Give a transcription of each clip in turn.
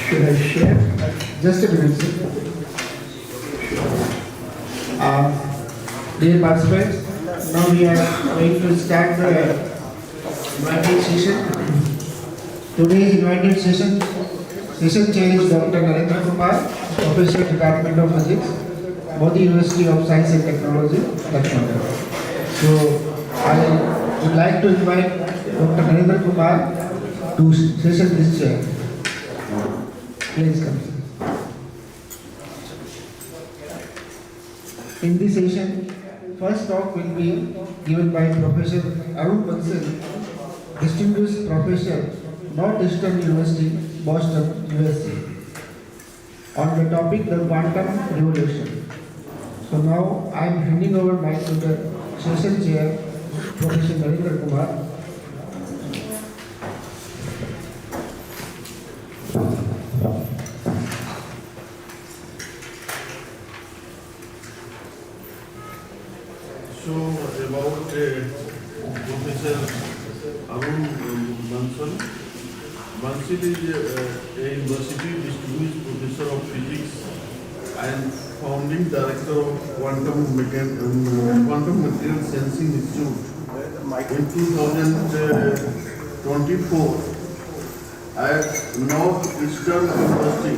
Should I share? Just a minute, sir. Dear participants, now we are going to start the invited session. Today's invited session chair is Dr. Narendra Kumar, Professor, Department of Physics, Modi University of Science and Technology, Lucknow. So I would like to invite Dr. Narendra Kumar to session this chair. Please come. In this session, first talk will be given by Professor Arun Bansal, Distinguished Professor, Northeastern University, Boston, USA, on the topic the quantum revolution. So now I am handing over mic to the session chair, Professor Narendra Kumar. So about Professor Arun Bansal. Bansal is a university distinguished professor of physics and founding director of quantum material sensing institute. In 2024 at Northeastern University,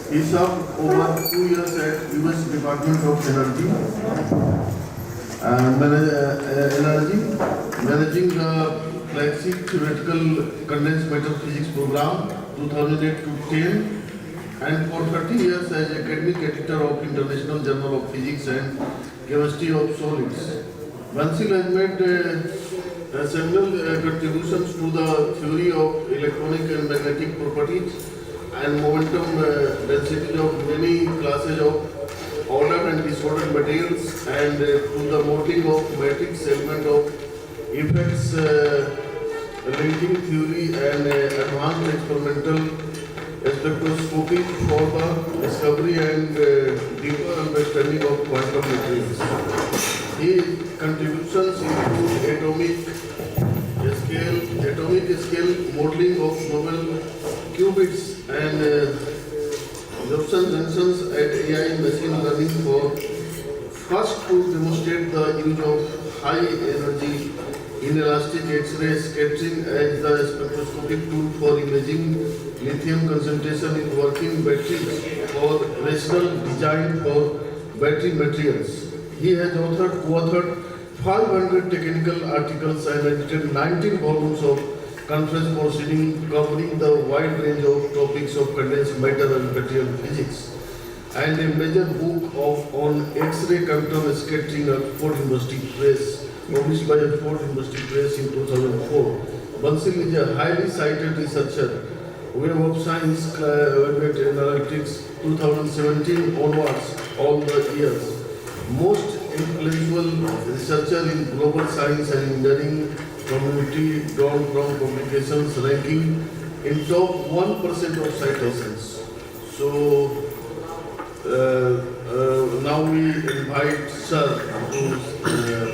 he served over 2 years at US Department of Energy. Managing the flagship theoretical condensed matter physics program 2008 to 10, and for 30 years as academic editor of International Journal of Physics and Chemistry of Solids. Bansal has made several contributions to the theory of electronic and magnetic properties and momentum density of many classes of ordered and disordered materials, and to the modeling of matrix element of effects, linking theory and advanced experimental spectroscopy for the discovery and deeper understanding of quantum materials. His contributions include atomic scale modeling of novel qubits and Jobson Johnson's at AI machine learning for first to demonstrate the use of high energy inelastic X-ray scattering as the spectroscopic tool for imaging lithium concentration in working batteries for rational design for battery materials. He has co-authored 500 technical articles and edited 19 volumes of conference proceeding covering the wide range of topics of condensed matter and material physics, and a major book on X-ray quantum scattering at Ford University Press, published by Ford University Press in 2004. Bansal is a highly cited researcher, Web of Science, Climate Analytics 2017 onwards, all the years. Most influential researcher in global science and engineering community, drawn from publications ranking in top 1% of citations. So now we invite Sir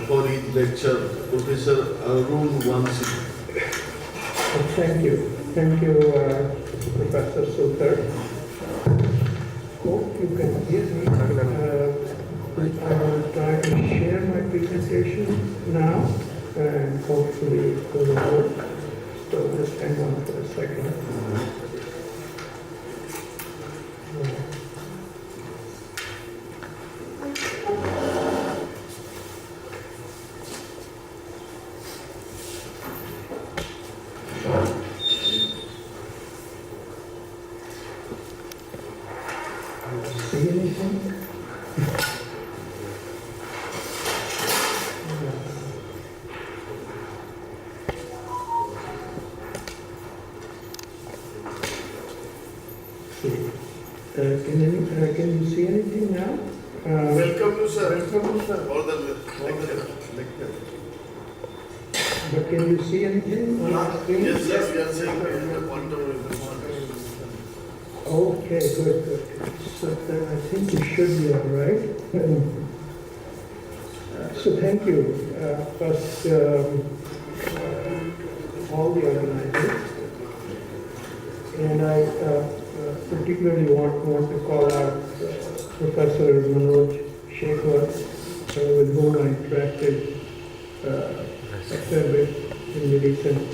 for his lecture, Professor Arun Bansal. Thank you. Thank you, Professor Sultan. Hope you can hear me. I will try to share my presentation now, and hopefully it will work. So just hang on for a second. See anything? Can you see anything now? Welcome you, sir. Welcome you, sir. For the lecture. But can you see anything on the screen? Yes, sir. We are saying the quantum. Okay, good. So then I think you should be all right. So thank you, first all the organizers. And I particularly want to call out Professor Manoj Shekhar, with whom I interacted a fair bit in the recent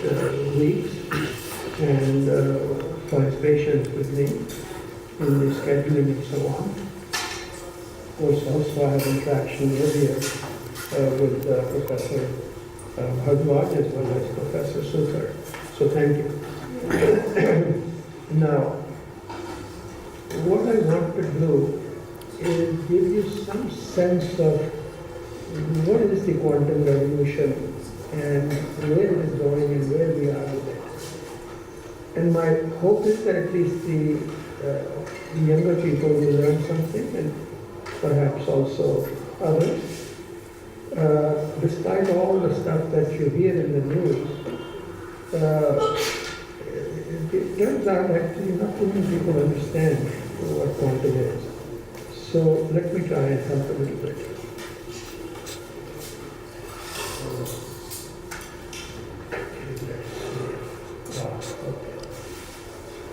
weeks, and for his patience with me in the scheduling and so on. Of course, also I have interaction earlier with Professor Bhagwat as well as Professor Suthar. So thank you. Now, what I want to do is give you some sense of what is the quantum revolution and where it is going and where we are with it. And my hope is that at least the younger people will learn something, and perhaps also others. Despite all the stuff that you hear in the news, it turns out actually not too many people understand what quantum is. So let me try and help a little bit.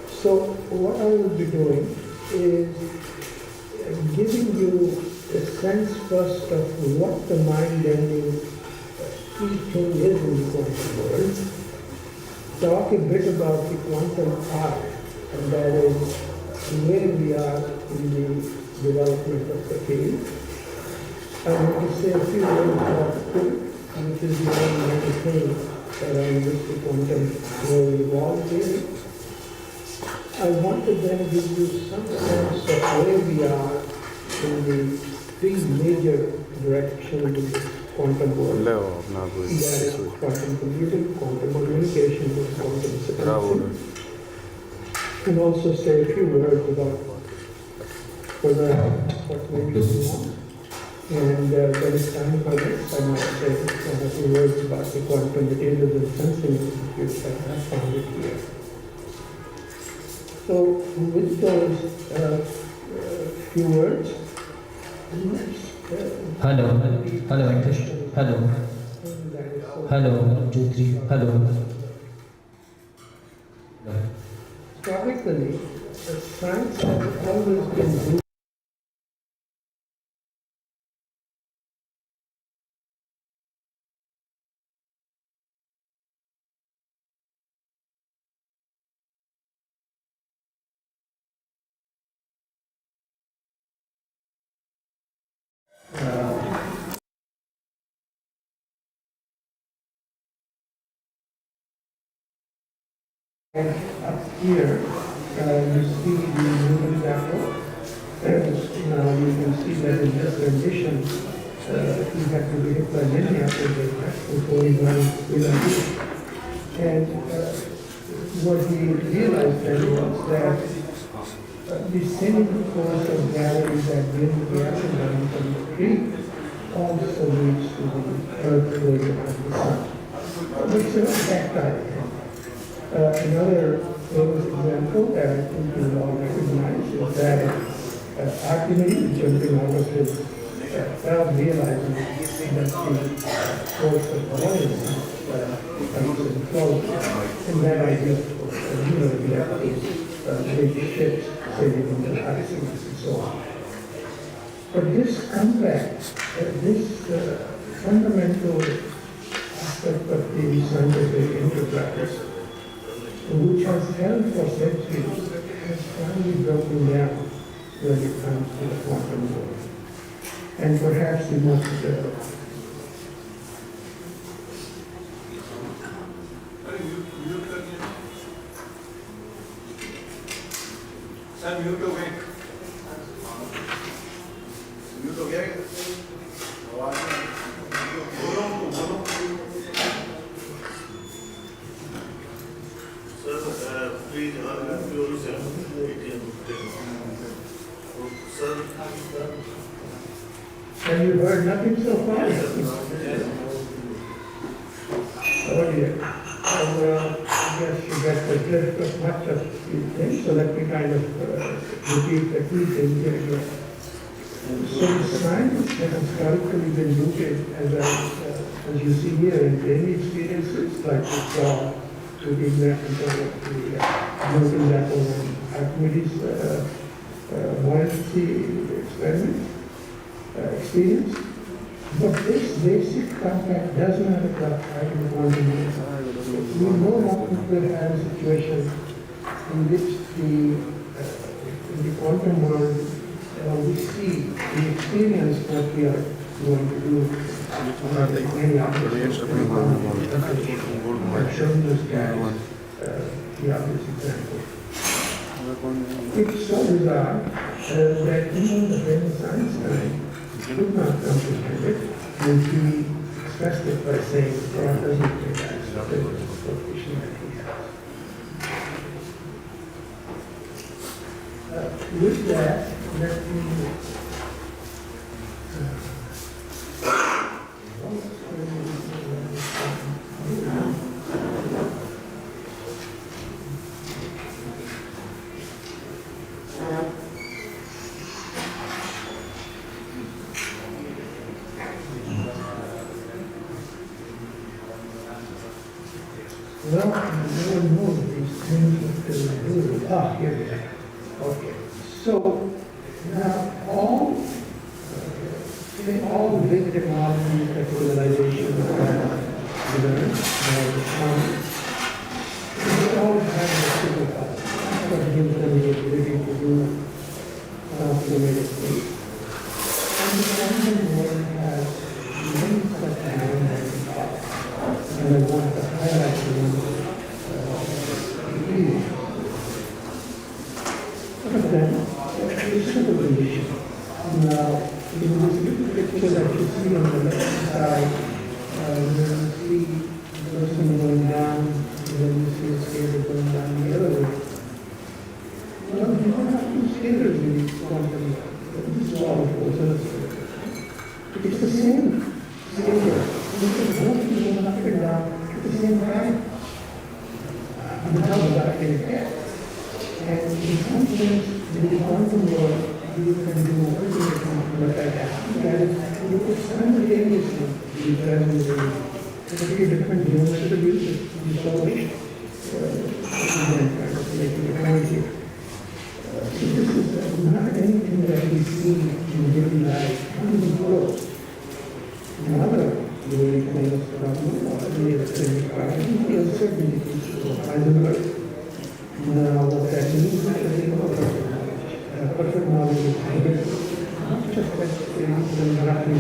So what I will be doing is giving you a sense first of what the mind-bending key thing is in the quantum world, talk a bit about the quantum art, and that is where we are in the development of the field. I want to say a few words about QUIC, which is the only thing around which the quantum will evolve really. I want to then give you some sense of where we are in the three major directions in the quantum world. That is quantum computing, quantum communication, and quantum sequencing. And also say a few words about what may be going on. And when it's time for this, I might say a few words about the quantum materials and sensing institute that I founded here. So with those few words, hello, Venkatesh. Hello, 1, 2, 3, hello. Historically, the science has always been up here, you see the Newton apple. Now you can see that in this rendition, you have to be hit by many apples before you run. And what he realized then was that the same force of gravity that brings the apple down from the tree also leads to the earth rotation of the sun, which is a tactile thing. Another famous example that I think you all recognize is that Archimedes jumping out of his realizing that the force of buoyancy comes and flows, and that idea of we have these big ships sailing in the high seas and so on. But this comeback, this fundamental aspect of the scientific enterprise, which has held for centuries, has finally broken down when it comes to the quantum world. And perhaps the most please, Have you heard nothing so far? Oh dear. Well, I guess you get the drift of much of these things, so let me kind of repeat the key thing here again. So the science has historically been rooted, as you see here, in daily experiences, like we saw with the example of the Newton's apple and Archimedes buoyancy experiment experience. But this basic contact does not apply to the quantum world. We no longer have a situation in which in the quantum world we see, we experience what we are going to do. Many objects the obvious example. It's so bizarre that even the famous Einstein could not comprehend it, and he expressed it by saying, God doesn't take that stuff, it was a coefficient that he has. With that, let me well, no one knows these things until they do. Ah, here we are. Okay. So now all the big technologies that civilization has learned, they all have a superpower. That's what gives them the ability to do automated things. And the quantum world has many such elements. And I want to highlight the one one of them is superposition. Now, in this little picture that you see on the left side, you see the person going down, and then you see a skater going down the other way. Well, you don't have two skaters in the quantum. This is all of course. It's the same skater. You can both be going up and down at the same time. Now without getting hit. And in some sense, in the quantum world, you can do everything that like that. That is, you could simultaneously be present in three different geometrical uses. You so wish. Making a point here. So this is not anything that we see in daily life, not even close. Another very famous problem is the uncertainty of Heisenberg. Now, what that means is that they know perfect knowledge of Heisenberg, not just that things and roughly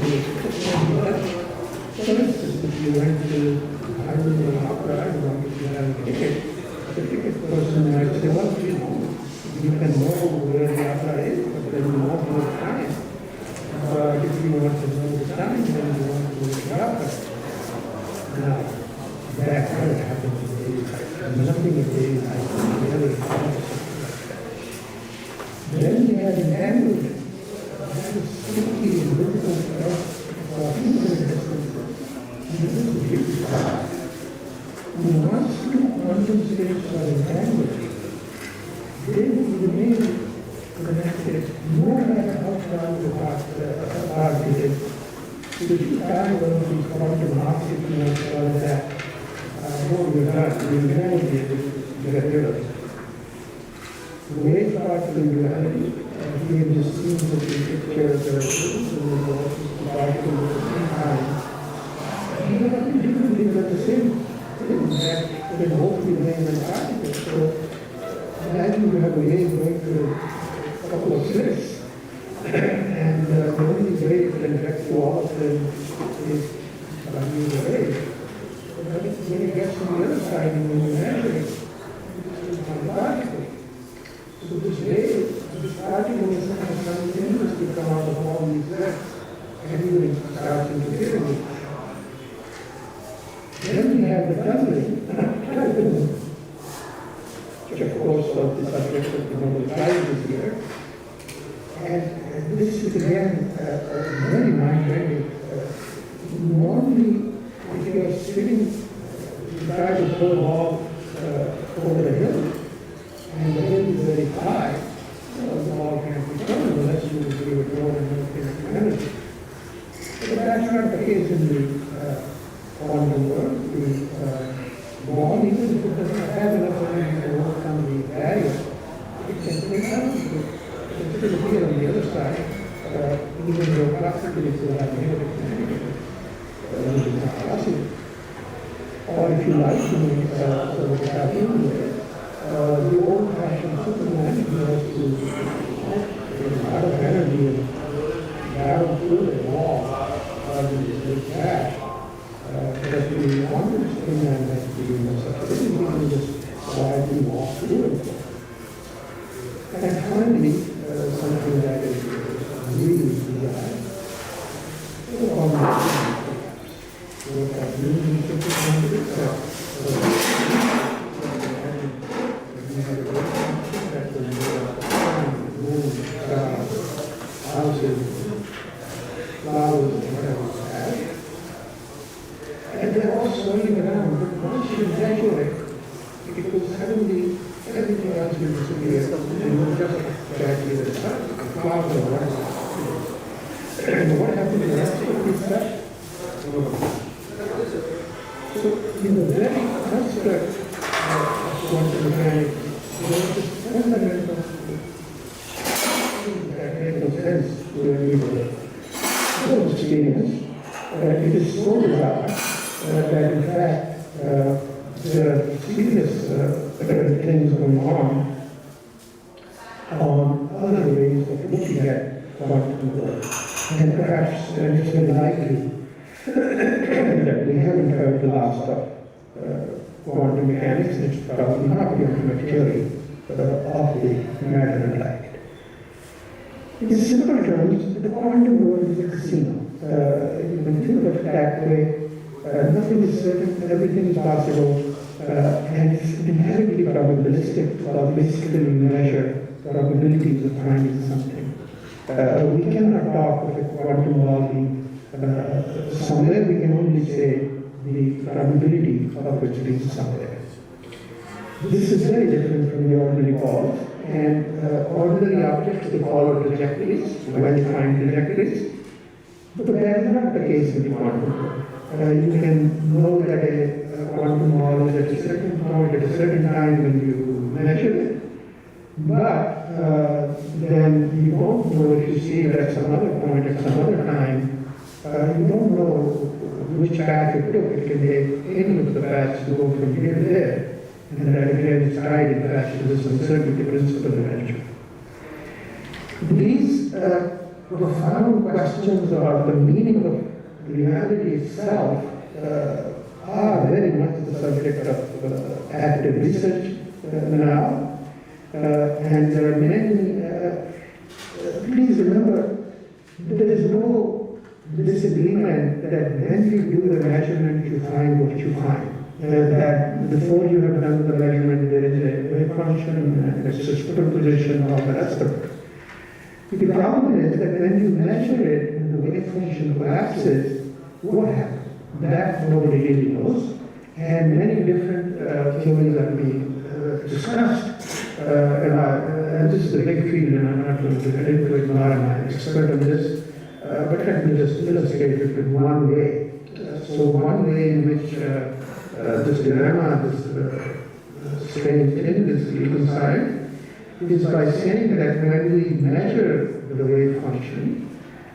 for instance, if you went to Heisenberg opera, if you have a ticket, the ticket person might say, well, you can know where the opera is, but then you won't know the time. But if you want to know the time, then you want to know the opera. Now, that never happens in daily life. Nothing in daily life really happens. Then we have entanglement. That is strictly invisible for us for infinite distances. This is a huge problem. Once two quantum states are entangled, they will remain connected no matter how far apart it is. So if you tie one of these quantum oxygens or that, what we're not, we will never be able to get rid of it. The wave particle in reality, we have just seen that the picture of the particle at the same time. You have different things at the same thing that can both be wave and particle. So imagine you have a wave going through a couple of slits. And the only way you can direct to all of them is by using the wave. But when it gets to the other side and when you measure it, it's not a particle. So this wave, this particle is going to simultaneously come out of all these slits and even starts interfering with it. Then we have the tunneling, which of course was the subject of the Nobel Prize this year. And this is again very mind-bending. Normally, if you are sitting, you try to throw a ball over the hill, and the hill is very high, the ball can't be thrown unless you give it more than enough energy. But that's not the case in the quantum world. The ball, even if it doesn't have enough energy to overcome the barrier, it can critics will have negative which is not possible. Or if you like to make so what happened the old-fashioned Superman who has to a lot of energy and battle through the wall with cash. But the wondrous Superman has to be in such a way he can just quietly walk through it. And finally, something that is really desired. What that means is houses, flowers, and whatever you have. And they're all swirling around, but once you measure it, it will suddenly, everything else will disappear, and you'll just gradually the flowers or whatever. And what happens is absolutely such. So, in the very construct of quantum mechanics, there is this fundamental thing that makes no sense when we were full experience. It is so bizarre that in fact there are serious things going on other ways of looking at quantum world. And perhaps it's very likely that we haven't heard the last of quantum mechanics. It's probably not the ultimate theory of the matter and light. In simple terms, the quantum world is a casino. You can think of it that way. Nothing is certain, everything is possible, and it's inherently probabilistic, because basically we measure probabilities of finding something. We cannot talk of a quantum law being somewhere. We can only say the probability of it being somewhere. This is very different from the ordinary balls, and ordinary objects they follow trajectories, well-defined trajectories, but that is not the case in the quantum world. You can know that a quantum ball is at a certain point at a certain time when you measure it, but then you don't know if you see it at some other point at some other time. You don't know which path it took. It can take any of the paths to go from here to there, and that again is tied in fact to this uncertainty principle eventually. These profound questions about the meaning of reality itself are very much the subject of active research now. And there are many, please remember, there is no disagreement that when you do the measurement, you find what you find. That before you have done the measurement, there is a wave function, and it's a superposition, all the rest of it. The problem is that when you measure it and the wave function collapses, what happens? That nobody really knows. And many different theories are being discussed. And this is a big field, and I'm not going to get into it, nor am I an expert on this, but let me just illustrate it in one way. So one way in which this dilemma, this strange thing is reconciled, is by saying that when we measure the wave function,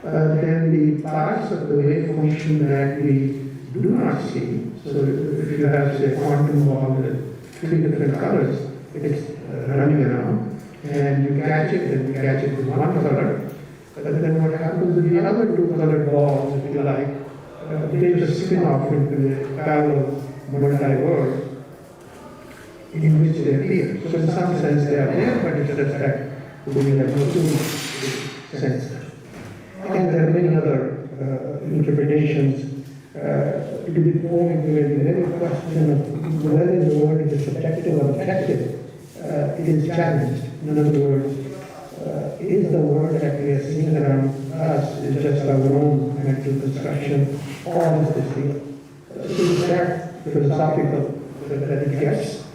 then the parts of the wave function that we do not see, so if you have, say, a quantum ball with 3 different colors, it's running around, and you catch it, and you catch it with one color, but then what happens with the other 2 colored balls, if you like, they just spin off into a parallel multi-world in which they appear. So in some sense they are there, but it's just that we have no sense. And there are many other interpretations to be born into the very question of whether the word is subjective or objective is challenged. In other words, is the word that we are seeing around us is just our own mental construction, or is this real? So is that philosophical that it gets?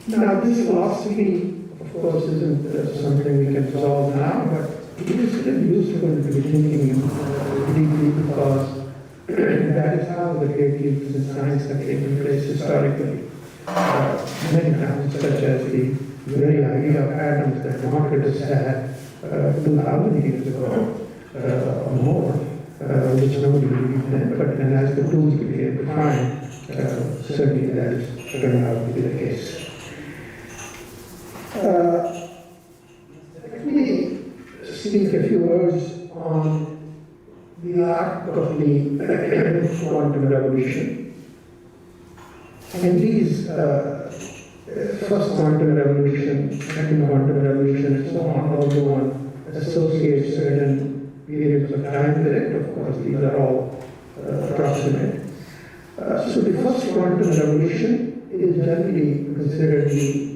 Now, this philosophy, of course, isn't something we can solve now, but it is still useful to be thinking deeply, because that is how the great leaps in science have taken place historically. Many times, such as the very idea of atoms that Democritus had 2,000 years ago or more, which nobody believed then, but then as the tools became defined, certainly that is turned out to be the case. Let me speak a few words on the arc of the quantum revolution. And these first quantum revolution, second quantum revolution, and so on, although one associates certain periods of time with it, of course, these are all approximate. So the first quantum revolution is generally considered the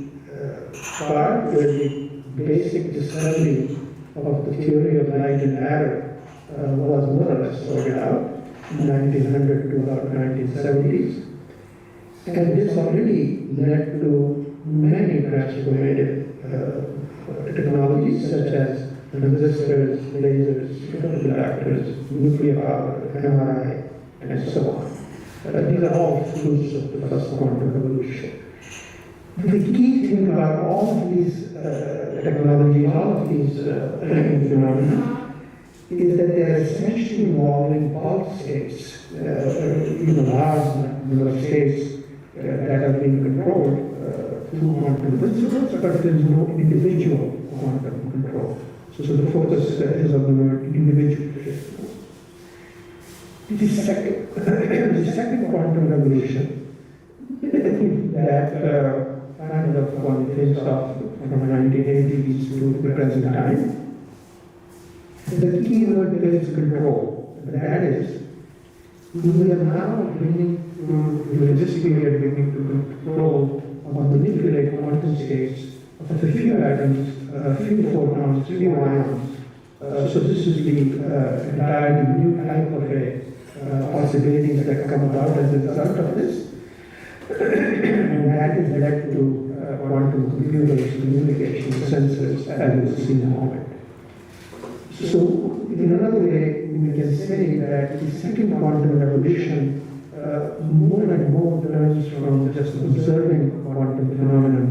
part where the basic discovery of the theory of light and matter was more or less sorted out in 1900 to about 1970s. And this already led to many transformative technologies such as transistors, lasers, superconductors, nuclear power, MRI, and so on. These are all fruits of the first quantum revolution. The key thing about all of these technologies, all of these phenomena, is that they are essentially involving bulk states, large number of states that are being controlled through quantum principles, but there is no individual quantum control. So the focus is on the word individual. The second quantum revolution that kind of one thinks of from 1980s to the present time, the key word there is control. That is, we are now during this period, beginning to control or manipulate quantum states of a few atoms, a few photons, a few ions. So this is the entirely new type of possibilities that come about as a result of this. And that has led to quantum computers, communication, sensors, as we'll see in a moment. So, in another way, we can say that the second quantum revolution more and more turns from just observing quantum phenomenon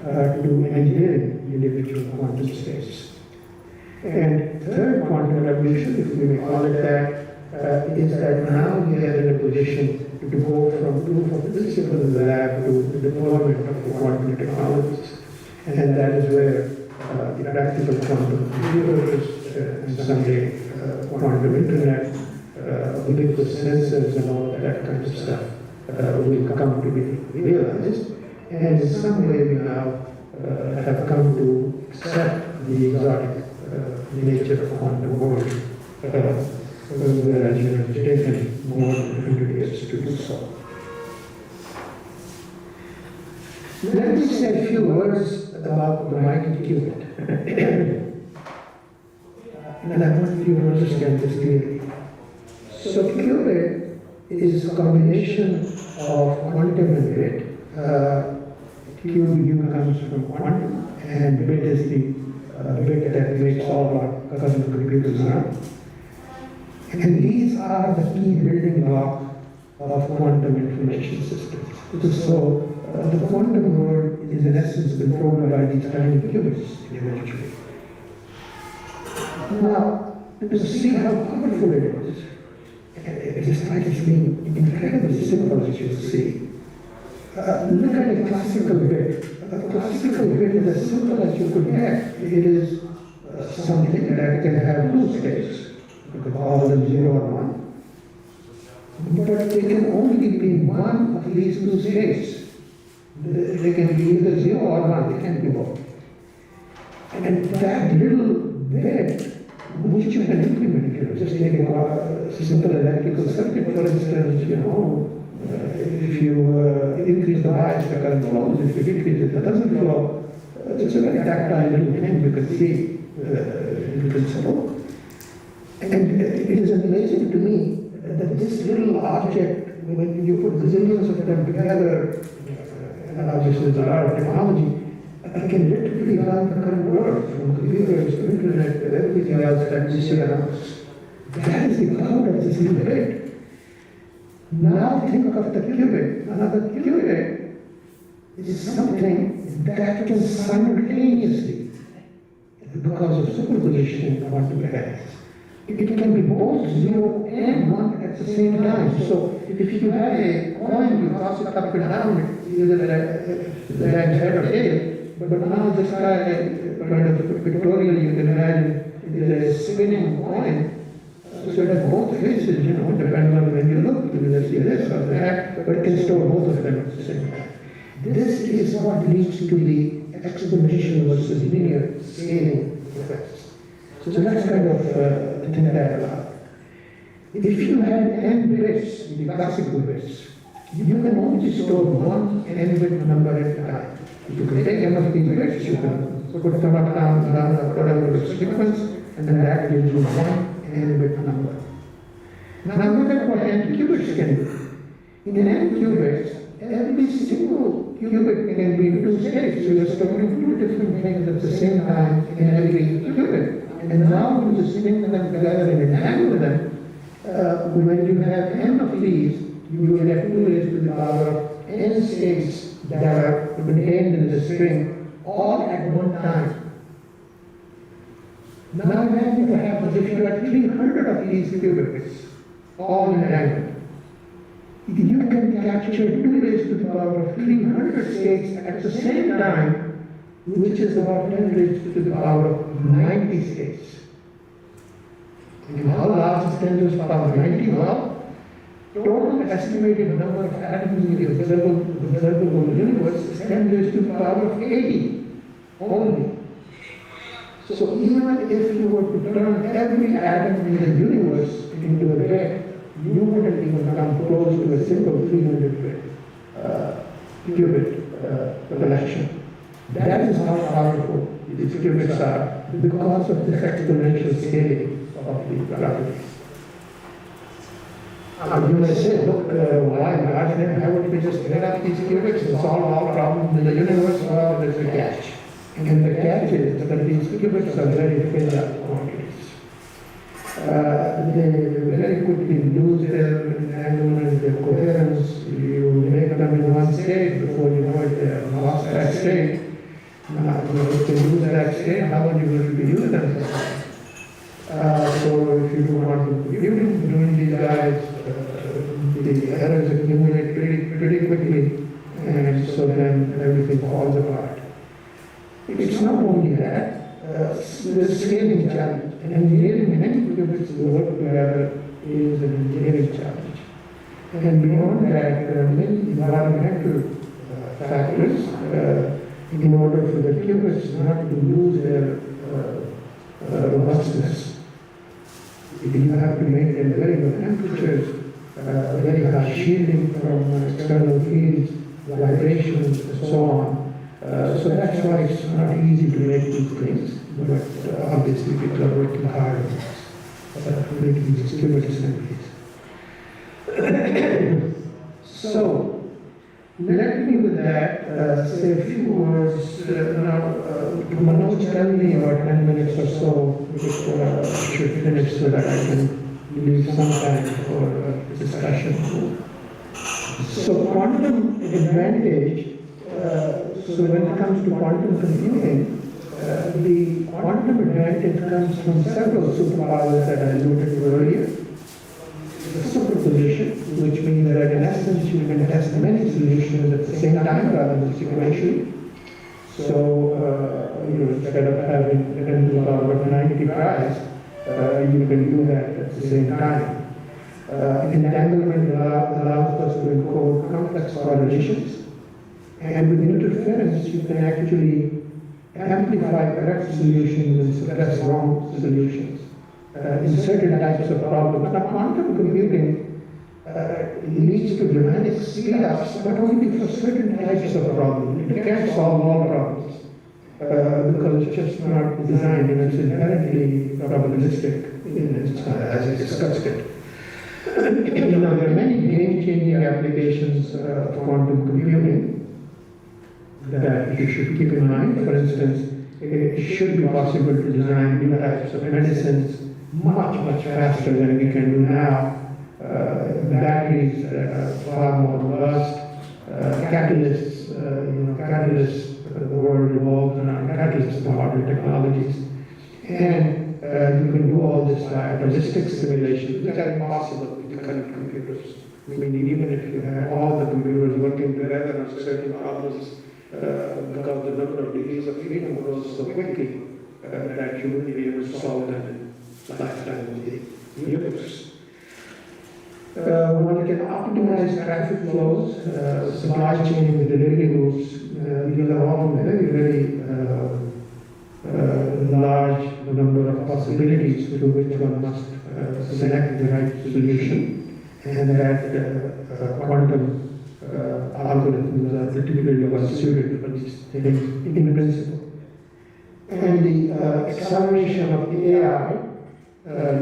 to engineering individual quantum states. And third quantum revolution, if we may call it that, is that now we are in a position to go from proof of principle in the lab to the deployment of the quantum technologies. And that is where the practical quantum computers, and someday quantum internet, ubiquitous sensors and all of that kind of stuff will come to be realized. And in some way we now have come to accept the exotic nature of quantum world, whereas it's taken more than 100 years to do so. Let me say a few words about the mighty qubit. And I want you to understand this clearly. So qubit is a combination of quantum and bit. Q comes from quantum, and bit is the bit that makes all our current computers run. And these are the key building blocks of quantum information systems. So the quantum world is in essence controlled by these tiny qubits eventually. Now, to see how powerful it is, despite it being incredibly simple, as you'll see, look at a classical bit. A classical bit is as simple as you could get. It is something that can have two states. You could call them 0 or 1. But they can only be one of these two states. They can be either 0 or 1, they can't be both. And that little bit, which you can implement, just take a simple electrical circuit, for instance, if you increase the bias, the current flows. If you decrease it, it doesn't flow. It's a very tactile little thing you can see in principle. And it is amazing to me that this little object, when you put zillions of them together, and obviously there's a lot of technology, can literally run the current world, from computers to internet to everything else that we see around us. That is the power of this little bit. Now think of the qubit. Another qubit is something that can simultaneously, because of superposition in quantum mechanics, it can be both 0 and 1 at the same time. So if you have a coin, you toss it up and down, either land's head or tail. But now this guy, kind of pictorial, you can imagine, is a spinning coin. So it has both faces, depending on when you look, you will see this or that, but it can store both of them at the same time. This is what leads to the exponential versus linear scaling effects. So let's kind of think that out. If you had n bits, the classical bits, you can only store one n-bit number at a time. You can take n of these bits, you can put them up, down, whatever the sequence, and then that gives you one n-bit number. Now look at what n qubits can do. In n qubits, every single qubit can be in two states, so you're storing two different things at the same time in every qubit. And now you just string them together and entangle them. When you have n of these, you will get 2 raised to the power of n states that are contained in the string, all at one time. Now imagine what happens if you had 300 of these qubits, all entangled. You can capture 2 raised to the power of 300 states at the same time, which is about 10 raised to the power of 90 states. And how large is 10 raised to the power of 90? Well, total estimated number of atoms in the observable universe is 10 raised to the power of 80 only. So even if you were to turn every atom in the universe into a bit, you wouldn't even come close to a simple 300-bit qubit collection. That is how powerful these qubits are because of this exponential scaling of the properties. You may say, look, why would we just get up these qubits and solve all problems in the universe? Well, there's a catch. And the catch is that these qubits are very finite quantities. They very quickly lose their entanglement, their coherence. You make them in one state, before you know it, they have lost that state. If they lose that state, how are you going to be using them? So if you do quantum computing, doing these guys, the errors accumulate pretty quickly, and so then everything falls apart. It's not only that, the scaling challenge. And engineering many qubits to work together is an engineering challenge. And beyond that, there are many environmental factors in order for the qubits not to lose their robustness. You have to maintain very low temperatures, very high shielding from external fields, vibrations, and so on. So that's why it's not easy to make these things, but obviously people are working hard on making these qubit assemblies. So, let me with that say a few words. Now, Manoj, tell me about 10 minutes or so, which should finish so that I can leave some time for discussion. So, quantum advantage. So when it comes to quantum computing, the quantum advantage comes from several superpowers that I alluded to earlier. The superposition, which means that in essence you can test many solutions at the same time rather than sequentially. So instead of having 10 to the power of 90 tries, you can do that at the same time. Entanglement allows us to encode complex correlations. And with interference, you can actually amplify correct solutions and suppress wrong solutions in certain types of problems. Now, quantum computing leads to dramatic speed-ups, but only for certain types of problems. It can't solve all problems because it's just not designed, and it's inherently probabilistic as I discussed it. There are many game-changing applications of quantum computing that you should keep in mind. For instance, it should be possible to design new types of medicines much faster than we can do now. Batteries that are far more robust, catalysts, catalysts, the world revolves around catalysts, modern technologies. And you can do all this by atomistic simulations, which are impossible with the current computers. I mean, even if you have all the computers working together on certain problems, because the number of degrees of freedom grows so quickly that you wouldn't be able to solve them in lifetime of the universe. One can optimize traffic flows, supply chain and delivery routes. These are all very, very large number of possibilities to which one must select the right solution, and that quantum algorithms are particularly well suited for these things in principle. And the acceleration of the AI,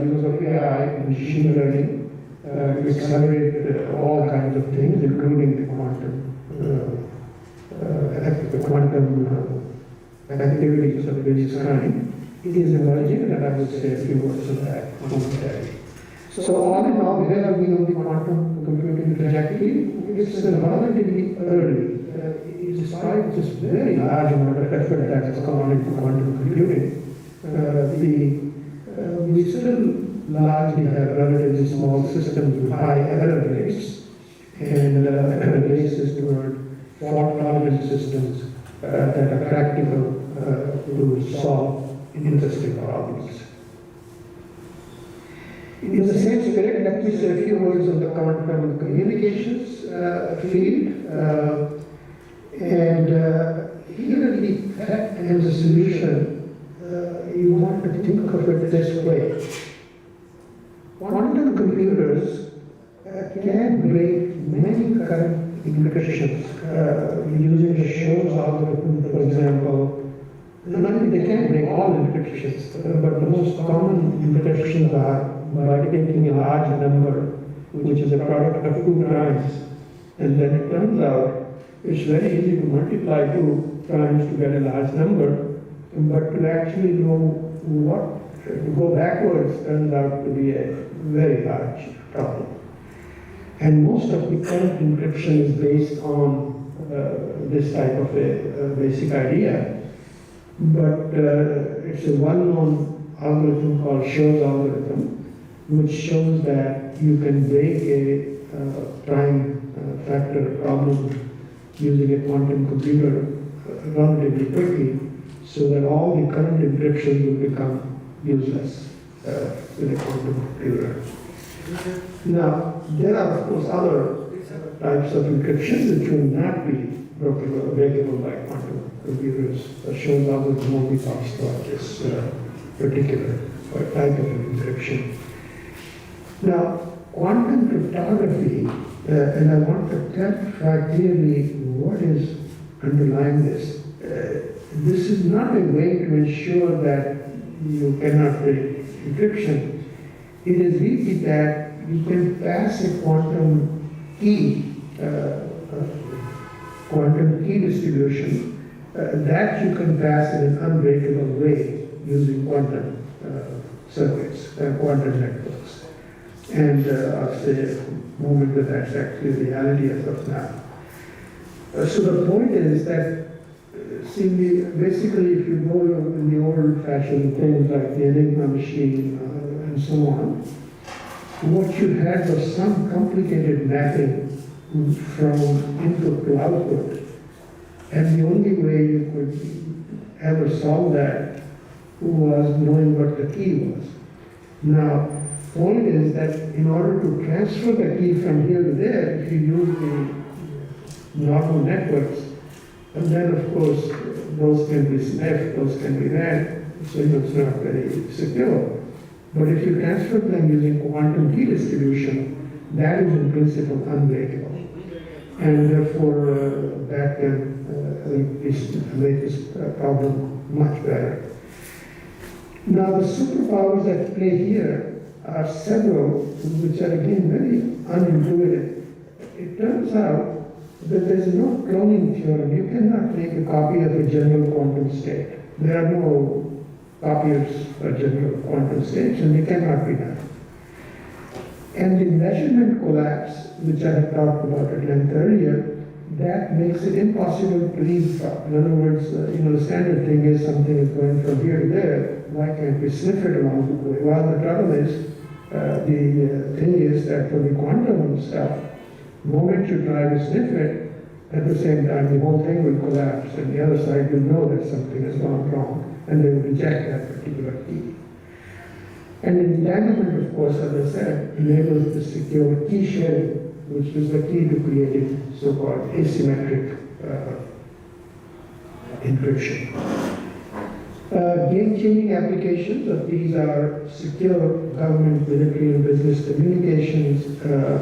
use of AI and machine learning, to accelerate all kinds of things, including the quantum activities of various kind, is emerging, and I will say a few words on that momentarily. So all in all, where are we on the quantum computing trajectory? It's relatively early. Despite this very large amount of effort that has gone into quantum computing, we still largely have relatively small systems with high error rates and races toward fault-tolerant systems that are practical to solve interesting problems. In the same spirit, let me say a few words on the quantum communications field. Here the threat and the solution, you want to think of it this way. Quantum computers can break many current encryptions using the Shor's algorithm, for example. Not only they can break all encryptions, but the most common encryptions are by taking a large number, which is a product of two primes, and then it turns out it's very easy to multiply two primes to get a large number, but to actually know what to go backwards turns out to be a very large problem. And most of the current encryption is based on this type of a basic idea, but it's a well-known algorithm called Shor's algorithm, which shows that you can break a prime factor problem using a quantum computer relatively quickly, so that all the current encryption will become useless with a quantum computer. Now, there are of course other types of encryption which will not be breakable by quantum computers. Shor's algorithm only talks about this particular type of encryption. Now, quantum cryptography, and I want to clarify clearly what is underlying this. This is not a way to ensure that you cannot break encryption. It is really that you can pass a quantum key distribution that you can pass in an unbreakable way using quantum circuits, quantum networks. And I'll say a moment that that's actually reality as of now. So the point is that, basically if you go in the old-fashioned things like the Enigma machine and so on, what you had was some complicated mapping from input to output. And the only way you could ever solve that was knowing what the key was. Now, point is that in order to transfer the key from here to there, if you use the normal networks, and then of course those can be sniffed, those can be read, so it's not very secure. But if you transfer them using quantum key distribution, that is in principle unbreakable. And therefore that can make this problem much better. Now the superpowers at play here are several, which are again very unintuitive. It turns out that there is no cloning theorem. You cannot make a copy of a general quantum state. There are no copiers of general quantum states, and they cannot be done. And the measurement collapse, which I have talked about at length earlier, that makes it impossible to leapfrog. In other words, the standard thing is something is going from here to there. Why can't we sniff it along the way? Well, the trouble is, the thing is that for the quantum stuff, the moment you try to sniff it, at the same time, the whole thing will collapse, and the other side will know that something has gone wrong, and they will reject that particular key. And entanglement, of course, as I said, enables to secure key sharing, which is the key to creating so-called asymmetric encryption. Game-changing applications of these are secure government, military, and business communications,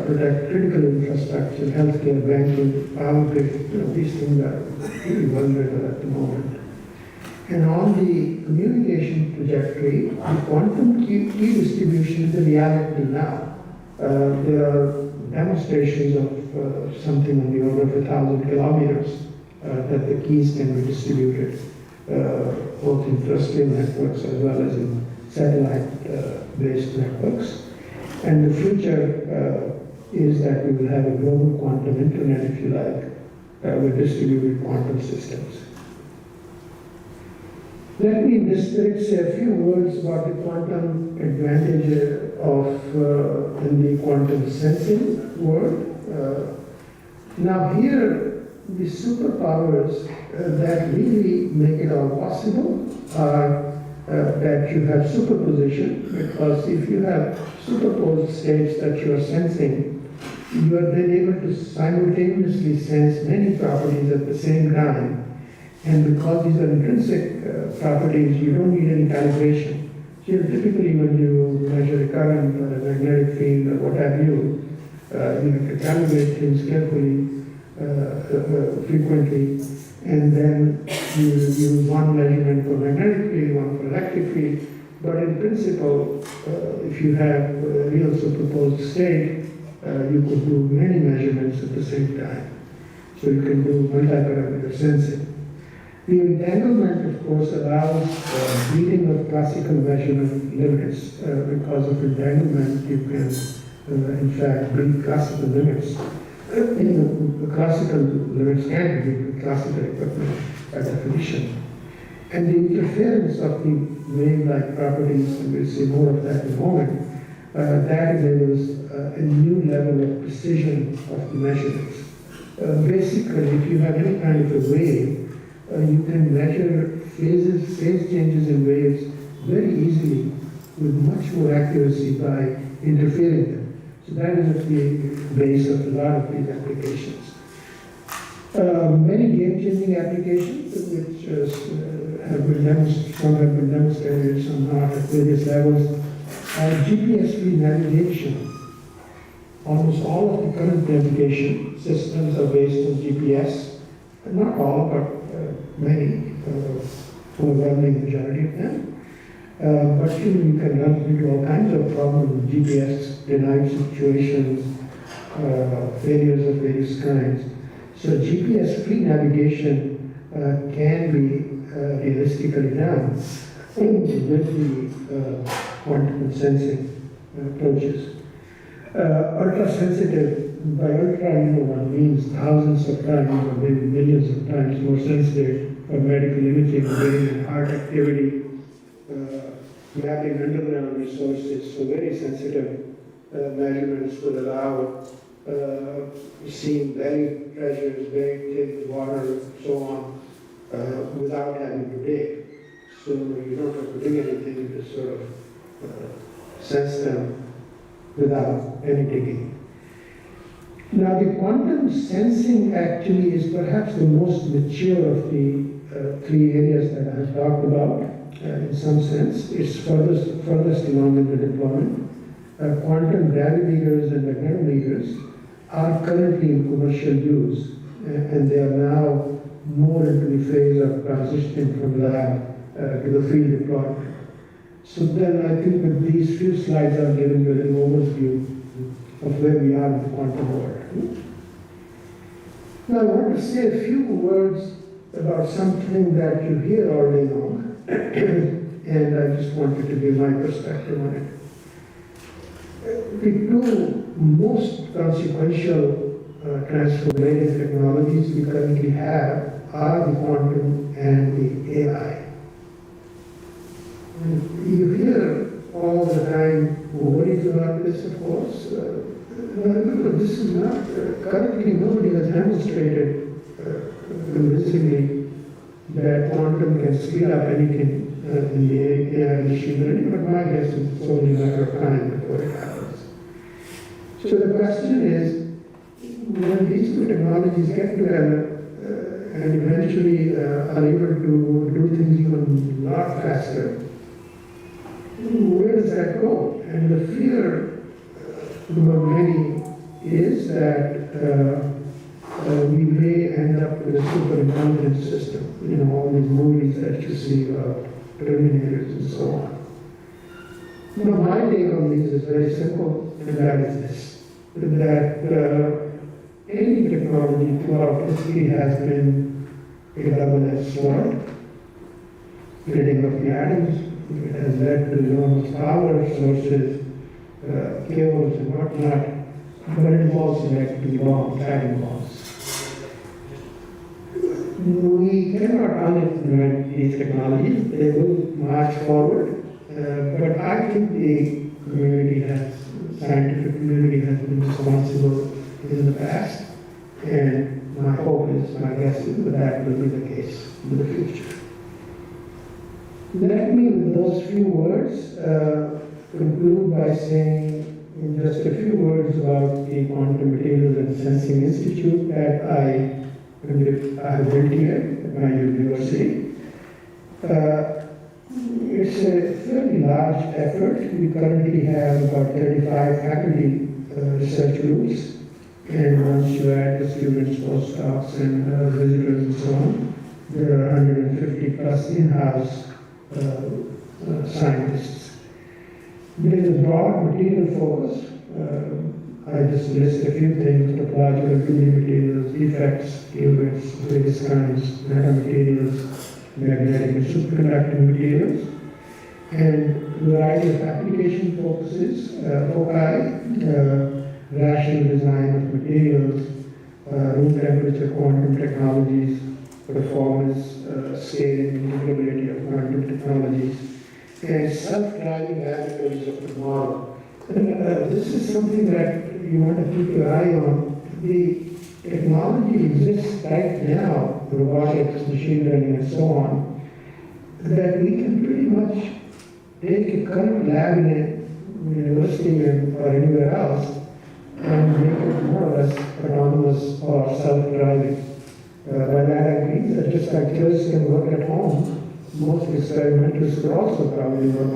protect critical infrastructure, healthcare, banking, power grid. These things are really vulnerable at the moment. And on the communication trajectory, the quantum key distribution is a reality now. There are demonstrations of something on the order of 1,000 kilometers that the keys can be distributed, both in terrestrial networks as well as in satellite-based networks. And the future is that we will have a global quantum internet, if you like, with distributed quantum systems. Let me in this spirit say a few words about the quantum advantage in the quantum sensing world. Now here, the superpowers that really make it all possible are that you have superposition, because if you have superposed states that you are sensing, you are then able to simultaneously sense many properties at the same time. And because these are intrinsic properties, you don't need any calibration. So typically when you measure a current or a magnetic field or what have you have to calibrate things carefully, frequently, and then you use one measurement for magnetic field, one for electric field. But in principle, if you have a real superposed state, you could do many measurements at the same time. So you can do multi-parameter sensing. The entanglement, of course, allows reading of classical measurement limits. Because of entanglement, you can, in fact, read classical limits. The classical limits can be read with classical equipment by definition. And the interference of the wave-like properties, and we'll see more of that in a moment, that enables a new level of precision of the measurements. Basically, if you have any kind of a wave, you can measure phase changes in waves very easily with much more accuracy by interfering them. So that is at the base of a lot of these applications. Many game-changing applications which have been demonstrated, some have been demonstrated, some not at various levels, are GPS-free navigation. Almost all of the current navigation systems are based on GPS. Not all, but many, overwhelming majority of them. But you can run into all kinds of problems with GPS denied situations, failures of various kinds. So GPS-free navigation can be realistically done with the quantum sensing approaches. Ultra-sensitive, by ultra, one means thousands of times or maybe millions of times more sensitive for medical imaging, brain and heart activity, mapping underground resources. So very sensitive measurements would allow seeing buried treasures, buried things, water, and so on, without having to dig. So you don't have to dig anything, you just sort of sense them without any digging. Now the quantum sensing actually is perhaps the most mature of the three areas that I have talked about. In some sense, it's furthest along in the deployment. Quantum gravimeters and magnetometers are currently in commercial use, and they are now more into the phase of transitioning from lab to the field deployment. So then I think with these few slides I've given you an overview of where we are in the quantum world. Now I want to say a few words about something that you hear all day long, and I just wanted to give my perspective on it. The two most consequential transformative technologies we currently have are the quantum and the AI. And you hear all the time worries about this, of course. Remember, this is not, currently nobody has demonstrated convincingly that quantum can speed up anything in the AI machine learning, but my guess is it's only a matter of time before it happens. So the question is, when these two technologies get together and eventually are able to do things even a lot faster, where does that go? And the fear among many is that we may end up with a superintelligent system. You know, all these movies that you see about Terminators and so on. Now, my take on these is very simple, and that is this: that any technology throughout history has been a double-edged sword. Splitting of the atoms, it has led to enormous power sources, chaos and whatnot, but it has also led to bombs, atom bombs. We cannot uninvent these technologies. They will march forward, but I think the scientific community has been responsible in the past, and my hope is, my guess is that will be the case in the future. Let me, with those few words, conclude by saying in just a few words about the Quantum Materials and Sensing Institute that I have built here at my university. It's a fairly large effort. We currently have about 35 faculty research groups, and once you add the students, postdocs, and visitors and so on, there are 150 plus in-house scientists. There is a broad material focus. I just list a few things: topological 2D materials, defects, qubits, various kinds, nanomaterials, magnetic and superconducting materials, and a variety of application focuses, rational design of materials, room temperature quantum technologies, performance, scaling, integrability of quantum technologies, and self-driving laboratories of tomorrow. This is something that you want to keep your eye on. The technology exists right now, robotics, machine learning, and so on, that we can pretty much take a current lab in a university or anywhere else and make it more or less autonomous or self-driving. By that I mean that just like kids can work at home, most experimenters could also probably work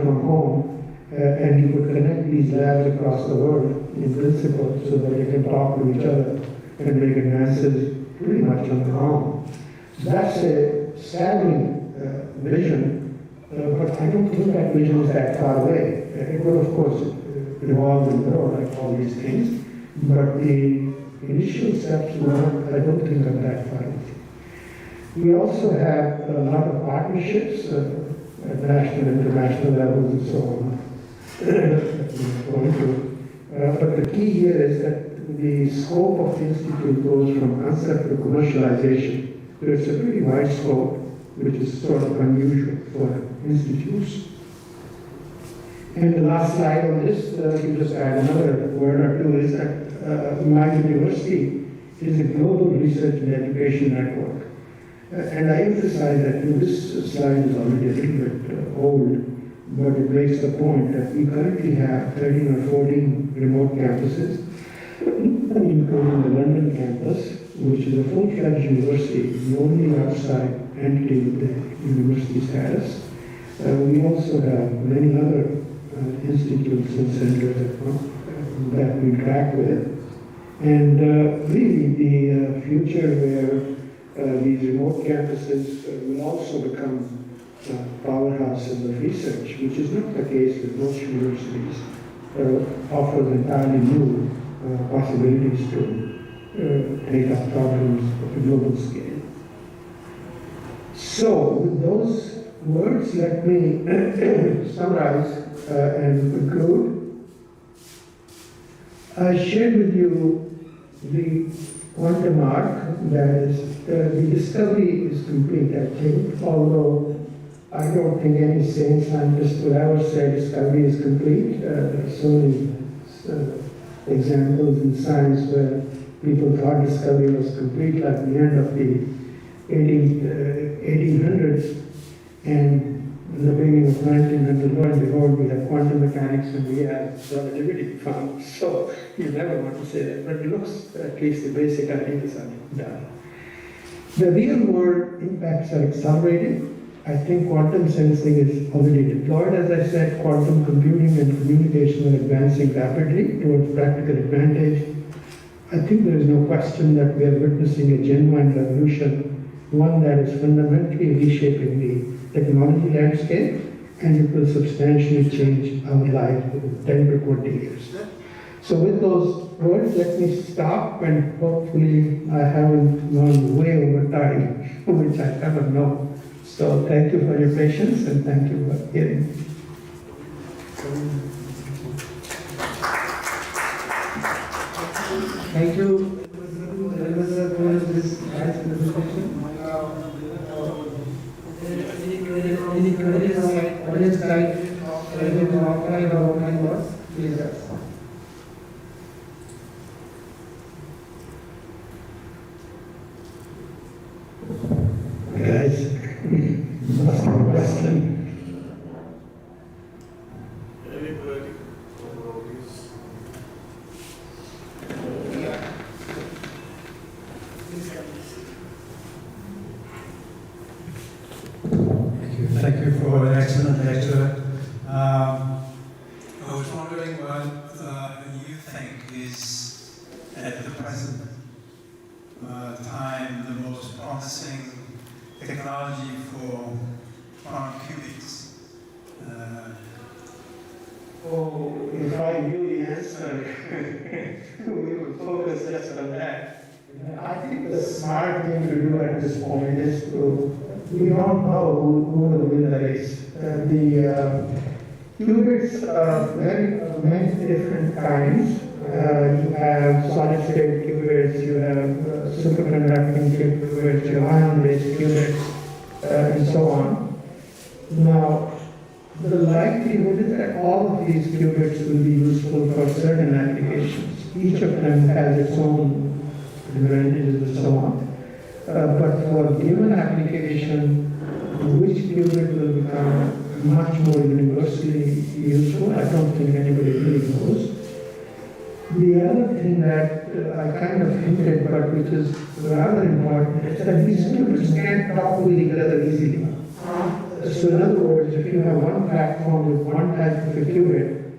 from home, and you could connect these labs across the world in principle so that they can talk to each other and make advances pretty much on their own. That's a staggering vision, but I don't think that vision is that far away. It will, of course, evolve and grow like all these things, but the initial steps I don't think are that far away. We also have a lot of partnerships at national and international levels and so on. But the key here is that the scope of the institute goes from concept to commercialization. So it's a pretty wide scope, which is sort of unusual for institutes. And the last slide on this, to just add another word or two, is that my university is a global research and education network. And I emphasize that this slide is already a little bit old, but it makes the point that we currently have 13 or 14 remote campuses, including the London campus, which is a full-fledged university, the only outside entity with the university status. We also have many other institutes and centers that we interact with. And really the future where these remote campuses will also become powerhouses of research, which is not the case with most universities, offers entirely new possibilities to take up problems of a global scale. So, with those words, let me summarize and conclude. I shared with you the quantum arc, that is, the discovery is complete, I think, although I don't think any sane scientist would ever say discovery is complete. There are so many examples in science where people thought discovery was complete, like the end of the 1800s and in the beginning of 1900, lo and behold, we have quantum mechanics and we have relativity found. So you never want to say that, but it looks at least the basic ideas are done. The real world impacts are accelerating. I think quantum sensing is already deployed. As I said, quantum computing and communication are advancing rapidly towards practical advantage. I think there is no question that we are witnessing a genuine revolution, one that is fundamentally reshaping the technology landscape, and it will substantially change our lives in 10 to 20 years. So with those words, let me stop, and hopefully I haven't gone way over time, which I never know. So thank you for your patience, and thank you for hearing me. Thank you. This nice presentation. Any audience guide, whether offline or online was, please ask. Guys, ask a question. Anybody? Thank you for an excellent lecture. I was wondering what you think is, at the present time, the most promising technology for quantum qubits. Oh, if I knew the answer, we would focus just on that. I think the smart thing to do at this point is to, we don't know who will win the race. The qubits are many different kinds. You have solid-state qubits, you have superconducting qubits, you have ion-based qubits, and so on. Now, the likelihood is that all of these qubits will be useful for certain applications. Each of them has its own advantages and so on. But for a given application, which qubit will become much more universally useful, I don't think anybody really knows. The other thing that I kind of hinted, but which is rather important, is that these qubits can't talk with each other easily. So in other words, if you have one platform with one type of a qubit,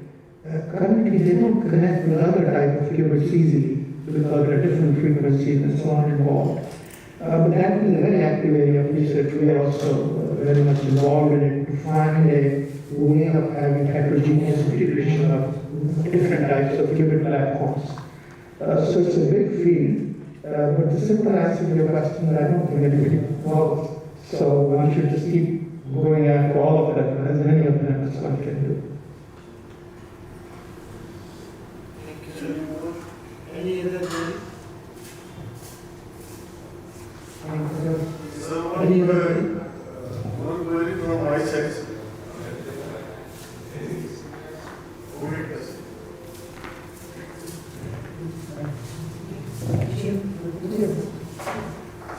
currently they don't connect with other type of qubits easily because there are different frequencies and so on involved. But that is a very active area of research. We are also very much involved in it to find a way of having heterogeneous integration of different types of qubit platforms. So it's a big field, but the simple answer to your question is I don't think anybody knows. So one should just keep going after all of them, as many of them as one can do. Any other query? So one query from my side.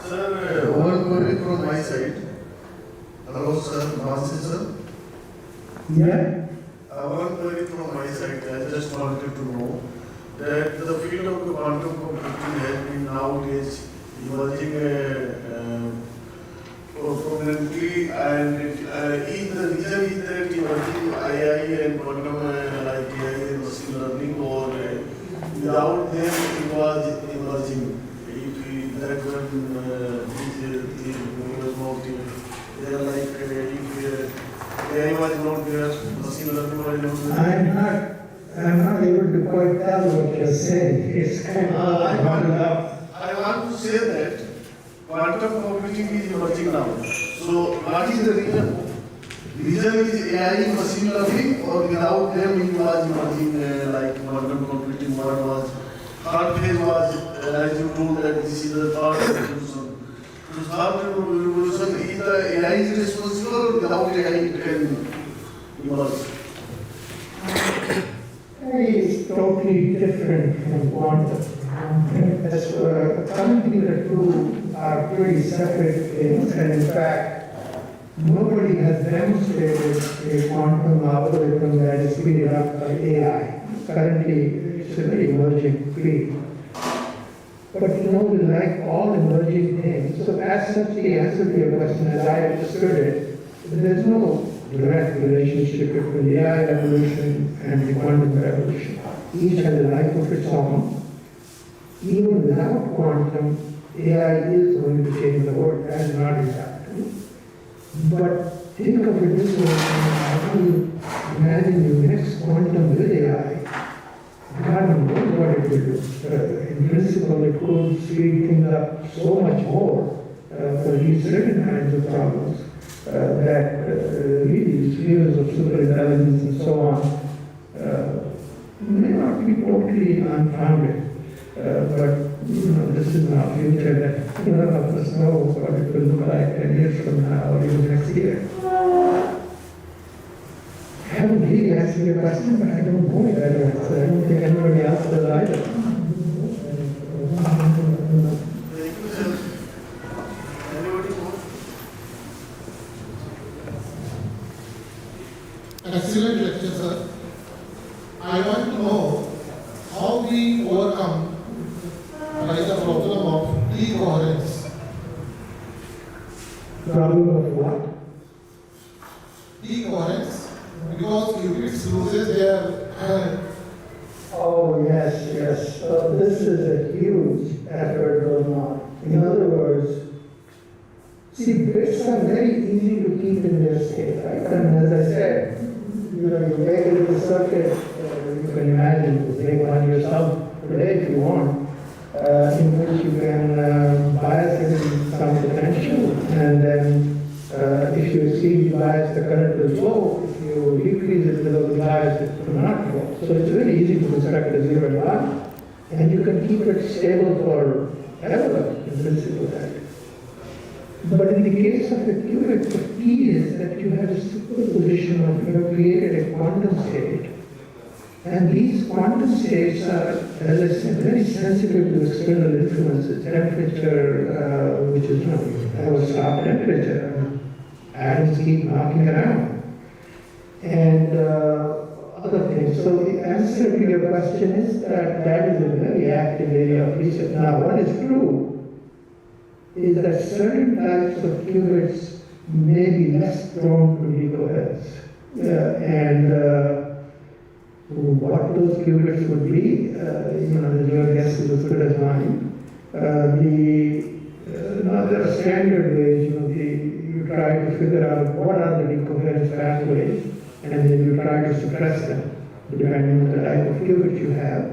Sir, one query from my side. Hello, sir. Namaste, sir. Yeah. One query from my side. I just wanted to know that the field of the quantum computing has been nowadays emerging prominently, and the reason is that emerging AI and quantum like AI and machine learning, or without them it was emerging. If that one these was not they are like if AI was not there, machine learning was not there. I'm not able to quite tell what you're saying. It's kind of bundled up. I want to say that quantum computing is emerging now. So what is the reason? Vision is AI machine learning, or without them it was emerging like quantum computing. What was third phase was, as you told, that this is the third revolution. So third revolution is the AI is responsible, or without AI it can emerge. AI is totally different from quantum. Currently the two are pretty separate things, and in fact, nobody has demonstrated a quantum algorithm that is speeded up by AI. Currently, it's a very emerging field. But we like all emerging things. So as such, the answer to your question, as I understood it, there's no direct relationship between the AI revolution and the quantum revolution. Each has a life of its own. Even without quantum, AI is going to change the world. That is not exactly. But think of it this way, how do you imagine you mix quantum with AI? God knows what it will do. In principle, it could speed things up so much more for these certain kinds of problems that really spheres of superintelligence and so on may not be totally unfounded. But this is not future that none of us know what it will look like 10 years from now or even next year. I haven't really answered your question, but I don't know it better. So I don't think anybody else does either. Thank you, sir. Anybody more? Excellent lecture, sir. I want to know how we overcome the problem of decoherence. Problem of what? Decoherence, because qubits loses their Oh, yes, yes. This is a huge effort going on. In other words, see, bits are very easy to keep in their state, right? And as I said, you make a little circuit, you can imagine, you make one yourself today if you want, in which you can bias it in some potential, and then if you exceed the bias, the current will flow. If you decrease it below the bias, it will not flow. So it's very easy to construct a zero line, and you can keep it stable forever, in principle. But in the case of a qubit, the key is that you have a superposition of, you have created a quantum state. And these quantum states are, as I said, very sensitive to external influences, temperature, which is, have a stop temperature, and atoms keep knocking around, and other things. So the answer to your question is that that is a very active area of research. Now, what is true is that certain types of qubits may be less prone to decoherence. What those qubits would be, your guess is as good as mine. There are standard ways, you try to figure out what are the decoherence pathways, and then you try to suppress them, depending on the type of qubit you have.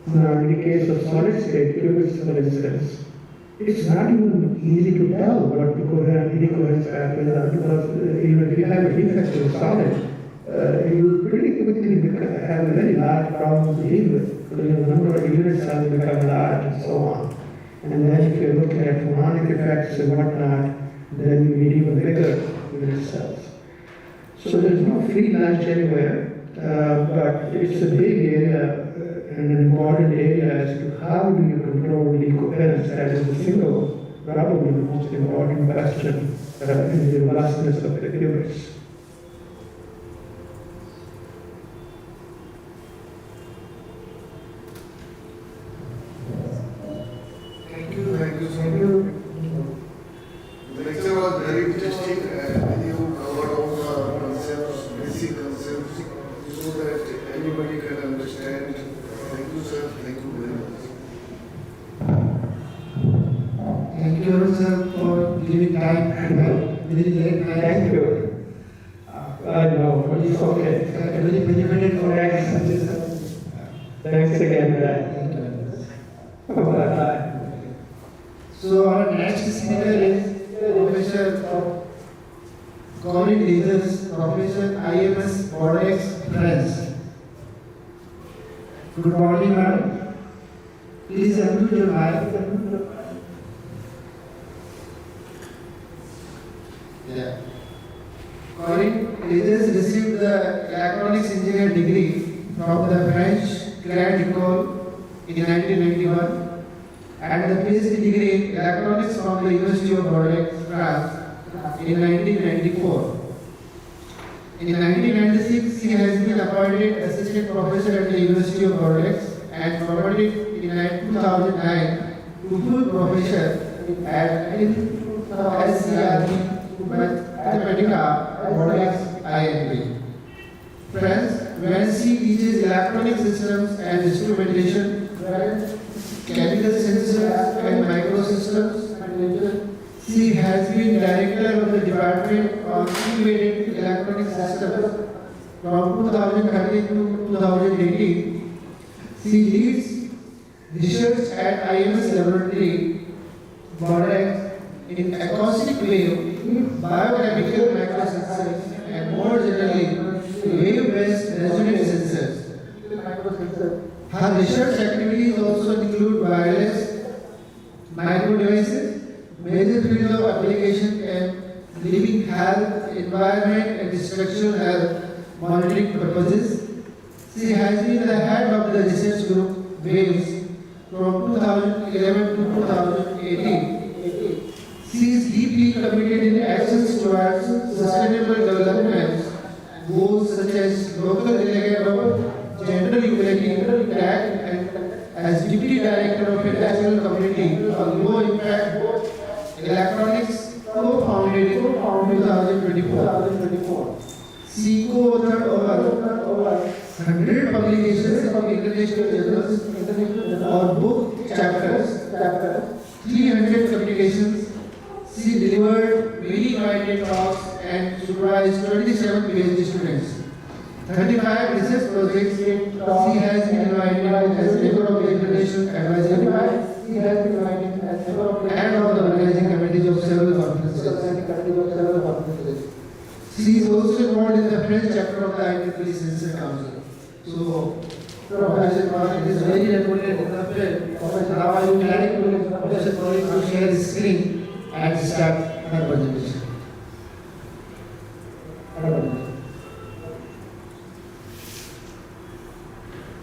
Now, in the case of solid-state qubits, for instance, it's not even easy to tell what decoherence pathways are, because even if you have a defect in solid, you pretty quickly have a very large problem to deal with, because the number of unit cells become large and so on. And then if you're looking at harmonic effects and whatnot, then you need even bigger unit cells. So there's no free lunch anywhere, but it's a big area and an important area as to how do you control decoherence. That is the single, probably the most important question in the robustness of the qubits. Thank you, sir. The lecture was very interesting, and you covered all the concepts, basic concepts, so that anybody can understand. Thank you, sir. Thank you very much. Thank you, sir, for giving time very late night. Thank you. I know, it's okay. Very benefited for Thanks again. Thank you very much. Bye-bye. So our next speaker is Professor of Government Leaders Mrs. Professor IMS Bordeaux, France. Good morning, madam. Please unmute your mic. Yeah. Corinne has received the electronics engineer degree from the French Grand École in 1991 and the PhD degree in electronics from the University of Bordeaux, France in 1994. In 1996, she has been appointed assistant professor at the University of Bordeaux and promoted in 2009 to full professor at SCRB Mathematica Bordeaux IMB. Friends, when she teaches electronic systems and instrumentation, chemical sensors and microsystems, she has been director of the Department of Integrated Electronic Systems from 2013 to 2018. She leads research at IMS Laboratory, Bordeaux, in acoustic wave, biochemical microsensors, and more generally, wave-based resonant sensors. Her research activities also include wireless, micro devices, major fields of application and living health, environment and structural health monitoring purposes. She has been the head of the research group WAVES from 2011 to 2018. She is deeply committed in actions towards sustainable development goals such as local delegate of gender equality track and as deputy director of international community on low impact electronics co-founded in 2024. She co-authored over 100 publications of international journals or book chapters, 300 communications. She delivered many invited talks and supervised 27 PhD students. 35 research projects. She has been invited as member of the International Advisory Board and of the organizing committees of several conferences. She is also involved in the French chapter of the IEEE Sensor Council. So, Professor Corinne, it is very important enough. Now I would like Professor Corinne to share the screen and start her presentation.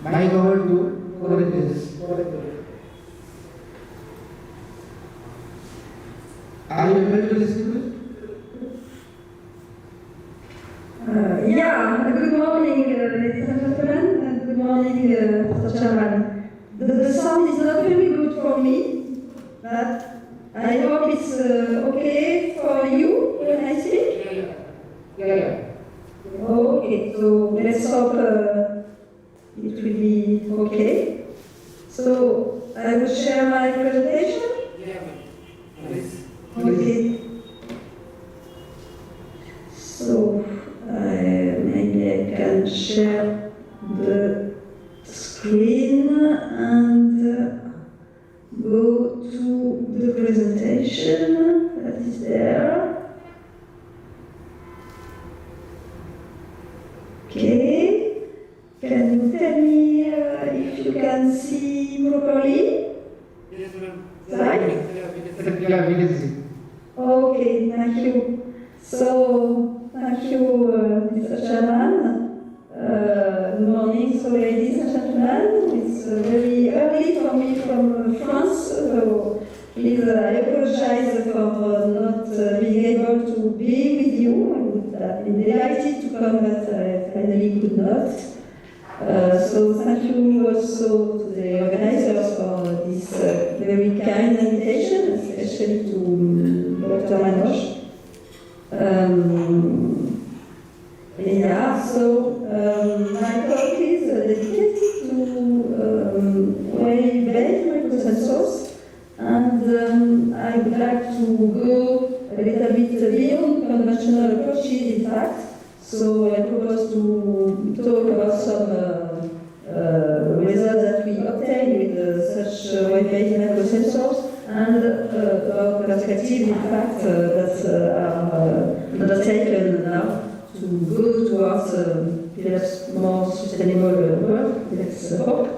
Mic over to Corinne, please. Are you able to listen to me? Yeah, good morning, ladies and gentlemen, and good morning, Mr. Chairman. The sound is not very good for me, but I hope it's okay for you when I speak. Yeah. Okay, so let's hope it will be okay. So I will share my presentation. Okay. So maybe I can share the screen and go to the presentation that is there. Okay. Can you tell me if you can see properly? Yes, ma'am. Right? Yeah, we can see. Okay, thank you. So, thank you, Mr. Chairman. Good morning, so ladies and gentlemen. It's very early for me from France, so please I apologize for not being able to be with you. I would have been delighted to come, but I finally could not. So thank you also to the organizers for this very kind invitation, especially to Dr. Manoche. My talk is dedicated to wave-based microsensors, and I would like to go a little bit beyond conventional approaches, in fact. So I propose to talk about some results that we obtain with such wave-based microsensors and about perspectives, in fact, that are undertaken now to go towards perhaps more sustainable world, let's hope.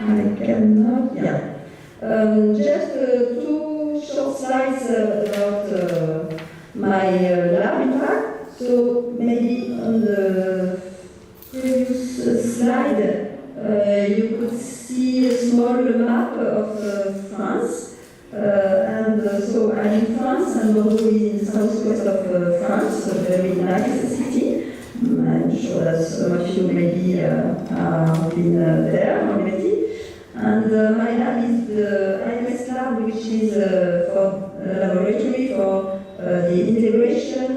I cannot, yeah. Just two short slides about my lab, in fact. So maybe on the previous slide, you could see a small map of France. So I'm in France, and Bordeaux is in the southwest of France, a very nice city. I'm sure that some of you maybe have been there already. And my lab is the IMS lab, which is for a laboratory for the integration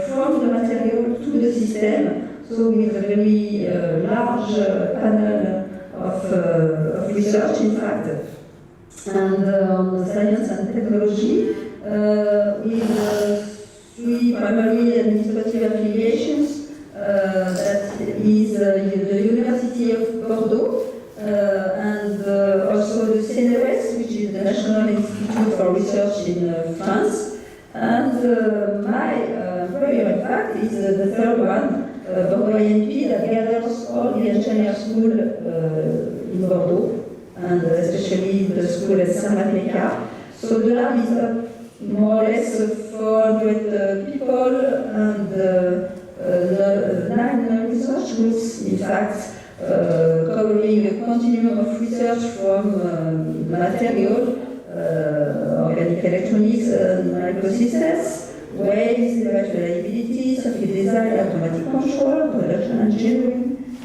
from the material to the system. So with a very large panel of research, in fact. And on science and technology, with three primary administrative affiliations. That is the University of Bordeaux, and also the CNRS, which is the National Institute for Research in France. And my employer, in fact, is the third one, Bordeaux INP, that gathers all the engineering school in Bordeaux, and especially the school at Saint-Maléca. So the lab is up more or less 400 people, and the 9 research groups, in fact, covering a continuum of research from material, organic electronics, microsystems, waves, reliability, circuit design, automatic control, production engineering,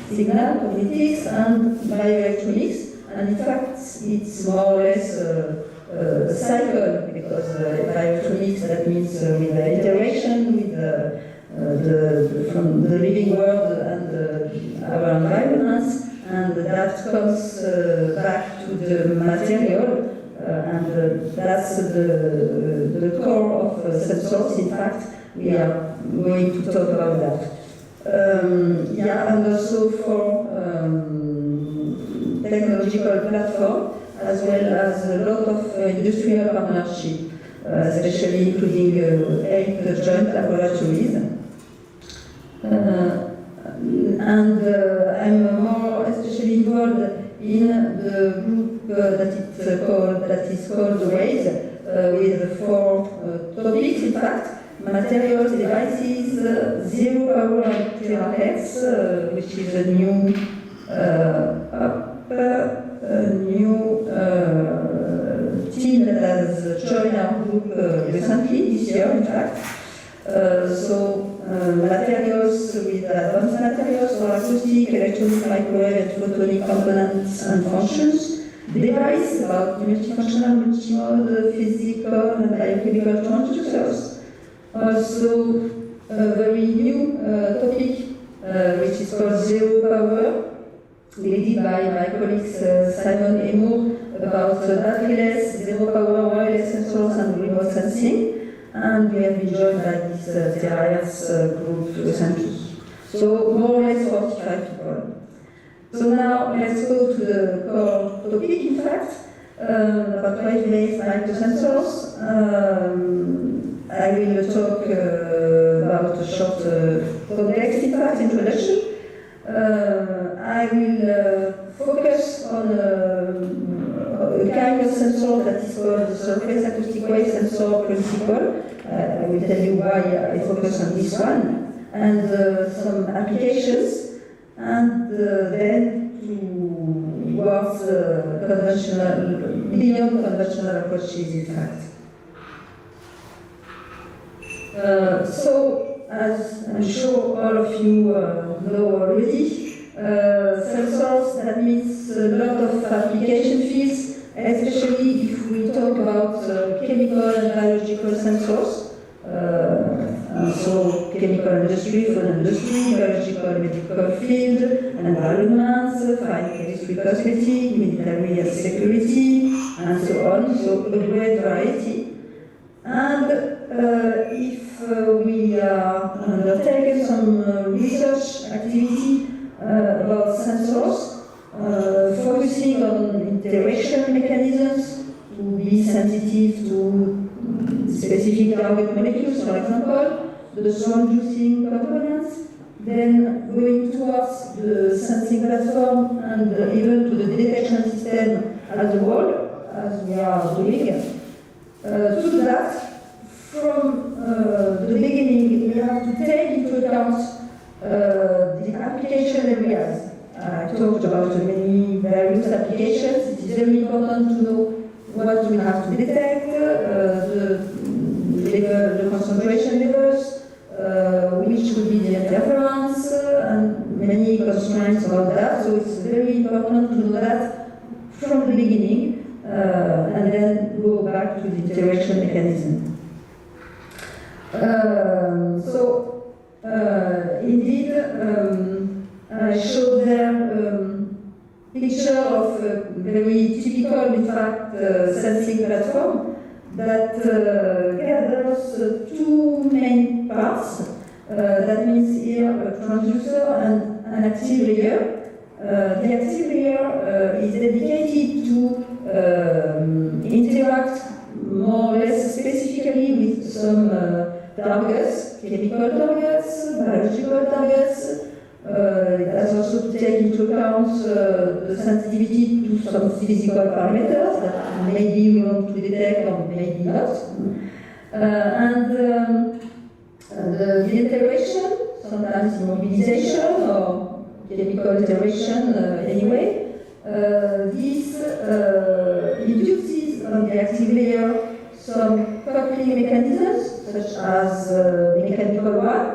signal, cognitics, and bioelectronics. And in fact, it's more or less a cycle, because bioelectronics, that means with the interaction with from the living world and our environments, and that comes back to the material, and that's the core of sensors. In fact, we are going to talk about that. And also for technological platform, as well as a lot of industrial partnership, especially including 8 joint laboratories. And I'm more especially involved in the group that is called WAVES, with 4 topics, in fact: materials, devices, zero power and terahertz, which is a new team that has joined our group recently, this year, in fact. Materials with advanced materials for acoustic, electronic, microwave, and photonic components and functions. Device about multifunctional, multimode, physical, and biochemical transducers. Also, a very new topic, which is called zero power, led by my colleagues Simon Emo, about batteryless, zero power wireless sensors and remote sensing. And we have been joined by this terahertz group recently. So more or less 45 people. So now let's go to the core topic, in fact, about wave-based microsensors. I will talk about a short Condensed, in fact, introduction. I will focus on a kind of sensor that is called the surface acoustic wave sensor principle. I will tell you why I focus on this one, and some applications, and then towards beyond conventional approaches, in fact. So, as I'm sure all of you know already, sensors, that means a lot of application fields, especially if we talk about chemical and biological sensors. So chemical industry, food industry, biological medical field, environment, fine chemistry, cosmetic, military and security, and so on. So a great variety. And if we are undertaking some research activity about sensors, focusing on interaction mechanisms to be sensitive to specific target molecules, for example, the transducing components, then going towards the sensing platform and even to the detection system as a whole, as we are doing. To do that, from the beginning, we have to take into account the application areas. I talked about many various applications. It is very important to know what we have to detect, the concentration levels, which would be the interference, and many constraints about that. So it's very important to know that from the beginning, and then go back to the interaction mechanism. Indeed, I showed there picture of a very typical, in fact, sensing platform that gathers two main parts. That means here a transducer and an active layer. The active layer is dedicated to interact more or less specifically with some targets, chemical targets, biological targets. It has also to take into account the sensitivity to some physical parameters that maybe we want to detect or maybe not. The integration, sometimes immobilization or chemical integration anyway, this induces on the active layer some coupling mechanisms, such as mechanical one.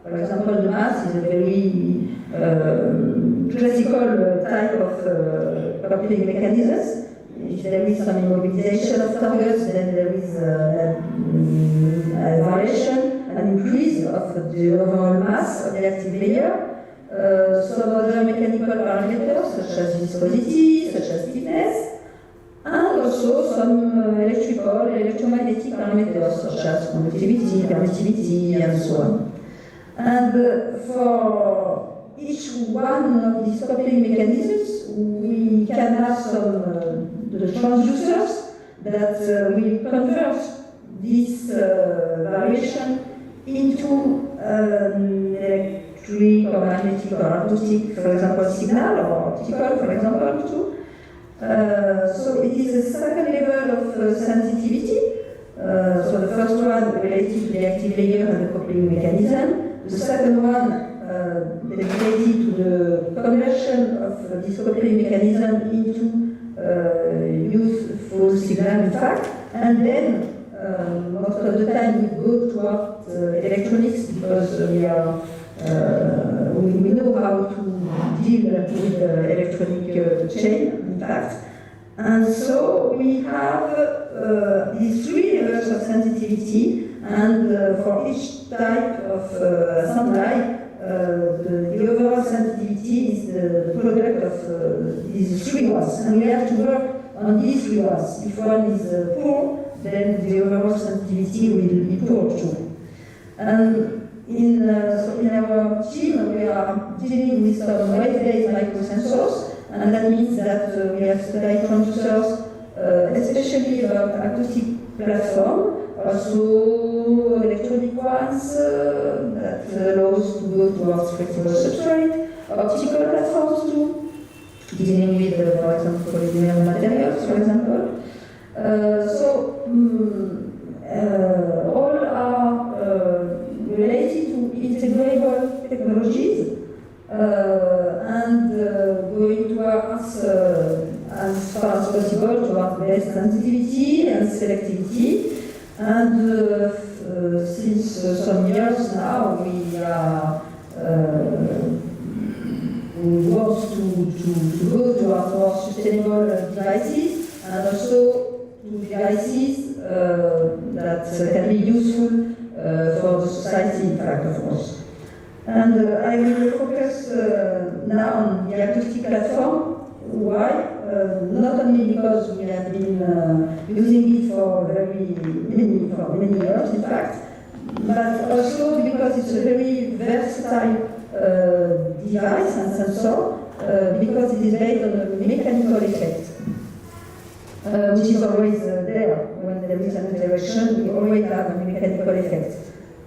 For example, the mass is a very classical type of coupling mechanisms. If there is some immobilization of targets, then there is a variation, an increase of the overall mass of the active layer. Some other mechanical parameters, such as viscosity, such as stiffness, and also some electrical, electromagnetic parameters, such as conductivity, permittivity, and so on. And for each one of these coupling mechanisms, we can have some the transducers that will convert this variation into electric or magnetic or acoustic, for example, signal, or optical, for example, too. So it is a second level of sensitivity. So the first one related to the active layer and the coupling mechanism. The second one dedicated to the conversion of this coupling mechanism into useful signal, in fact. And then most of the time we go towards electronics because we know how to deal with the electronic chain, in fact. And so we have these three levels of sensitivity, and for each type of assembly, the overall sensitivity is the product of these three ones. And we have to work on these three ones. If one is poor, then the overall sensitivity will be poor too. And in our team, we are dealing with some wave-based microsensors, and that means that we have studied transducers, especially about acoustic platform, also electronic ones that allows to go towards flexible substrate, optical platforms too, dealing with, for example, polymer materials, for example. All are related to integrable technologies and going towards, as far as possible, towards best sensitivity and selectivity. And since some years now, we want to go towards more sustainable devices, and also to devices that can be useful for the society, in fact, of course. And I will focus now on the acoustic platform. Why? Not only because we have been using it for many years, in fact, but also because it's a very versatile device and sensor, because it is based on a mechanical effect. which is always there. When there is an interaction, we always have a mechanical effect.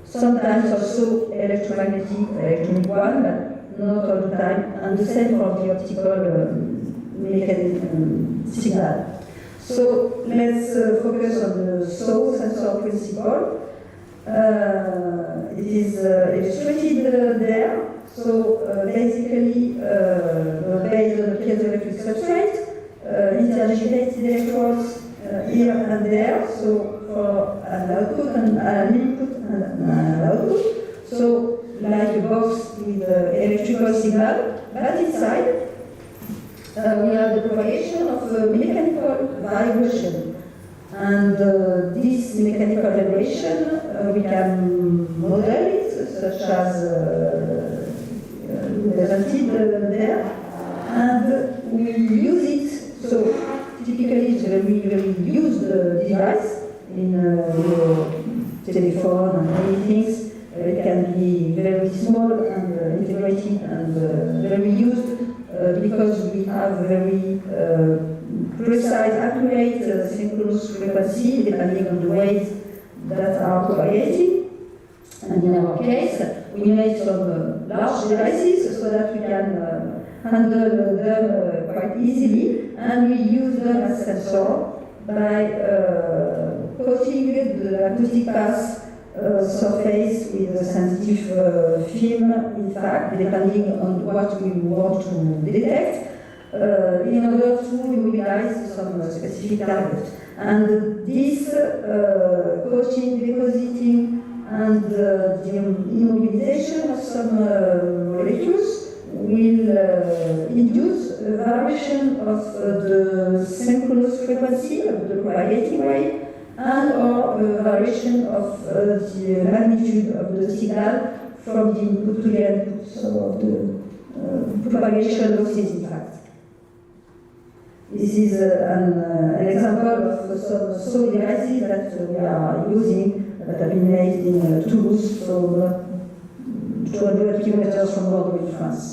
Sometimes also electromagnetic, electronic one, but not all the time, and the same for the optical signal. So let's focus on the SAW sensor principle. It is illustrated there. So basically, based on the piezoelectric substrate, interdigitated electrodes here and there. So for an output and an input and an output. So like a box with electrical signal, but inside we have the propagation of mechanical vibration. And this mechanical vibration, we can model it, such as represented there, and we use it. So typically it's a very used device in your telephone and many things. It can be very small and integrated and very used because we have very precise, accurate synchronous frequency depending on the waves that are propagating. And in our case, we made some large devices so that we can handle them quite easily, and we use them as sensor by coating the acoustic path surface with a sensitive film, in fact, depending on what we want to detect, in order to immobilize some specific target. And this coating, depositing, and the immobilization of some molecules will induce a variation of the synchronous frequency of the propagating wave and or a variation of the magnitude of the signal from the input to the output, so of the propagation losses, in fact. This is an example of some SAW devices that we are using that have been made in Toulouse, so 200 kilometers from Bordeaux in France.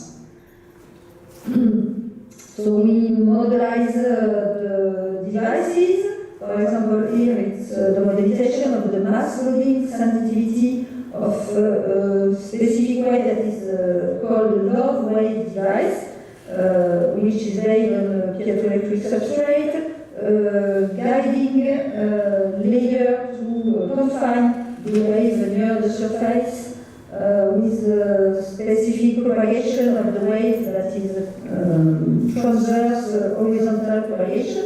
So we modelize the devices. For example, here it's the modelization of the mass loading sensitivity of a specific way that is called the log wave device, which is based on a piezoelectric substrate, guiding layer to confine the wave near the surface with specific propagation of the wave that is transverse horizontal propagation,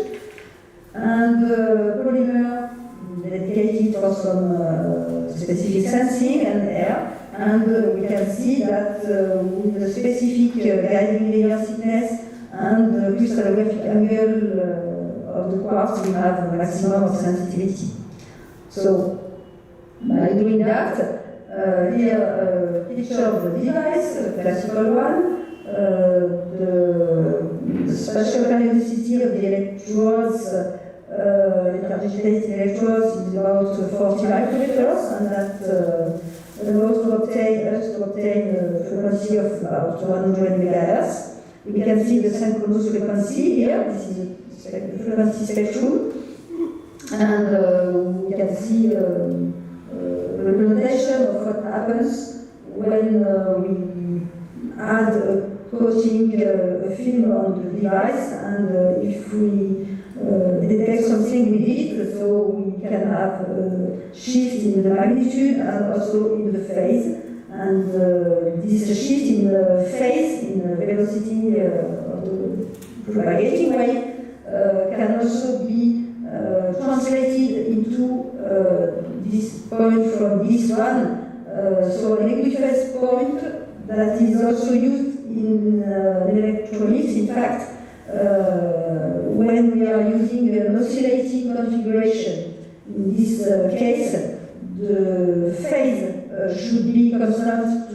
and polymer dedicated for some specific sensing and air. And we can see that with the specific guiding layer thickness and the crystallographic angle of the quartz, we have a maximum of sensitivity. So by doing that, here a picture of the device, a classical one. The spatial periodicity of the electrodes, interdigitated electrodes, is about 40 micrometers, and that allows us to obtain a frequency of about 100 megahertz. We can see the synchronous frequency here. This is the frequency spectrum, and we can see representation of what happens when we add a coating film on the device, and if we detect something with it, so we can have a shift in the magnitude and also in the phase. And this shift in the phase, in the velocity of the propagating wave, can also be translated into this point from this one. So an equiphase point that is also used in electronics, in fact, when we are using an oscillating configuration. In this case, the phase should be constant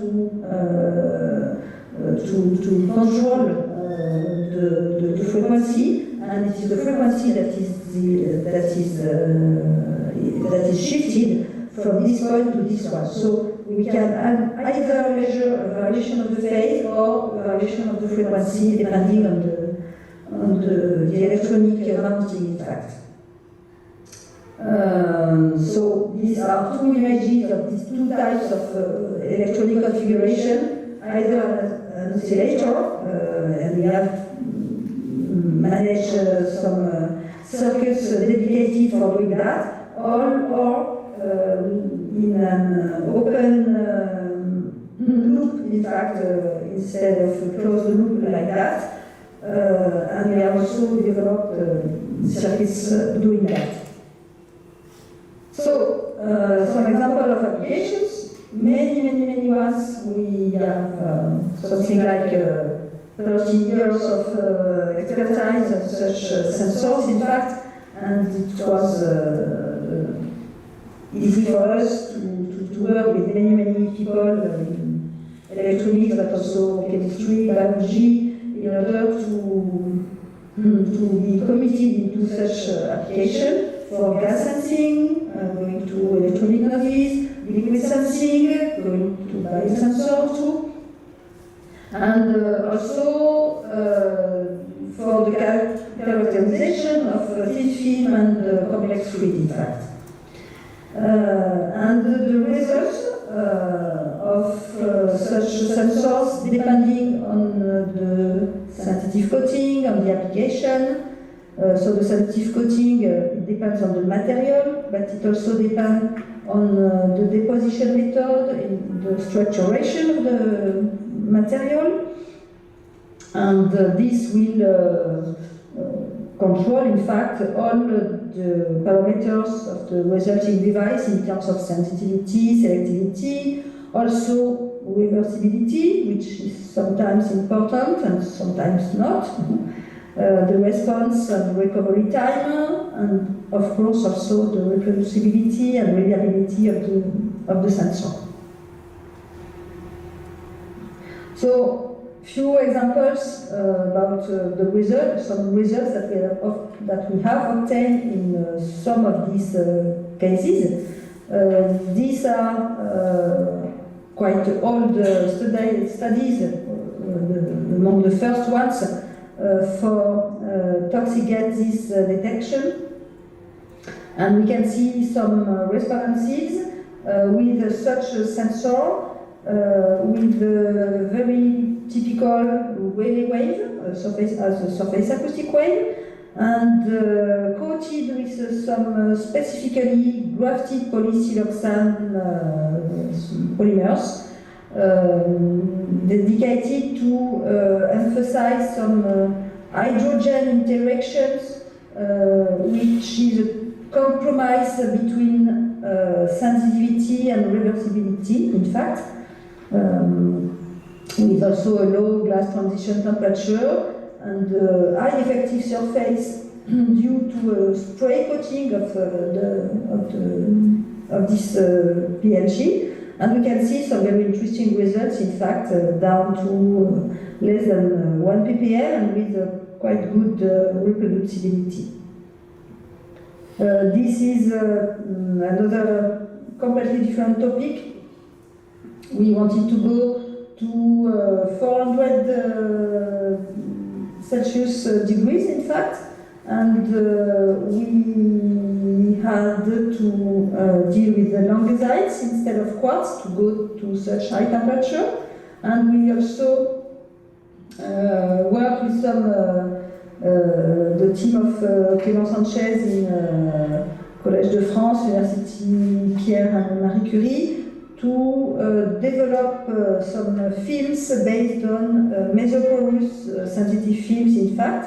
to control the frequency, and it is the frequency that is shifted from this point to this one. So we can either measure a variation of the phase or a variation of the frequency depending on on the electronic mounting, in fact. So these are two images of these two types of electronic configuration, either an oscillator, and we have managed some circuits dedicated for doing that, or in an open loop, in fact, instead of a closed loop like that. And we have also developed circuits doing that. So, some example of applications, many ones. We have something like 30 years of expertise of such sensors, in fact, and it was easy for us to work with many people in electronics, but also chemistry, biology, in order to be committed into such application for gas sensing, going to electronic noise, liquid sensing, going to biosensor too, and also for the characterization of thin film and complex fluid, in fact. And the results of such sensors, depending on the sensitive coating, on the application. So the sensitive coating, it depends on the material, but it also depends on the deposition method, in the structuration of the material. And this will control, in fact, all the parameters of the resulting device in terms of sensitivity, selectivity, also reversibility, which is sometimes important and sometimes not, the response and recovery time, and of course also the reproducibility and reliability of the sensor. So, few examples about the results, some results that we have obtained in some of these cases. These are quite old studies, among the first ones for toxic gases detection. And we can see some responses with such a sensor with a very typical Rayleigh wave, surface acoustic wave, and coated with some specifically grafted polysiloxane polymers dedicated to emphasize some hydrogen interactions, which is a compromise between sensitivity and reversibility, in fact. With also a low glass transition temperature and high effective surface due to a spray coating of this PLG. And we can see some very interesting results, in fact, down to less than 1 ppm and with quite good reproducibility. This is another completely different topic. We wanted to go to 400 Celsius degrees, in fact, and we had to deal with the langozites instead of quartz to go to such high temperature. And we also worked with some the team of Clément Sanchez in Collège de France, University Pierre and Marie Curie, to develop some films based on mesoporous sensitive films, in fact,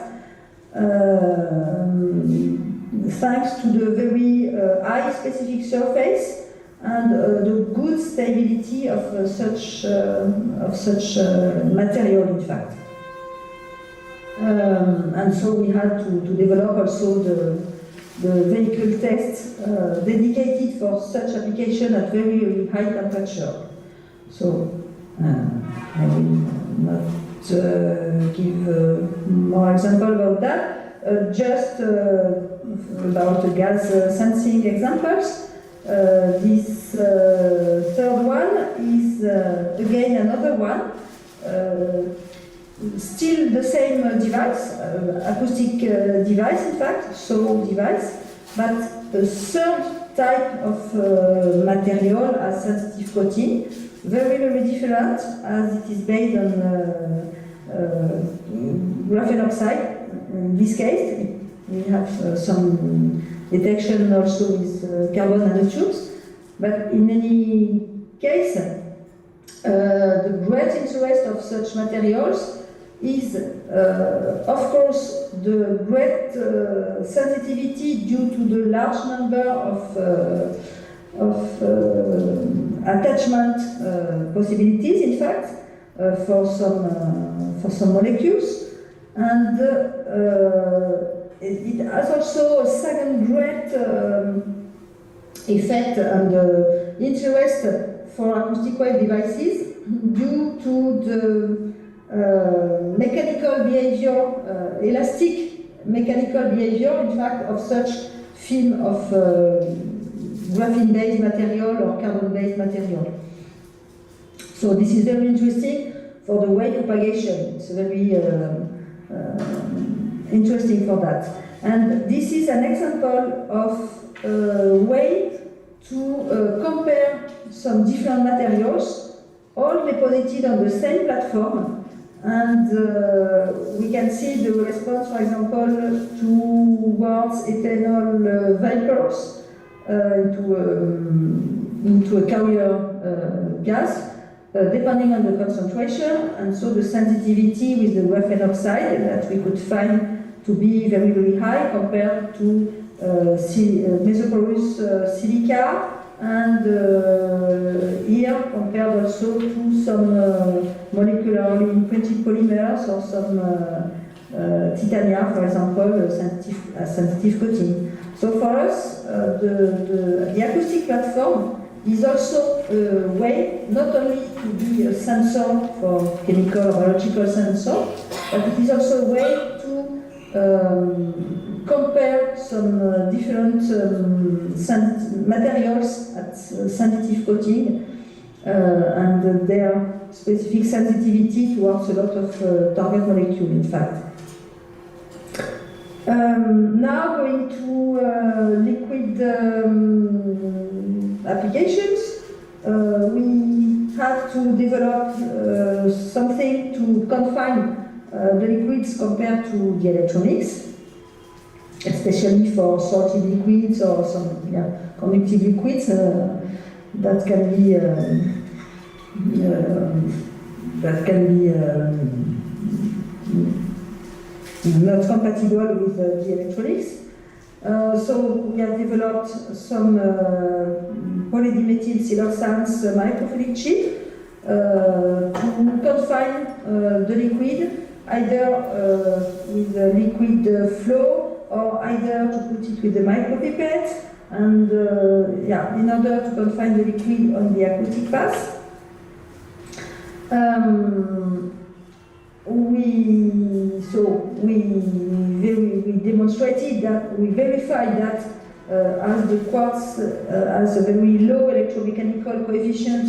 thanks to the very high specific surface and the good stability of such material, in fact. And so we had to develop also the vehicle test dedicated for such application at very high temperature. So I will not give more example about that. Just about gas sensing examples. This third one is again another one, still still the same device, acoustic device in fact, solo device, but a third type of material as sensitive coating, very, very different as it is based on graphene oxide. In this case, we have some detection also with carbon nanotubes, but in any case, the great interest of such materials is, of course, the great sensitivity due to the large number of attachment possibilities, in fact, for some molecules, and it has also a second great effect and interest for acoustic wave devices due to the mechanical behavior, elastic mechanical behavior, in fact, of such film of graphene-based material or carbon-based material. So this is very interesting for the wave propagation. It's very interesting for that. And this is an example of a way to compare some different materials, all deposited on the same platform, and we can see the response, for example, towards ethanol vapors into a carrier gas, depending on the concentration, and so the sensitivity with the graphene oxide that we could find to be very, very high compared to mesoporous silica, and here compared also to some molecularly imprinted polymers or some titania, for example, sensitive coating. So for us, the acoustic platform is also a way not only to be a sensor for chemical or biological sensor, but it is also a way to compare some different materials at sensitive coating and their specific sensitivity towards a lot of target molecule, in fact. Now going to liquid applications, we had to develop something to confine the liquids compared to the electronics, especially for salty liquids or some conductive liquids that can be not compatible with the electronics. So we have developed some polydimethyl siloxanes microfluidic chip to confine the liquid, either with the liquid flow or either to put it with the micropipette, and in order to confine the liquid on the acoustic path. We demonstrated that, we verified that as the quartz has a very low electromechanical coefficient,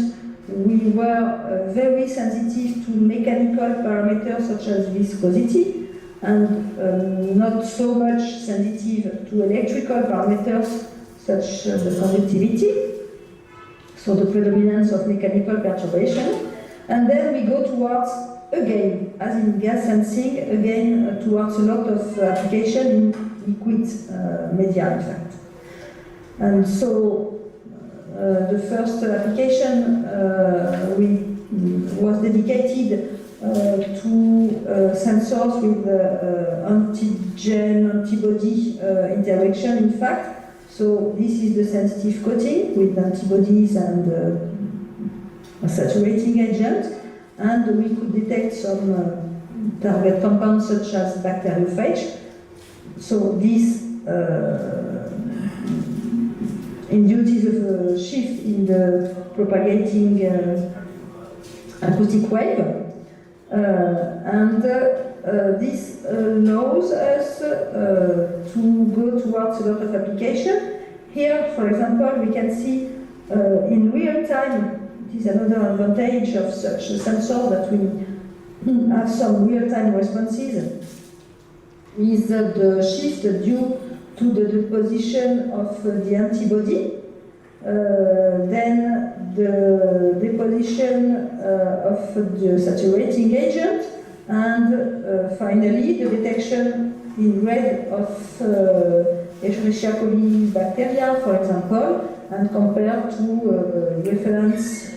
we were very sensitive to mechanical parameters such as viscosity, and not so much sensitive to electrical parameters such as the conductivity, so the predominance of mechanical perturbation. And then we go towards, again, as in gas sensing, again towards a lot of application in liquid media, in fact. And so the first application was dedicated to sensors with antigen-antibody interaction, in fact. So this is the sensitive coating with antibodies and a saturating agent, and we could detect some target compounds such as bacteriophage. So this induces a shift in the propagating acoustic wave, and this allows us to go towards a lot of application. Here, for example, we can see in real time. It is another advantage of such a sensor that we have some real-time responses with the shift due to the deposition of the antibody, then the deposition of the saturating agent, and finally the detection in red of Escherichia coli bacteria, for example, and compared to reference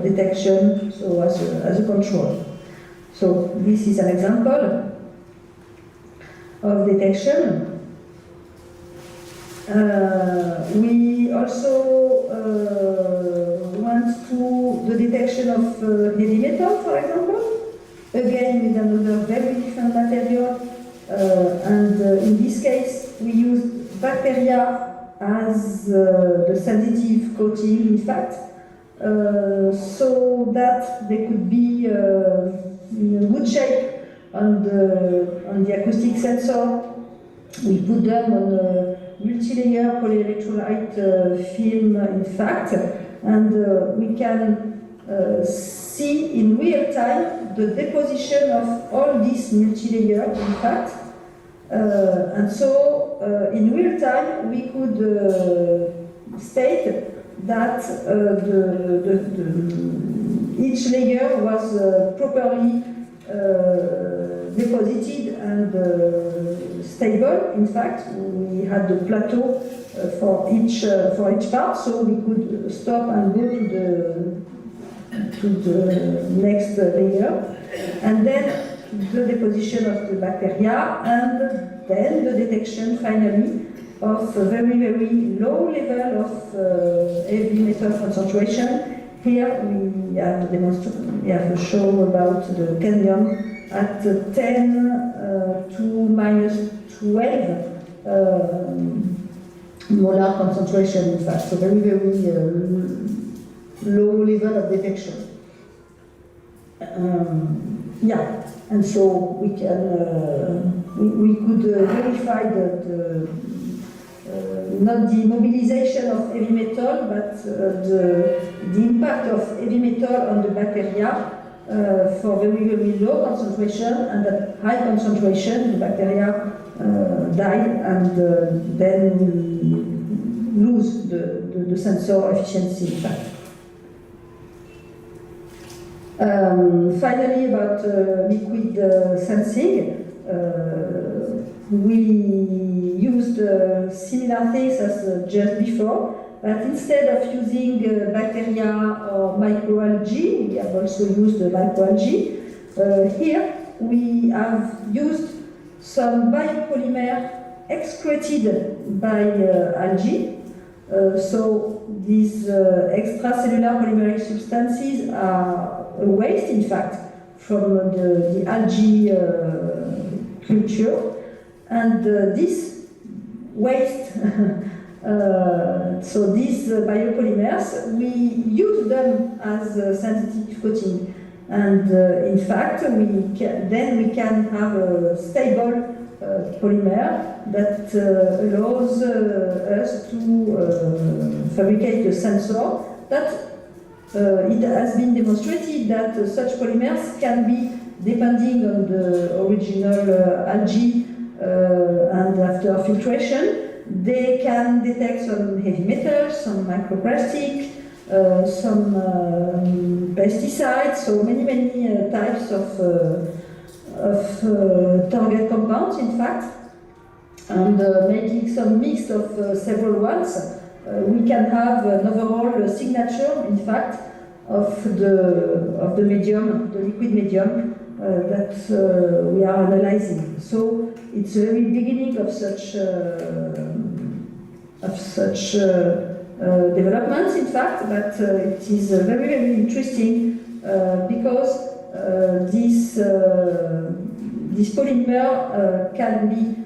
detection, so as a control. So this is an example of detection. We also went to the detection of heavy metal, for example, again with another very different material, and in this case we used bacteria as the sensitive coating, in fact, so that they could be in a good shape on the acoustic sensor. We put them on a multi-layer polyelectrolyte film, in fact, and we can see in real time the deposition of all these multi-layer, in fact. And so, in real time, we could state that each layer was properly deposited and stable. In fact, we had the plateau for each part, so we could stop and go to the next layer, and then the deposition of the bacteria, and then the detection finally of a very, very low level of heavy metal concentration. Here we have a show about the cadmium at 10 to minus 12 molar concentration, in fact, so very, very low level of detection. Yeah, and so we can we could verify that not the mobilization of heavy metal, but the impact of heavy metal on the bacteria for very, very low concentration, and at high concentration the bacteria die, and then we lose the sensor efficiency, in fact. Finally, about liquid sensing, we used similar things as just before, but instead of using bacteria or microalgae, we have also used microalgae. Here we have used some biopolymer excreted by algae. So these extracellular polymeric substances are a waste, in fact, from the algae culture, and this waste, so these biopolymers, we use them as a sensitive coating, and in fact then we can have a stable polymer that allows us to fabricate a sensor that it has been demonstrated that such polymers can be, depending on the original algae and after filtration, they can detect some heavy metals, some microplastic, some pesticides, so many types of target compounds, in fact, and making some mix of several ones, we can have an overall signature, in fact, of the medium, the liquid medium that we are analyzing. So it's the very beginning of such developments, in fact, but it is very, very interesting because this polymer can be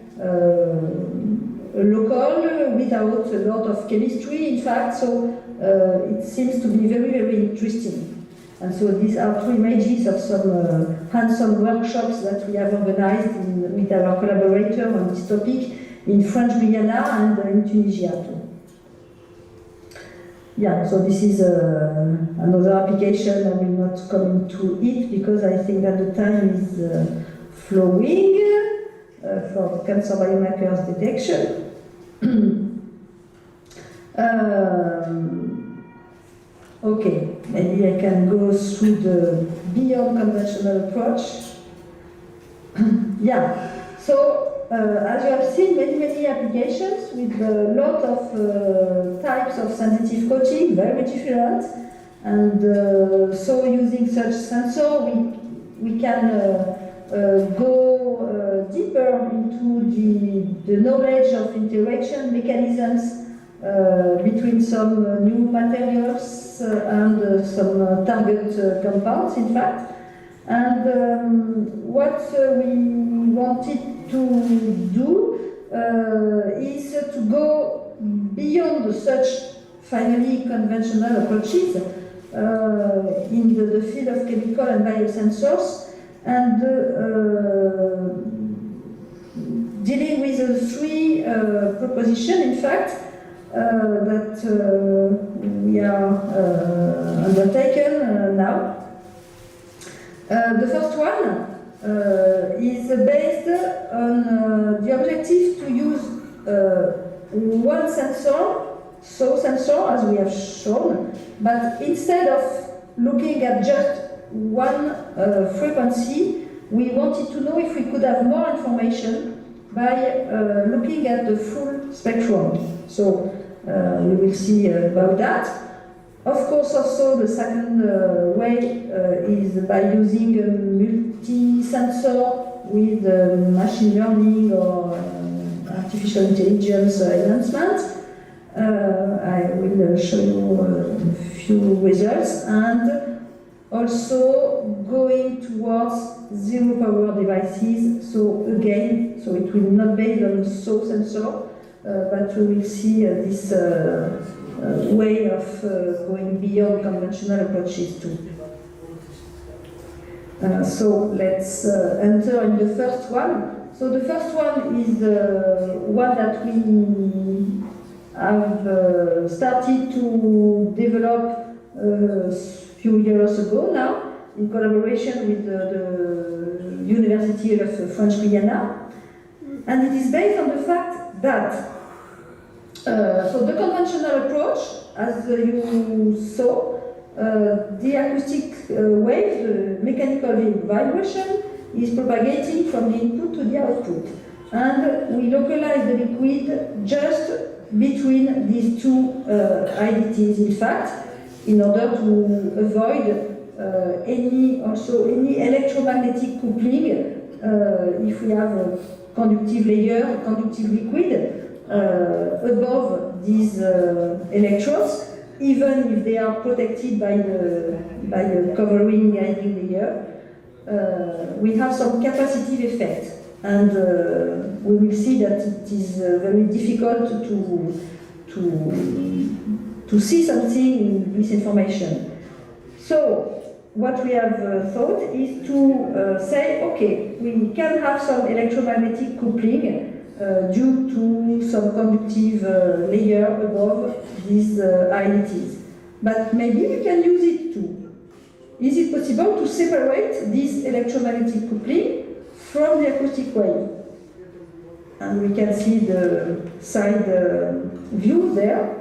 local without a lot of chemistry, in fact, so it seems to be very, very interesting. And so these are two images of some hands-on workshops that we have organized with our collaborator on this topic in French Guiana and in Tunisia too. yeah, so this is another application. I will not come into it because I think that the time is flowing for cancer biomarkers detection. Okay, maybe I can go through the beyond conventional approach. Yeah, so as you have seen, many applications with a lot of types of sensitive coating, very different. And so using such sensor, we can go deeper into the knowledge of interaction mechanisms between some new materials and some target compounds, in fact. And what we wanted to do is to go beyond such finally conventional approaches in the field of chemical and biosensors, and dealing with the three propositions, in fact, that we are undertaken now. The first one is based on the objective to use one sensor, sensor, as we have shown, but instead of looking at just one frequency, we wanted to know if we could have more information by looking at the full spectrum. So we will see about that. Of course, also the second way is by using a multi-sensor with machine learning or artificial intelligence enhancement. I will show you a few results, and also going towards zero power devices. So again, so it will not be on sensor, but we will see this way of going beyond conventional approaches too. So let's enter in the first one. So the first one is one that we have started to develop a few years ago now, in collaboration with the University of French Guiana. And it is based on the fact that so the conventional approach, as you saw, the acoustic wave, the mechanical vibration, is propagating from the input to the output. And we localize the liquid just between these two IDTs, in fact, in order to avoid any electromagnetic coupling if we have a conductive layer, conductive liquid, above these electrodes, even if they are protected by the covering guiding layer. We have some capacitive effect, and we will see that it is very difficult to see something in this information. So what we have thought is to say, okay, we can have some electromagnetic coupling due to some conductive layer above these IDTs. But maybe we can use it too. Is it possible to separate this electromagnetic coupling from the acoustic wave? And we can see the side view there.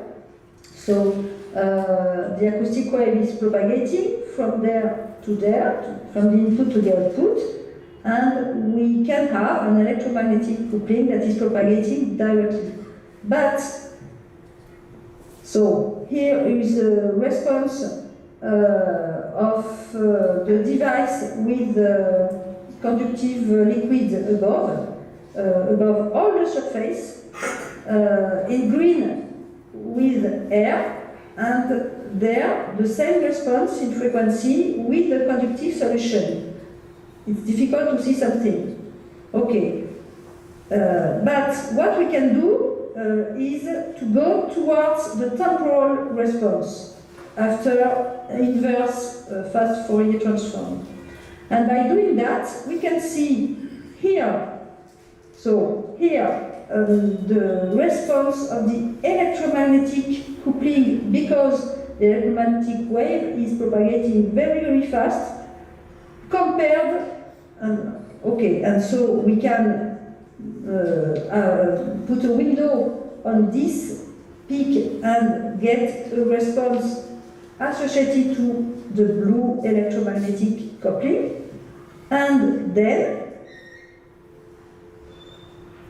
So the acoustic wave is propagating from there to there, from the input to the output. And we can have an electromagnetic coupling that is propagating directly. But, so here is a response of the device with the conductive liquid above all the surface, in green with air, and there the same response in frequency with the conductive solution. It's difficult to see something. Okay. But what we can do is to go towards the temporal response after inverse fast Fourier transform. And by doing that, we can see here, so here, the response of the electromagnetic coupling, because the electromagnetic wave is propagating very, very fast compared, and so we can put a window on this peak and get a response associated to the blue electromagnetic coupling, and then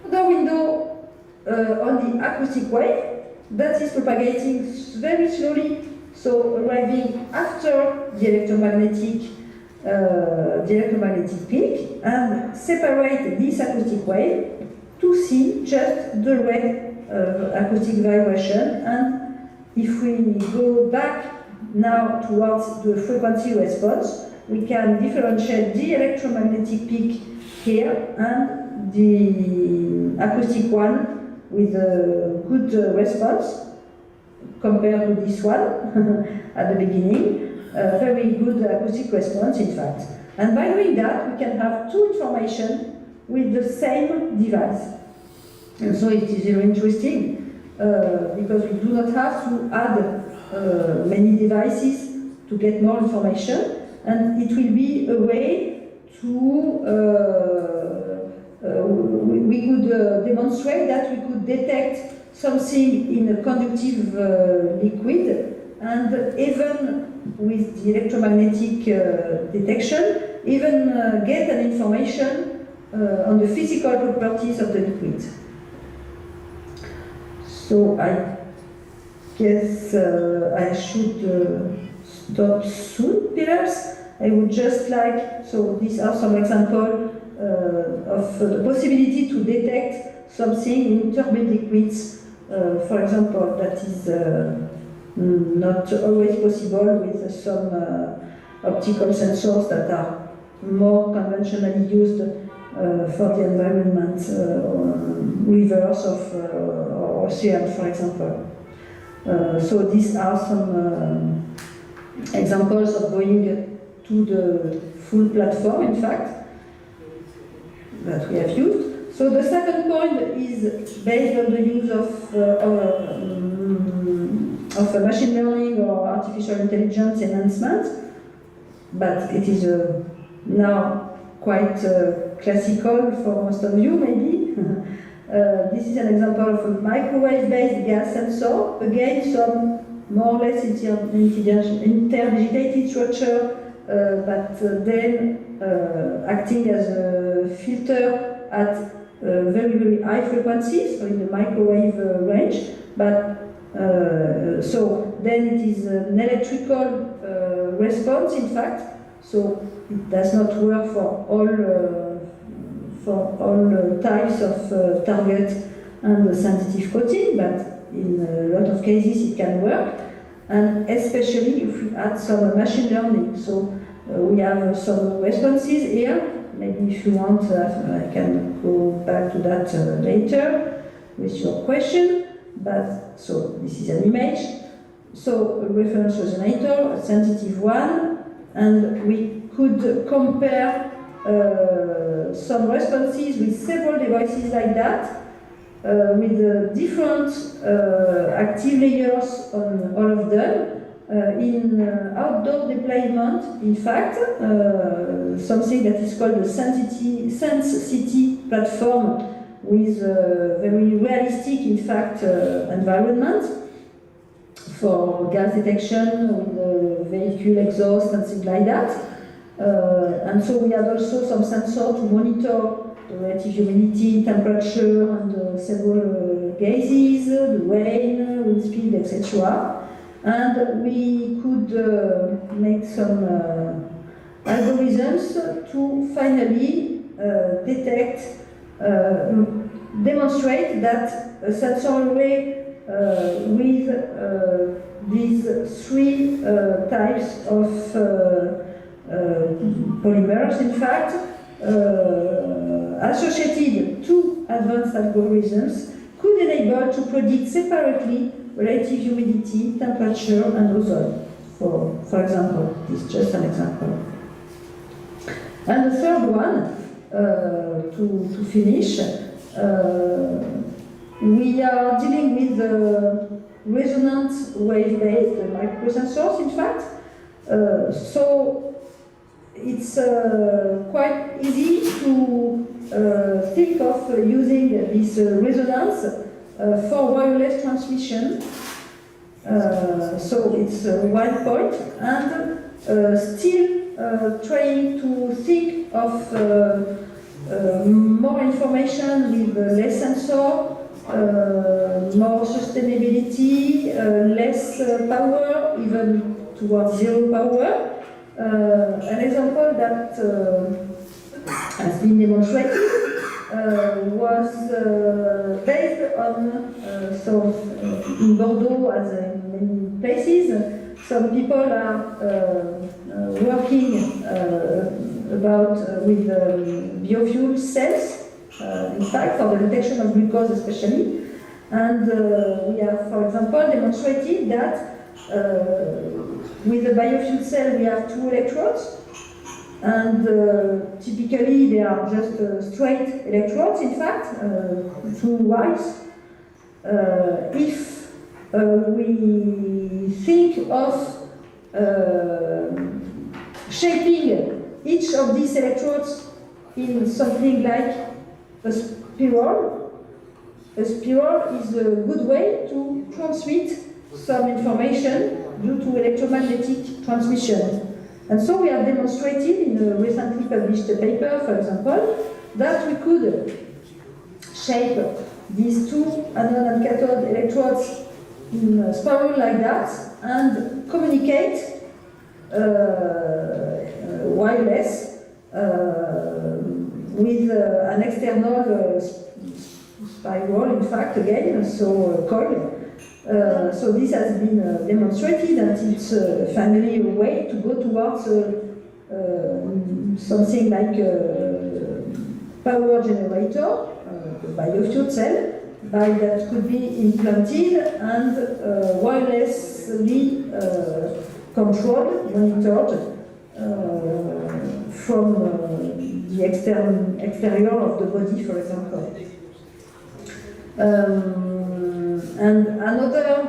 the window on the acoustic wave that is propagating very slowly, so arriving after the electromagnetic peak, and separate this acoustic wave to see just the red acoustic vibration. And if we go back now towards the frequency response, we can differentiate the electromagnetic peak here and the acoustic one with a good response compared to this one at the beginning. Very good acoustic response, in fact. And by doing that, we can have two information with the same device. And so it is very interesting because we do not have to add many devices to get more information, and it will be a way to we could demonstrate that we could detect something in a conductive liquid, and even with the electromagnetic detection, even get an information on the physical properties of the liquid. So I guess I should stop soon, perhaps. I would just like, so these are some examples of the possibility to detect something in turbid liquids, for example, that is not always possible with some optical sensors that are more conventionally used for the environment, rivers or oceans, for example. So these are some examples of going to the full platform, in fact, that we have used. So the second point is based on the use of machine learning or artificial intelligence enhancement, but it is now quite classical for most of you, maybe. This is an example of a microwave-based gas sensor. Again, some more or less interdigitated structure, but then acting as a filter at very, very high frequencies, so in the microwave range. But so then it is an electrical response, in fact. So it does not work for all types of target and sensitive coating, but in a lot of cases it can work, and especially if we add some machine learning. So we have some responses here. Maybe if you want, I can go back to that later with your question. But so this is an image. So a reference resonator, a sensitive one, and we could compare some responses with several devices like that, with different active layers on all of them, in outdoor deployment, in fact, something that is called the SenseCity platform, with a very realistic, in fact, environment for gas detection with vehicle exhaust and things like that. And so we had also some sensor to monitor the relative humidity, temperature, and several gases, the rain, wind speed, etc. And we could make some algorithms to finally detect, demonstrate that a sensor array with these three types of polymers, in fact, associated to advanced algorithms, could enable to predict separately relative humidity, temperature, and ozone. For example, this is just an example. And the third one, to finish, We are dealing with resonant wave-based microsensors, in fact. So it's quite easy to think of using this resonance for wireless transmission. So it's one point, and still trying to think of more information with less sensor, more sustainability, less power, even towards zero power. An example that has been demonstrated was based on in Bordeaux, as in many places, some people are working with biofuel cells, in fact, for the detection of glucose especially. And we have, for example, demonstrated that with the biofuel cell we have two electrodes, and typically they are just straight electrodes, in fact, two wires. If we think of shaping each of these electrodes in something like a spiral is a good way to transmit some information due to electromagnetic transmission. And so we have demonstrated in a recently published paper, for example, that we could shape these two anode and cathode electrodes in a spiral like that and communicate wireless with an external spiral, in fact, again, so coil. So this has been demonstrated, and it's finally a way to go towards something like a power generator, the biofuel cell, that could be implanted and wirelessly controlled, monitored from the exterior of the body, for example. And another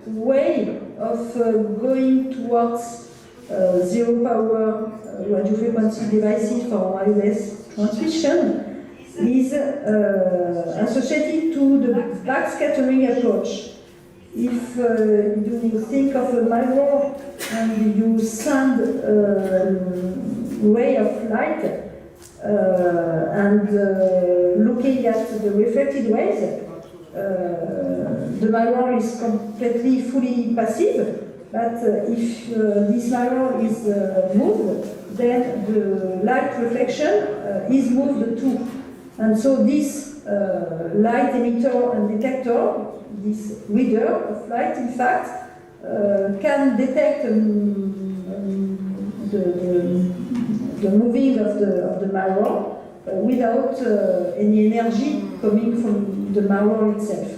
way of going towards zero power radio frequency devices for wireless transmission is associated to the backscattering approach. If you think of a mirror and you send a ray of light and looking at the reflected rays, the mirror is completely fully passive, but if this mirror is moved, then the light reflection is moved too. And so this light emitter and detector, this reader of light, in fact, can detect the moving of the mirror without any energy coming from the mirror itself.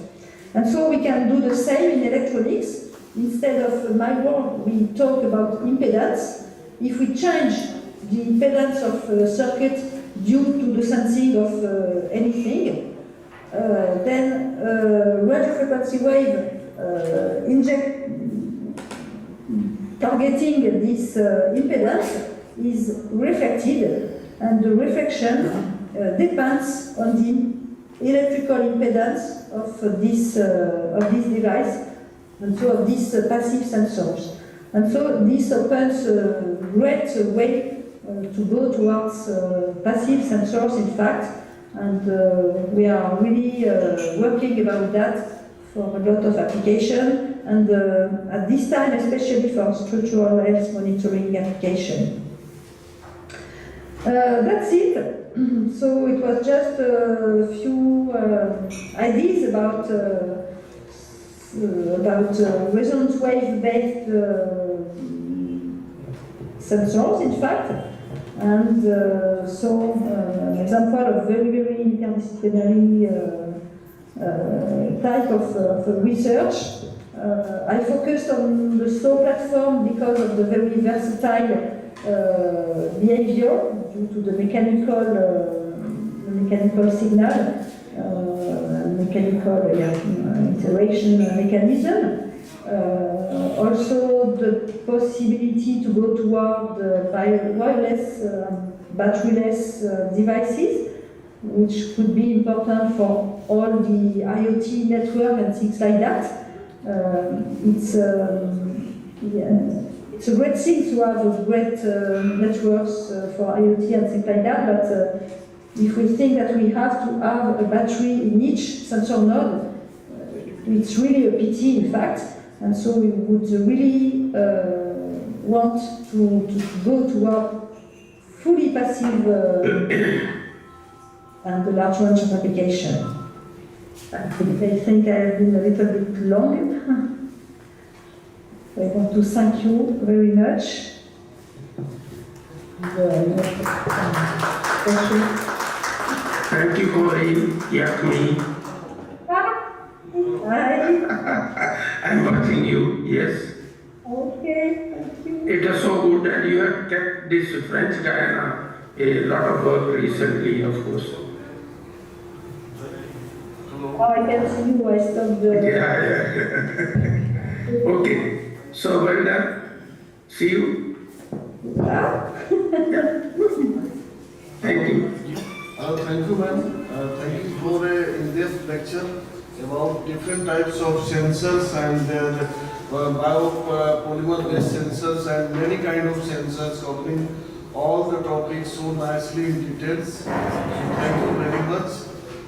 And so we can do the same in electronics. Instead of a mirror, we talk about impedance. If we change the impedance of a circuit due to the sensing of anything, then radio frequency wave targeting this impedance is reflected, and the reflection depends on the electrical impedance of this device, and so of these passive sensors. And so this opens a great way to go towards passive sensors, in fact, and we are really working about that for a lot of application, and at this time especially for structural health monitoring application. That's it. So it was just a few ideas about resonance wave-based sensors, in fact, and so an example of very, very interdisciplinary type of research. I focused on the SOW platform because of the very versatile behavior due to the mechanical signal, mechanical interaction mechanism. Also the possibility to go toward wireless, batteryless devices, which could be important for all the IoT network and things like that. It's a great thing to have great networks for IoT and things like that, but if we think that we have to have a battery in each sensor node, it's really a pity, in fact, and so we would really want to go toward fully passive and a large range of application. I think I have been a little bit long. I want to thank you very much. Thank you for me. Hi. I'm watching you, yes. Okay, thank you. It is so good that you have kept this French Guyana a lot of work recently, of course. Oh, I can see you, I stopped the... Yeah. Okay, so well done. See you. Thank you. Thank you, ma'am. Thank you for an in-depth lecture about different types of sensors and biopolymer-based sensors and many kind of sensors covering all the topics so nicely in details. So thank you very much.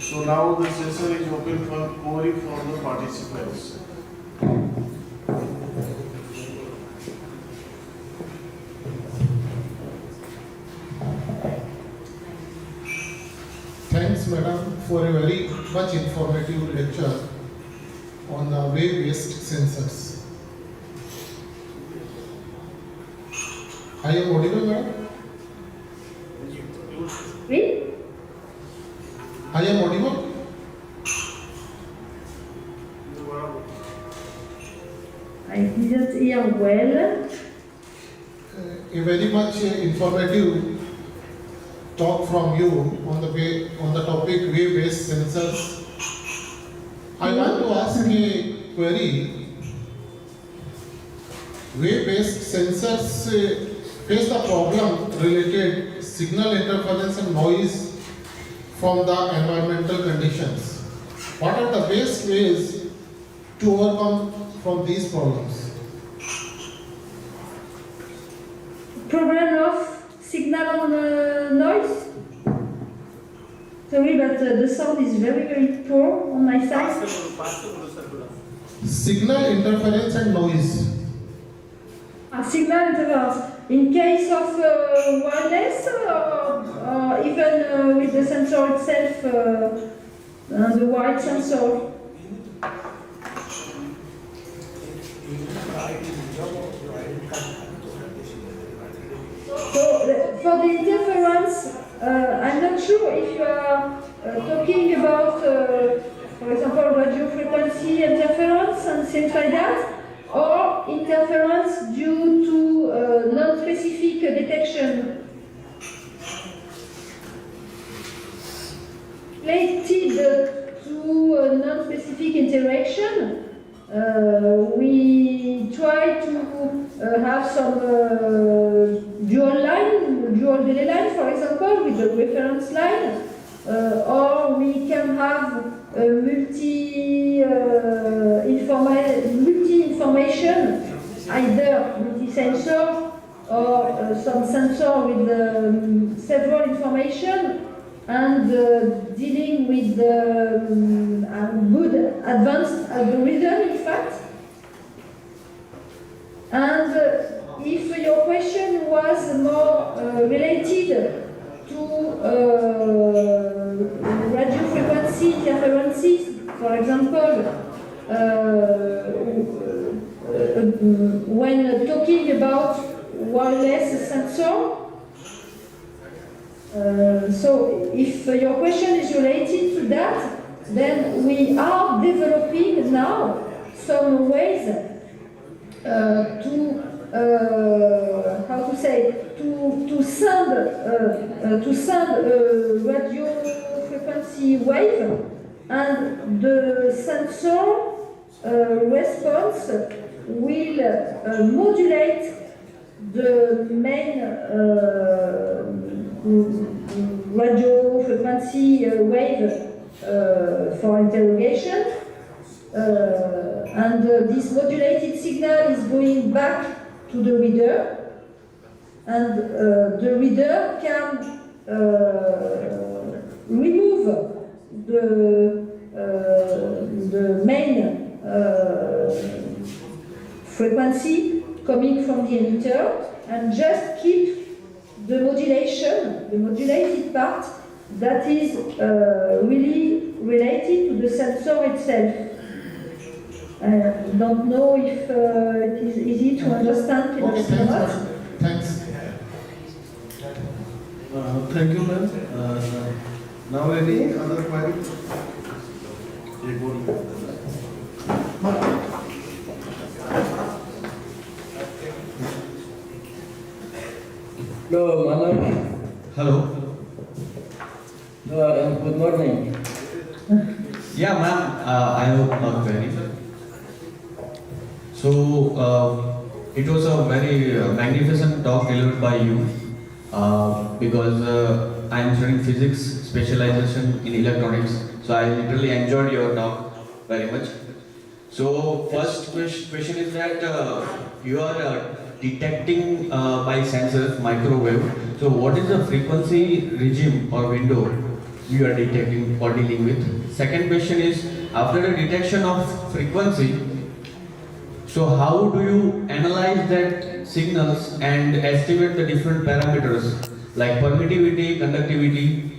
So now the session is open for query from the participants. Thanks, madam, for a very much informative lecture on the wave-based sensors. I am audible, madam? Oui? I am audible? I didn't hear well. A very much informative talk from you on the topic wave-based sensors. I want to ask a query. Wave-based sensors face the problem related signal interference and noise from the environmental conditions. What are the best ways to overcome from these problems? Problem of signal on noise? Sorry, but the sound is very, very poor on my side. Signal interference and noise. Signal interference. In case of wireless, or even with the sensor itself, the wide sensor. So for the interference, I'm not sure if you are talking about, for example, radio frequency interference and things like that, or interference due to non-specific detection. Related to non-specific interaction, we try to have some dual delay line, for example, with the reference line, or we can have multi-information, either multi-sensor or some sensor with several information, and dealing with good advanced algorithm, in fact. And if your question was more related to radio frequency interferences, for example, when talking about wireless sensor, so if your question is related to that, then we are developing now some ways to how to say, to send a radio frequency wave and the sensor response will modulate the main radio frequency wave for interrogation, and this modulated signal is going back to the reader, and the reader can remove the main frequency coming from the emitter and just keep the modulation, the modulated part that is really related to the sensor itself. I don't know if it is easy to understand. Okay, thanks. Thank you, ma'am. Now any other query? Hello, Manoj. Hello. Good morning. Yeah, ma'am, I have a query. So, it was a very magnificent talk delivered by you because I am studying physics specialization in electronics. So, I literally enjoyed your talk very much. So, first question is that you are detecting by sensors microwave. So, what is the frequency regime or window you are detecting or dealing with? Second question is, after the detection of frequency, so how do you analyze that signals and estimate the different parameters like permittivity, conductivity,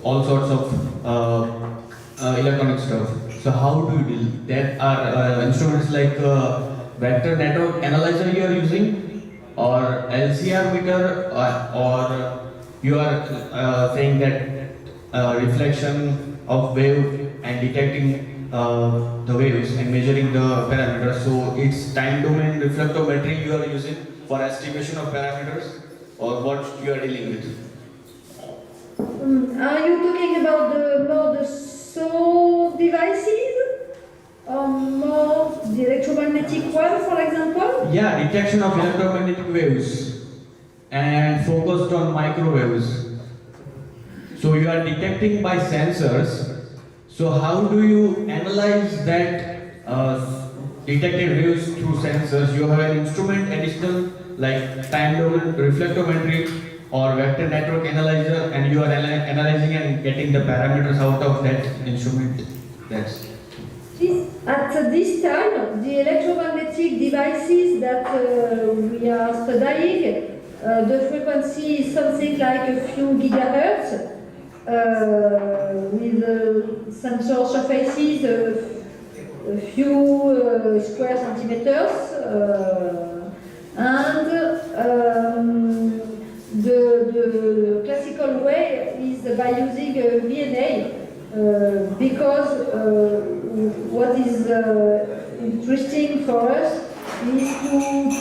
all sorts of electronic stuff? So how do you deal? There are instruments like vector network analyzer you are using, or LCR meter, or you are saying that reflection of wave and detecting the waves and measuring the parameters. So it's time domain reflectometry you are using for estimation of parameters, or what you are dealing with? Are you talking about the SAW devices, or more the electromagnetic one, for example? Yeah, detection of electromagnetic waves and focused on microwaves. So you are detecting by sensors. So how do you analyze that detected waves through sensors? You have an instrument additional like time domain reflectometry or vector network analyzer, and you are analyzing and getting the parameters out of that instrument. That's At this time, the electromagnetic devices that we are studying, the frequency is something like a few gigahertz, with sensor surfaces a few square centimeters, and the classical way is by using VNA, because what is interesting for us is to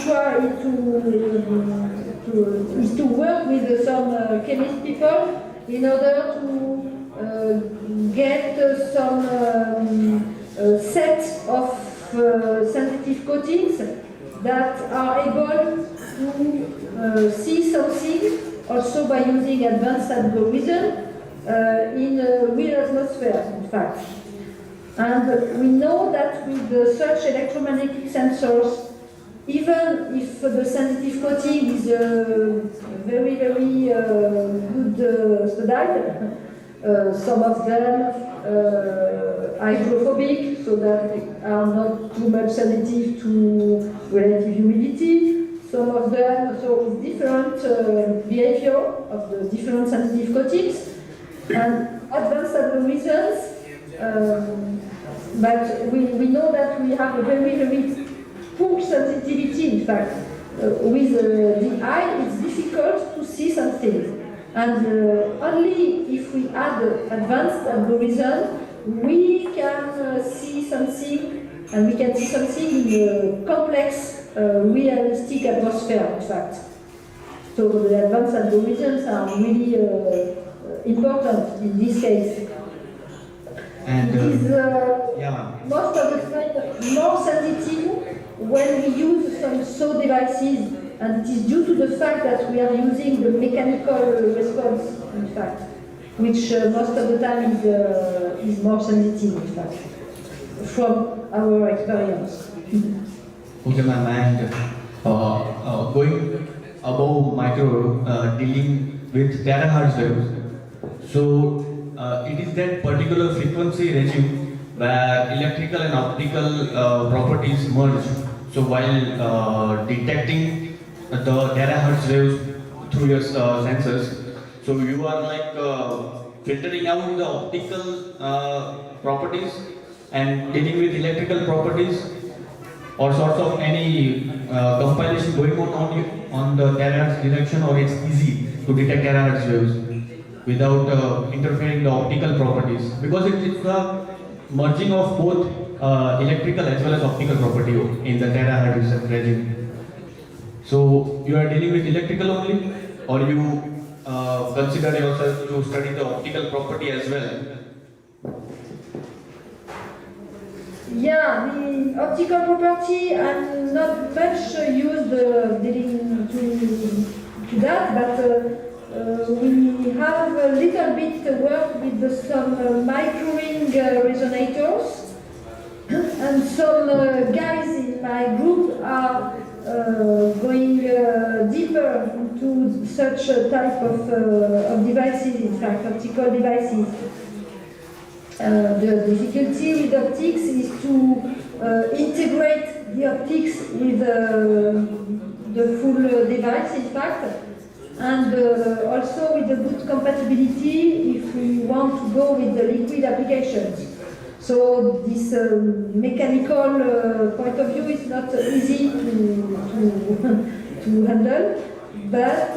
try to work with some chemist people in order to get some set of sensitive coatings that are able to see something also by using advanced algorithm in a real atmosphere, in fact. And we know that with such electromagnetic sensors, even if the sensitive coating is very, very good studied, some of them hydrophobic, so that they are not too much sensitive to relative humidity. Some of them, so with different behavior of the different sensitive coatings, and advanced algorithms. But we know that we have a very, very poor sensitivity, in fact. With the eye, it's difficult to see something. And only if we add advanced algorithm, we can see something, and we can see something in a complex, realistic atmosphere, in fact. So the advanced algorithms are really important in this case. And It is yeah, most of the time more sensitive when we use some SAW devices, and it is due to the fact that we are using the mechanical response, in fact, which most of the time is more sensitive, in fact, from our experience. okay, ma'am, and going above micro, dealing with terahertz waves. So it is that particular frequency regime where electrical and optical properties merge. So while detecting the terahertz waves through your sensors, so you are like filtering out the optical properties and dealing with electrical properties, or sorts of any compilation going on the terahertz direction, or it's easy to detect terahertz waves without interfering the optical properties, because it's the merging of both electrical as well as optical property in the terahertz regime. So you are dealing with electrical only, or you consider yourself to study the optical property as well? Yeah, the optical property, I'm not much used dealing to that, but we have a little bit work with some micro-ring resonators, and some guys in my group are going deeper into such a type of devices, in fact, optical devices. The difficulty with optics is to integrate the optics with the full device, in fact, and also with the good compatibility if we want to go with the liquid applications. So this mechanical point of view is not easy to handle, but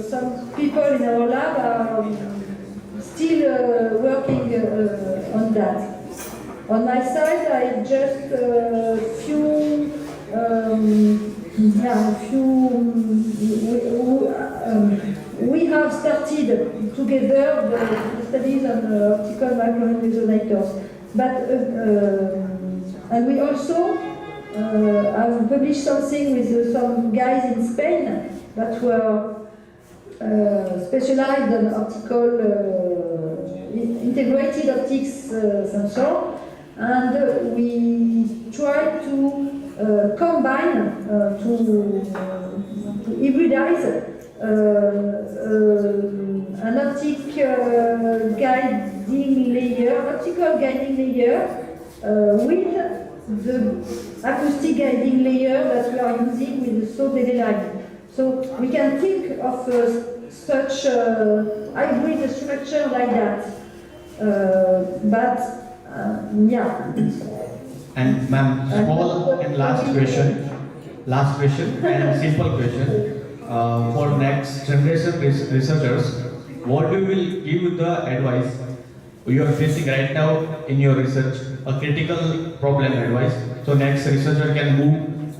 some people in our lab are still working on that. On my side, I just we have started together the studies on optical micro-ring resonators, but and we also have published something with some guys in Spain that were specialized in optical integrated optics sensor, and we try to combine to hybridize an optical guiding layer with the acoustic guiding layer that we are using with the SAW line. So we can think of such a hybrid structure like that. Yeah. And ma'am, small and last question and simple question. For next generation researchers, what you will give the advice you are facing right now in your research, a critical problem advice, so next researcher can move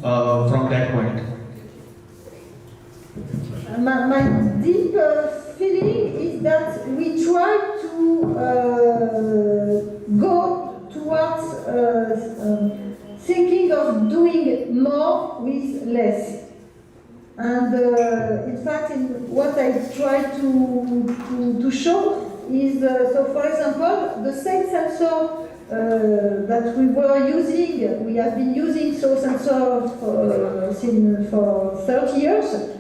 from that point? My deep feeling is that we try to go towards thinking of doing more with less. And in fact, what I try to show is, so for example, the same sensor that we were using, we have been using SAW sensor for 30 years.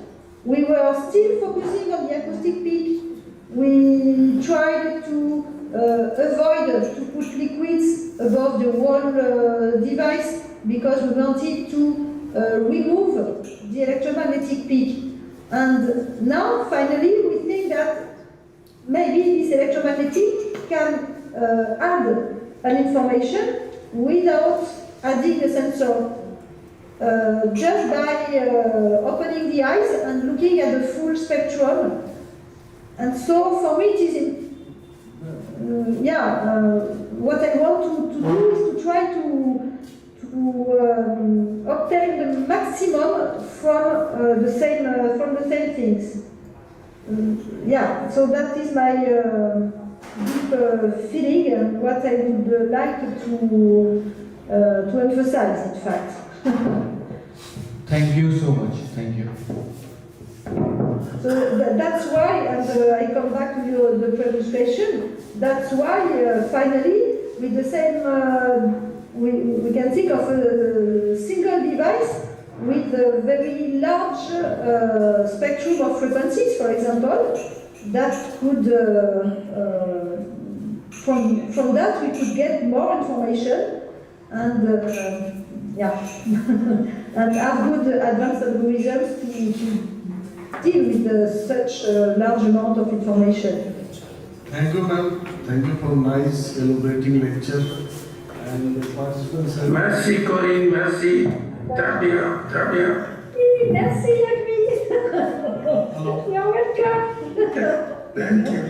We were still focusing on the acoustic peak. We tried to avoid to put liquids above the whole device because we wanted to remove the electromagnetic peak. And now, finally, we think that maybe this electromagnetic can add an information without adding a sensor. Just by opening the eyes and looking at the full spectrum. And so for me it is, what I want to do is to try to obtain the maximum from the same things. So that is deep feeling and what I would like to emphasize, in fact. Thank you so much. Thank you. So that's why, and I come back to the previous question, that's why finally, with the same, we can think of a single device with a very large spectrum of frequencies, for example, that could, from that we could get more information and yeah, and have good advanced algorithms to deal with such a large amount of information. Thank you, ma'am. Thank you for nice elaborating lecture. And the participants have... Merci Corinne, merci. Très bien, très bien. Merci, Yagmi. You're welcome. Thank you.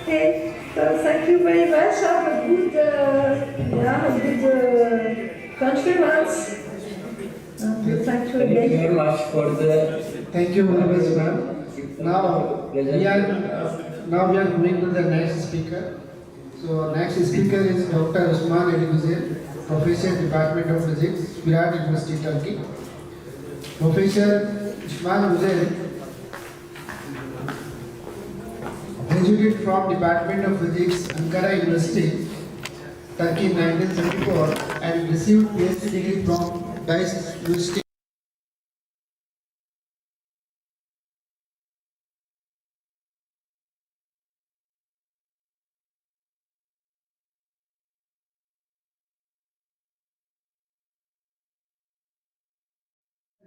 Okay, so thank you very much. Have a good, conference. And thank you Thank you again. very much for the Thank you very much, ma'am. Now we are moving to the next speaker. So next speaker is Dr. Usman Ali Hussein, Professor, Department of Physics, Virat University, Turkey. Professor Usman Hussein graduated from Department of Physics, Ankara University, Turkey in 1974 and received PhD degree from Dice University.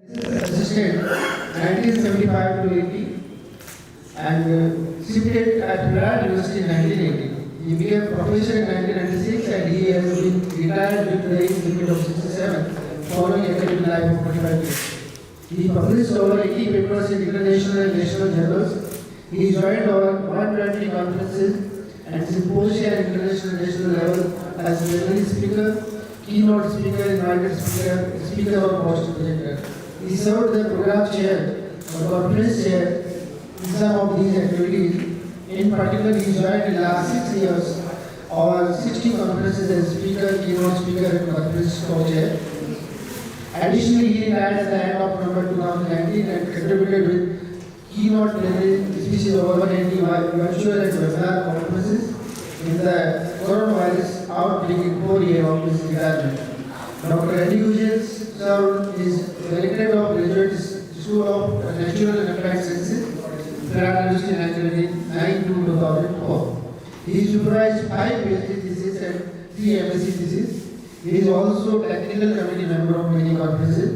Assistant 1975 to 80 and shifted at Virat University in 1980. He became professor in 1996 and he has been retired with the age limit of 67 following academic life of 45 years. He published over 80 papers in international and national journals. He joined over 120 conferences and symposia at international and national level as plenary speaker, keynote speaker, invited speaker, speaker or poster presenter. He served the program chair or conference chair in some of these activities. In particular, he joined in the last 6 years over 60 conferences as speaker, keynote speaker, and conference co-chair. Additionally, he retired at the end of November 2019 and contributed with keynote plenary speeches over 180 virtual and webinar conferences in the coronavirus outbreak in 4 years of his retirement. Dr. Ali Hussein served as Director of Graduate School of Natural and Applied Sciences, Virat University, 1999 to 2004. He supervised 5 PhD theses and 3 MSc theses. He is also technical committee member of many conferences.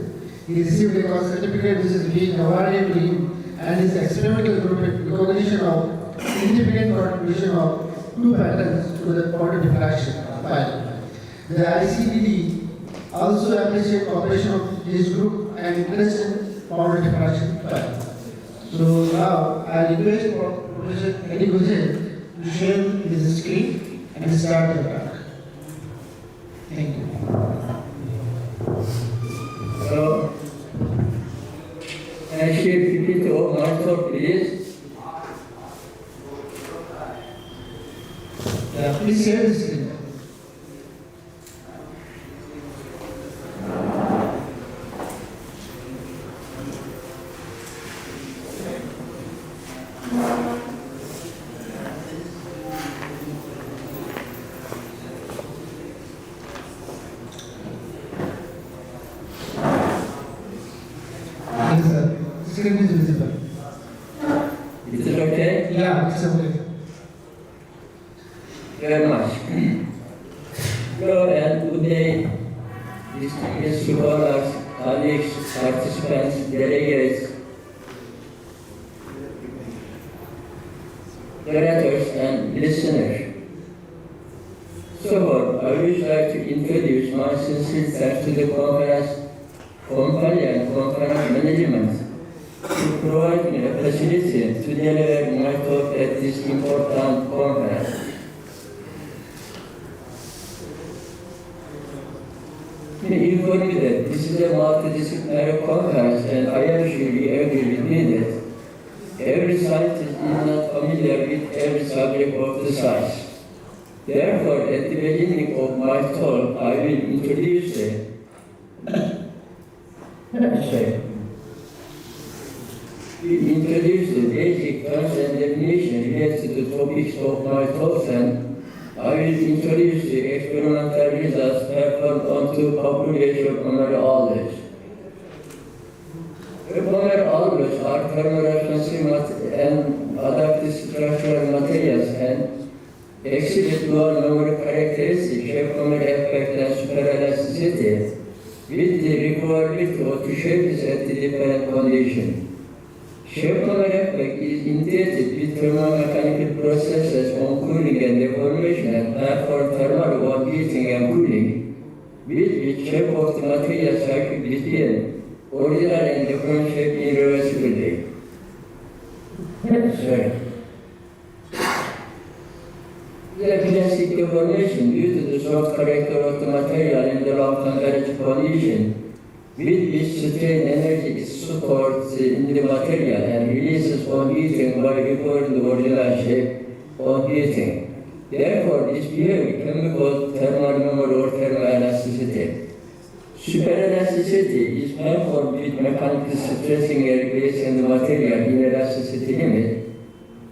He received a certificate which is being awarded to him and his experimental group recognition of significant contribution of 2 patents to the powder diffraction file. The ICC also appreciate cooperation of his group and interest in powder diffraction file. So now I request Professor Ali Hussein to share his screen and start the talk. Thank you. So, actually, repeat all answer, please. Please share the screen. Yes, sir. Screen is visible. Is it okay? Yeah, it's okay. Very much. Hello and good day, distinguished scholars, colleagues, participants, delegates, orators, and listeners. So, I would like to introduce my sincere thanks to the conference company and conference management to provide me a facility to deliver my talk at this important conference. Let me inform you that this is a multidisciplinary conference and I am sure you agree with me that every scientist is not familiar subject of the science. Therefore, at the beginning of my talk, I will introduce the basic terms and definition related to the topics of my talk, and I will introduce the experimental results performed on two population of Homer alves. Homer alves are thermoresponsive and adaptive structural materials and exhibit dual numeric characteristics, shape Homer effect and superelasticity, with the requirement to shape this at the different conditions. Shape Homer effect is integrated with thermomechanical processes on cooling and deformation and perform thermal on heating and cooling, with which shape of the material cycle between original and different shape irreversibly. The plastic deformation due to the soft character of the material in the low temperature condition, with which strain energy is stored in the material and releases on heating by recovering the original shape on heating. Therefore, this behavior can be called thermal or thermoelasticity. Superelasticity is performed with mechanical stressing and replacing the material in elasticity limit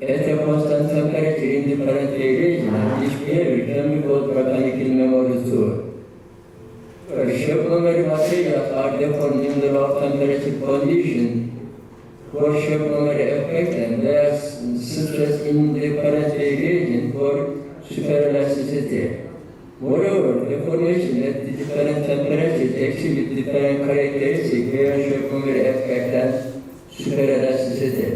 at a constant temperature in the current region, and this behavior can be called mechanical memory too. Shape memory materials are deformed in the low temperature condition for shape memory effect, and they are stressed in the current region for superelasticity. Moreover, deformation at the different temperatures exhibit different characteristics where shape memory effect and superelasticity.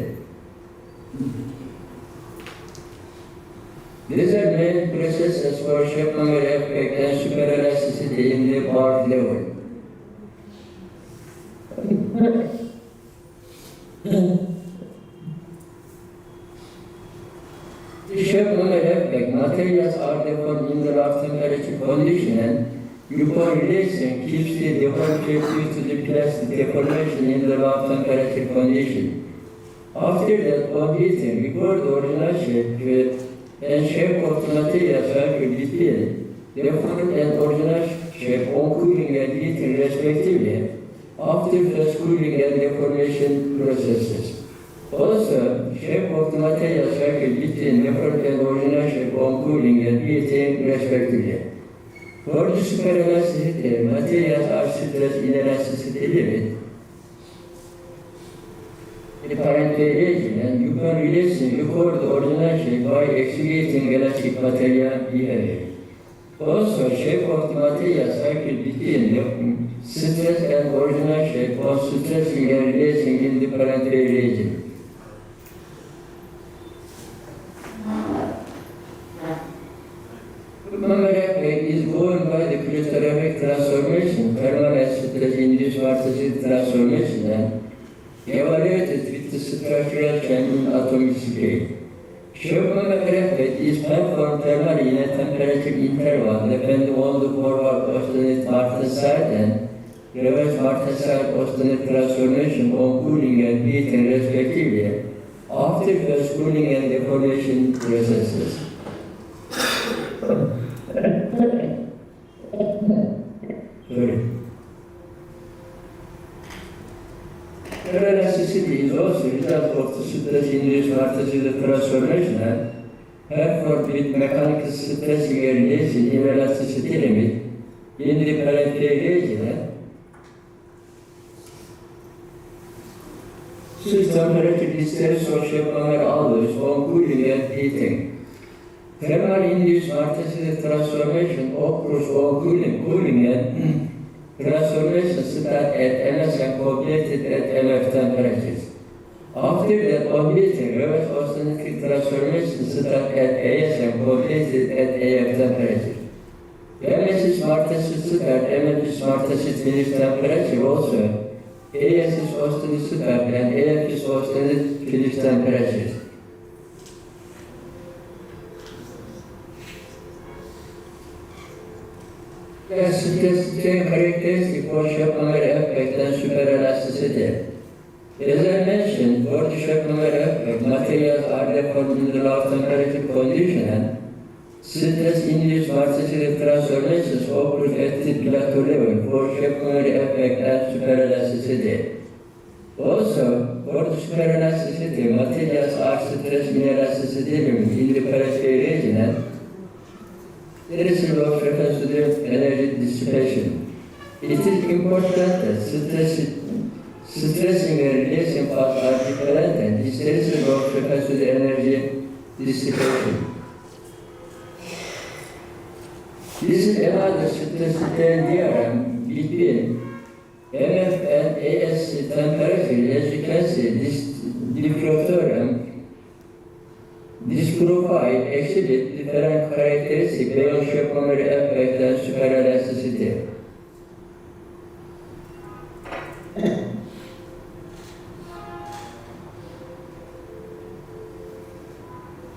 These are main processes for shape memory effect and superelasticity in the part level. The shape memory effect materials are deformed in the low temperature condition, and uniform relation keeps the deformed shape due to the plastic deformation in the low temperature condition. After that, on heating, record the original shape and shape of the material cycle between deformed and original shape on cooling and heating respectively, after first cooling and deformation processes. Also, shape of the material cycle between deformed and original shape on cooling and heating respectively. For the superelasticity, materials are stressed in elasticity limit. The current region, and you can record the original shape by exhibiting elastic material behavior. Also, shape of the material cycle between the stress and original shape on stressing and releasing in the current region. Memory effect is governed by the crystallographic transformation, thermal and stress-induced vortices transformation, and evaluated with the structural change in atomic scale. Shape memory effect is performed thermally in a temperature interval depending on the forward obstinate martensite and reverse martensite obstinate transformation on cooling and heating respectively, after first cooling and deformation processes. Elasticity is also a result of the stress-induced vortices transformation and performed with mechanical stressing and releasing in elasticity limit in the current region. Temperature disturbs or shape memory always on cooling and heating. Thermal induced vortices transformation occurs on cooling and transformation start at MS and completed at MF temperatures. After that, on heating, reverse oscillating transformation start at AS and completed at AF temperature. MS vortices start, MF vortices finish temperature also. AS is oscillate start and AF is oscillate finish temperatures. Stress strain characteristic for shape memory effect and superelasticity. As I mentioned, for the effect, materials are deformed in the low temperature condition and stress-induced martial transformations occur at the plateau level for effect and superelasticity. Also, for the superelasticity, materials are stress inelasticity in the periphery region and there is a low frequency of energy dissipation. It is important that stressing and releasing paths are different and this is a low frequency of energy dissipation. This is another stress diagram between MF and ASC temperature. As you can see, this profile exhibits different characteristics beyond Schopenhauer effect and superelasticity.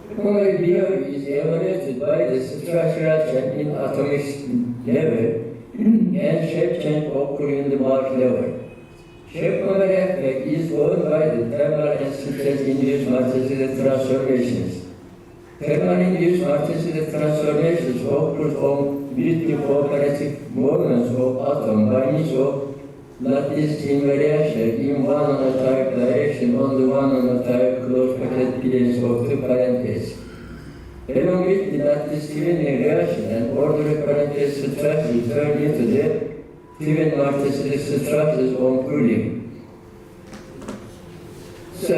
Schopenhauer behavior is evaluated by the structural change in atomic level and shape change occurring in the bulk level. Schopenhauer effect is caused by the thermal and stress-induced multi-state transformations. Thermal-induced multi-state transformations occur on multi-cooperative movements of atoms by means of lattice invariation in one monotype direction on the one monotype closed packet planes of the parentheses. Along with the lattice twinning reaction and orderly parenthesis structures turn into the twin multi-state structures on cooling. So,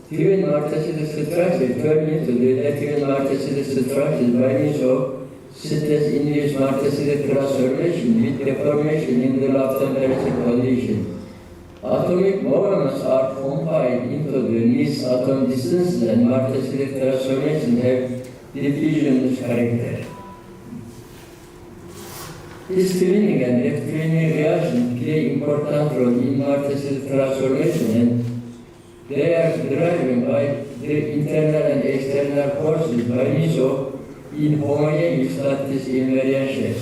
twin multi-state structures turn into the twin multi-state structures by means of stress-induced multi-state transformation with deformation in the low temperature condition. Atomic moments are compiled into the least atom distances and multi-state transformation have diffusion character. This twinning and left twinning reaction play important role in multi-state transformation and they are driven by the internal and external forces by means of inhomogeneous lattice invariations.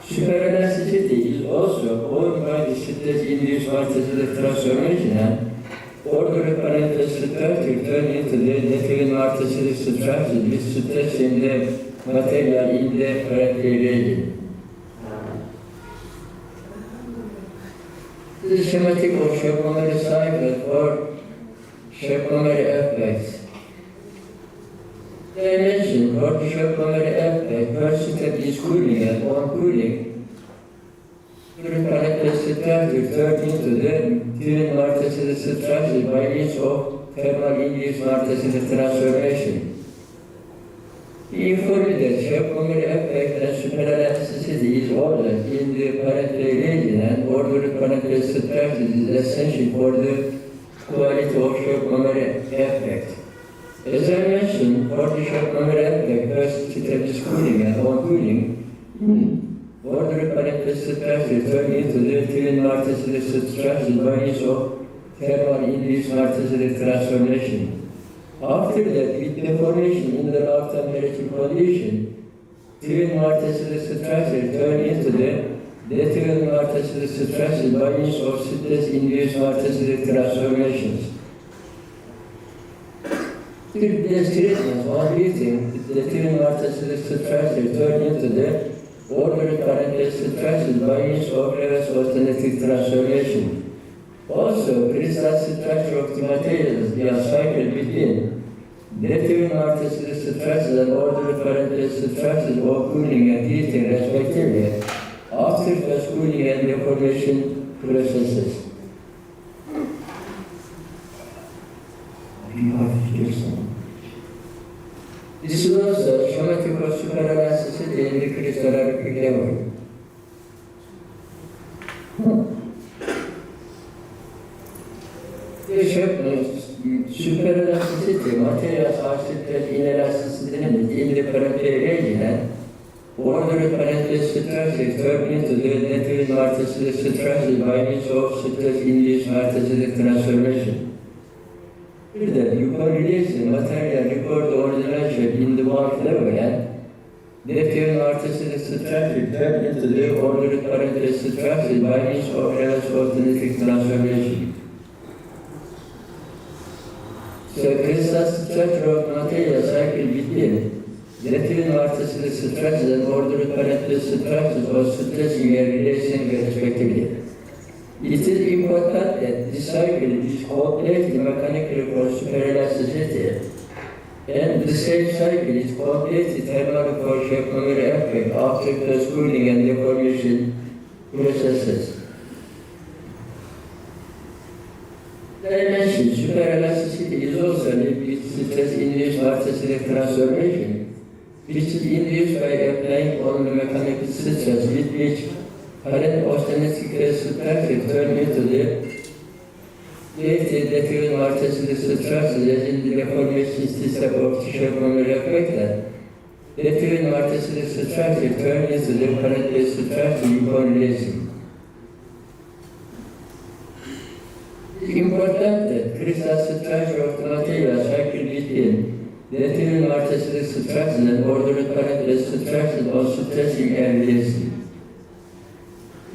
Superelasticity is also caused by the stress-induced multi-state transformation and orderly parental structure turn into the different multi-state structures with stress in the material in the periphery region. The schematic of Schopenhauer cycle for Schopenhauer effects. I mentioned for the Schopenhauer effect, first step is cooling and on cooling, the parental structure turn into the twin multi-state structure by means of thermal-induced multi-state transformation. Informed that Schopenhauer effect and superelasticity is ordered in the periphery region and ordered parental structure is essential for the quality of Schopenhauer effect. As I mentioned, for the Schopenhauer effect, first step is cooling and on cooling, ordered parental structure turn into the twin multi-state structure by means of thermal-induced multi-state transformation. After that, with deformation in the low temperature condition, twin multi-state structure turn into the twin multi-state structure by means of stress-induced multi-state transformations. These treatments on heating, the twin multi-state structure turn into the ordered parental structure by means of reverse alternative transformation. Also, crystal structure of the materials are cycled between the twin multi-state structures and ordered parental structures of cooling and heating respectively after first cooling and deformation processes. This is also schematic of superelasticity in the crystallographic level. Superelasticity materials are stress inelasticity in the periphery region and ordered parental structure turn into the twin multi-state structure by means of stress-induced multi-state transformation. Further, you can release the material record ordination in the bulk level and the twin multi-state structure turn into the ordered parental structure by means of reverse alternative transformation. So crystal structure of material cycle between retinal artificial structures and ordered parental structures or stretching a relation respectively. It is important that this cycle is completely mechanical for superelasticity, and the same cycle is completely thermal for secondary effect after the cooling and deformation processes. Dimension superelasticity is also linked with stress-induced artificial transformation, which is induced by applying only mechanical stress with which current austenitic structure turn into the different artificial structures as in the deformation system of secondary effect. Different artificial structure turn into the current structure in correlation. It is important that crystal structure of the material cycle between the different artificial structures and ordered current structures also stretching and releasing.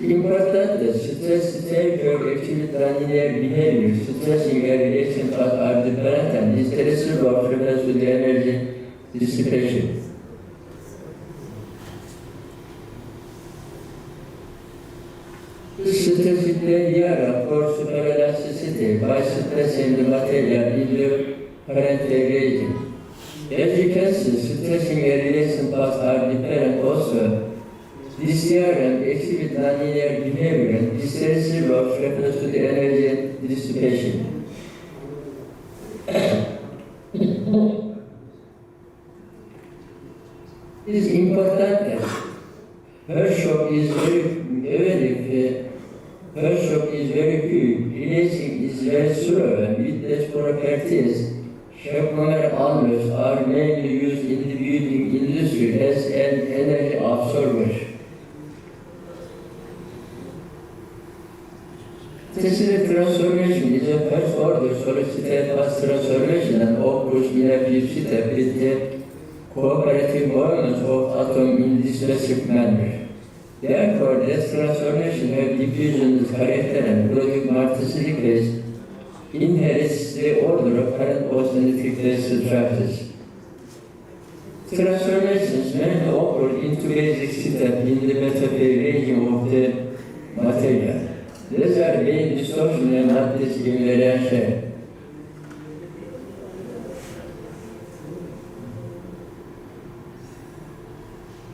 Important that stress behavior actually nonlinear behavior, stressing and relation are different and hysteresis of reference to the energy dissipation. Stress is the for superelasticity by stressing the material in the current region. As you can see, stressing and relation paths are different also. This theorem exhibits nonlinear behavior and hysteresis of reference to the energy dissipation. It is important that her shock is very few, releasing is very slow and with less properties. Shock almost are mainly used in the building industry as an energy absorber. Tesla transformation is a first order solid-state fast transformation and occurs in a few step with the cooperative movements of atoms in this specific manner. Therefore, this transformation has diffusion character and product multiplicity inherits the order of current austenitic structures. Transformations mainly occur into basic step in the metaphor region of the material. These are being distortion and not this invariation.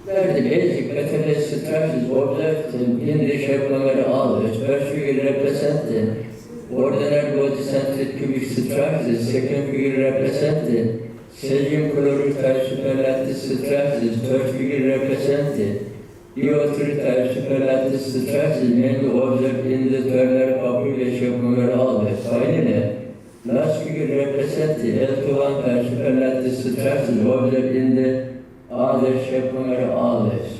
Where the basic catalyst structures observed in the shape number always first figure represent the ordinary body-centered cubic structures, second figure represent the cesium chloride type superlattice structures, third figure represent the Geometry type superlattice structures mainly observed in the ternary population of minerals. Finally, last figure represents the L21 type superlattice structures observed in the other shape minerals.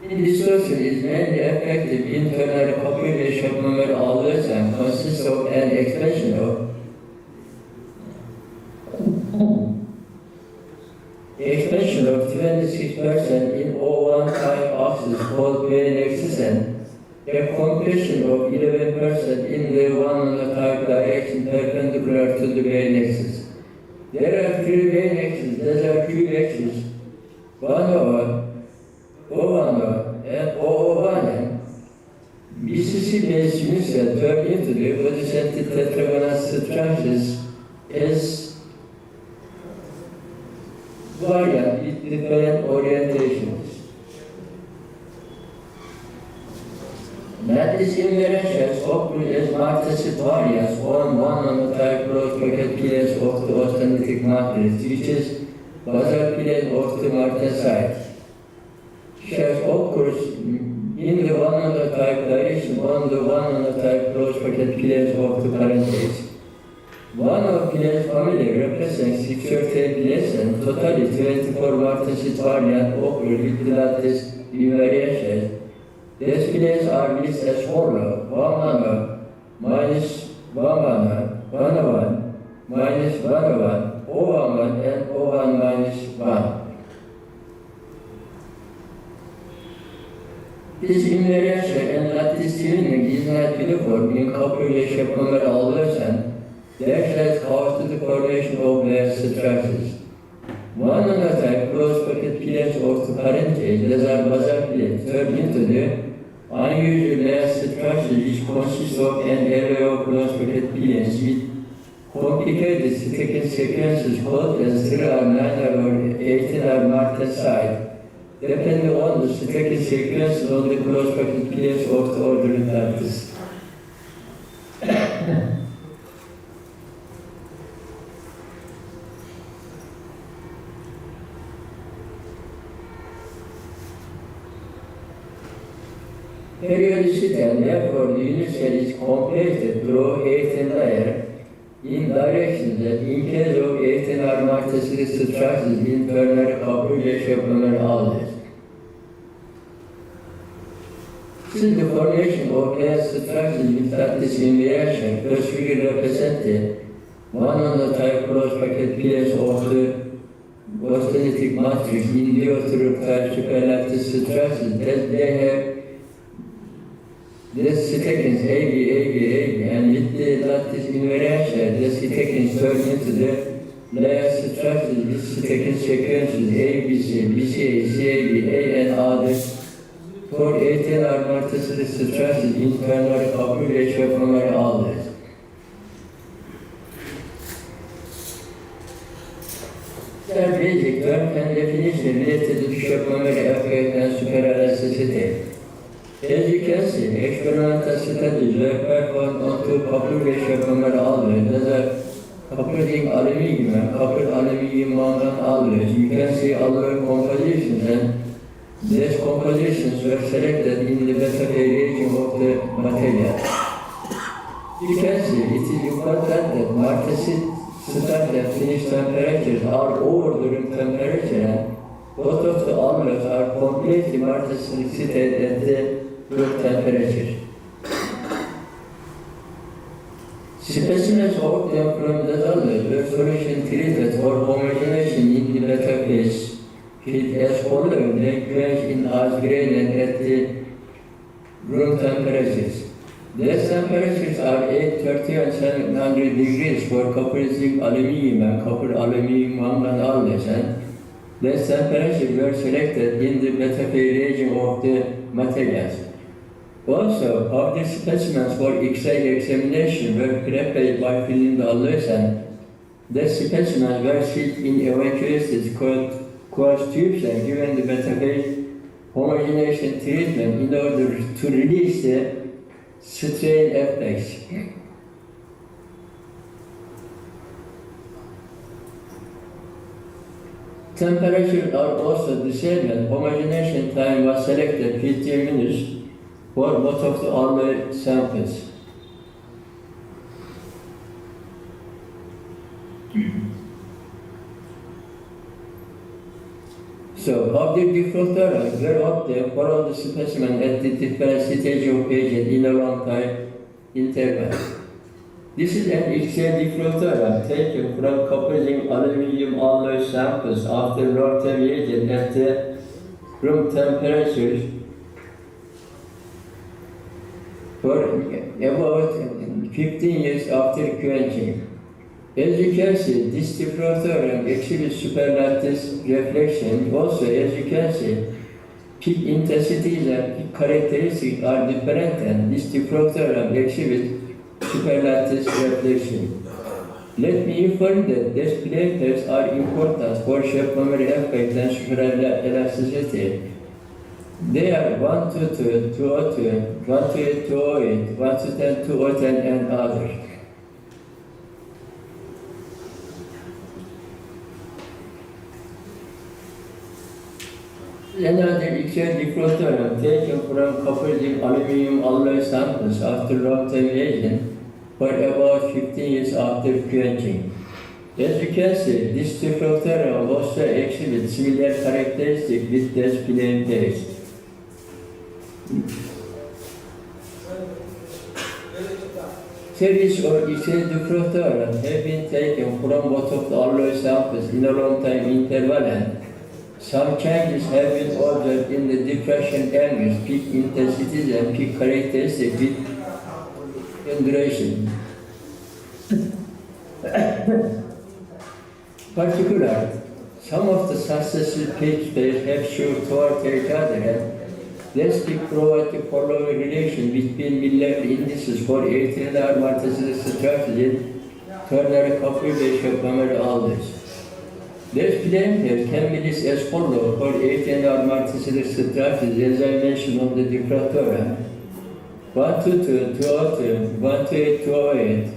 Distortion is mainly effective in ternary population of minerals and consists of an expansion of expansion of 26% in O1 type axis called main axis and a compression of 11% in the 1 type direction perpendicular to the main axis. There are three main axes, there are two axes, 101, O1 and O01 and BCC-based units turn into the body-centered tetragonal structures as variant with different orientations. Lattice invariations occur as multiplicity variants on one type closed pocket pillars of the austenitic matrix, which is basal plane of the martensite. Shares occurs in the one type direction on the one type closed pocket pillars of the parenthesis. One of pillars family represents 613 pillars and totally 24 martensite variants occur with the lattice invariations. These pillars are listed as follows: 1 minus 1 1 minus 1 O1 and O1 minus 1. This invariation and lattice tuning is not uniform in copper yaşapanları alırsan, that causes the formation of layer structures. One another cross-bucket pillars of the parentage, these are bazar pillars, turn into the unusual layer structure which consists of an array of cross-bucket pillars with complicated stacking sequences called as 3 or 9 or 18 or martenside, depending on the stacking sequence on the cross-bucket pillars of the ordering lattice. Periodicity and therefore the unit cell is completed through 18 layer in directions that in case of 18 armaticity structures in ternary copper yaşapanları alır. Since the formation of layer structures with lattice inversion, first figure represented one on the type cross-bucket pillars of the austenitic matrix in diothermal type superlattice structures that they have this sequence AB, and with the lattice inversion, the sequence turns into the layer structures. This sequence sequences ABC, BCA, CAB, and others for 18 armaticity structures in ternary copper yaşapanları alır. The basic term and definition related to yaşapanları affect and superelasticity. As you can see, experimental studies were performed on two copper yaşapanları alır. These are copper zinc aluminium and copper aluminium mangan alloys. You can see alloy compositions, and these compositions were selected in the beta region of the material. You can see it is important that martensit start and finish temperatures are over the room temperature, and both of the alloys are completely martensitated at the room temperature. Specimens obtained from the alloys were solution treated for homogenization in the beta phase. It as follows, they quench in as gradient at the room temperatures. These temperatures are 830 and 700 degrees for copper zinc aluminium and copper aluminium mangan alloys, and these temperatures were selected in the beta region of the materials. Also, of the specimens for X-ray examination were prepared by filling the alloys, and the specimens were shipped in evacuated quartz tubes and given the beta phase homogenization treatment in order to release the strain effects. Temperatures are also the same, and homogenization time was selected 15 minutes for both of the alloy samples. So, object diffractors were obtained for all the specimens at the different stage of agent in a long time interval. This is an X-ray diffractor taken from copper zinc aluminium alloy samples after long-term agent at the room temperature for about 15 years after quenching. As you can see, this diffractor exhibits superlattice reflection. Also, as you can see, peak intensities and peak characteristics are different, and this diffractor exhibits superlattice reflection. Let me inform that these parameters are important for shape memory effect and superelasticity. They are 122, 202, 128, 208, 110, 210, and others. Another X-ray diffractor taken from copper zinc aluminium alloy samples after long-term agent for about 15 years after quenching. As you can see, this diffractor also exhibits similar characteristics with this plane phase. Series or X-ray diffractor have been taken from both of the alloy samples in a long time interval, and some changes have been observed in the diffraction angles, peak intensities, and peak characteristics with duration. Particular, some of the successive peak space have shown toward each other, and let's provide the following relation between mid-level indices for 18'ler multi-slice structures in ternary configuration primary alders. This plane here can be listed as follows for 18'ler multi-slice structures, as I mentioned on the diffractora. 1 to 2, 202, 1 to 8, 208,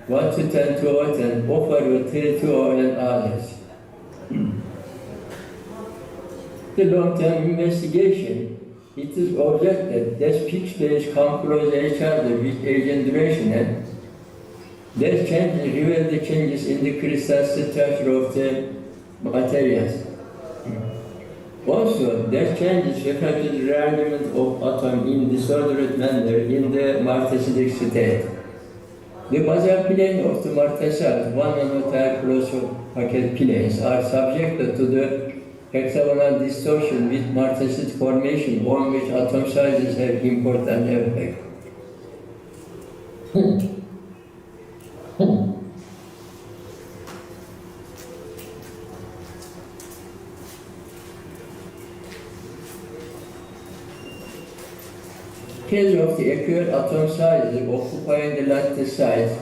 1 to 10, 210, over 3, 208, and others. The long-term investigation, it is objected that peak space come close each other with age and duration, and their changes reveal the changes in the crystal structure of the materials. Also, their changes reflect the rearrangement of atom in disordered manner in the martensitic state. The basal plane of the martensite, one non-entire close packet planes, are subjected to the hexagonal distortion with martensite formation, on which atom sizes have important effect. Case of the acute atom sizes occupying the lattice size,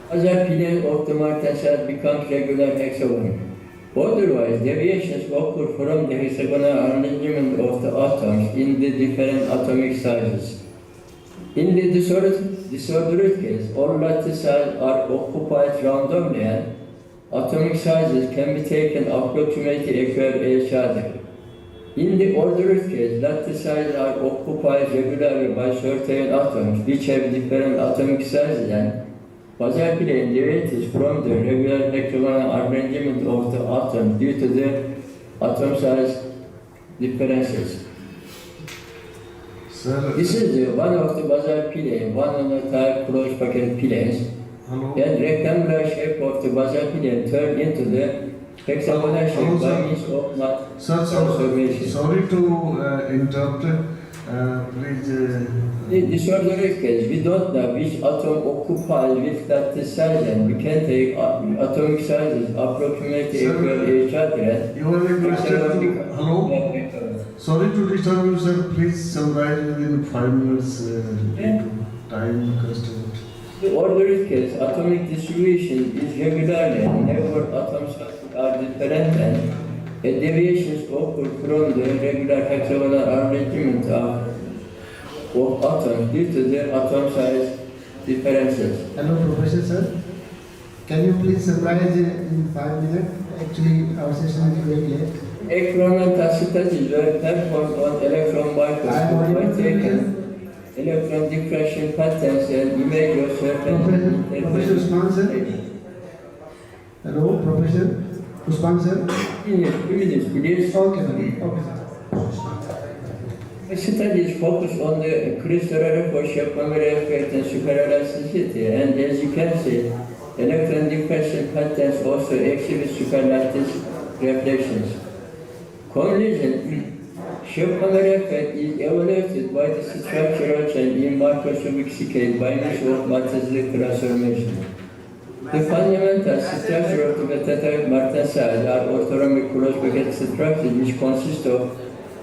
other plane of the martensite becomes regular hexagon. Otherwise, deviations occur from the hexagonal arrangement of the atoms in the different atomic sizes. In the disordered case, all lattice sizes are occupied randomly, and atomic sizes can be taken approximately equal each other. In the ordered case, lattice sizes are occupied regularly by certain atoms which have different atomic sizes, and basal plane deviates from the regular hexagonal arrangement of the atom due to the atom size differences. Sir, This is the one of the basal plane, one on the type closed packet planes. hello. Then rectangular shape of the basal plane turned into the hexagonal shape by means of Sir, transformation. sorry to interrupt. Please. In disordered case, we don't know which atom occupies with lattice size, and we can take atomic sizes approximately equal each other. You are requested to. Hello. Sorry to disturb you, sir. Please summarize within 5 minutes due to time constraint. The ordered case, atomic distribution is regular and never atom sizes are different, and deviations occur from the regular hexagonal arrangement of atoms due to the atom size differences. Hello, Professor sir. Can you please summarize in 5 minutes? Actually, our session is very late. Experimental studies were performed on electron microscope by taking electron diffraction patterns and image of certain Professor Usman sir. Hello, Professor Usman sir. 2 minutes, please. Okay, sir. Okay, sir. Studies focus on the crystalline shape effect and superelasticity, and as you can see, electron diffraction patterns also exhibit superlattice reflections. Collision shape effect is evaluated by the structural change in microscopic scale by means of multi-slice transformation. The fundamental structure of the metatype martensite are orthorhombic closed-packet structures which consist of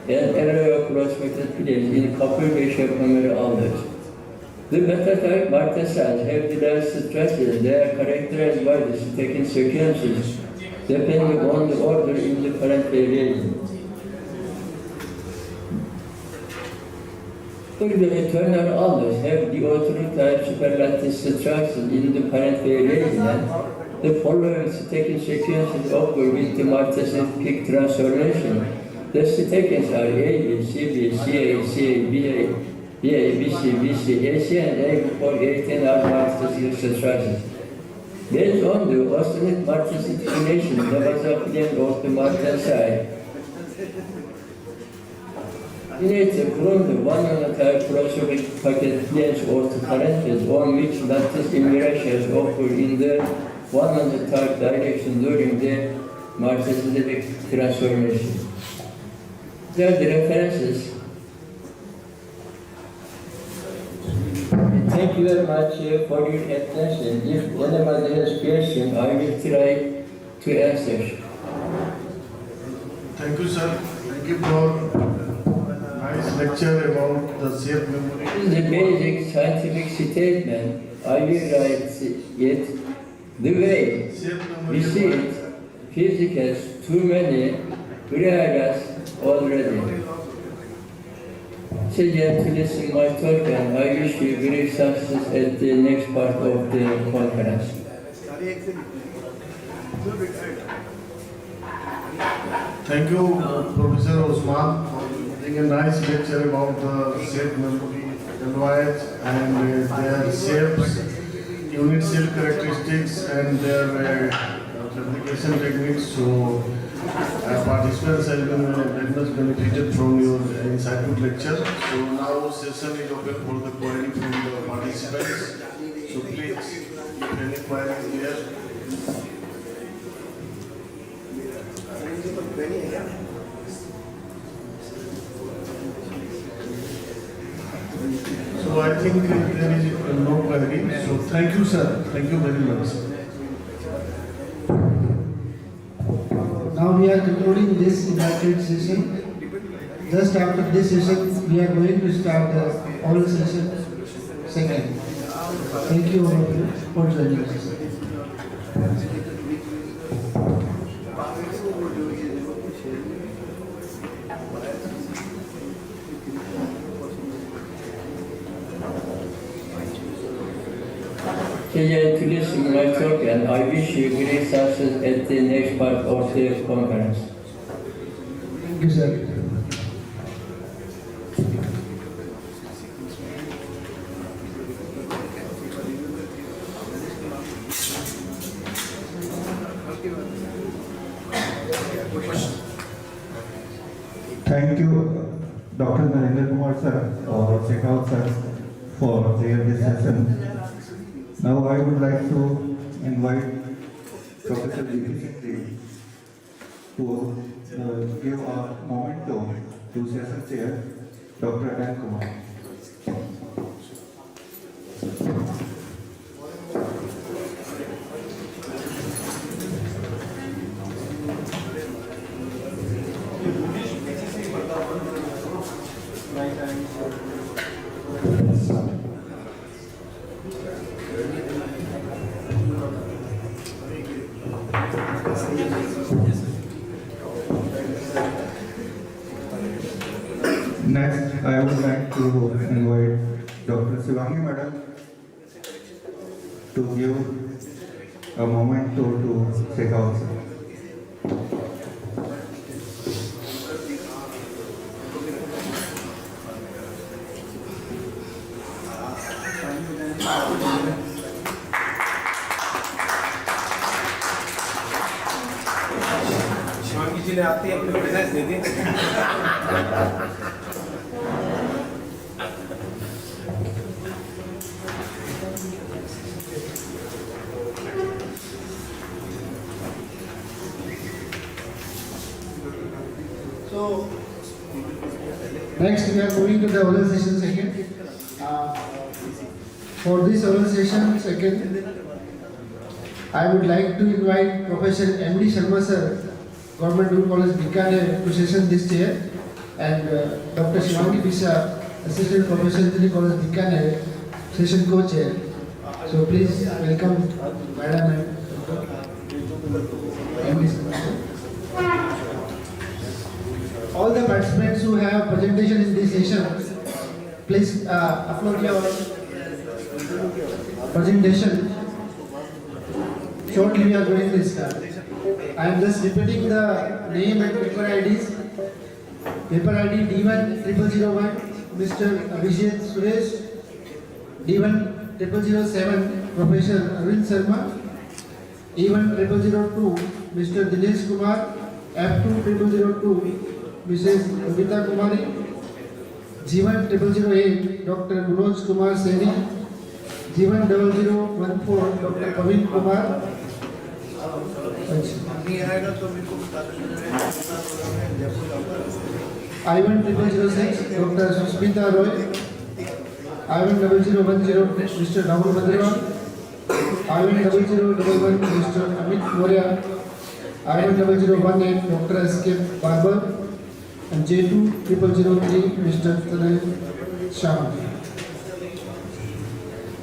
an array of closed-packet planes in couple-shape primary alders. The metatype martensites have derived structures. They are characterized by the stacking sequences depending on the order in the current variation. The eternal alders have the orthotype superlattice structures in the parent variation, and the following stacking sequences occur with the martensite peak transformation. The statements are A, B, C, B, C, A, C, A, B, A, B, A, B, C, B, C, A, C, and A for 18 are martensite structures. Based on the austenitic martensite relation, the basal plane of the martensite related from the one on the type closed packet planes or to parentheses on which lattice immersions occur in the one on the type direction during the martensite transformation. There are the references. Thank you very much for your attention. If anybody has question, I will try to answer. Thank you, sir. Thank you for nice lecture about the safe memory. This is a basic scientific statement. I will write it. The way Safe we memory. see it, physics has too many areas already. So you have to listen my talk, and I wish you great success at the next part of the conference. Thank you, Professor Osman, for giving a nice lecture about the safe memory alloys and their shapes, unit cell characteristics, and their fabrication techniques. So, participants have been very much benefited from your insightful lecture. So now session is open for the query from the participants. So please, if any query is there. So I think there is no query. So thank you, sir. Thank you very much. Now we are concluding this invited session. Just after this session, we are going to start the oral session second. Thank you all of you for joining us. So you have to listen to my talk, and I wish you great success at the next part of the conference. Thank you, sir. Thank you, Dr. Narendra Kumar sir, or Shekhawat sir, for their discussion. Now I would like to invite Professor G.P. Singh to give a memento to session chair, Dr. Adan Kumar. Next, I would like to invite Dr. Shivangi Madam to give a memento to Shekhawat sir. Shivangi जी ने आते ही अपने presence they the. So, next we are moving to the oral session second. For this oral session second, I would like to invite Professor M.D. Sharma sir, Government Degree College Bikaner, to session this chair, and Dr. Shivangi Bisa, Assistant Professor Degree College Bikaner, session co-chair. So please welcome Madam and M.D. Sharma sir. All the participants who have presentation in this session, please upload your presentation. Shortly we are going to start. I am just repeating the name and paper IDs. Paper ID D1 0001 Mr. Abhishek Suresh, D1 0007 Professor Arvind Sharma, E1 0002 Mr. Dinesh Kumar, F2 0002 Mrs. Babita Kumari, G1 0008 Dr. Manoj Kumar Seni, G1 0014 Dr. Pavin Kumar. नहीं आएगा तो मेरे को बता देना। I-1006, Dr. Susmita Roy. I-1010, Mr. Rahul Madriwal. I-1011, Mr. Amit Moria. I-1018, Dr. S.K. Barber. And J2003, Mr. Tanay Shah.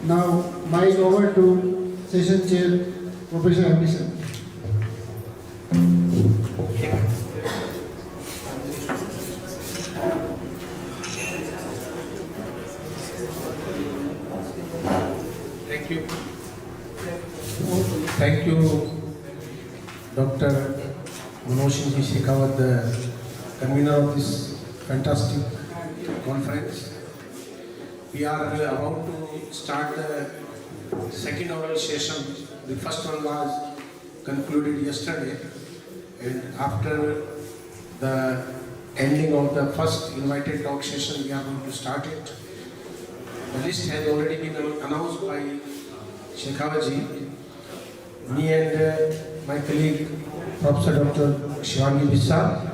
Now, mic over to Session Chair, Professor Anderson. Thank you. Thank you, Dr. Manoj Shekhawat, the convener of this fantastic conference. We are about to start the second oral session. The first one was concluded yesterday, and after the ending of the first invited talk session, we are going to start it. The list has already been announced by Shekhawatji. Me and my colleague, Professor Dr. Shivangi Vissa.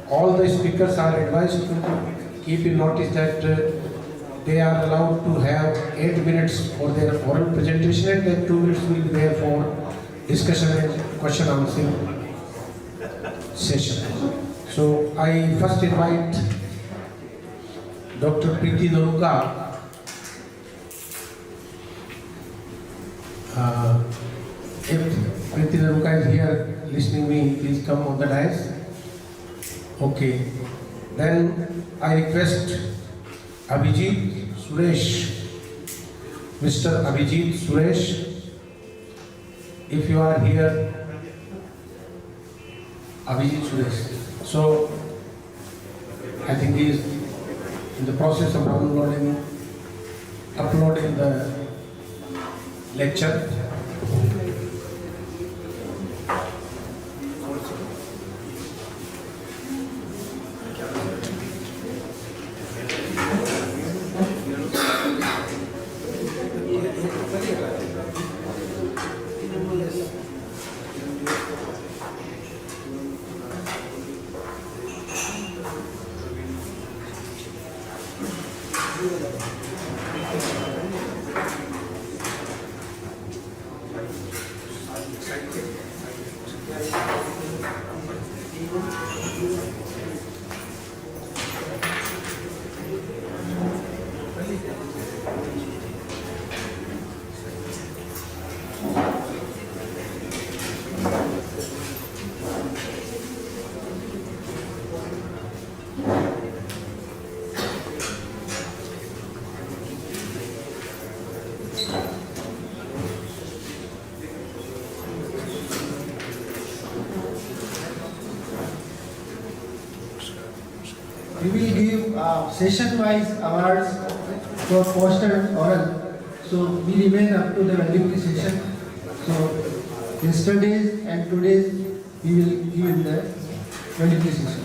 All the speakers are advised to keep in notice that they are allowed to have 8 minutes for their oral presentation, and then 2 minutes will be there for discussion and question answering session. So I first invite Dr. Preeti Naruka. If Preeti Naruka is here listening me, please come on the dais. Okay. Then I request Abhijit Suresh, Mr. Abhijit Suresh, if you are here, Abhijit Suresh. So I think he is in the process of uploading the lecture. We will give session-wise awards for poster and oral. So we remain up to the valuable session. So yesterday's and today's we will give in the valuable session.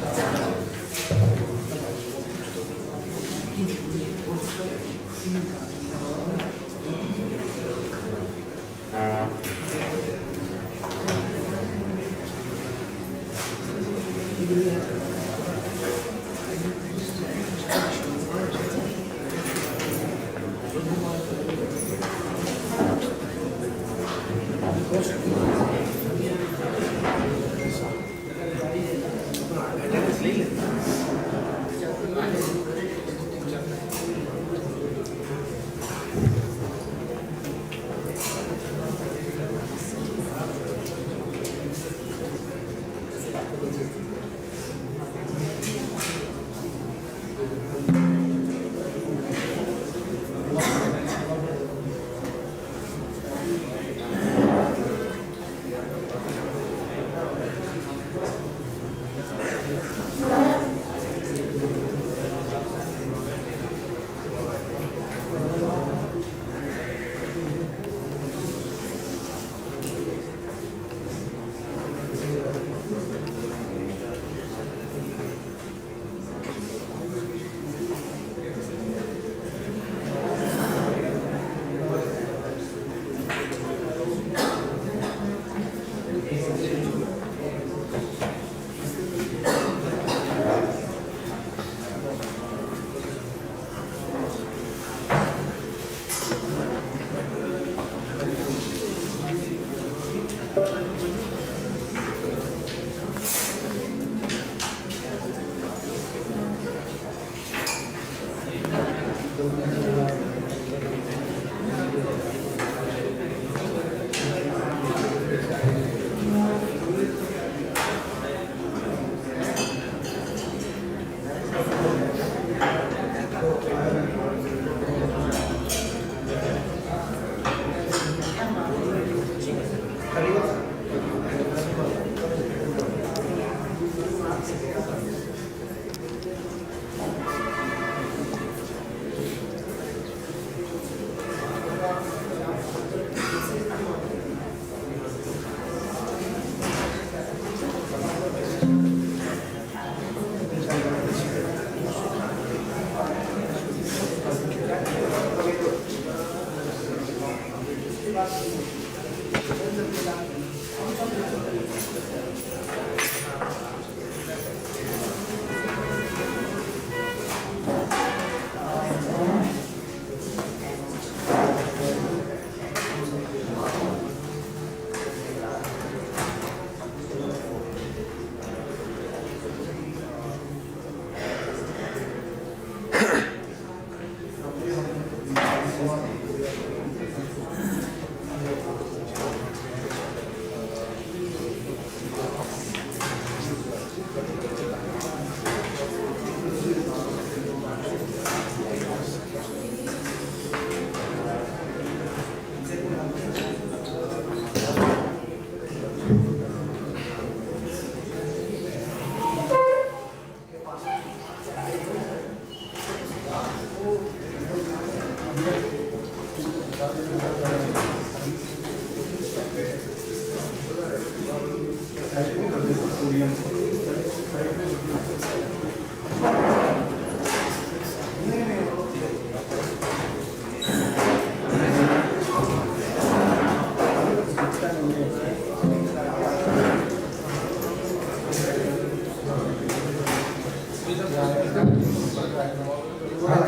I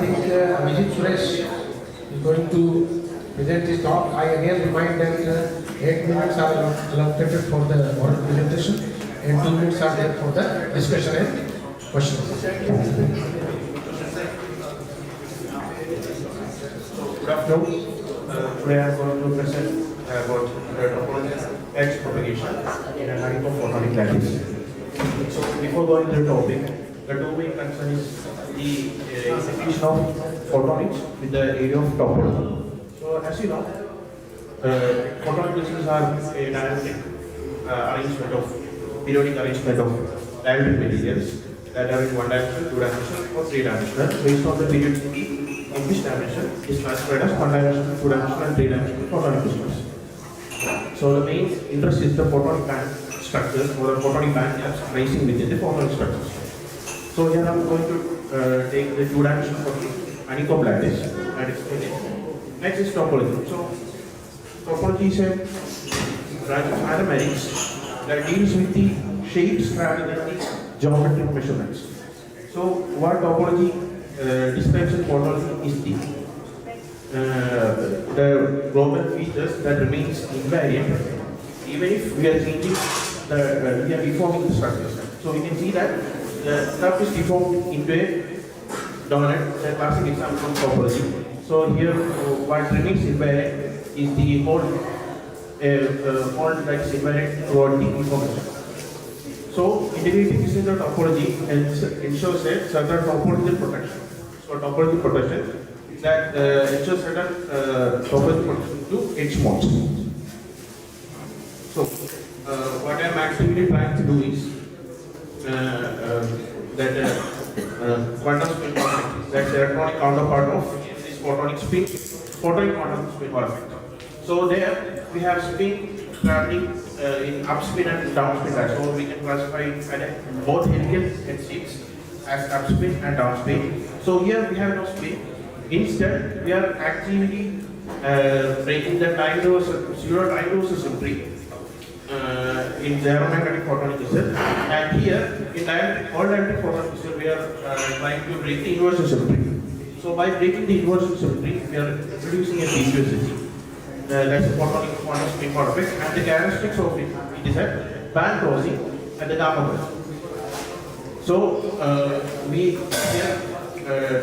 think Vijit Suresh is going to present his talk. I again remind that 8 minutes are allocated for the oral presentation and 2 minutes are there for the discussion and questions. Good afternoon. Today I am going to present about the topology edge propagation in a honeycomb photonic lattice. So before going to the topic, the two main concerns is the execution of photonics with the area of topology. So as you know, photonic crystals are a dynamic arrangement of periodic arrangement of dynamic materials that are in 1 dimension, 2 dimension, or 3 dimensional based on the periodicity in which dimension is classified as 1 dimensional, 2 dimensional, and 3 dimensional photonic crystals. So the main interest is the photonic band structures or the photonic band gaps rising within the photonic structures. So here I am going to take the 2-dimensional honeycomb lattice and explain it. Next is topology. So topology is a branch of mathematics that deals with the shapes rather than the geometric measurements. So what topology describes in photology is the global features that remains invariant even if we are changing we are deforming the structures. So we can see that the stuff is deformed into a donut, the classic example from topology. So here what remains invariant is the whole that is invariant throughout the deformation. So integrating this into topology ensures a certain topological protection. So topology protection that ensures certain topology protection to edge modes. So what I am actually trying to do is quantum spin effect, that's the electronic counterpart of this photonic spin, photonic quantum spin effect. So there we have spin traveling in upspin and downspin. So we can classify both helical and states as upspin and downspin. So here we have no spin. Instead, we are actively breaking the time reversal, zero time reversal symmetry in ferromagnetic photonic crystal. And here, in all dielectric photonic crystal, we are trying to break the inversion symmetry. So by breaking the inversion symmetry, we are introducing a PQSC. That's a photonic quantum spin effect, and the characteristics of it is a band crossing at the gamma band. So we here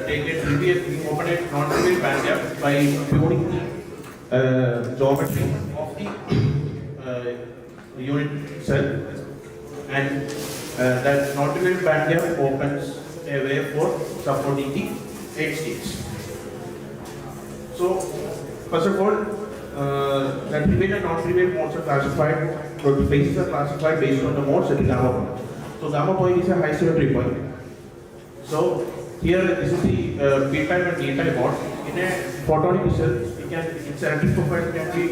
take a trivial, we open a non-trivial band gap by tuning the geometry of the unit cell, and that non-trivial band gap opens a way for supporting the edge states. So first of all, the trivial and non-trivial modes are classified, or the phases are classified based on the modes at the gamma point. So gamma point is a high symmetry point. So here this is the p-type and d-type mode. In a photonic crystal, its electric profile can be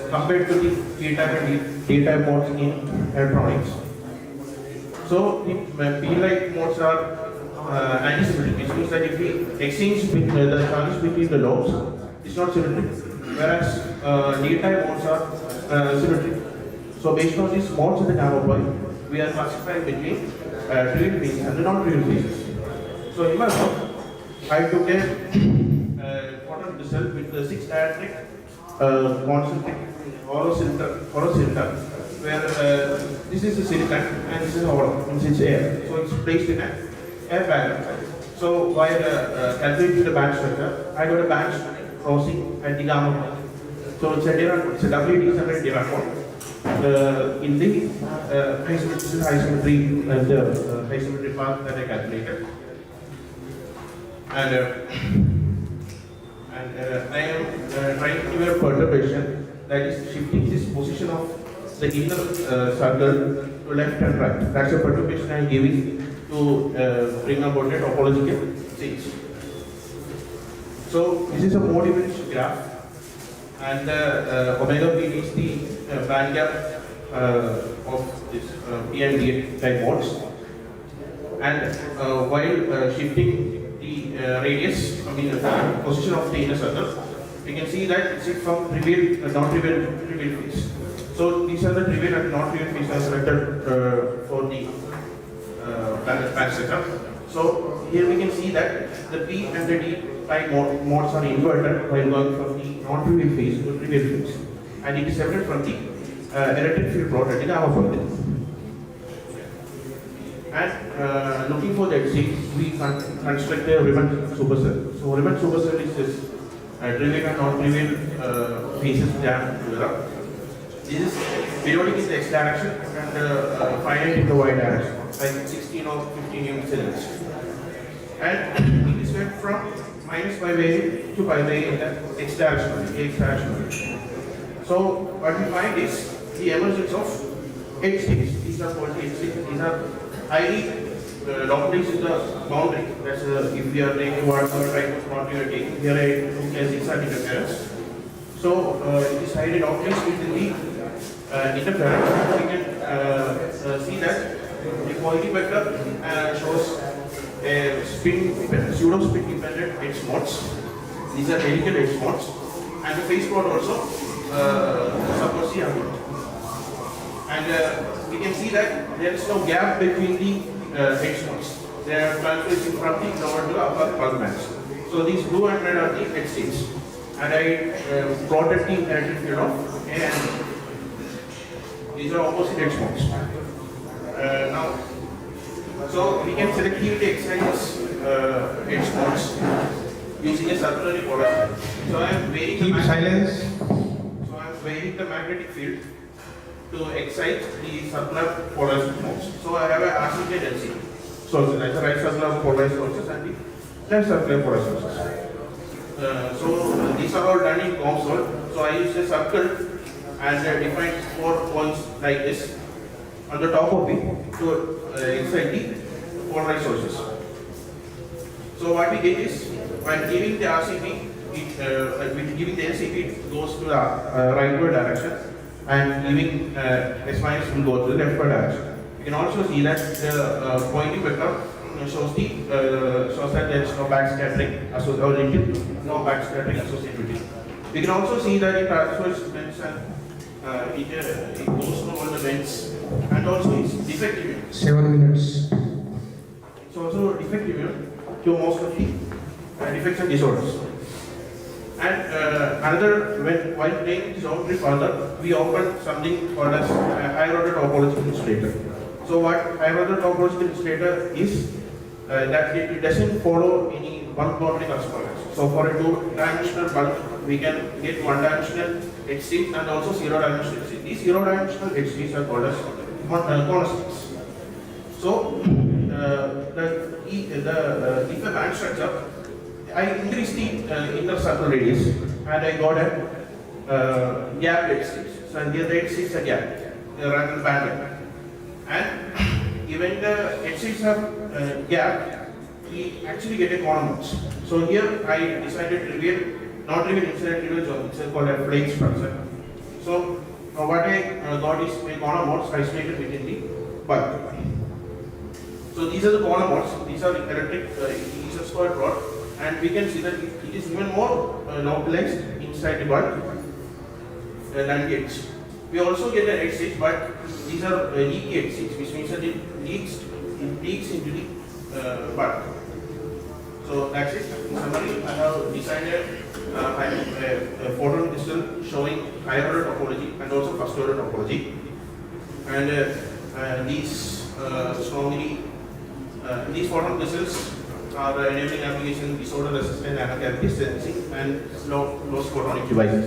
compared to the p-type and d-type modes in electronics. So the p-like modes are anti-symmetric, which means that if we exchange the charges between the lobes, it's not symmetric. Whereas d-type modes are symmetric. So based on these modes at the gamma point, we are classifying between trivial phases and the non-trivial phases. So in my work, I took a quantum crystal with the 6 dialectric concentric holocylinder, where this is the silicon and this is hollow, means it's air. So it's placed in an air bag. So while calculating the band structure, I got a band crossing at the gamma point. So it's a WD7 Dirac mode. In the high symmetry, the high symmetry path that I calculated. And I am trying to do a perturbation, that is shifting this position of the inner circle to left and right. That's a perturbation I am giving to bring about a topological change. So this is a mode image graph, and omega p is the band gap of this P and D type modes. and while shifting the radius, position of the inner circle, we can see that it's from trivial, non-trivial phase. So these are the trivial and non-trivial phases selected for the planet setup. So here we can see that the P and the D type modes are inverted while going from the non-trivial phase to trivial phase, and it is separate from the electric field plot at the gamma function. And looking for the XC, we construct a ribbon supercell. So ribbon supercell is this trivial and non-trivial phases jammed together. This is periodic in the x direction and finite in the y direction, like 16 or 15 units in each. And it is went from minus pi by 8 to pi by 8 in the x direction. So what we find is the emergence of H states. These are called H states. These are highly localized in the boundary. That's if we are taking whatever type of boundary we are taking, here I took as exact interference. So it is highly localized within the interference. We can see that the Poynting vector shows a pseudo-spin dependent H modes. These are helical H modes, and the phase plot also supports the amount. And we can see that there is no gap between the H modes. They are transferring from the lower to the upper pulse bands. So these blue and red are the H states. And I plotted the electric field of A and B. These are opposite H modes. Now, so we can selectively excite this H modes using a circularly polarized. So I am varying the magnetic field to excite the circular polarized modes. So I have a RCK and LC sources, like the right circular polarized sources and the left circular polarized sources. So these are all done in COMSOL. So I use a circle and define 4 points like this on the top of it to excite the polarized sources. So what we get is, when giving the RCP, with giving the LCP, it goes to the rightward direction, and giving S minus will go to the leftward direction. You can also see that the Poynting vector shows that there is no backscattering associated, no backscattering associated with it. We can also see that it transfers bends and it goes through all the bends, and also it's defective. 7 minutes. It's also defective to most of the defects and disorders. And another, while playing this boundary further, we open something called as higher order topological insulator. So what higher order topological insulator is, that it doesn't follow any bulk boundary correspondence. So for a 2-dimensional bulk, we can get 1-dimensional HCs and also 0-dimensional HCs. These 0-dimensional HCs are called as constants. So if a band structure, I increase the inner circle radius and I got a gap HCs. So here the HCs is a gap, rather than band. And even the HCs have gap, we actually get a corner modes. So here I decided trivial, not trivial, instead trivial zone. It's called a flake structure. So what I got is a corner modes isolated within the bulk. So these are the corner modes. These are electric, these are square rod, and we can see that it is even more localized inside the bulk than the edge. We also get an edge, but these are leaky edges, which means that it leaks into the bulk. So that's it. In summary, I have designed a photon crystal showing higher order topology and also first order topology. And these these photon crystals are enabling application disorder resistant nanocavity sensing and low photonic devices.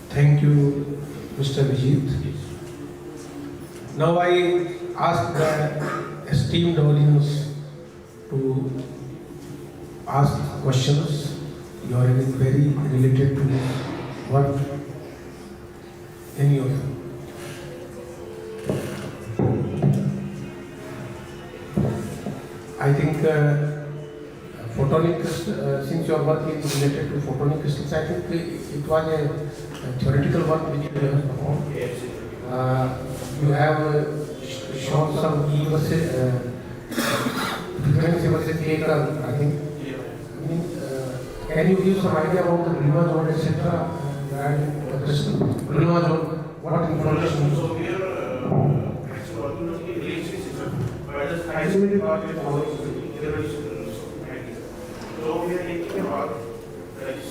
Thank you, Mr. Vijit. Now I ask the esteemed audience to ask questions. You are any query related to what any of you. I think photonic crystals, since your work is related to photonic crystals, I think it was a theoretical work which you have performed. You have shown some theater, I think. Can you give some idea about the river zone, etc.? River zone, what information? So we are actually working on the relation system, but the isolated part is always there. So we are taking a part that is.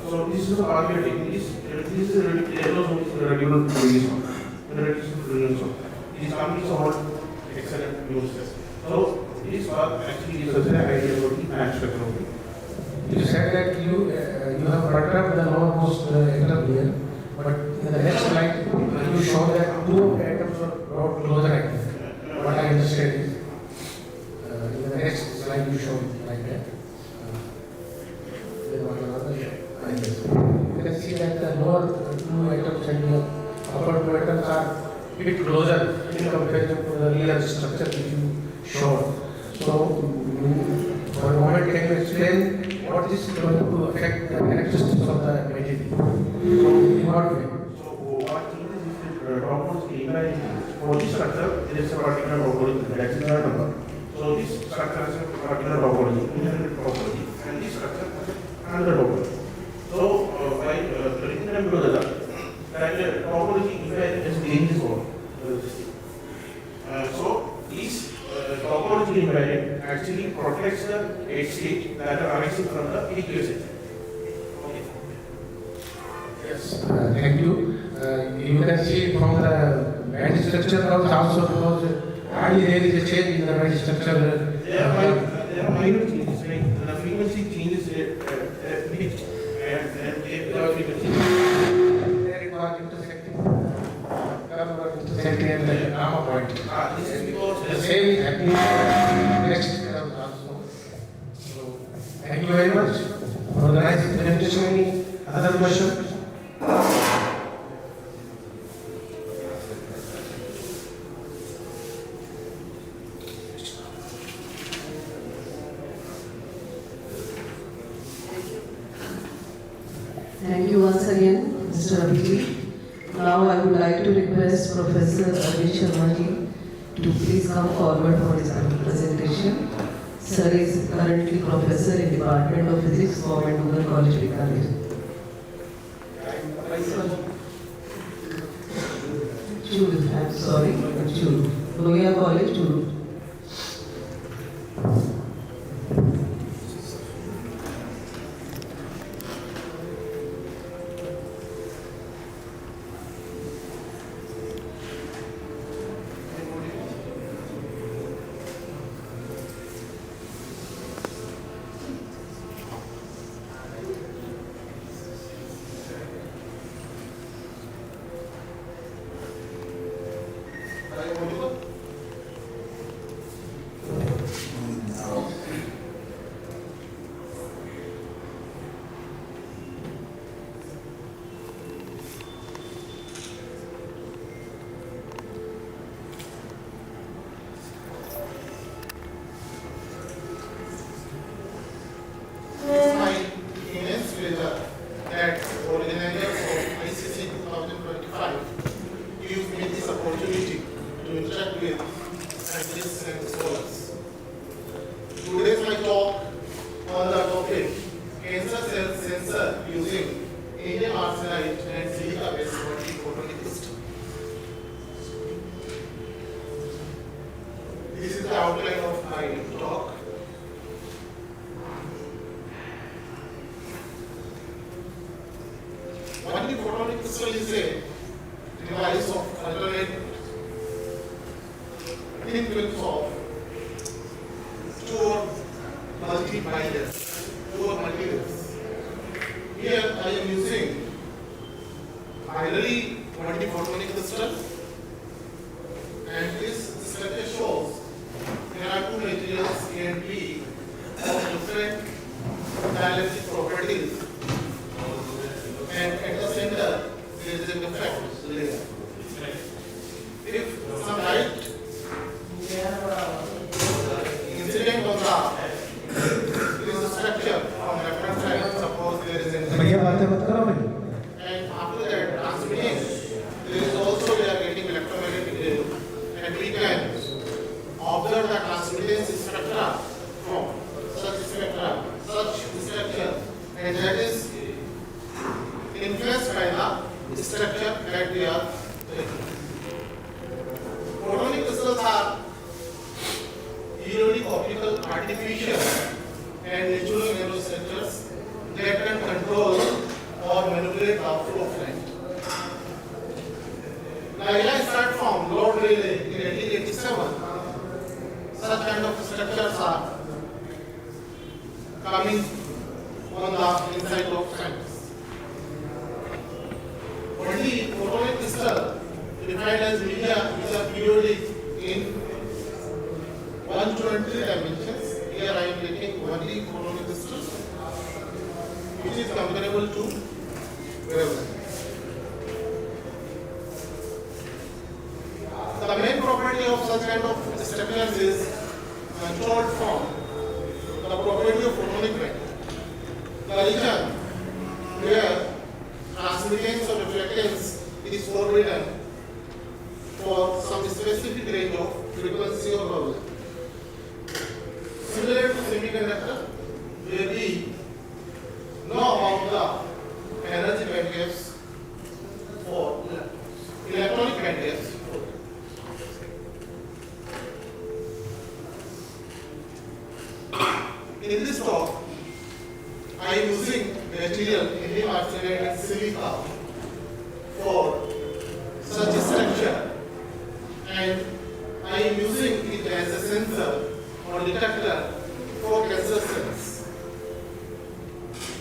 So this is the part we are taking. This is the yellow zone is the regular release zone. The release zone. These companies are all excellent users. So this part actually gives us an idea about the plant structure of it. You said that you have perturbed the northmost atom here, but in the next slide you show that two atoms are brought closer. I think. What I understand is in the next slide you show like that. There was another you can see that the lower two atoms and the upper two atoms are a bit closer in comparison to the real structure which you showed. So, for a moment, can you explain what this is going to affect the characteristics of the material? So, in what way? So what changes is the topology given by for this structure there is a particular topology that is the number. So this structure has a particular topology, independent topology, and this structure has another topology. So by bringing them together, that topology is changes over. So this topology invariant actually protects the edge state that are arising from the aqueous edge. Okay. Yes, thank you. You can see from the band structure also because hardly there is a change in the band structure. There are minor changes, like the frequency changes a bit, and the frequency. There it was intersecting, curve was intersecting at the gamma point. This is because The same is happening next curve also. So, thank you very much for the nice presentation. Any other questions? Thank you once again, Mr. Abhijit. Now I would like to request Professor Abhi Sharma to please come forward for his presentation. Sir is currently Professor in Department of Physics, Government Women College, Bikaner. Churu, I'm sorry, Churu. Loya College, Churu. That organizer of ICC 2025 gives me this opportunity to interact with scientists and scholars. Today's my talk on the topic cancer cell sensor using indium arsenide and silica-based photonic crystal. This is the outline of my talk. Photonic crystal is a device of alternate thin films of two or multi-layers, two or multi-layers. Here I am using binary multi-photonic crystal, and this structure shows there are two materials A and B of different dielectric properties. And at the center, there is a different layer. If some light incident on the structure from reference side, suppose मत करो भाई. And after that transmitting, there is also we are getting electromagnetic wave, and we can observe the transmittance spectra from such spectra, such structure, and that is influenced by the structure that we are taking. Photonic crystals are periodic optical artificial and natural nanostructures that can control or manipulate the flow of light. The idea started from Lord Rayleigh in 1887. Such kind of structures are coming on the inside of science. Only photonic crystal defined as media is a periodic in 120 dimensions. Here I am taking only photonic crystals, which is comparable to wavelength. The main property of such kind of structures is controlled from the property of photonic band. The region where transmittance or reflectance is forbidden for some specific range of frequency or wavelength. Similar to semiconductor, where we know about the energy band gaps for electronic band gaps. In this talk, I am using material indium arsenide and silica for such a structure, and I am using it as a sensor or detector for cancer cells.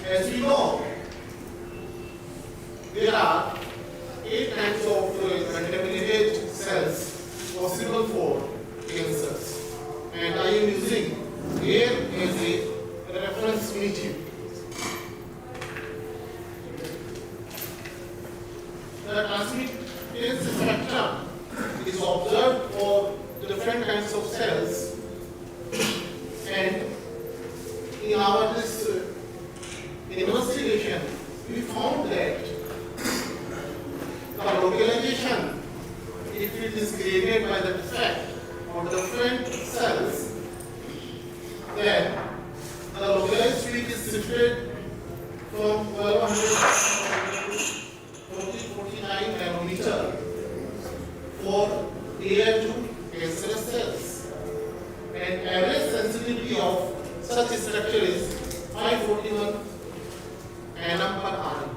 As we know, there are 8 kinds of contaminated cells possible for cancers, and I am using air as a reference medium. The transmittance spectrum is observed for different kinds of cells, and in our this investigation, we found that the localization, if it is created by the defect on different cells, then the localized peak is shifted from 1200 to 4049 nanometer for AR2 cancerous cells, and average sensitivity of such structure is 541 nm per RM.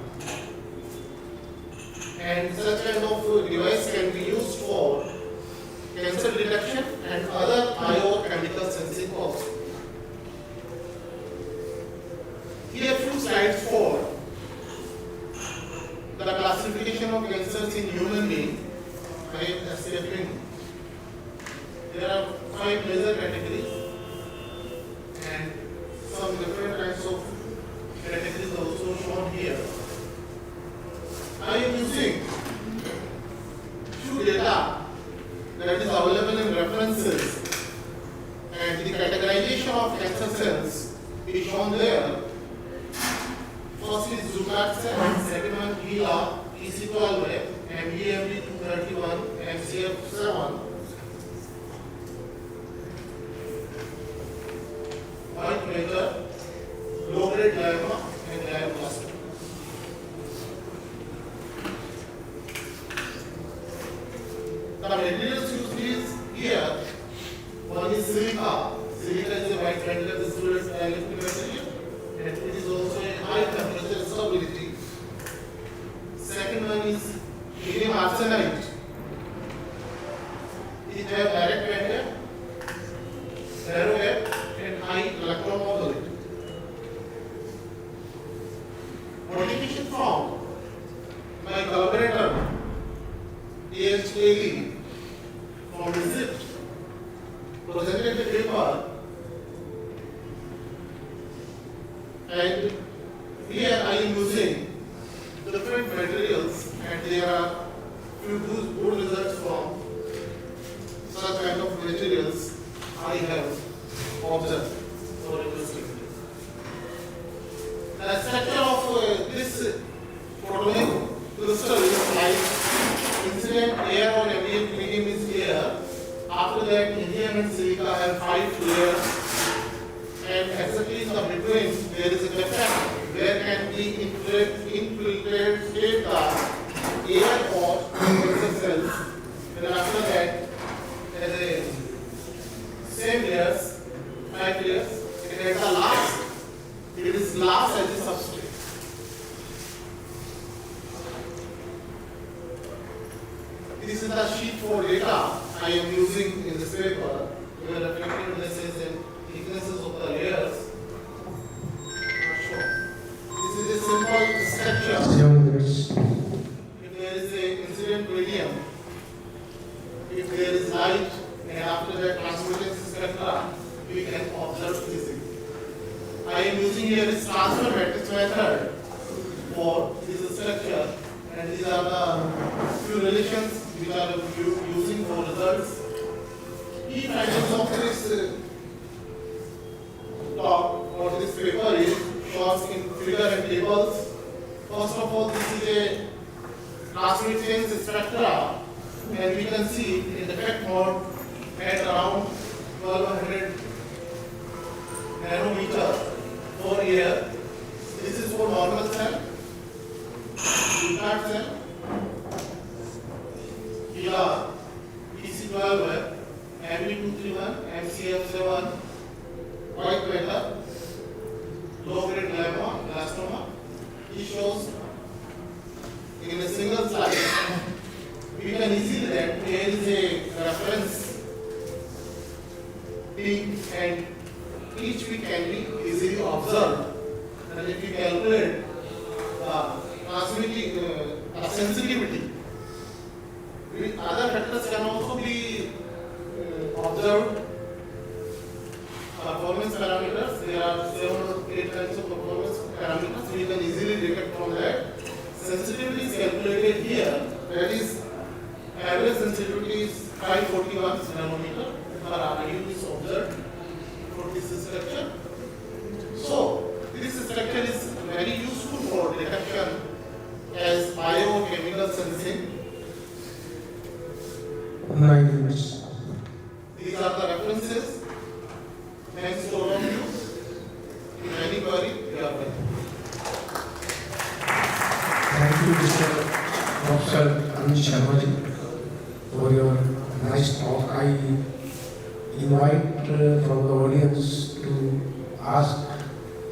And such kind of device can be used for cancer detection and other biochemical sensing also. Here few slides for the classification of cancers in human being by SCFM. There are 5 major categories and some different kinds of categories also shown here. I am using few data that is available in references, and the categorization of cancer cells is shown there. First is Zucard cell, second one HeLa, EC12, MEMD231, MCF7. White matter, low-grade glioma, and glioblastoma. The materials used is here. One is silica. Silica is a white metal, this is dielectric material, and it is also a high temperature stability. Second one is indium arsenide. It has direct band gap, narrow gap, and high electron mobility. Modification from my collaborator A.H. Haley from Egypt presented the paper, and here I am using different materials, and there are few good results from such kind of materials I have observed or investigated. The structure of this following crystals like incident air or ambient medium is air. After that, helium and silica have 5 layers, and exactly in the between there is a gap where can be infiltrated the air or cancer cells, and after that there is a same layers, 5 layers, and at the last it is glass as a substrate. This is the sheet for data I am using in this paper, where reflectivenesses and thicknesses of the layers are shown. This is a simple structure. If there is an incident medium, if there is light, and after that transmittance spectra, we can observe physics. I am using here this transfer matrix method for this structure, and these are the few relations which are using for results. Key findings of this talk or this paper is shown in figure and tables. First of all, this is a transmittance spectra, and we can see in the effect mode at around 1200 nanometer for air. This is for normal cell, Descartes cell. Here, PC12, MB231, MCF7, white matter, low grade glioblastoma. It shows in a single slide. We can easily that there is a reference peak, and each peak can be easily observed. And if we calculate the sensitivity, other factors can also be observed. Performance parameters, there are 7 or 8 kinds of performance parameters. We can easily detect from that. Sensitivity is calculated here. That is, average sensitivity is 541 nanometer per RU is observed for this structure. So, this structure is very useful for detection as biochemical sensing. These are the references. Thanks to all of you. If any query, you are welcome. Thank you, Mr. Professor Amit Sharmaji, for your nice talk. I invite from the audience to ask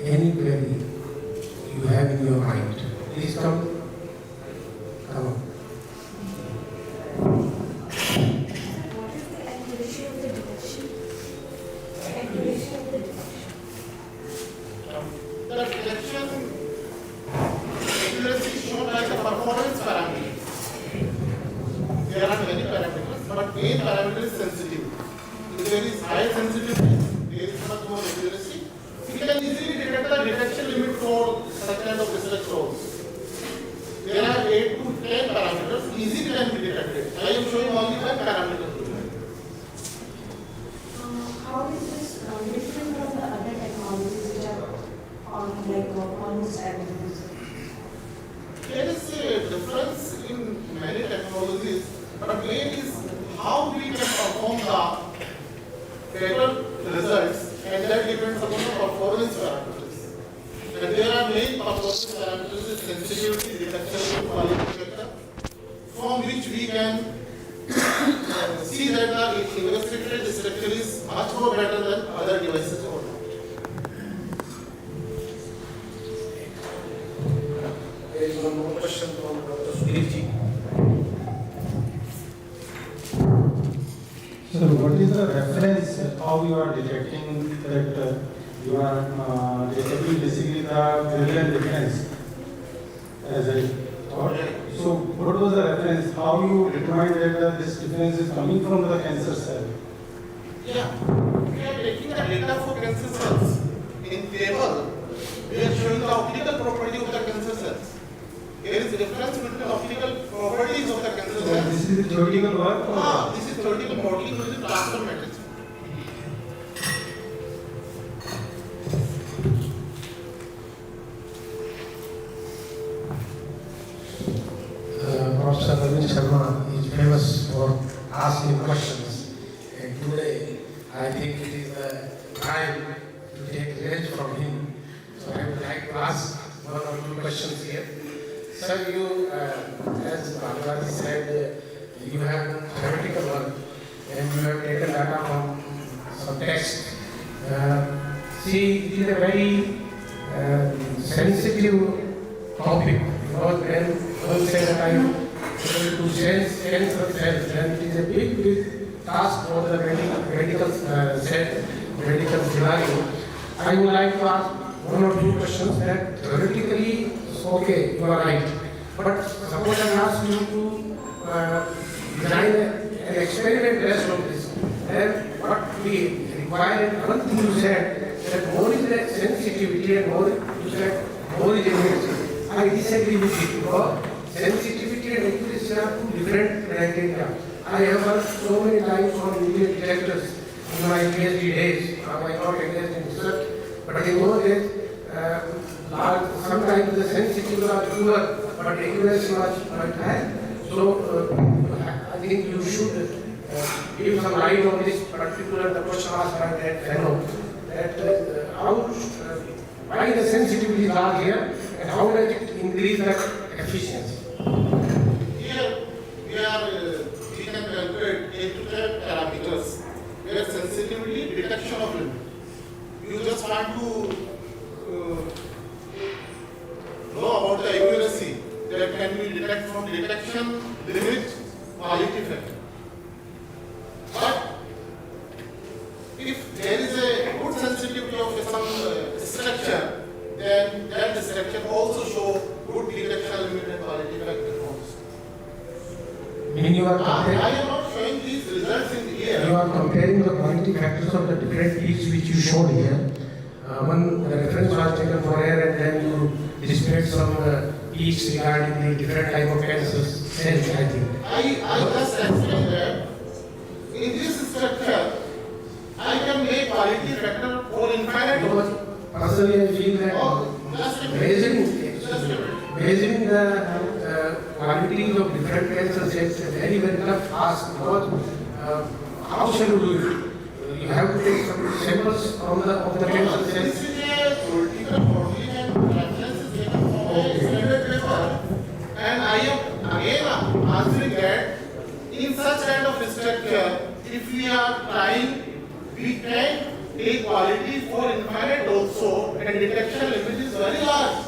any query you have in your mind. Please come. Come on. The detection accuracy is shown by the performance parameters. There are many parameters, but main parameter is sensitivity. If there is high sensitivity, there is much more accuracy. We can easily detect the detection limit for such kind of research roles. There are 8 to 10 parameters, easily can be detected. I am showing only one parameter. How is this different from the other technologies which are almost everywhere? There is a difference in many technologies, but main is how we can perform the better results, and that depends upon the performance parameters. And there are main performance parameters: sensitivity, detection, quality factor, from which we can see that the investigated structure is much more better than other devices or not. There is one more question from Dr. Sudhirji. So what is the reference, how you are detecting that you are detecting basically the virulent difference as I thought? So what was the reference, how you determine that this difference is coming from the cancer cell? Yeah, we are taking the data for cancer cells. In table, we are showing the optical property of the cancer cells. There is a difference between optical properties of the cancer So cells. this is the theoretical work? Or? This is theoretical modeling using transfer matrix. Professor Arvind Sharma is famous for asking questions. And today, I think it is the time to take revenge from him. So I would like to ask one or two questions here. Sir, you, as Bhagwati said, you have done theoretical work and you have taken data from some text. See, it is a very sensitive topic because when one says that I am able to sense cancer cells, then it is a big task for the medical scenario. I would like to ask one or two questions that theoretically, okay, you are right. But suppose I ask you to design an experiment based on this, then what we require, one thing you said, that more is the sensitivity and more, you said, more is accuracy. I disagree with it because sensitivity and accuracy are two different criteria. I have worked so many times on nuclear detectors in my PhD days. Now I not engaged in research, but in those days, sometimes the sensitivity was poor, but accuracy was quite high. So I think you should give some light on this particular the question asked by that fellow. That why the sensitivity is large here and how does it increase the efficiency? Here we can calculate 8 to 10 parameters where sensitivity, detection of limit. You just want to know about the accuracy that can be detected from detection, limit, quality factor. But if there is a good sensitivity of some structure, then that structure also show good detection limit and quality factor. Meaning you are comparing, I am not showing these results in here. you are comparing the quality factors of the different peaks which you showed here. One the reference was taken for air and then you displayed some peaks regarding the different type of cancers cells, I think. I just explained that in this structure, I can make quality factor for infinite. Personally, I feel that measuring the qualities of different cancer cells is a very, very tough task because how shall you do it? You have to take some samples of the cancer cells. This is a theoretical body and reference is taken from a standard paper. And I am again answering that in such kind of structure, if we are trying, we can take quality for infinite also and detection limit is very large.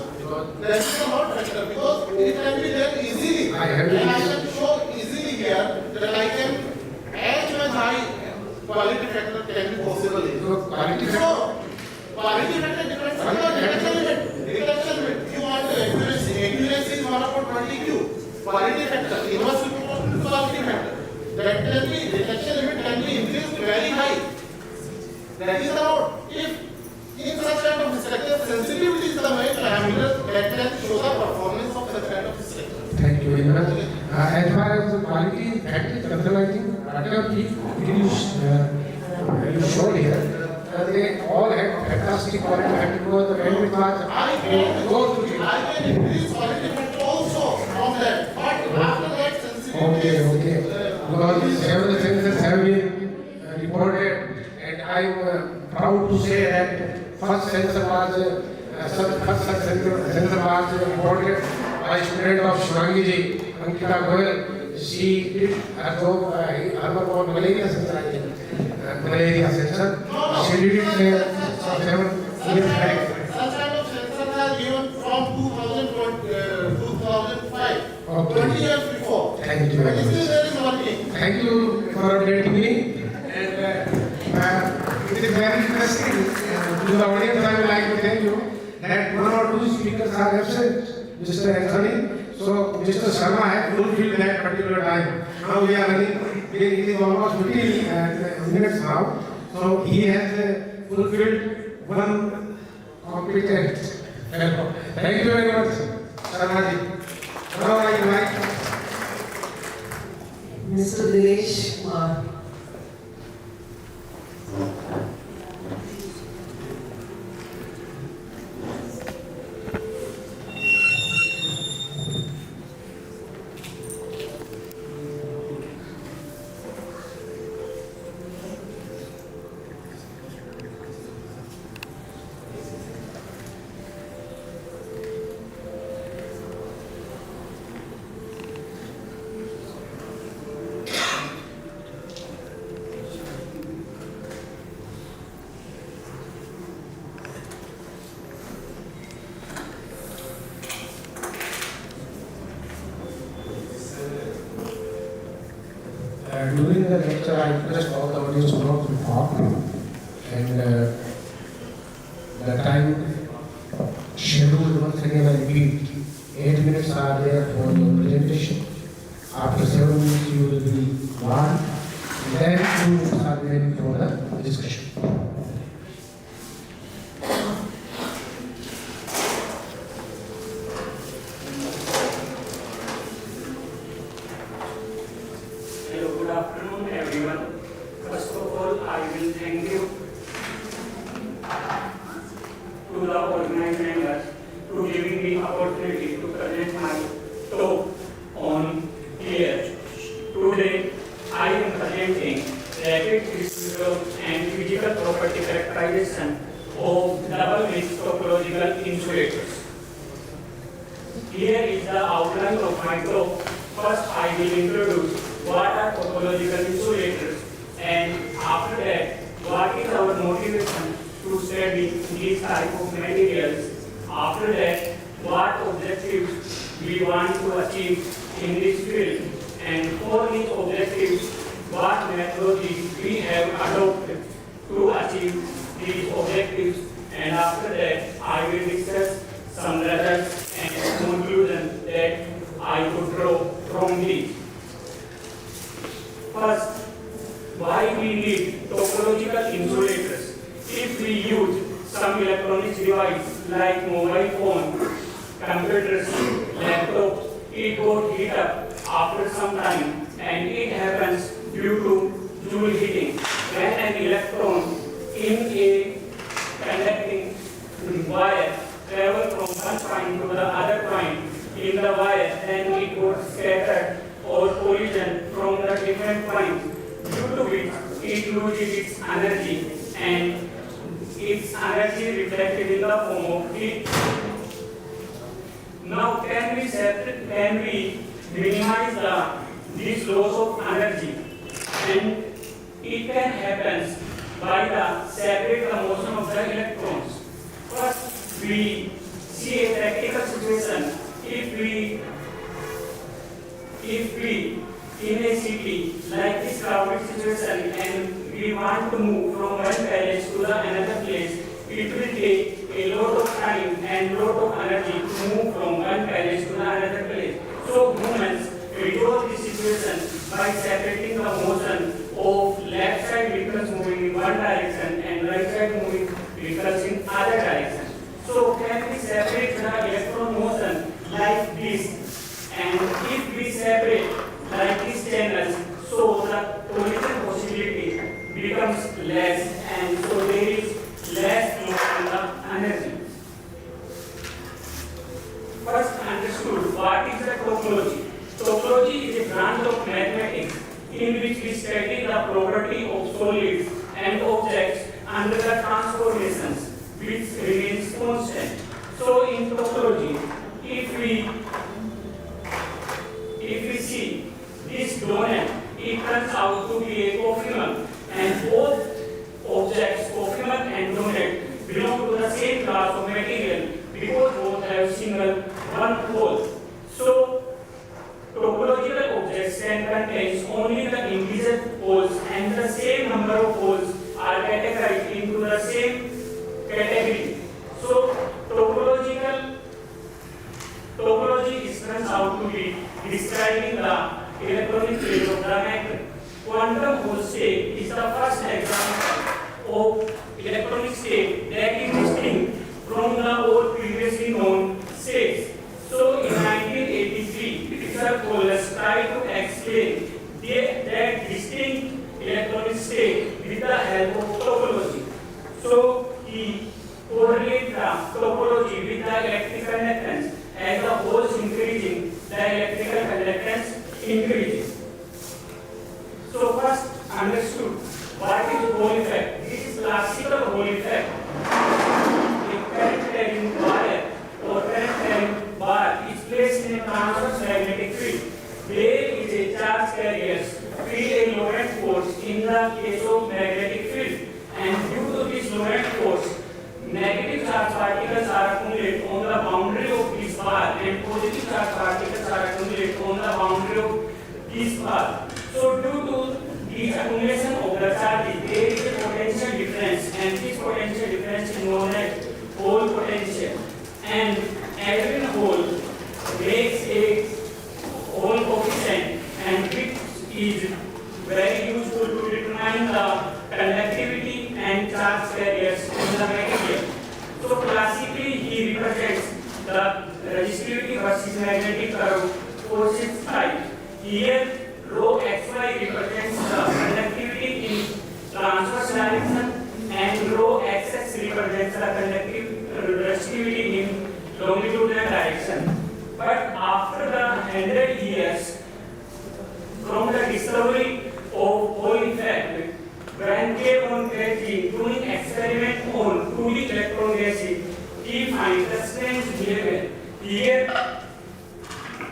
That is not factor because it can be done easily. And I can show easily here that I can as much high quality factor can be possible. So, quality factor depends on the detection limit. Detection limit. You want the accuracy. Accuracy is 1/20Q. Quality factor. Inversely proportional to quality factor. That can be, detection limit can be increased very high. That is about, if in such kind of structure, sensitivity is the main parameter that can show the performance of such kind of structure. Thank you very much. As far as the quality factor is concerned, I think whatever you showed here, they all had fantastic quality factor because the bandwidth was I can increase quality factor also from that. But after that sensitivity Because several sensors have been reported, and I am proud to say that first sensor was reported by student of Shivangiji, Ankita Goyal. She did her job, her work on malaria sensor, I think. Malaria sensor. She did it 7 years back. Such kind of sensors are given from 2005, 20 years before. Thank you very much. Still there is working. Thank you for updating me. And it is very interesting. To the audience, I would like to tell you that one or two speakers are absent, Mr. Anthony. So Mr. Sharma had fulfilled that particular time. Now we are running, it is almost 15 minutes now. So he has fulfilled one competent fellow. Thank you very much, Sharma ji. Now I invite Mr. Dinesh Kumar. During the lecture, I request all the audience not to talk, and the time scheduled once again I repeat, 8 minutes are there for your presentation. After 7 minutes you will be gone, and then 2 minutes are remaining for the discussion. Hello, good afternoon everyone. First of all, I will thank you to the organized members to giving me opportunity to present my talk on here. Today, I am presenting rapid physical and physical property characterization of double mix topological insulators. Here is the outline of my talk. First, I will introduce what are topological insulators, and after that, what is our motivation to study these type of materials. After that, what objectives we want to achieve in this field, and for these objectives, what methodology we have adopted to achieve these objectives, and after that, I will discuss some results and conclusions that I could draw from these. First, why we need topological insulators? If we use some electronic device like mobile phone, computers, laptops, it got heat up after some time, and it happens due to Joule heating. When an electron in a conducting wire travel from one point to the other point in the wire, then it got scattered or collision from the different points, due to which it loses its energy, and its energy reflected in the form of heat. Now, can we minimize this loss of energy? And it can happen by the separate motion of the electrons. First, we see a practical situation. If we in a city like this crowded situation, and we want to move from one place to the another place, it will take a lot of time and lot of energy to move from one place to the another place. So humans resolve this situation by separating the motion of left side vehicles moving in one direction and right side moving vehicles in other direction. So can we separate the electron motion like this? And if we separate like these channels, so the collision possibility becomes less, and so there is less loss in the energy. First understood, what is the topology? Topology is a branch of mathematics in which we study the property of solids and objects under the transformations which remains constant. So in topology, if we see this donut, it turns out to be a cofimum, and both objects, cofimum and donut, belong to the same class of material because both have single one pole. So topological objects can contain only the integer poles, and the same number of poles are categorized into the same category. So topology turns out to be describing the electronic field of the matter. Quantum Hall state is the first example of electronic state that is distinct from the all previously known states. So in 1983, Richard Coles tried to explain that distinct electronic state with the help of topology. So he correlated the topology with the electrical conductance. As the holes increasing, the electrical conductance increases. So first understood what is Hall effect. This is classical Hall effect. A current carrying wire or current carrying bar is placed in a transverse magnetic field. There is a charge carriers feel a Lorentz force in the case of magnetic field, and due to this Lorentz force, negative charge particles are accumulated on the boundary of this bar, and positive charge particles are accumulated on the boundary of this bar. So due to accumulation of the charges, there is a potential difference, and this potential difference is known as hole potential. And every hole makes a hole coefficient, and which is very useful to determine the conductivity and charge carriers in the material. So classically, he represents the resistivity versus magnetic curve forces type. Here, rho xy represents the conductivity in transverse direction, and rho xx represents the resistivity in longitudinal direction. But after the 100 years from the discovery of Hall effect, when K1 Krejci doing experiment on 2D electron gases, he finds the strange behavior. Here,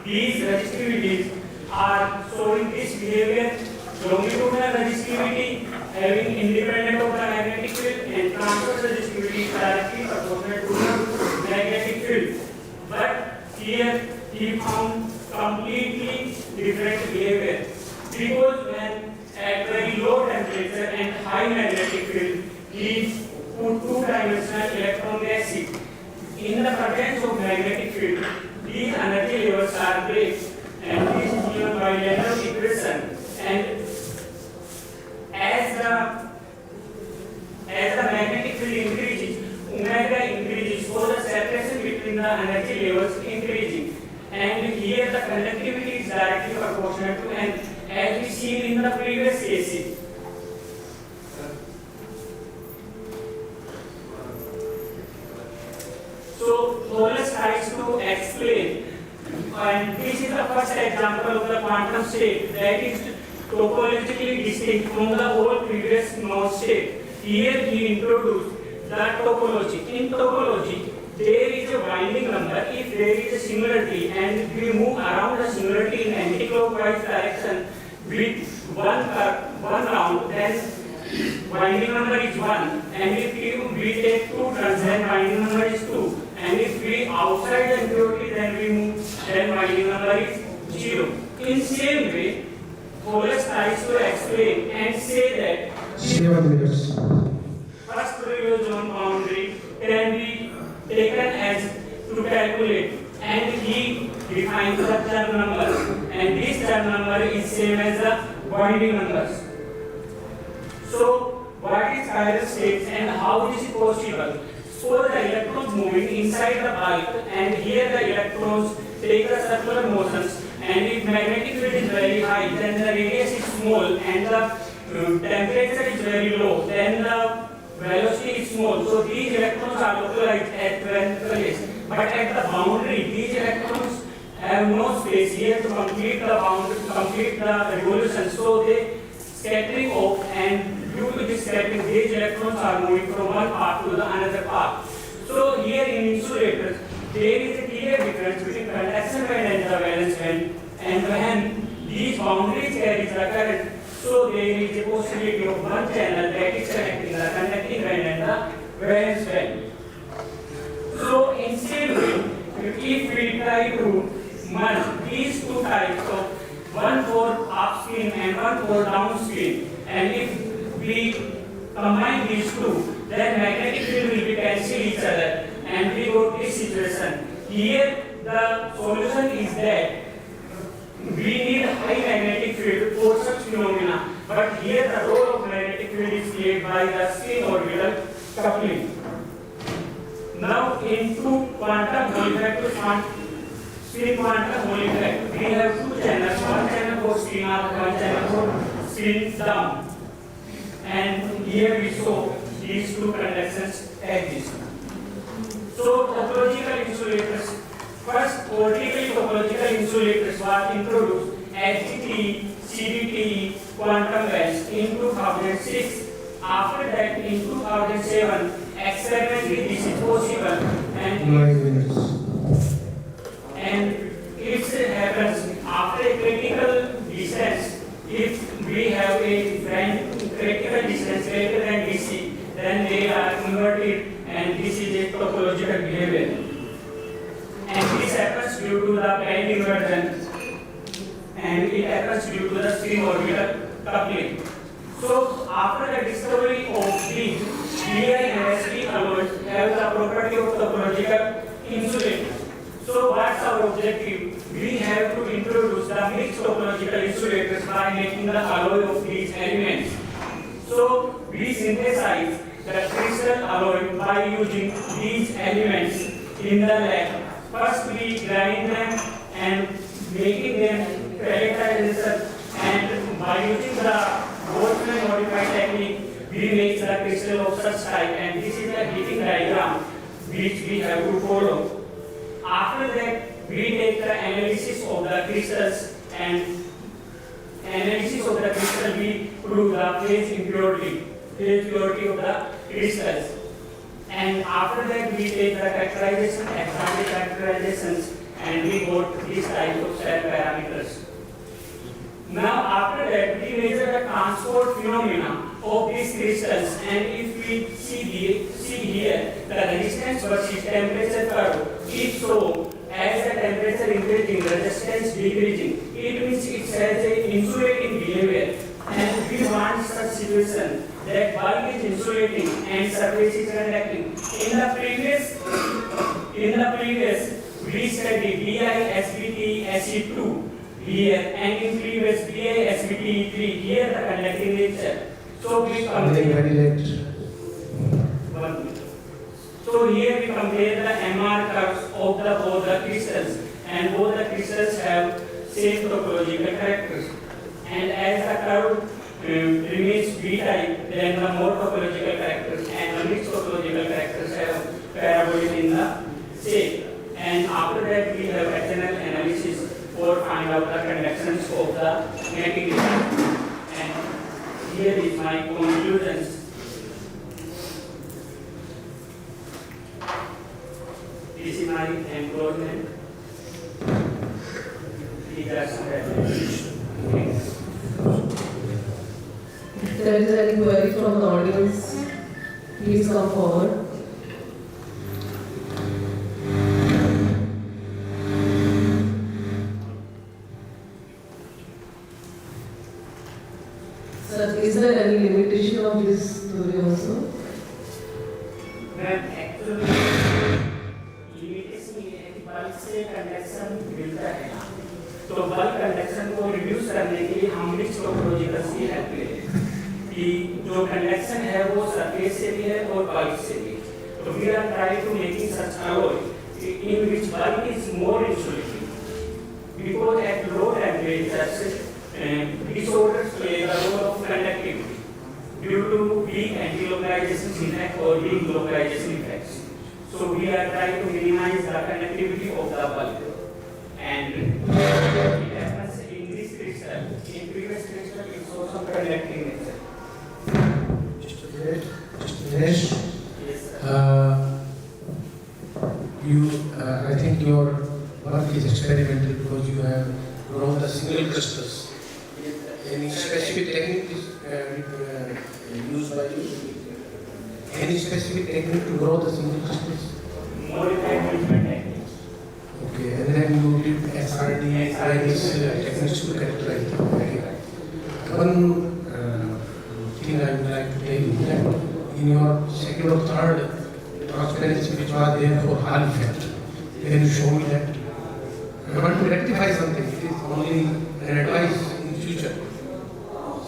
these resistivities are showing this behavior: longitudinal resistivity having independent of the magnetic field, and transverse resistivity directly proportional to the magnetic field. But here he found completely different behavior, because when at very low temperature and high magnetic field, he put two-dimensional electron gases. In the presence of magnetic field, these energy levels are great, and this is given by Leonard equation. And as the magnetic field increases, omega increases, so the separation between the energy levels increasing. And here the conductivity is directly proportional to n, as we seen in the previous cases. So Wallace tries to explain, and this is the first example of the quantum state that is topologically distinct from the whole previous known state. Here he introduced the topology. In topology, there is a winding number if there is a singularity, and we move around the singularity in anti-clockwise direction with one round, then winding number is 1. And if we take 2 turns, then winding number is 2. And if we outside the impurity, then we move, then winding number is 0. In same way, Wallace tries to explain and say that 7 minutes. first previous zone boundary can be taken as to calculate, and he defines the term number, and this term number is same as the winding numbers. So what is chiral states and how this is possible? Suppose the electrons moving inside the bulk, and here the electrons take the circular motions, and if magnetic field is very high, then the radius is small, and the temperature is very low, then the velocity is small. So these electrons are localized at one place. But at the boundary, these electrons have no space here to complete the boundary, complete the revolution. So they scattering off, and due to this scattering, these electrons are moving from one part to the another part. So here in insulators, there is a clear difference between conduction band and the valence band, and when these boundaries carry the current, so there is a possibility of one channel that is connecting the conducting band and the valence band. So in same way, if we try to merge these two types of one for upstream and one for downstream, and if we combine these two, then magnetic field will be cancel each other, and we got this situation. Here the solution is that we need high magnetic field for such phenomena, but here the role of magnetic field is played by the spin orbital coupling. Now into quantum Hall effect, spin quantum Hall effect, we have two channels, one channel for spin up, one channel for spin down. And here we show these two conductions exist. So topological insulators, first vertically topological insulators were introduced, HDT, CDT, quantum bands in 2006. After that, in 2007, experimentally this is possible, and 9 minutes. it happens after a critical distance. If we have a critical distance greater than DC, then they are inverted, and this is a topological behavior. And this happens due to the band inversion, and it happens due to the spin orbital coupling. So after the discovery of these, DI and SP alloys have the property of topological insulating. So what's our objective? We have to introduce the mixed topological insulators by making the alloy of these elements. So we synthesize the crystal alloy by using these elements in the lab. First we grind them and making them pelletization, and by using the Boltzmann modified technique, we make the crystal of such type, and this is the heating diagram which we have to follow. After that, we take the analysis of the crystals, and analysis of the crystal we prove the phase purity of the crystals. And after that, we take the characterization, example characterizations, and we got these types of cell parameters. Now after that, we measure the transport phenomena of these crystals, and if we see here the resistance versus temperature curve, if so, as the temperature increasing, resistance decreasing, it means it has a insulating behavior, and we want such situation that bulk is insulating and surface is conducting. In the previous we studied DI, SBT, SE2 here, and in previous DI, SBT, E3 here the conducting nature. So we compare. So here we compare the MR curves of both the crystals, and both the crystals have same topological characters. And as the curve remains B-type, then the more topological characters and the mixed topological characters have parabolic in the shape. And after that, we have external analysis for find out the conductions of the material. And here is my conclusions. This is my enclosement. These are some references. If there is any query from the audience, please come forward. Sir, is there any limitation of this theory also? Actually, limitation ये है कि bulk से conduction मिलता है, तो bulk conduction को reduce करने के लिए हम मिक्स टोपोलॉजिकल की हेल्प लेते हैं कि जो कंडक्शन है वो सरफेस से भी है और बल्क से भी। तो we are trying to making such alloy in which bulk is more insulating, because at low temperatures disorders play the role of conductivity due to weak anti-localization effect or weak localization effects. So we are trying to minimize the conductivity of the bulk, and it happens in this crystal. In previous crystal, it shows some conducting nature. Yes. I think your work is experimental because you have grown the single crystals. Any specific technique is used by you? Any specific technique to grow the single crystals? Modified management techniques. Okay, and then you did SRD, various techniques to characterize them. Okay. One thing I would like to tell you that in your second or third transparency which was there for Hall effect, can you show me that? I want to rectify something. It is only an advice in future.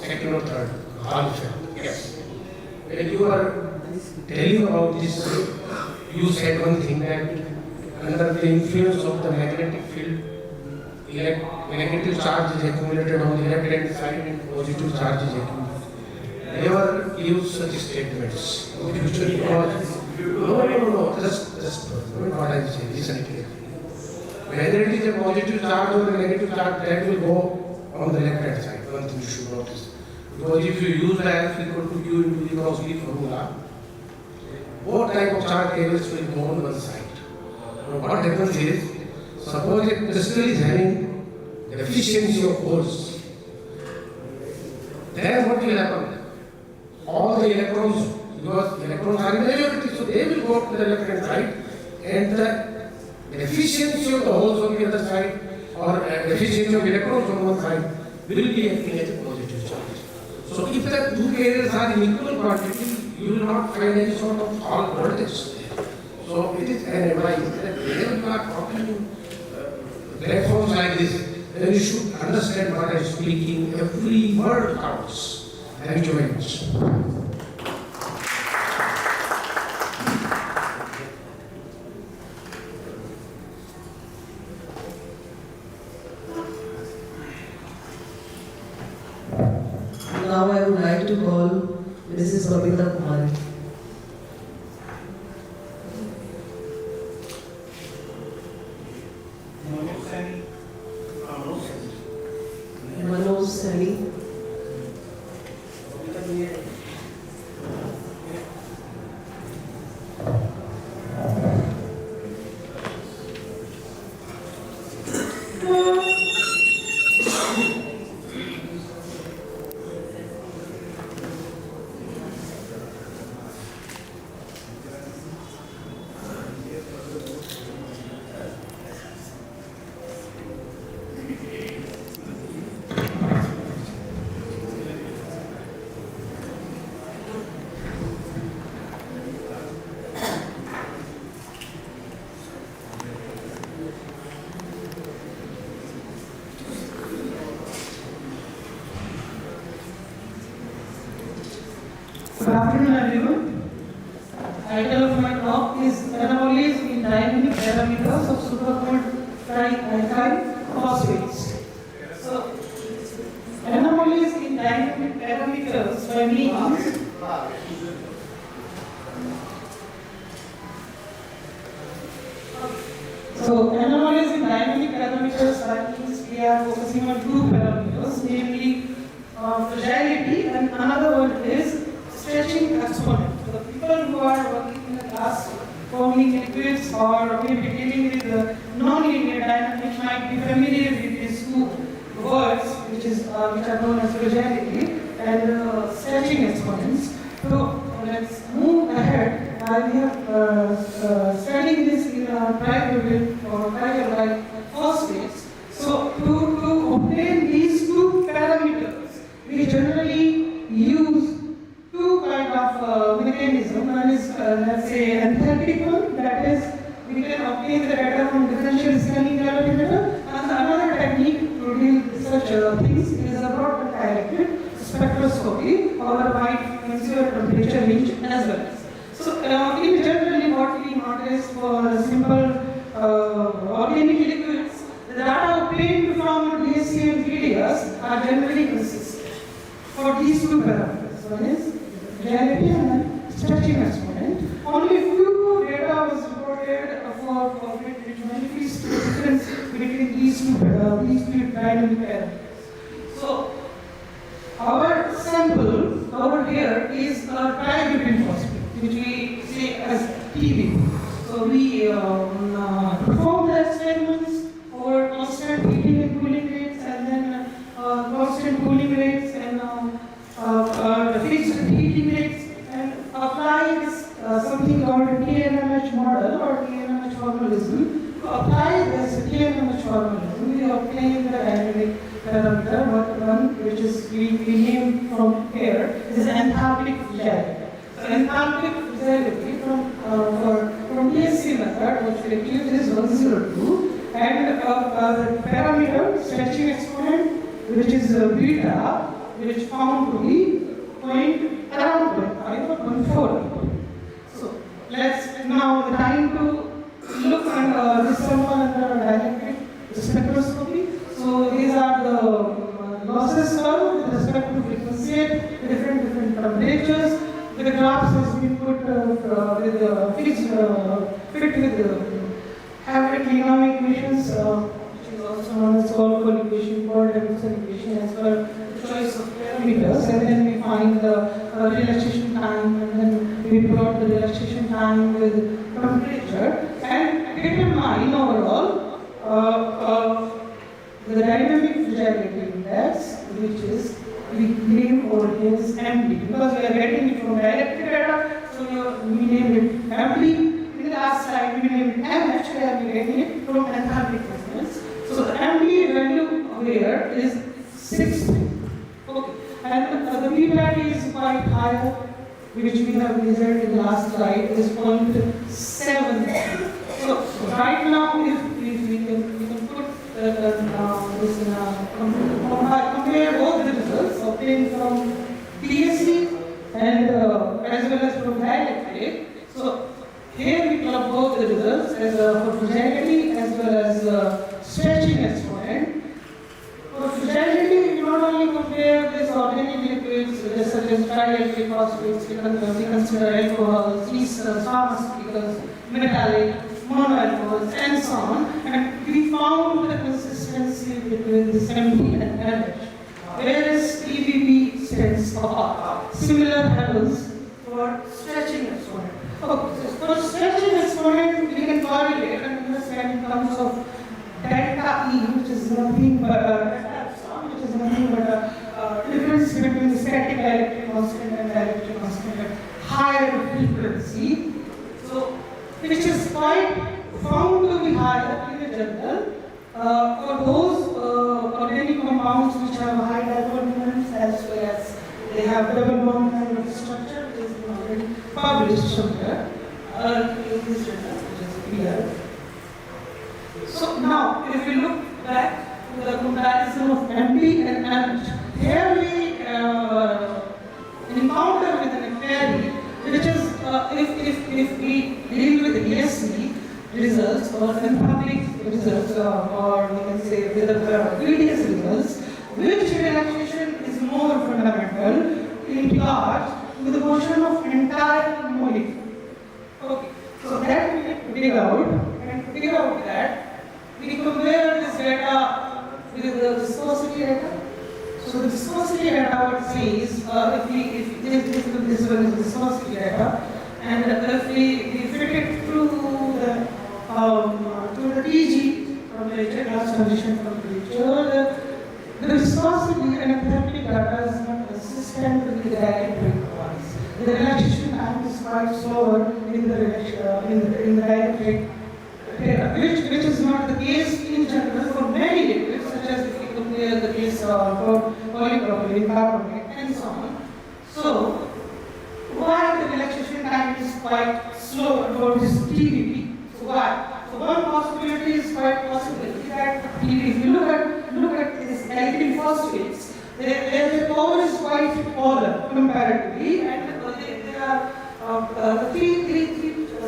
Second or third, Hall effect. Yes. When you are telling about this, you said one thing that under the influence of the magnetic field, negative charge is accumulated on the left hand side and positive charge is accumulated. Never use such statements in future because no, just what I am saying, listen clearly. Whether it is a positive charge or a negative charge, that will go on the left hand side. One thing you should notice. Because if you use the F equal to Q into the cross B formula, what type of charge cables will go on one side? Now what happens is, suppose a crystal is having deficiency of force, then what will happen? All the electrons, because electrons are in majority, so they will go to the left hand side, and the efficiency of the holes on the other side or efficiency of electrons on one side will be acting as a positive charge. So if the two carriers are in equal quantity, you will not find any sort of fault voltage there. So it is an advice that whenever you are talking platforms like this, then you should understand what I am speaking. Every word counts. Thank you very much. Now I would like to call Mrs. Babita Kumari. Manoj Sani. Good afternoon, everyone. Title of my talk is Anomalies in Dynamic Parameters of Supercooled Trialkyl Phosphates. So, anomalies in dynamic parameters by means anomalies in dynamic parameters by means we are focusing on two parameters, namely fragility, and another one is stretching exponent. So the people who are working in the class forming liquids or maybe dealing with non-linear dynamics might be familiar with these two words, which are known as fragility and stretching exponents. So let's move ahead. I have studied this in trialkyl or trialkyl phosphates. So to obtain these two parameters, we generally use two kind of mechanism. One is, let's say, enthalpic one, that is, we can obtain the data from differential scaling calculator, and another technique to deal with such things is a broad directed spectroscopy or wide frequency temperature range as well. So, in generally, what we notice for simple organic liquids, the data obtained from DSC and VDS are generally consistent for these two parameters. One is reality and then stretching exponent. Only few data was reported for which manifests the difference between these two dynamic parameters. So, our sample over here is a trialkyl phosphate, which we say as TB. So we perform the experiments over constant heating and cooling rates, and then constant cooling rates and fixed heating rates, and apply this something called TNMH model or TNMH formalism. To apply this TNMH formalism, we obtain the dynamic parameter, one which is we name from here is enthalpic fragility. So enthalpic fragility from DSC method, which we use is 102, and the parameter stretching exponent, which is beta, which found to be around 0.5 or 0.4. So let's now the time to look at this sample under dielectric spectroscopy. So these are the losses curve with respect to frequency at different temperatures. The graphs has been put fit with average economic equations, which is also known as Kolmogorov equation, Paul-Davidson equation, as per choice of parameters, and then we find the relaxation time, and then we plot the relaxation time with temperature, and determine overall the dynamic fragility index, which is we name over here is empty, because we are getting it from direct data, so we name it empty. In the last slide, we named it MH, where we are getting it from enthalpic resonance. So the empty value over here is 60. Okay, and the higher, which we have measured in the last slide, is 0.7. So right now, if we can put this in compare both the results obtained from PSC and as well as from dielectric. So here we plot both the results as for fragility as well as stretching exponent. For fragility, we not only compare this organic liquids such as trielectric phosphates, we consider alcohols, esters, pharmaceuticals, metallic, monoalcohols, and so on, and we found the consistency between this MD and MH, whereas EBP stands for similar levels for stretching exponent. Okay, so for stretching exponent, we can correlate and understand in terms of delta E, which is nothing but a difference between the static dielectric constant and dielectric constant at higher frequency. So, which is quite found to be higher in general for those organic compounds which have high dipole moments as well as they have double bond kind of structure, which is already published somewhere in this journal, which is here. So now, if we look back to the comparison of MP and MH, here we encounter with an query, which is if we deal with the ESC results or enthalpic results, or we can say with the VDS results, which relaxation is more fundamental in regards to the portion of entire molecule. Okay, so that we need to dig out, and to figure out that we compare this data with the viscosity data. So the viscosity data what says, if this one is viscosity data, and if we fit it through the TG from literature, class condition from literature, the viscosity and enthalpic data is not consistent with the dielectric ones. The relaxation time is quite slower in the dielectric data, which is not the case in general for many liquids, such as if you compare the case for polypropylene, carbonate, and so on. So, why the relaxation time is quite slow for this TBP? So why? So one possibility is quite possibility that if you look at these alkyl phosphates, their power is quite polar comparatively, and they are the three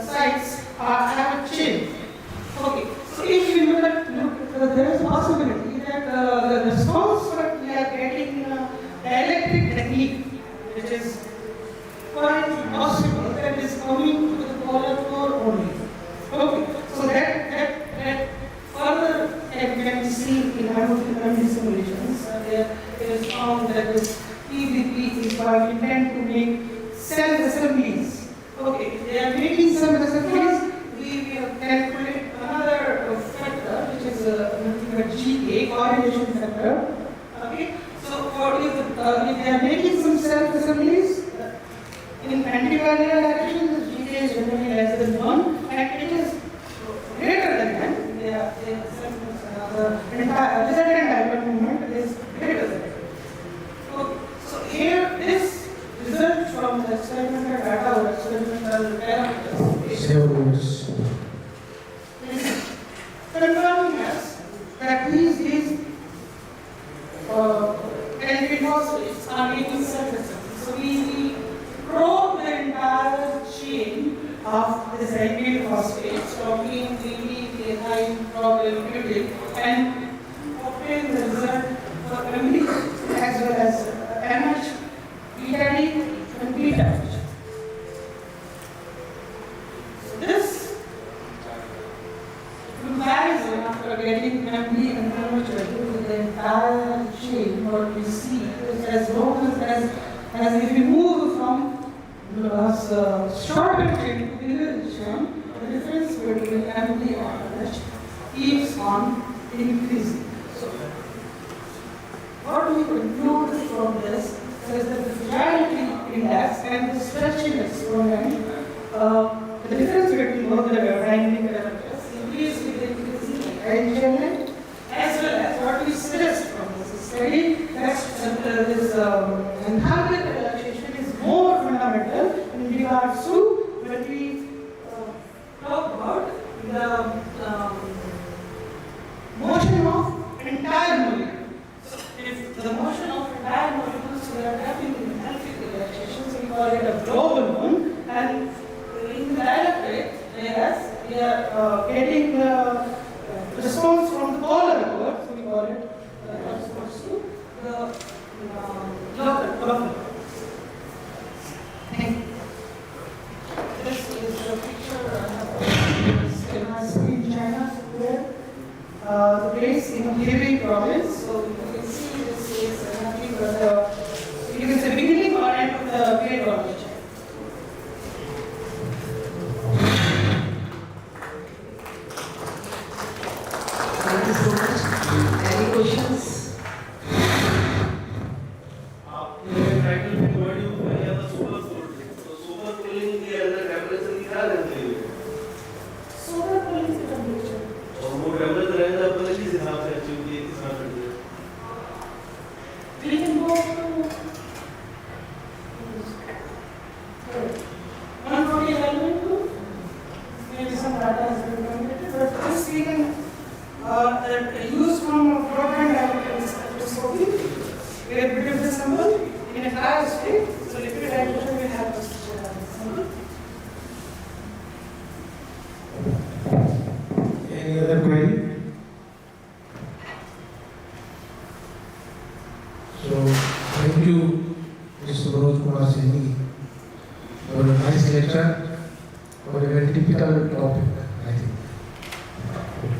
sites have a chain. Okay, so if we look at there is a possibility that the response that we are getting dielectric technique, which is quite possible that is coming to the polar core only. Okay, so that further can be seen in hydrophysical simulations. There is found that this PVP is quite intent to make cell assemblies. Okay, they are making cell assemblies. We have calculated another factor, which is nothing but GK, correlation factor. Okay, so if they are making some cell assemblies in antiviral direction, the GK is generally less than 1, and it is greater than 10. The entire resultant dipole moment is greater than 10. Okay, so here this result from the experimental data or experimental parameters is confirming us that these alkyl phosphates are making cell assemblies. So we probe the entire chain of this alkyl phosphates from the high probability and obtain the result for MD as well as MH, beta D, and beta H. So this comparison after getting MD and MH with the entire chain, what we see is as long as if we move from shorter chain to bigger chain, the difference between MD and MH keeps on increasing. So, what we conclude from this is that the fragility index and the stretching exponent, the difference between both the dynamic parameters increase with the increasing engagement, as well as what we suggest from this study that this enthalpic relaxation is more regards to when we talk about the motion of entire molecule. If the motion of entire molecules we are having in alphic relaxation, so we call it a global one, and in the dielectric, whereas we are getting the response from the polar accord, so we call it response to the local. Thank you. This is a picture I have in China somewhere. The place in Hebei province. So you can see this is nothing but the, you can say beginning or end of the Great Wall of China. Thank you so much. Any questions? Solar cooling is temperature. We can go to 140 element to maybe some data has been calculated, but this we can use from broadband diameter spectroscopy, where we give the sample in a higher state, so liquid hydrogen will help us to share the sample. Any other query? So, thank you, Mr. Manoj Kumar Singh, for a nice lecture, for a very typical topic, I think.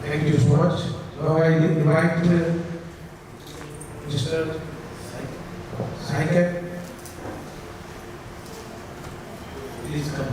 Thank you so much. Now I invite Mr. Saikat. Please come.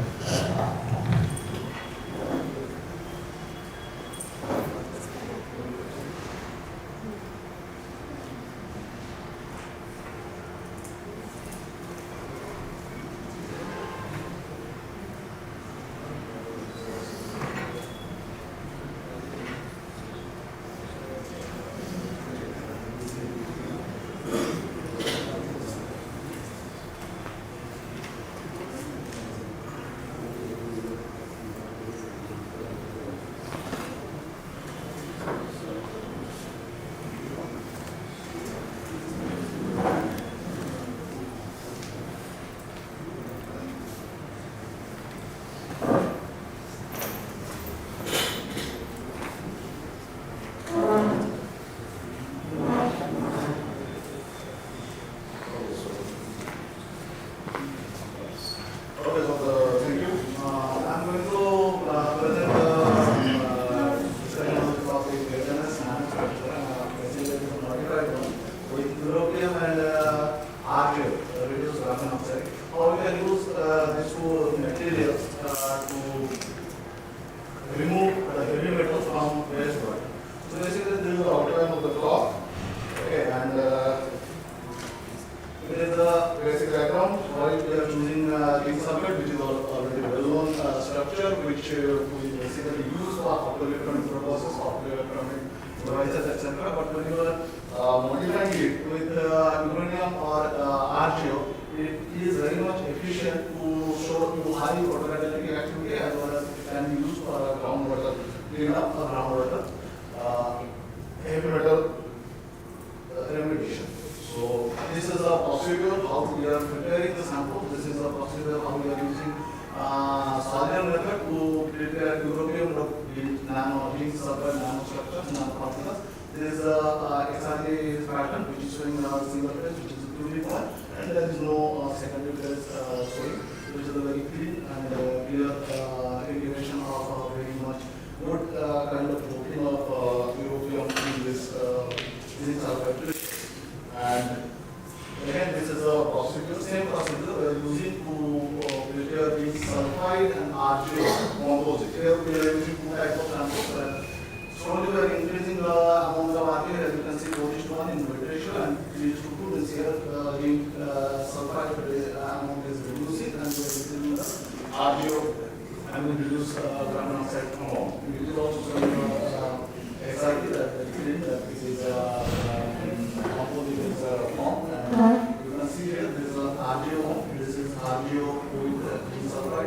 RGO with sulfide.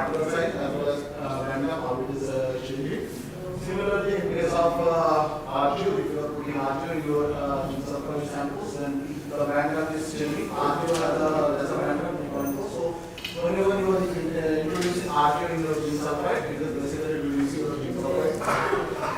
particle size as well as random how it is changing. Similarly, in case of RGO, if you are putting RGO in your sulfur samples, then the bandgap is changing. RGO has a lesser bandgap, 2.4. So whenever you are introducing RGO in your zinc sulfide, it is basically reducing your zinc sulfide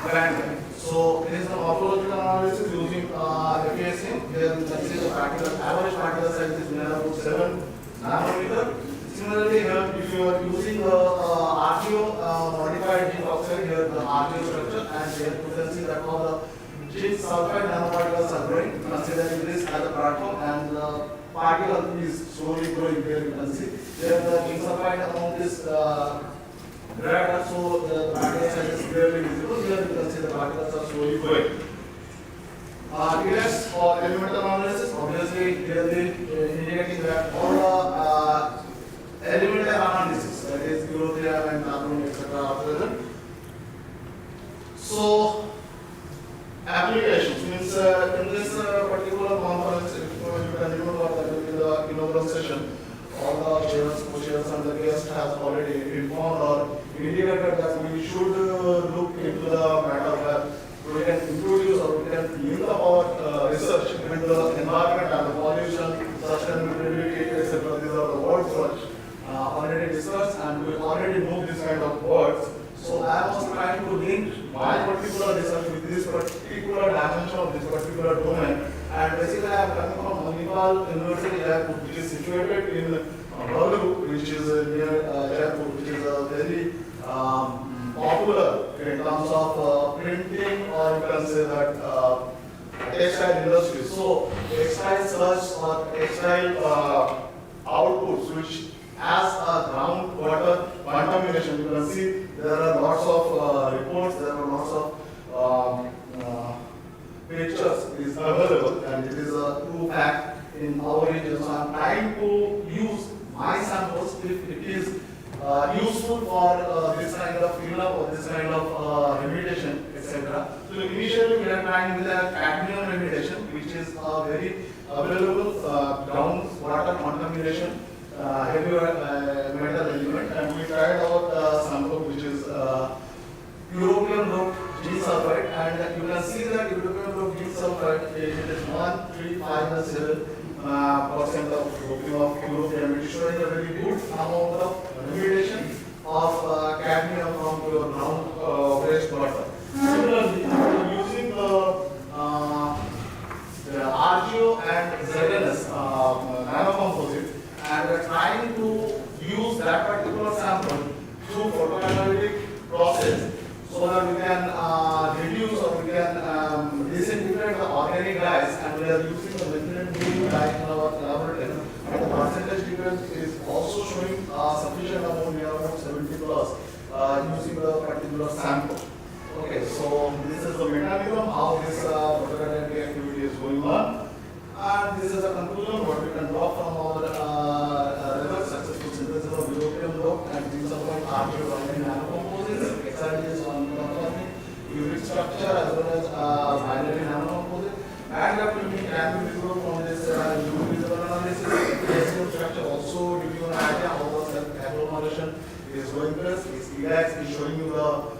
bandgap. So it is an morphological analysis using FASM. Here you can see the particle, average particle size is near about 7 nanometer. Similarly, here if you are using the RGO modified zinc oxide, here the RGO structure, and here you can see that how the zinc sulfide nanoparticles are growing. Considering this as a platform, and the particle is slowly growing. Here you can see here the zinc sulfide amount is greater, so the particle size is clearly visible. Here you can see the particles are slowly growing. TLS or elemental analysis, obviously clearly indicating that all the elemental analysis, that is uranium and carbon, etc. are present. So applications means in this particular conference, if you can remember that in the inaugural session, all the chairs, co-chairs and the guest has already informed or indicated that we should look into the matter where we can introduce or we can link up our research with the environment and the pollution, sustainability, etc. These are the words which already discussed, and we already know this kind of words. So I was trying to link my particular research with this particular dimension of this particular domain. And basically I am coming from Manipal University, Jaipur, which is situated in Bauru, which is near Jaipur, which is a very popular in terms of printing, or you can say that textile industry. So textile search or textile outputs which has a groundwater contamination. You can see there are lots of reports, there are lots of pictures is available, and it is a true fact in our region. So I am trying to use my samples if it is useful for this kind of cleanup or this kind of remediation, etc. So initially we are trying with a cadmium remediation, which is a very available groundwater contamination heavy metal element, and we tried out sample which is European look zinc sulfide, and you can see that European look zinc sulfide it is 1, 3, 5 and 7% of European, which is showing a very good amount of remediation of cadmium from your ground wastewater. Similarly, using the RGO and ZNS nanocomposite, and we are trying to use that particular sample through photoanalytic process, so that we can reduce or we can disintegrate the organic dyes, and we are using the methylene blue dye in our laboratory, and the percentage difference is also showing sufficient amount, near about 70 plus, using the particular sample. Okay, so this is the mechanism how this photoanalytic activity is going on, and this is a conclusion what we can draw from our results: successful synthesis of European look and zinc sulfide RGO and nanocomposites, excited on conforming unit structure as well as binary nanocomposite. And application can be visible from this visible analysis. The structure also give you an idea how the agglomeration is going plus. Its EDAX is showing you the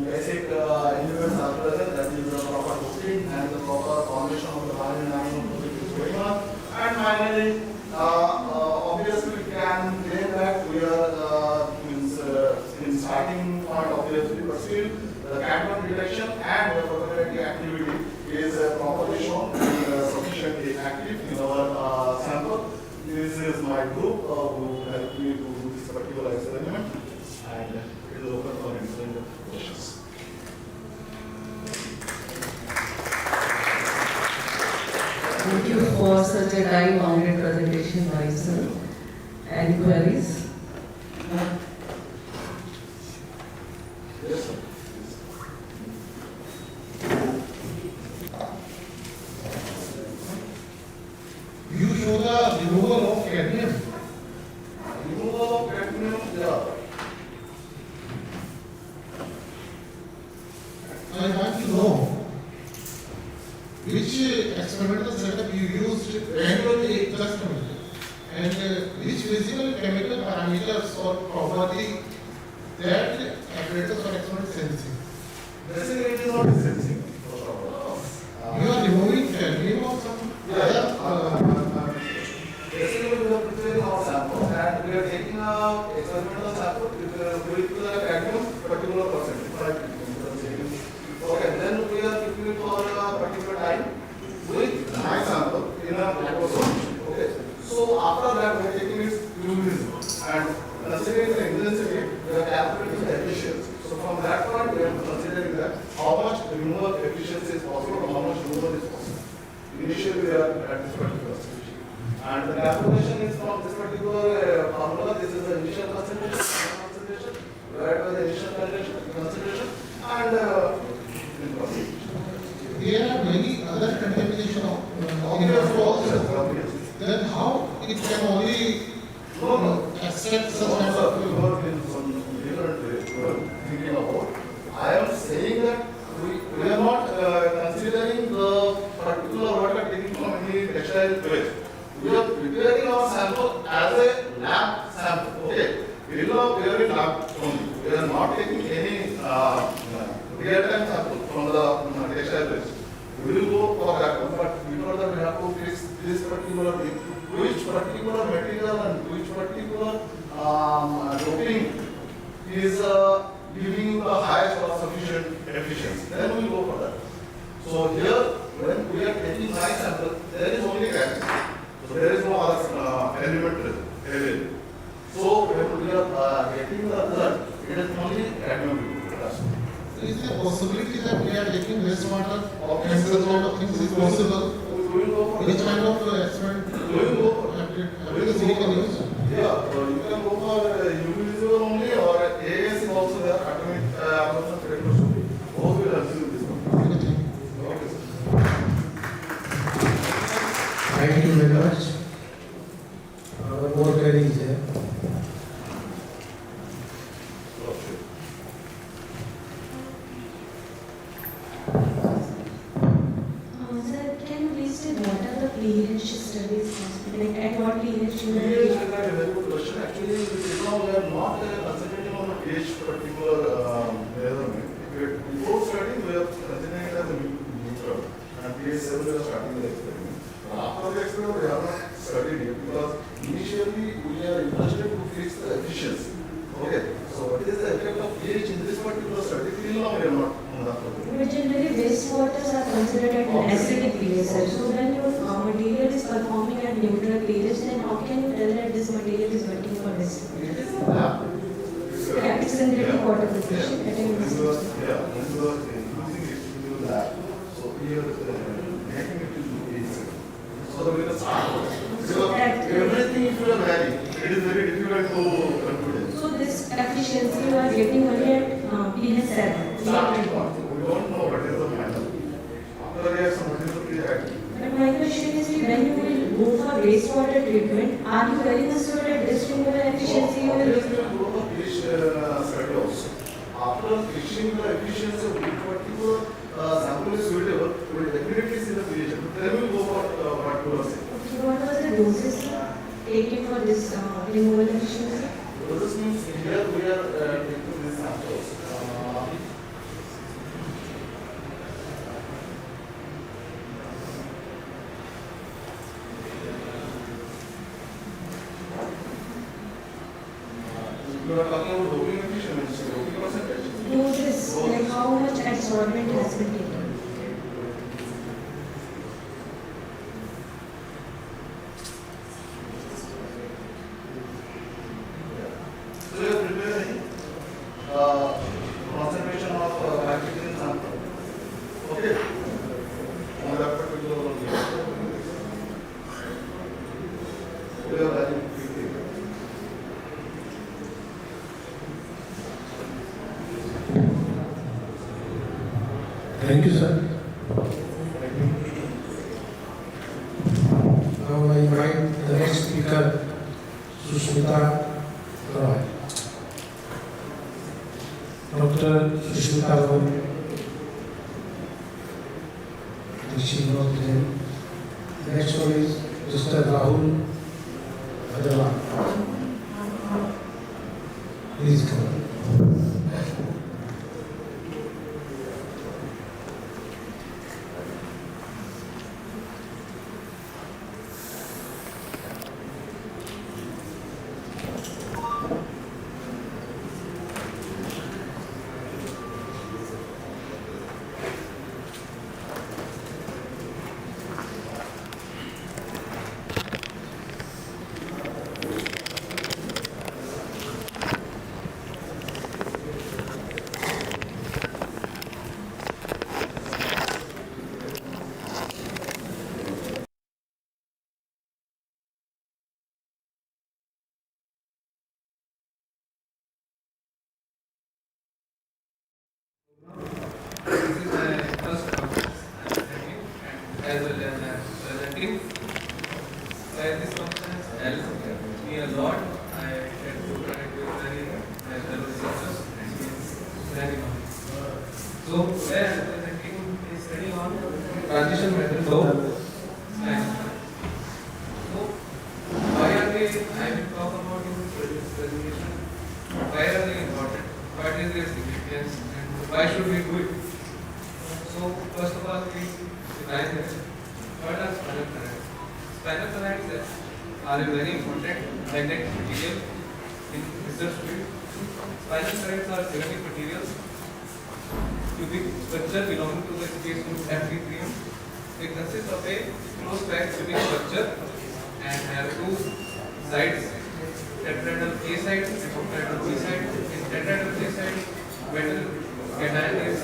basic elements are present, that is the proper coating and the proper formation of the binary nanocomposite is going on. And finally, obviously we can claim that we are in starting point obviously, but still the cadmium detection and the photoanalytic activity is properly shown and sufficiently active in our sample. This is my group who helped me to do this particular experiment, and it is open for any questions. Thank you for such a time-bounded presentation, Marisol. Any queries? Yes, sir. You show the removal of cadmium. Removal of cadmium, yeah. I want to know which experimental setup you used, and which physical basically chemical parameters or property that apparatus or experiment is sensing. Basically, it is not sensing. You are removing film or some other. Basically, we are preparing our sample and we are taking a experimental sample with the cadmium particular percentage. Okay, then we are keeping it for a particular time with my sample in a aqua solution. Okay, so after that we are taking its luminosity and considering the intensity, we are calculating the efficiency. So from that point, we are considering that how much removal efficiency is possible, how much removal is possible. Initially, we are at this particular stage. And the calculation is from this particular formula. This is the initial concentration, divided by the initial concentration, and there are many other contamination of then how it can only accept such kind of we work in some different way. We are thinking about. I am saying that we are not considering the particular what we are taking from any textile waste. We are preparing our sample as a lab sample. Okay, we are in lab only. We are not taking any real-time sample from the textile waste. We will go for that one, but before that we have to fix this particular thing, which particular material and which particular doping is giving you the highest or sufficient efficiency. Then we will go for that. So here, when we are taking my sample, there is only cadmium. So there is no other element available. So when we are getting the result, it is only cadmium. Is there a possibility that we are taking wastewater and such kind of things is possible? Which kind of experiment we can use? Yeah, you can go for UV visible only or AAS is also there, atomic absorption spectroscopy. Both will assume this one. Okay, sir. Thank you very much. One more query is there. Sir, can you please say what are the pH studies? Like at what pH you pH is a very good question. Actually, now we are not concentrating on the pH particular measurement. Before starting, we are considering it as a neutral. And pH 7 we are starting the experiment. After the experiment, we have not studied it because initially we are interested to fix the efficiency. Okay, so what is the effect of pH in this particular study? Till now, we are not on that particular. But generally wastewaters are considered at an acidic pH. So when your material is performing at neutral pH, then how can you tell that this material is working for wastewater? It is a lab. Yeah, it's in the water position at a when you are using it in your lab, so we are making it to pH. So that we can start. Because everything if you are varying, it is very difficult to compute. So this efficiency you are getting only at pH 7. Starting point. We don't know what is the final. After we have some material But my question is, when you will go for wastewater treatment, are you very much sure that this renewable efficiency you will Yes, we will go for pH study also. After fixing the efficiency of which particular sample is suitable, we will definitely see the pH. Then we will go for particular sample. Okay, what was the doses taken for this renewable efficiency? Doses means here we are taking these samples. You are talking about doping efficiency, doping percentage? Doses, like how much adsorbent has been taken? So you are preparing concentration of nitrogen sample. Okay. On that particular one. We are having Thank you, sir. Now I invite the next speaker, Sushmita Roy. Dr. Sushmita Roy. She knows him. Next one is Mr. Rahul Agarwal. Please come. This is my first conference attending and as well as presenting. At this conference helped me a lot. I had to connect with many fellow researchers and many more. So today I am presenting a study on transition method of science. So why are they? I will talk about in this presentation. Why are they important? What is their significance? Why should we do it? So first of all, we define this. What are spinal currents? Spinal currents are a very important magnetic material in research field. Spinal currents are ceramic materials, cubic structure belonging to the space group F3. They consist of a closed packed cubic structure and have two sides, tetrahedral A side and octahedral B side. In tetrahedral A side, metal cation is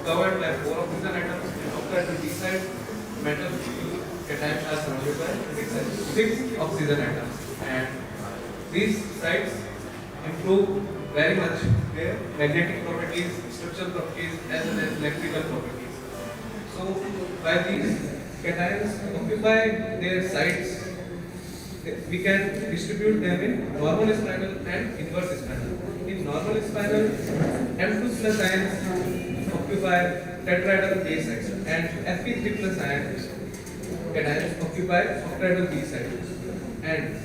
covered by 4 oxygen atoms. In octahedral B side, metal cations are surrounded by 6 oxygen atoms. And these sites improve very much their magnetic properties, structural properties, as well as electrical properties. So by these cations occupy their sites, we can distribute them in normal spinal and inverse spinal. In normal spinal, M2 plus ions occupy tetrahedral A side and Fe3 plus ions cations occupy octahedral B side. And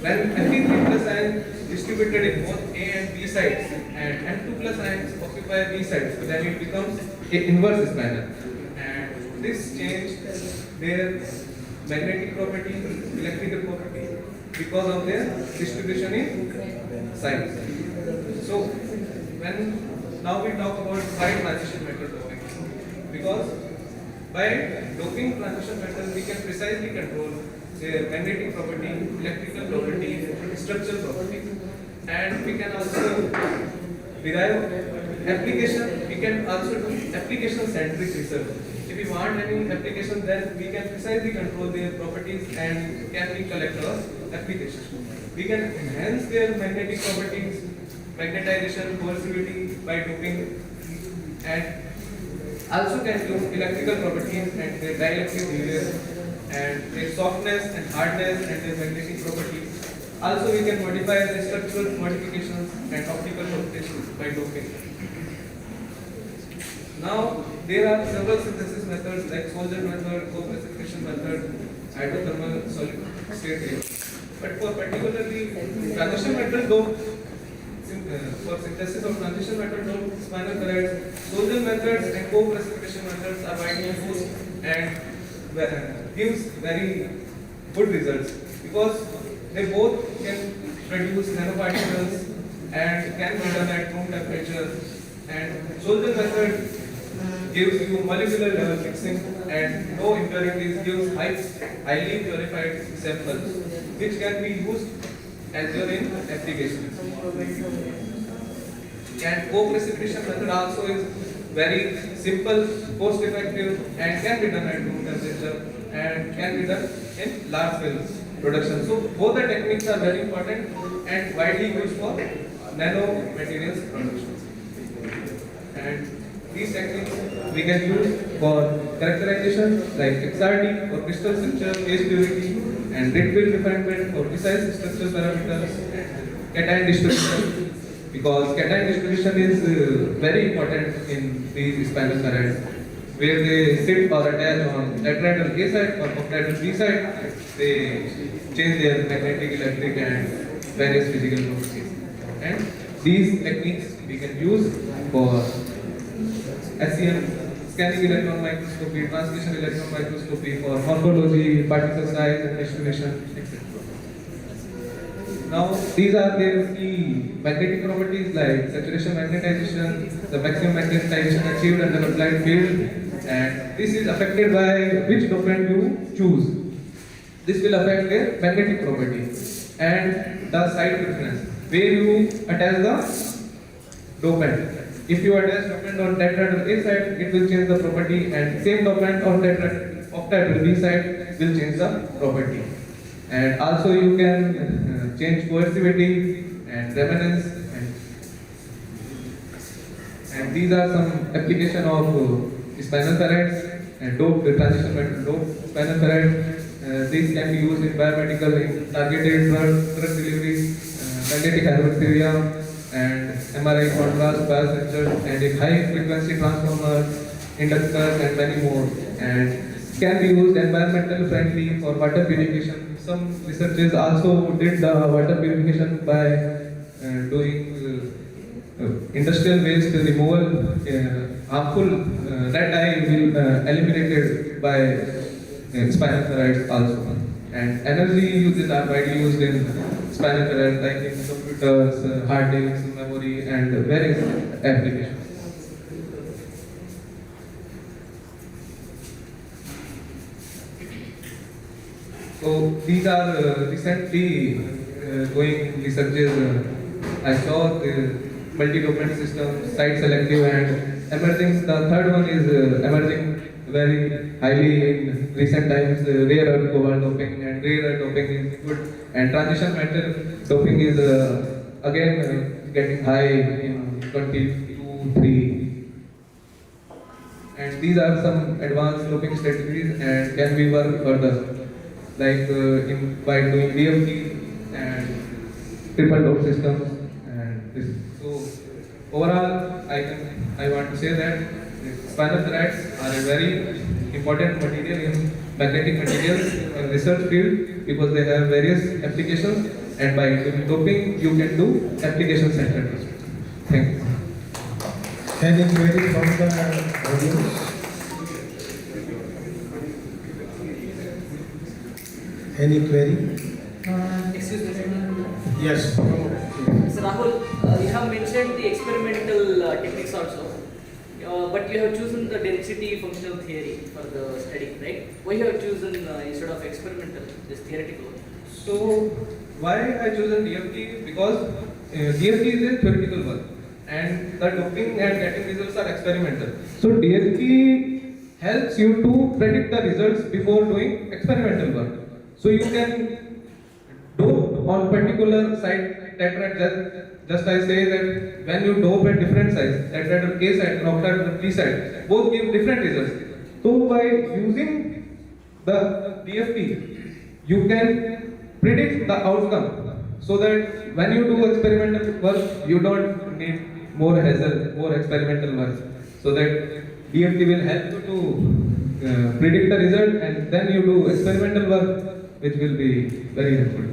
when Fe3 plus ions distributed in both A and B sides and M2 plus ions occupy B sides, so then it becomes a inverse spinal. And this changed their magnetic property, electrical property because of their distribution in size. So when now we talk about why transition metal doping, because by doping transition metal we can precisely control their magnetic property, electrical property, structural property, and we can also derive application. We can also do application centric research. If we want any application, then we can precisely control their properties and can we collect our application. We can enhance their magnetic properties, magnetization, coercivity by doping, and also can use electrical properties and their dielectric behavior and their softness and hardness and their magnetic properties. Also we can modify the structural modifications and optical properties by doping. Now there are several synthesis methods like Solgen method, co-precipitation method, hydrothermal solid state reaction. But for particularly transition metal dope, for synthesis of transition metal dope spinal currents, Solgen methods and co-precipitation methods are widely used and gives very good results because they both can produce nanoparticles and can be done at room temperature. And Solgen method gives you molecular level fixing and no impurities, gives highly purified samples which can be used as your in applications. And co-precipitation method also is very simple, cost effective and can be done at room temperature and can be done in large scale production. So both the techniques are very important and widely used for nano materials production. And these techniques we can use for characterization like XRD for crystal structure, phase purity, and Rydberg refinement for precise structural parameters, and cation distribution because cation distribution is very important in these spinal currents where they sit or attach on tetrahedral A side or octahedral B side. They change their magnetic, electric, and various physical properties. And these techniques we can use for SEM, scanning electron microscopy, transmission electron microscopy, for morphology, particle size and distribution, etc. Now, these are their key magnetic properties like saturation magnetization, the maximum magnetization achieved under applied field, and this is affected by which dopant you choose. This will affect their magnetic property and the site preference, where you attach the dopant. If you attach dopant on tetrahedral A side, it will change the property, and same dopant on octahedral B side will change the property. And also you can change coercivity and remanence, and these are some application of spinal ferrites and dope, the transition metal dope spinal ferrite. These can be used in biomedical, in targeted drug delivery, magnetic anesthesia, and MRI contrast, biosensors, and in high frequency transformers, inductors, and many more. And can be used environmentally friendly for water purification. Some researchers also did the water purification by doing industrial waste removal. Harmful red dye will eliminated by spinal ferrites also. And energy uses are widely used in spinal ferrites, like in computers, hard disks, memory, and various applications. So these are recently going researches. I saw the multi-dopant system, site selective, and emerging. The third one is emerging very highly in recent times. Rare earth cobalt doping, and rare earth doping is good. And transition metal doping is again getting high in 22, 3. And these are some advanced doping strategies and can be worked further, like by doing DFT and triple dope systems. And this. So overall, I want to say that spinal ferrites are a very important material in magnetic materials in research field because they have various applications, and by doing doping you can do application centered research. Thank you. Any query from the audience? Any query? Excuse me, sir. Yes. Mr. Rahul, you have mentioned the experimental techniques also, but you have chosen the density functional theory for the study, right? Why you have chosen instead of experimental, this theoretical? So why I chosen DFT? Because DFT is a theoretical work, and the doping and getting results are experimental. So DFT helps you to predict the results before doing experimental work. So you can dope on particular site tetrahedral. Just I say that when you dope at different sites, tetrahedral A site and octahedral B site, both give different results. So by using the DFT, you can predict the outcome, so that when you do experimental work, you don't need more hassle, more experimental work. So that DFT will help you to predict the result, and then you do experimental work, which will be very helpful.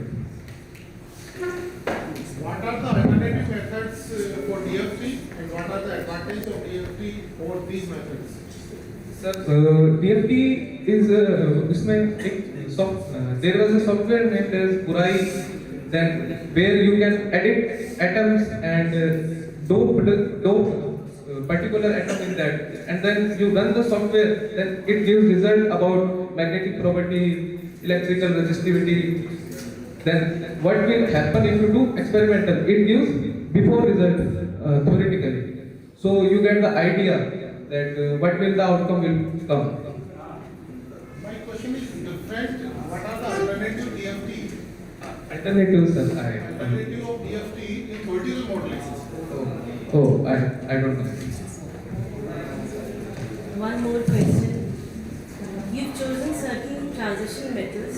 What are the alternative methods for DFT, and what are the advantages of DFT over these methods? Sir, DFT is there was a software named as Purai, then where you can edit atoms and dope particular atom in that, and then you run the software, then it gives result about magnetic property, electrical resistivity. Then what will happen if you do experimental? It gives before result theoretically. So you get the idea that what will the outcome will come. My question is different. What are the alternative DFT? Alternatives, sir. Alternative of DFT in vertical modeling. Oh, I don't know. One more question. You've chosen certain transition metals.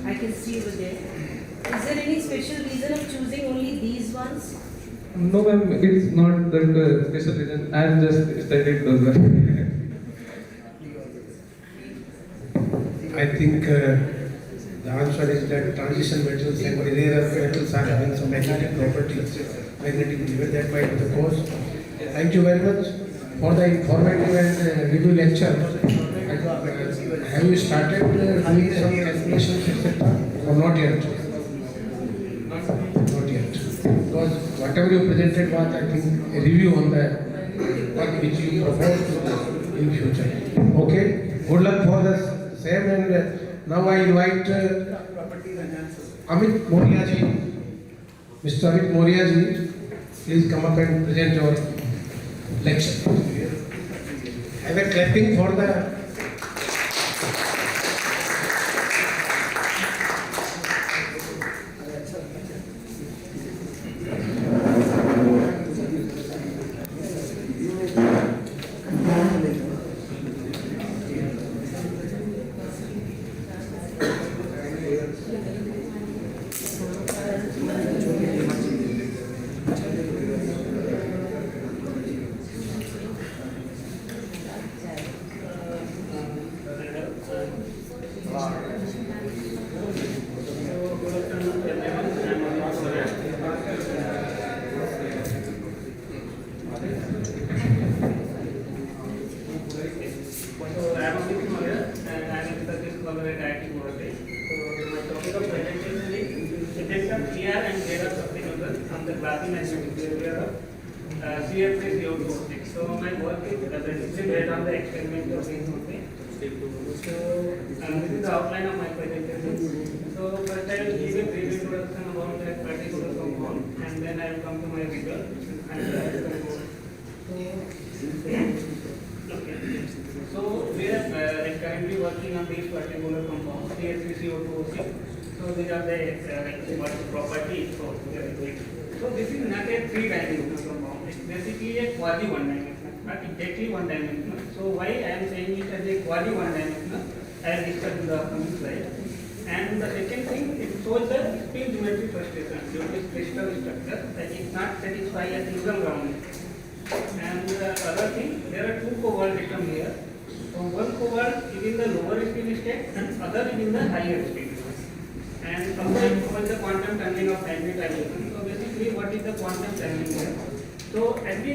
I can see over there. Is there any special reason of choosing only these ones? No, ma'am, it's not that special reason. I have just studied those ones. I think The answer is that transition metals and rare earth metals are having some magnetic properties, magnetic behavior that might be the cause. Thank you very much for the informative and review lecture. Have you started doing some calculations, etc., or not yet? Not yet. Because whatever you presented was, I think, a review on the work which you propose to do in future. Okay. Good luck for the same. And now I invite Amit Moriaji. Mr. Amit Moriaji, please come up and present your lecture. Have a clapping for the So my work is basically based on the experiment of things only. So this is the outline of my presentation. So first I will give a brief introduction about that particular compound, and then I will come to my result. So we are currently working on these particular compounds, CH3CO2O6. So these are the properties for So this is not a three-dimensional compound. It's basically a quasi one-dimensional, not exactly one-dimensional. So why I am saying it as a quasi one-dimensional, I will discuss in the upcoming slide. And the second thing, it shows the spin geometry frustration due to its crystal structure that it not satisfy a single ground. And the other thing, there are two cobalt atoms here. So one cobalt is in the lower spin state and other is in the higher spin. And sometimes what is the quantum tunneling of magnetization. So basically, what is the quantum tunneling here? So as we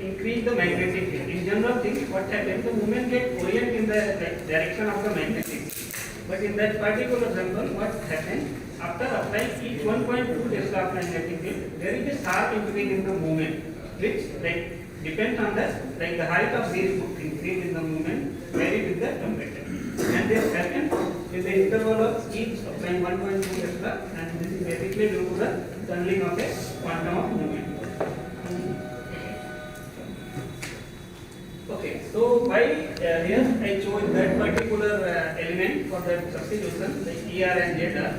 increase the magnetic field, in general thing, what happens, the movement gets oriented in the direction of the magnetic. But in that particular example, what happens, after applying each 1.2 Tesla of magnetic field, there is a sharp increase in the movement, which depends on the height of this increase in the movement vary with the temperature. And this happens with the interval of each applying 1.2 Tesla, and this is basically due to the tunneling of a quantum of movement. Okay, so why here I chose that particular element for that substitution, like ER and ZR.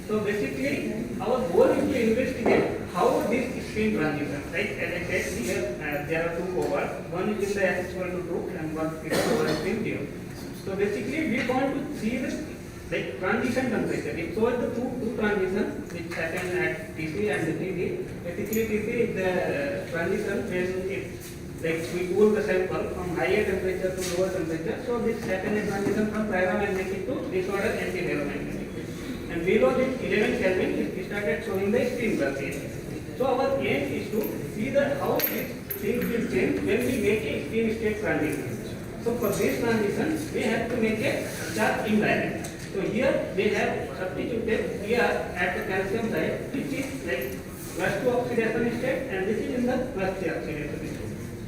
So basically, our goal is to investigate how this spin transition, right? As I said, here there are two cobalts. One is in the S equal to 2 and one is over spin 0. So basically, we want to see the transition temperature. It shows the two transitions which happen at TC and the TD. Basically, TC is the transition when it we cool the sample from higher temperature to lower temperature. So this happens a transition from ferromagnetic to disorder anti-ferromagnetic. And below this 11 Kelvin, it started showing the spin pulses. So our aim is to see how this thing will change when we make a spin state transition. So for this transition, we have to make a charge imbalance. So here we have substituted here at the calcium side, which is +2 oxidation state, and this is in the +3 oxidation state,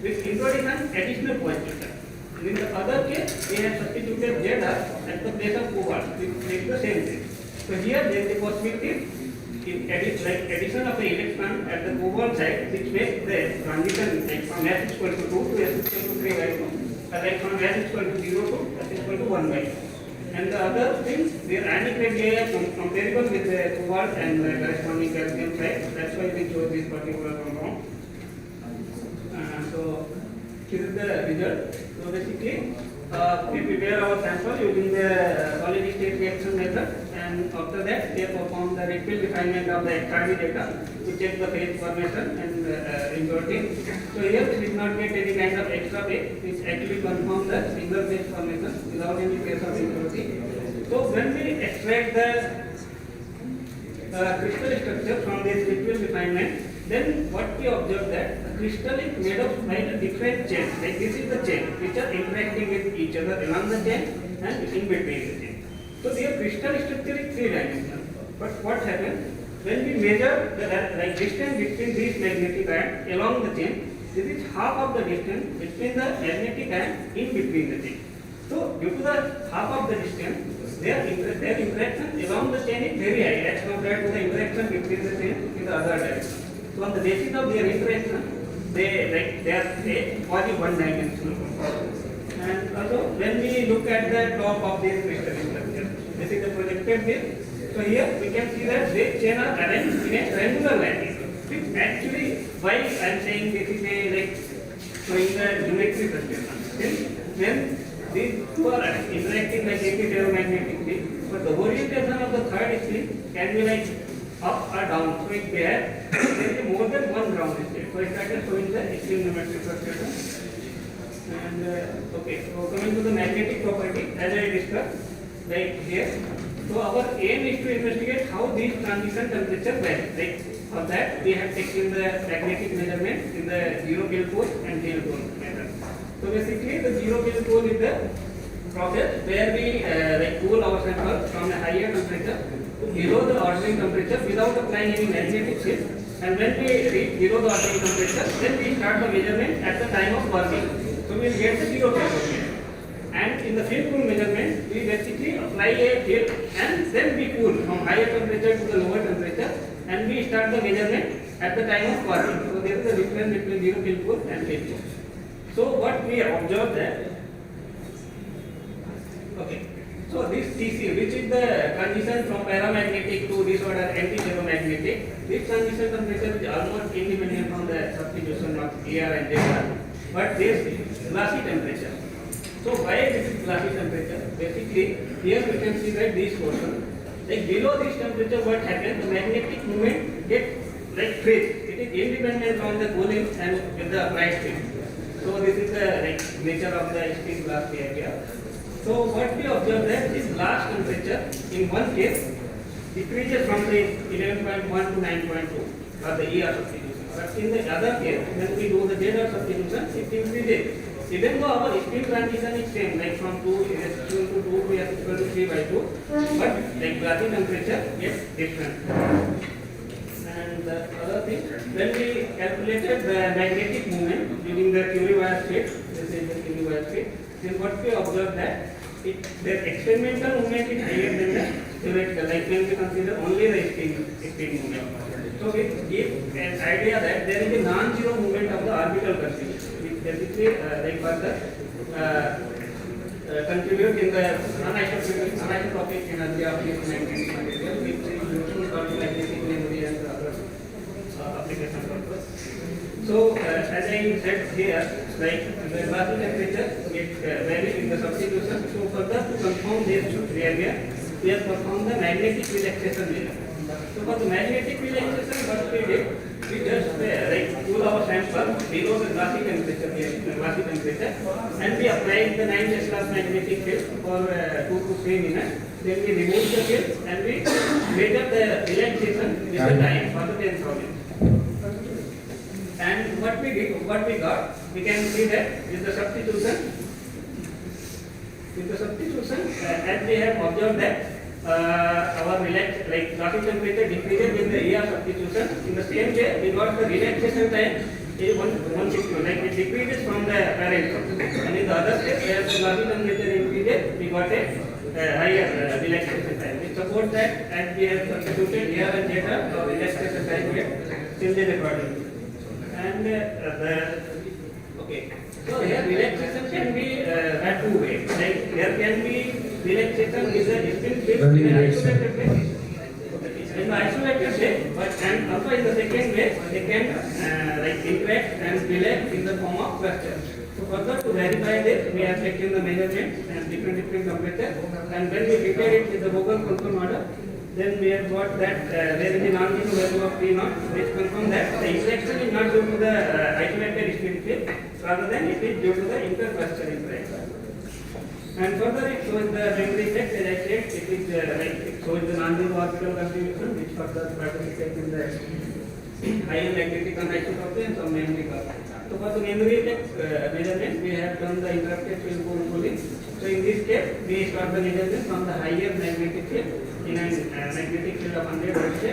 with introduction additional positive charge. And in the other case, we have substituted Zr at the place of cobalt, which makes the same thing. So here there is a possibility addition of the electron at the cobalt side, which makes the transition from S equal to 2 to S equal to 3 by 2. From S equal to 0 to S equal to 1 by 2. And the other things, the ionic radii are comparable with the cobalt and the corresponding calcium side. That's why we chose this particular compound. So here is the result. So basically, we prepare our sample using the solid state reaction method, and after that they perform the refill refinement of the XRD data to check the phase formation and impurity. So here we did not get any kind of extra phase, which actually confirms the single phase formation without any phase of impurity. So when we extract the crystal structure from this liquid refinement, then what we observe that the crystal is made of slightly different chains. Like this is the chain which are interacting with each other along the chain and in between the chain. So their crystal structure is three-dimensional. But what happens when we measure the distance between these magnetic ions along the chain? This is half of the distance between the magnetic ions in between the chain. So due to the half of the distance, their interaction along the chain is very high as compared to the interaction between the chain in the other direction. So on the basis of their interaction, they are quasi one-dimensional. And also when we look at the top of this crystal structure, this is the projected view. So here we can see that these chains are arranged in a triangular lattice. Which actually, why I am saying this is a showing the geometry perspective. When these two are interacting like anti-ferromagnetic field, but the orientation of the third string can be like up or down. So if there is more than one ground state. So I started showing the extreme geometry perspective. And okay, so coming to the magnetic property, as I discussed, right here. So our aim is to investigate how these transition temperature vary. Like for that, we have taken the magnetic measurement in the zero kilopole and kilopole method. So basically, the zero kilopole is the process where we cool our sample from a higher temperature to below the ordinary temperature without applying any magnetic field. And when we reach below the ordinary temperature, then we start the measurement at the time of burning. So we will get the zero kilopole. And in the field cool measurement, we basically apply a field and then we cool from higher temperature to the lower temperature and we start the measurement at the time of burning. So there is a difference between zero kilopole and field cool. So what we observe that, okay, so this TC, which is the transition from paramagnetic to this order anti-ferromagnetic, this transition temperature is almost independent from the substitution of AR and JR, but this glassy temperature. So why this is glassy temperature? Basically, here we can see that this portion, like below this temperature, what happens? The magnetic moment gets like freeze. It is independent from the cooling and with the applied field. So this is the nature of the spin glass behavior. So what we observe that this glass temperature in one case decreases from the 11.1 to 9.2 or the ER substitution. But in the other case, when we do the ZR substitution, it increases. Even though our spin transition is same, like from 2 is equal to 2 to S equal to 3 by 2, but like glassy temperature is different. And the other thing, when we calculated the magnetic moment using the Curie wire state, this is the Curie wire state, then what we observed that the experimental moment is higher than the theoretical, like when we consider only the spin moment. So it gives an idea that there is a non-zero movement of the orbital constitution, which basically contribute in the anisotropic energy of this magnetic material, which is useful for magnetic memory and other application purpose. So as I said here, like the glassy temperature varies in the substitution. So further to confirm this behavior, we have performed the magnetic relaxation measure. So for the magnetic relaxation, what we did, we just cool our sample below the glassy temperature, and we applied the 9 Tesla magnetic field for 2 to 3 minutes. Then we removed the field and we measured the relaxation with the time for the 10,000. And what we got, we can see that with the substitution, as we have observed that our glassy temperature decreases with the ER substitution. In the same way, we got the relaxation time is 160, like it decreases from the apparent. And in the other case, as the glassy temperature increases, we got a higher relaxation time. It supports that as we have substituted ER and zeta, the relaxation time is changed accordingly. And okay, so here relaxation can be at two ways. Like there can be relaxation with the spin field in an isolated phase. In the isolated phase, but and also in the second way, they can interact and relax in the form of cluster. So further to verify this, we have taken the measurements and different temperatures, and when we prepared it with the Vogel control model, then we have got that there is a non-zero value of P0, which confirms that the interaction is not due to the isolated spin field, rather than it is due to the intercluster interaction. And further it shows the memory effect, as I said, it is it shows the non-zero orbital contribution which further participates in the higher magnetic anisotropy and some memory curve. So for the memory effect measurement, we have done the interrupted field pooling. So in this case, we start the measurement from the higher magnetic field in a magnetic field of 100 volts,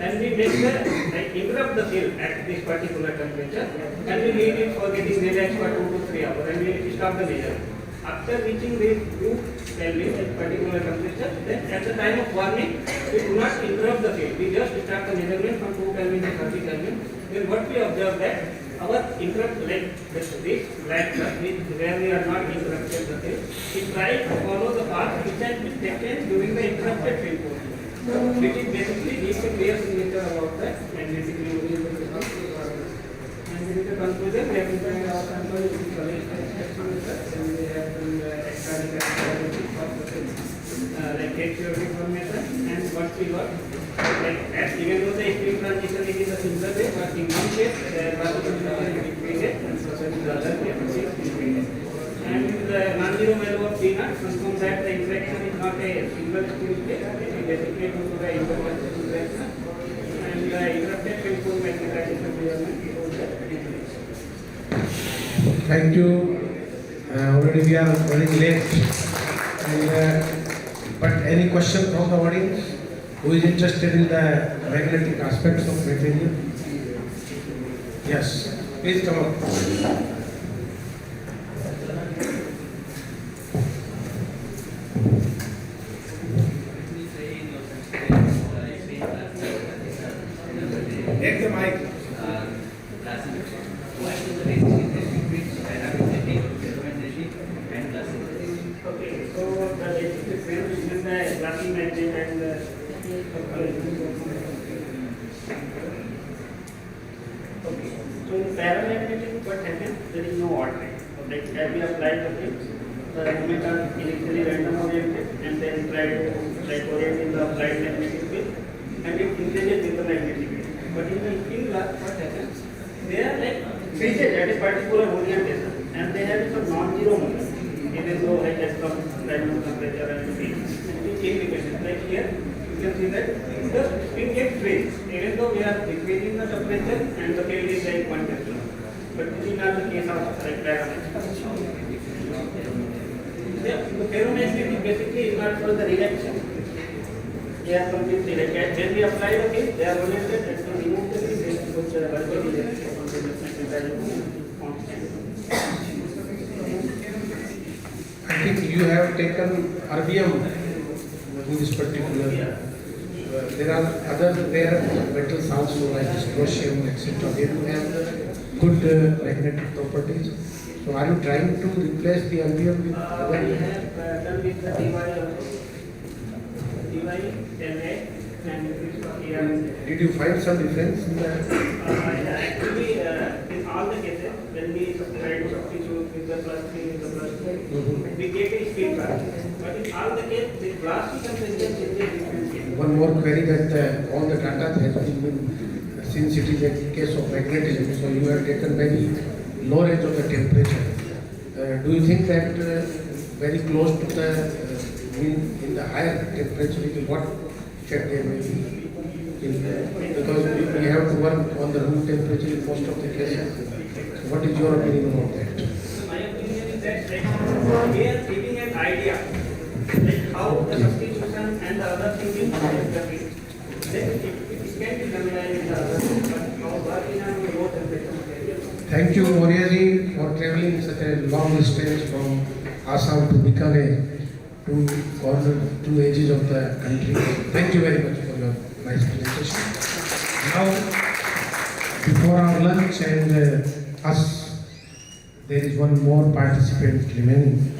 and we make the interrupt the field at this particular temperature, and we leave it for getting relaxed for 2 to 3 hours, and we stop the measurement. After reaching this 2 Kelvin at particular temperature, then at the time of warning, we do not interrupt the field. We just start the measurement from 2 Kelvin to 30 Kelvin. Then what we observe that our interrupt, like this black curve, where we are not interrupted the field, it tries to follow the path which has been taken during the interrupted field pooling, which is basically gives a clear signature about the magnetic memory. And with the conclusion, we have defined our sample with the spectrometer, and we have done the extra characteristics of the field, like H-theory information and what we got. Like even though the spin transition is in the similar way, but in one case there was a between and so in the other case it is between. And with the non-zero value of P naught, confirm that the interaction is not a single spin case, it is basically due to the interrupted interaction, and the interrupted field pool magnetization measurement shows the difference. Thank you. Already we are running late. But any question from the audience who is interested in the magnetic aspects of material? Yes, please come up. Take the mic. Okay, so the basic difference between the glassy magnet and the okay, so in paramagnetic what happens, there is no ordering. Like as we apply the fields, the elements are initially random oriented and then try to orient in the applied magnetic field, and it increases with the magnetic field. But in the spin glass, what happens? They are like fixed at a particular orientation, and they have some non-zero motion. Even though I just from random temperature and speed, which indication like here, you can see that the spin gets freeze. Even though we are decreasing the temperature and the field is like 1 Tesla, but this is not the case of like paramagnetic. The ferromagnetic basically is not for the reaction. They are completely like when we apply the field, they are oriented, and to remove the field, they put the vertical reaction on the constant. I think you have taken RBM in this particular. There are other rare metals also like dysprosium, etc. They do have good magnetic properties. So are you trying to replace the RBM with other? I have done with the DY, and Did you find some difference in that? actually, in all the cases, when we try to substitute with the plus 3, with the plus 4, we get a speed glass. But in all the cases, the glass temperature changes differently. One more query that all the data has been, since it is a case of magnetism, so you have taken very low range of the temperature. Do you think that very close to the in the higher temperature, it will what effect there may be? Because we have to work on the room temperature in most of the cases. So what is your opinion about that? My opinion is that we are giving an idea like how the substitution and the other things is different. Then it can be generalized in the other things, but how working on low temperature. Thank you, Moryaji, for traveling such a long distance from Assam to Bikaner to all the 2 edges of the country. Thank you very much for your nice presentation. Now, before our lunch and us, there is one more participant remaining.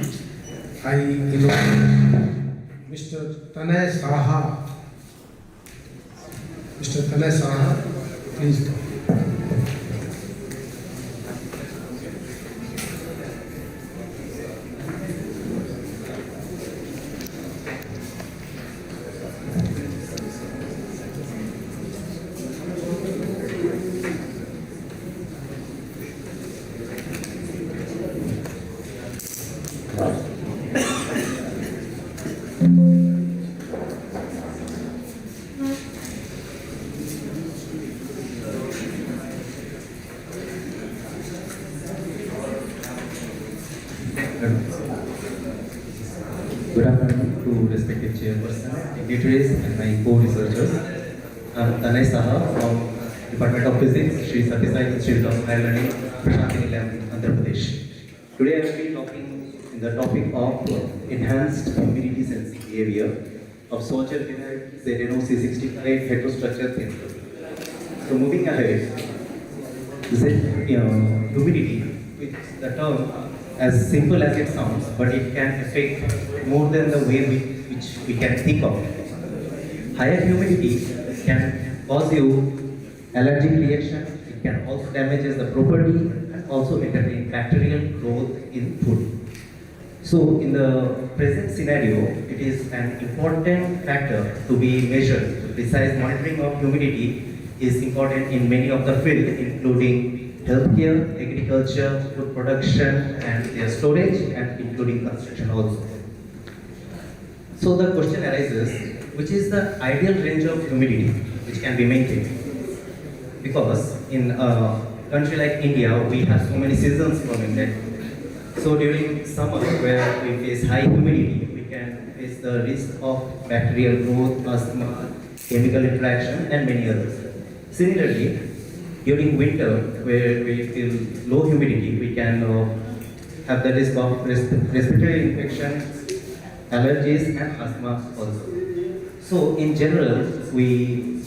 I invite Mr. Tanay Saha. Mr. Tanay Saha, please come. Good afternoon to respected chairperson, dignitaries, and my co-researchers. I'm Tanay Saha from Department of Physics, Sri Sathya Sai Institute of Higher Learning, Prashant Nilayam, Andhra Pradesh. Today I will be talking in the topic of enhanced humidity sensing area of soldier-derived ZNO C65 heterostructure sensor. So moving ahead, humidity, which the term as simple as it sounds, but it can affect more than the way which we can think of. Higher humidity can cause you allergic reaction, it can also damages the property and also entertain bacterial growth in food. So in the present scenario, it is an important factor to be measured. Precise monitoring of humidity is important in many of the fields, including healthcare, agriculture, food production, and their storage, and including construction also. So the question arises, which is the ideal range of humidity which can be maintained? Because in a country like India, we have so many seasons coming in. So during summer, where we face high humidity, we can face the risk of bacterial growth, asthma, chemical interaction, and many others. Similarly, during winter, where we feel low humidity, we can have the risk of respiratory infection, allergies, and asthma also. So in general, we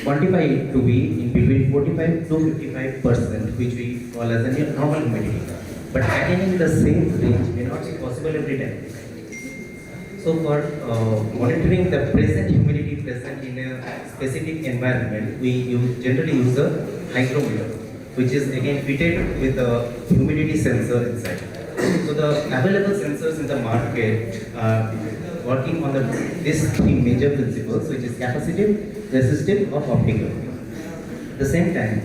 quantify it to be in between 45 to 55%, which we call as a normal humidity. But attaining the same range may not be possible every time. So for monitoring the present humidity present in a specific environment, we generally use a hygrometer, which is again fitted with a humidity sensor inside. So the available sensors in the market are working on these three major principles, which is capacitive, resistive, or optical. At the same time,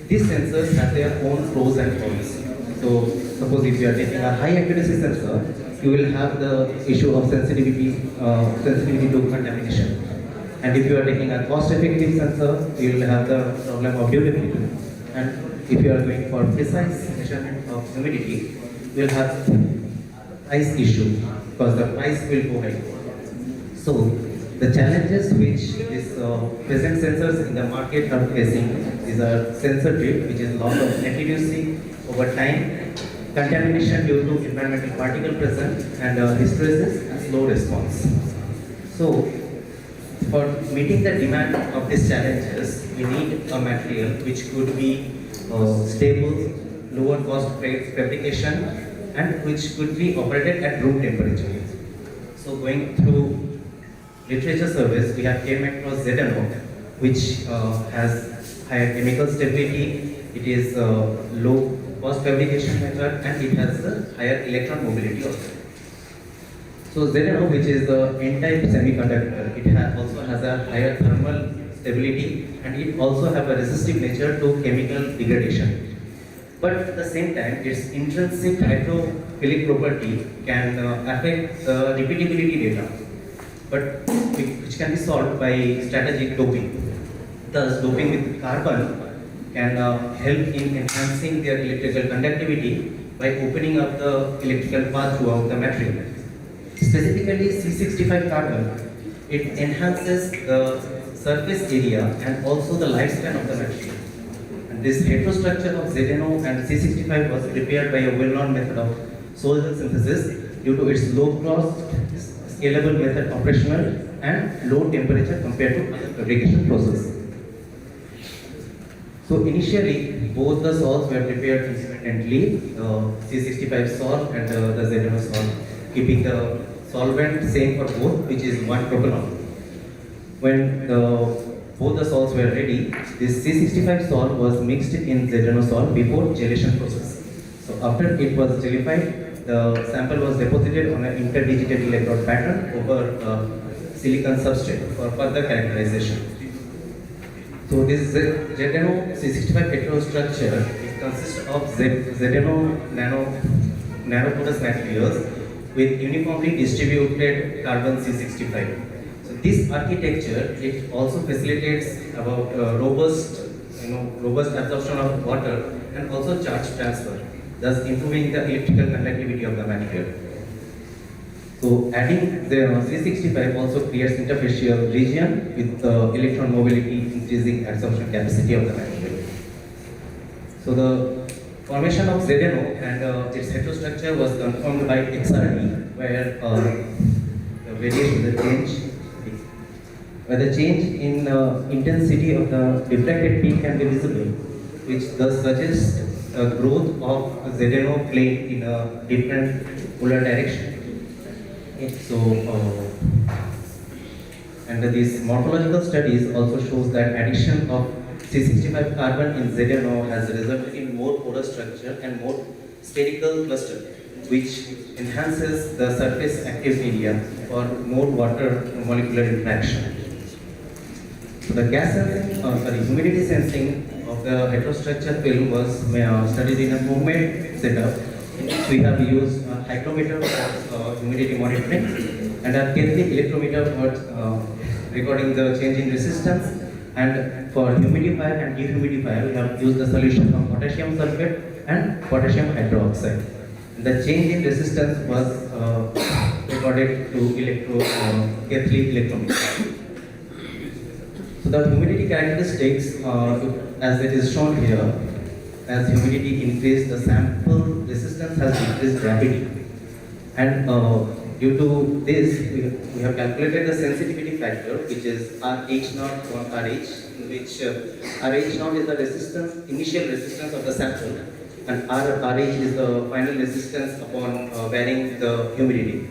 these sensors have their own pros and cons. So suppose if you are taking a high accuracy sensor, you will have the issue of sensitivity to contamination. And if you are taking a cost-effective sensor, you will have the problem of durability. And if you are going for precise measurement of humidity, you will have price issue because the price will go high. So the challenges which these present sensors in the market are facing, these are sensor drift, which is loss of accuracy over time, contamination due to environmental particle present, and hysteresis and slow response. So for meeting the demand of these challenges, we need a material which could be stable, lower cost fabrication, and which could be operated at room temperature. So going through literature surveys, we have came across ZNO, which has higher chemical stability, it is low cost fabrication method, and it has a higher electron mobility also. So ZNO, which is the N-type semiconductor, it also has a higher thermal stability, and it also have a resistive nature to chemical degradation. But at the same time, its intrinsic hydrophilic property can affect the repeatability data, but which can be solved by strategic doping. Thus, doping with carbon can help in enhancing their electrical conductivity by opening up the electrical path throughout the material. Specifically, C65 carbon, it enhances the surface area and also the lifespan of the material. And this heterostructure of ZNO and C65 was prepared by a well-known method of solvent synthesis due to its low cost, scalable method operational, and low temperature compared to other fabrication processes. So initially, both the salts were prepared independently, C65 salt and the ZNO salt, keeping the solvent same for both, which is 1 propanol. When both the salts were ready, this C65 salt was mixed in ZNO salt before gelation process. So after it was gelified, the sample was deposited on an interdigited electrode pattern over silicon substrate for further characterization. So this ZNO C65 heterostructure, it consists of ZNO nanoporous materials with uniformly distributed carbon C65. So this architecture, it also facilitates about robust absorption of water and also charge transfer, thus improving the electrical conductivity of the material. So adding the 365 also creates interfacial region with electron mobility increasing absorption capacity of the material. So the formation of ZNO and its heterostructure was confirmed by XRD, where the change in intensity of the diffracted peak can be visible, which thus suggests a growth of ZNO plane in a different polar direction. So, and these morphological studies also shows that addition of C65 carbon in ZNO has resulted in more porous structure and more spherical cluster, which enhances the surface active area for more water molecular interaction. So the humidity sensing of the heterostructure film was studied in a homemade setup. We have used a hygrometer for humidity monitoring and a Kelvin electrometer for recording the change in resistance. And for humidifier and dehumidifier, we have used the solution of potassium sulfate and potassium hydroxide. The change in resistance was recorded to K3 electrometer. So the humidity characteristics, as it is shown here, as humidity increased, the sample resistance has decreased rapidly. And due to this, we have calculated the sensitivity factor, which is RH0 on RH, in which RH0 is the resistance, initial resistance of the sample, and RH is the final resistance upon varying the humidity.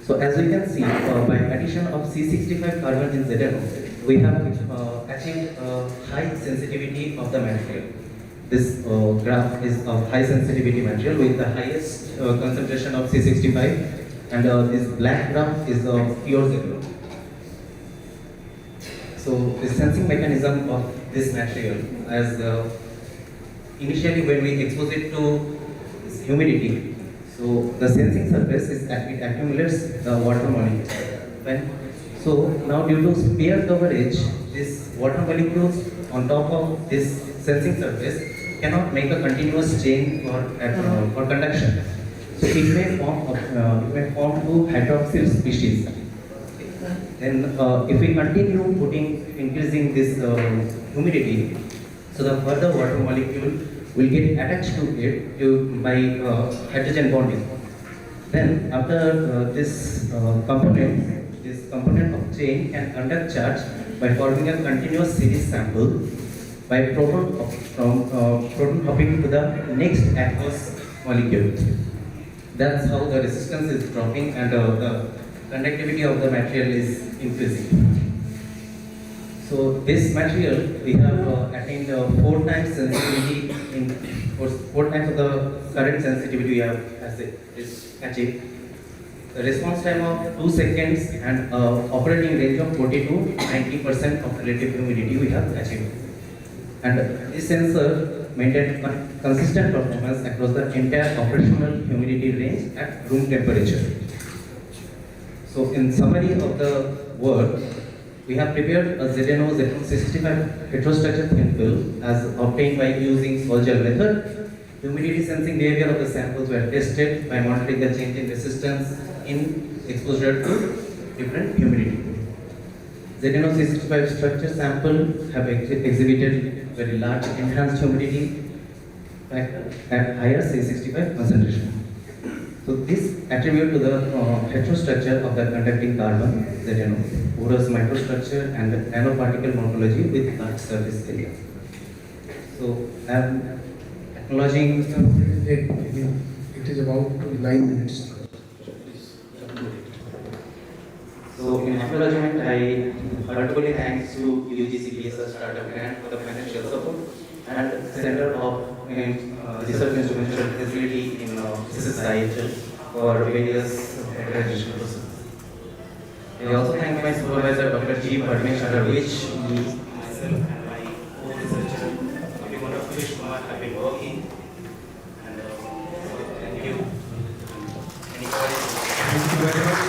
So as we can see, by addition of C65 carbon in ZNO, we have achieved high sensitivity of the material. This graph is of high sensitivity material with the highest concentration of C65, and this black graph is of pure ZNO. So the sensing mechanism of this material, as initially when we expose it to humidity, so the sensing surface is it accumulates the water molecules. So now due to sphere coverage, these water molecules on top of this sensing surface cannot make a continuous chain for conduction. So it may form to hydroxyl species. Then if we continue increasing this humidity, so the further water molecule will get attached to it by hydrogen bonding. Then after this component of chain can conduct charge by forming a continuous series sample by proton hopping to the next aqueous molecule. That's how the resistance is dropping and the conductivity of the material is increasing. So this material we have attained 4 times sensitivity in 4 times of the current sensitivity we have achieved. The response time of 2 seconds and operating range of 40 to 90% of relative humidity we have achieved. And this sensor maintained consistent performance across the entire operational humidity range at room temperature. So in summary of the work, we have prepared a ZNO Z65 heterostructure thin film as obtained by using sol gel method. Humidity sensing behavior of the samples were tested by monitoring the change in resistance in exposure to different humidity. ZNO C65 structure sample have exhibited very large enhanced humidity at higher C65 concentration. So this attribute to the heterostructure of the conducting carbon, ZNO, porous microstructure and nanoparticle morphology with large surface area. So I am acknowledging it is about 9 minutes. So in acknowledgement, I heartily thanks to UGC BSR Startup Grant for the financial support and Center of Research Instrumental Facility in SSIHL for various accreditation processes. I also thank my supervisor, Dr. G. Parmesh, under which me, myself and my co-researcher, everyone of which have been working. And thank you. Thank you very much.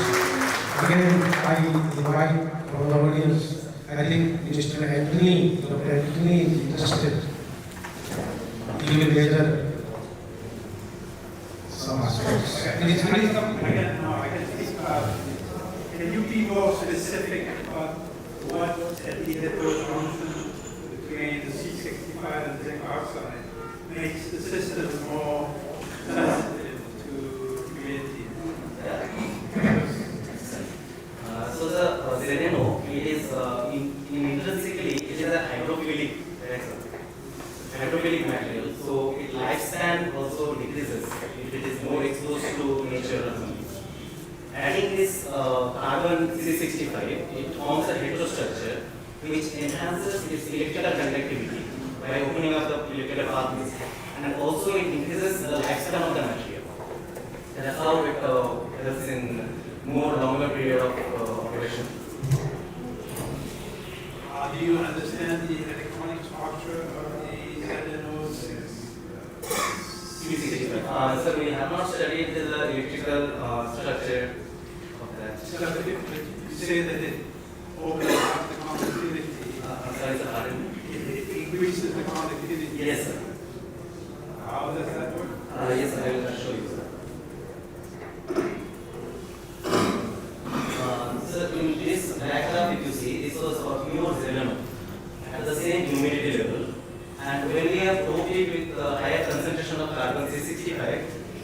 Again, I invite from the audience, I think Mr. Anthony, Dr. Anthony is interested. He will gather some aspects. Please come. Can you be more specific about what at the function between the C65 and the zinc oxide makes the system more sensitive to humidity? So the Sereno, it is intrinsically it is a hydrophilic material. So its lifespan also decreases if it is more exposed to nature. Adding this carbon C65, it forms a heterostructure which enhances its electrical conductivity by opening up the electrical pathways, and also it increases the lifespan of the material. That's how it helps in more longer period of operation. Do you understand the electronic structure of the ZNO6? So we have not studied the electrical structure of that. So you say that it opens up the conductivity. Sorry, sir, pardon? It increases the conductivity. Yes, sir. How does that work? Yes, I will show you, sir. So in this diagram, if you see, this was for pure xenon at the same humidity level. And when we have doped it with higher concentration of carbon C65,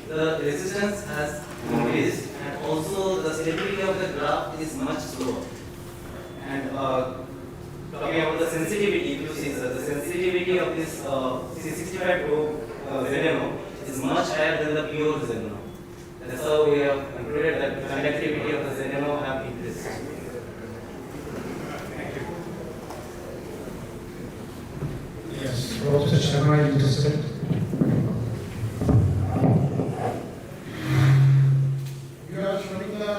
the resistance has increased, and also the stability of the graph is much slower. And talking about the sensitivity, if you see, sir, the sensitivity of this C65 dope xenon is much higher than the pure xenon. That's how we have concluded that the conductivity of the xenon have increased. Yes, Professor Sharma is interested. You are showing the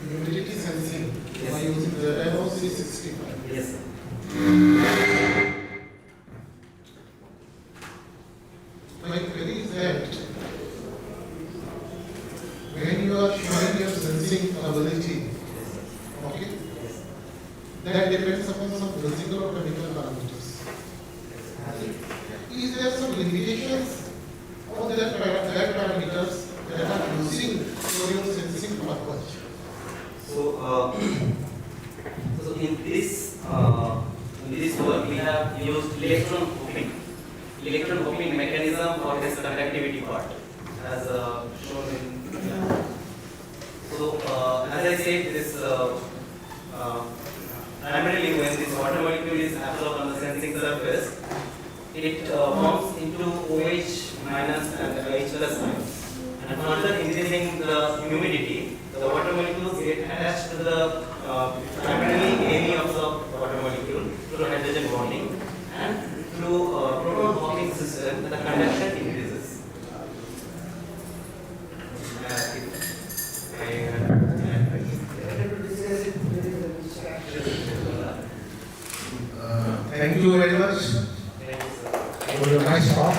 humidity sensing by using the NOC65. Yes, sir. My query is that when you are showing your sensing ability, okay, that depends upon some physical or chemical parameters. Is there some limitations on that parameters that are using your sensing purpose? So, so in this work, we have used electron hopping mechanism for this conductivity part, as shown in. So, as I said, this primarily when this water molecule is absorbed on the sensing surface, it forms into OH minus and OH plus minus. And further increasing the humidity, the water molecules get attached to the primarily Ame absorbed water molecule through hydrogen bonding, and through proton hopping system, the conduction increases. Thank you very much for your nice talk.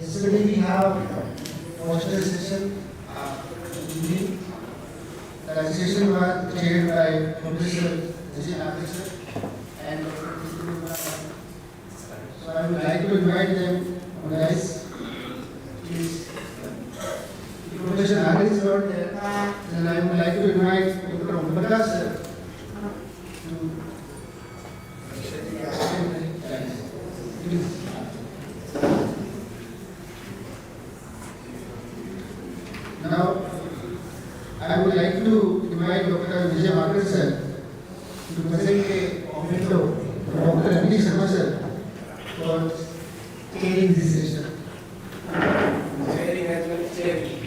Yesterday we have poster session. The session was chaired by Professor and Dr. So I would like to invite them, guys. Please. If Professor Nagel is not there, then I would like to invite Dr. Omprakash sir to please. Now, I would like to invite Dr. Vijay Makar sir to present a comment of Dr. Anil Sharma sir for chairing this session. Chairing as well as chairing.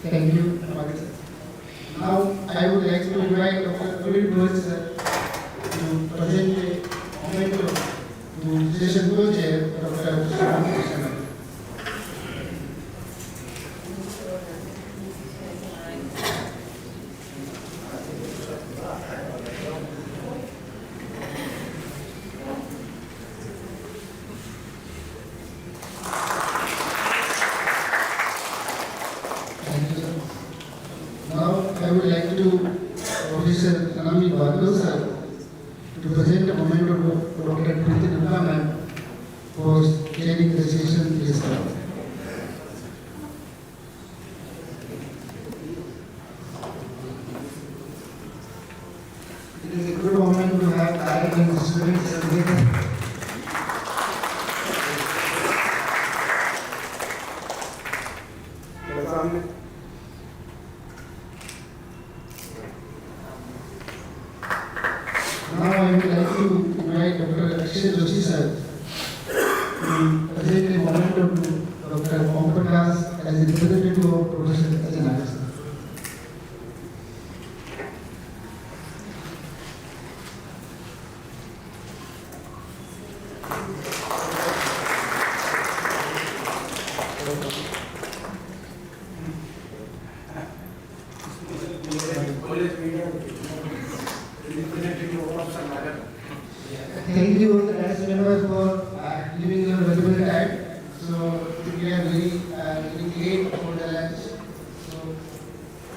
Thank you, Makar sir. Now, I would like to invite Dr. Praveen Goel sir to present a comment to session co-chair, Dr. Sharma. to Professor Anami Badlo sir to present a memento to Dr. Preeti Nugga ma'am for chairing the session. Please, sir. It is a good moment to have direct and students together. Now I would like to invite Dr. Akshay Joshi sir to present a memento to Dr. Omprakash as a representative of Professor Ajay sir. Thank you all the class members for giving your valuable time. So we are very late for the lunch. So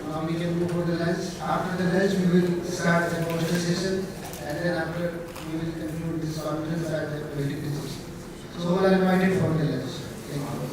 now we can move for the lunch. After the lunch we will start the poster session, and then after we will conclude this conference at the political session. So all are invited for the lunch. Thank you.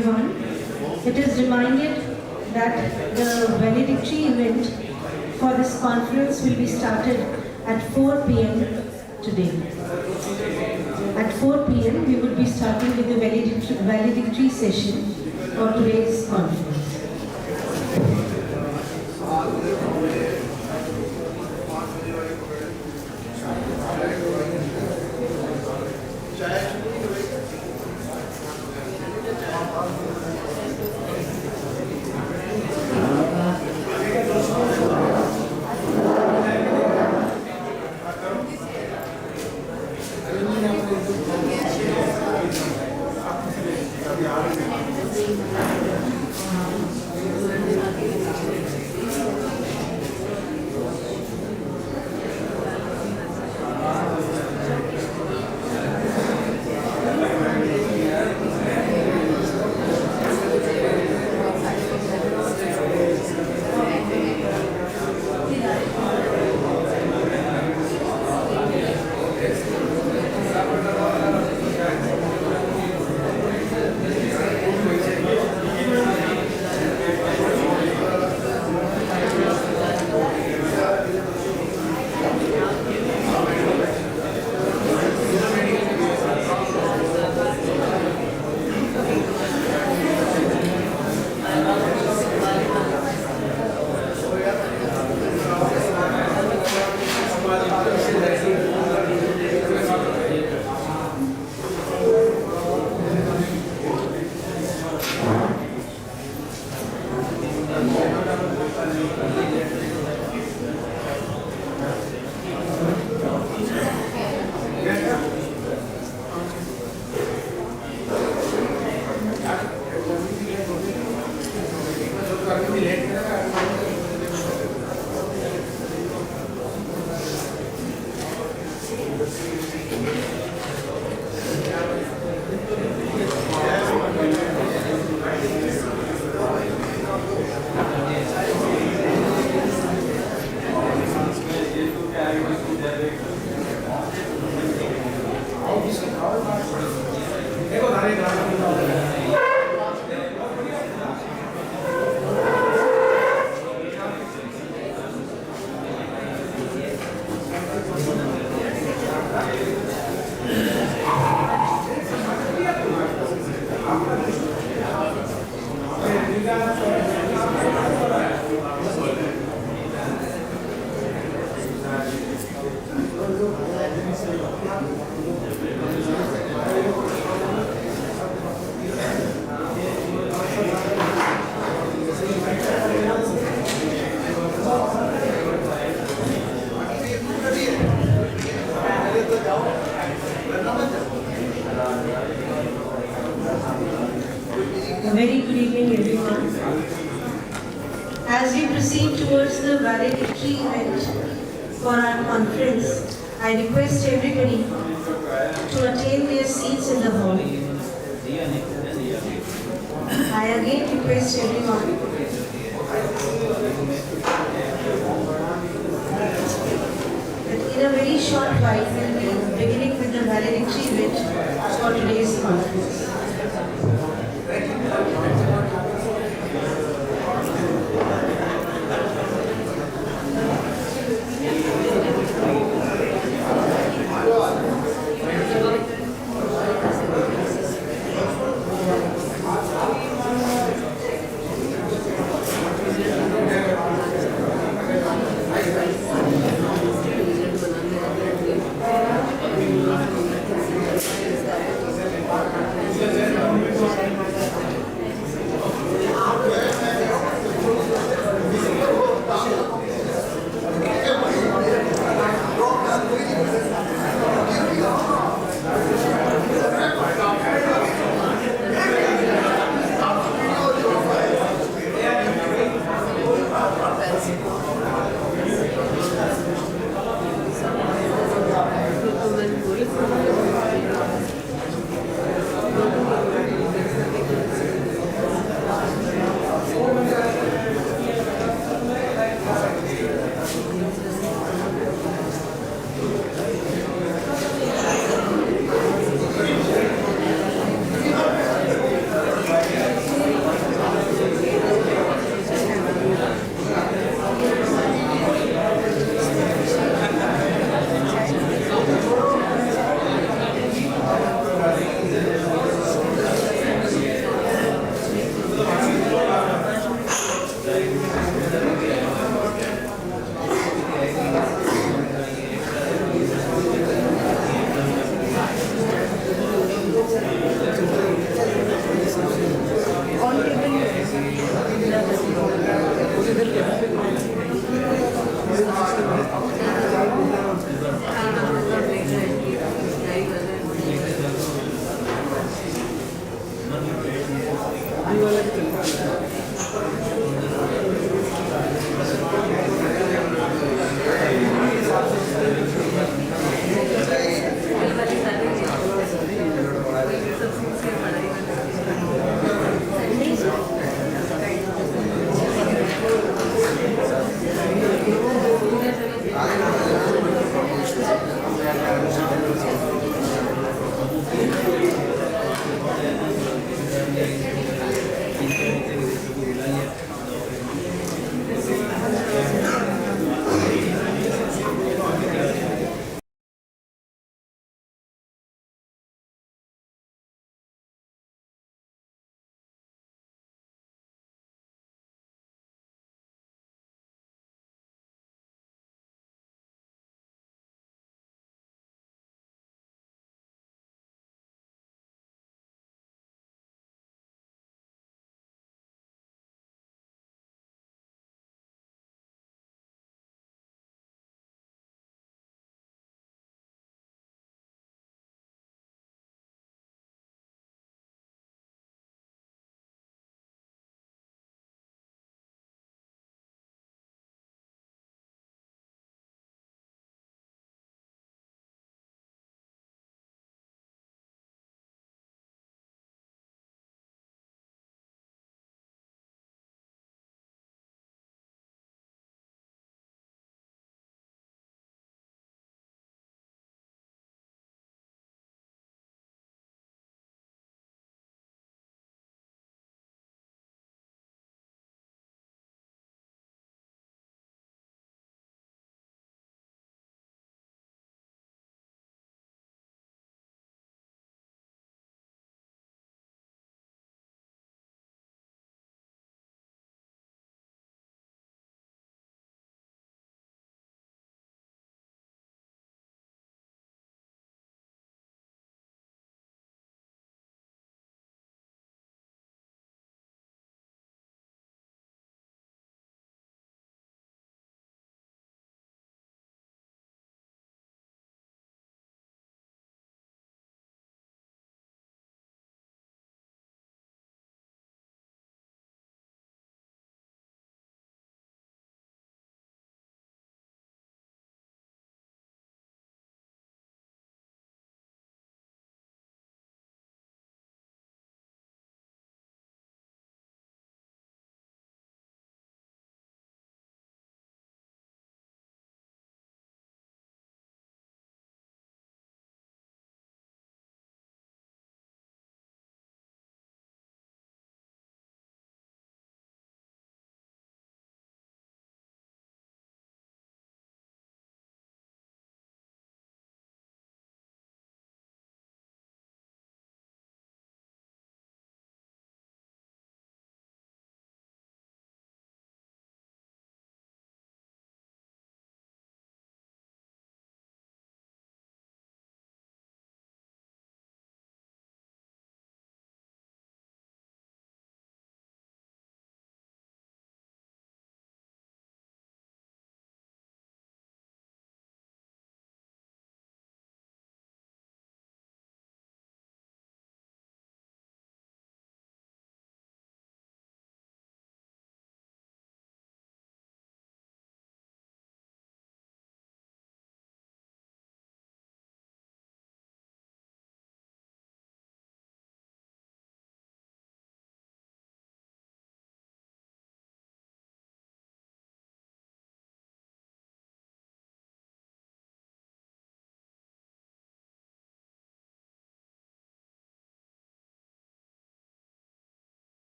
everyone. It is reminded that the valedictory event for this conference will be started at 4 p.m. today. At 4 p.m. we will be starting with the valedictory session for today's conference. A very good evening, everyone. As we proceed towards the valedictory event for our conference, I request everybody to attain their seats in the hall. I again request everyone that in a very short while we will be beginning with the valedictory event for today's conference.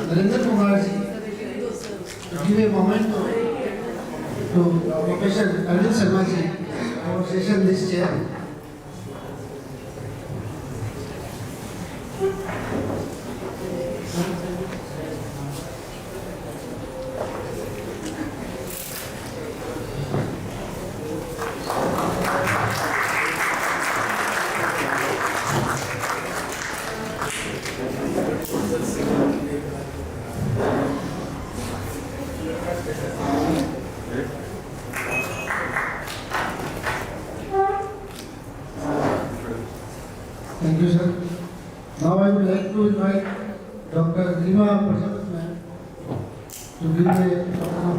Narendra Kumar ji to give a moment to Professor Arvind Sharma ji for session this chair. Thank you, sir. Now I would like to invite Dr. Rima Prasad ma'am to give a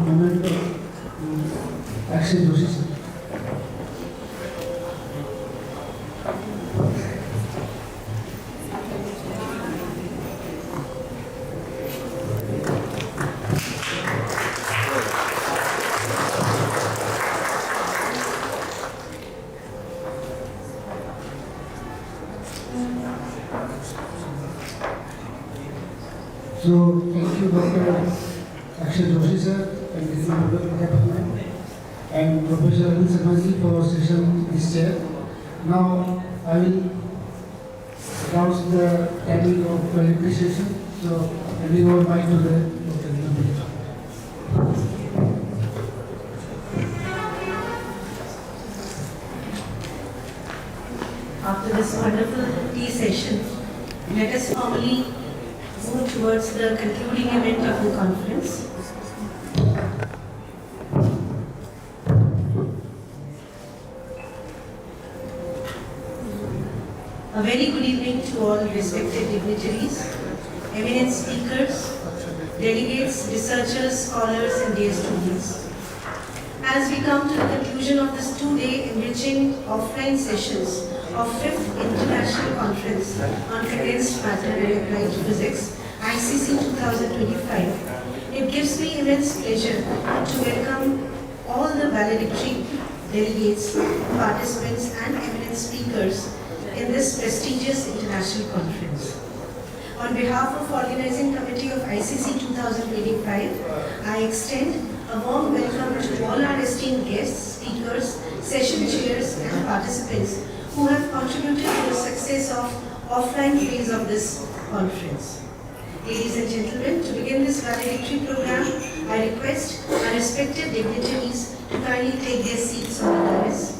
moment of action Joshi sir. So, thank you Dr. Akshay Joshi sir and and Professor Arvind Sharma ji for session this chair. Now I will announce the timing of plenary session. So, handing over mic to the Dr. Rima. After this wonderful tea session, let us formally move towards the concluding event of the conference. A very good evening to all respected dignitaries, eminent speakers, delegates, researchers, scholars and dear students. As we come to the conclusion of this two-day enriching offline sessions of 5th International Conference on Condensed Matter and Applied Physics, ICC 2025, it gives me immense pleasure to welcome all the valedictory delegates, participants and eminent speakers in this prestigious international conference. On behalf of Organizing Committee of ICC 2025, I extend a warm welcome to all our esteemed guests, speakers, session chairs and participants who have contributed to the success of offline phase of this conference. Ladies and gentlemen, to begin this valedictory program, I request our respected dignitaries to kindly take their seats on the dais.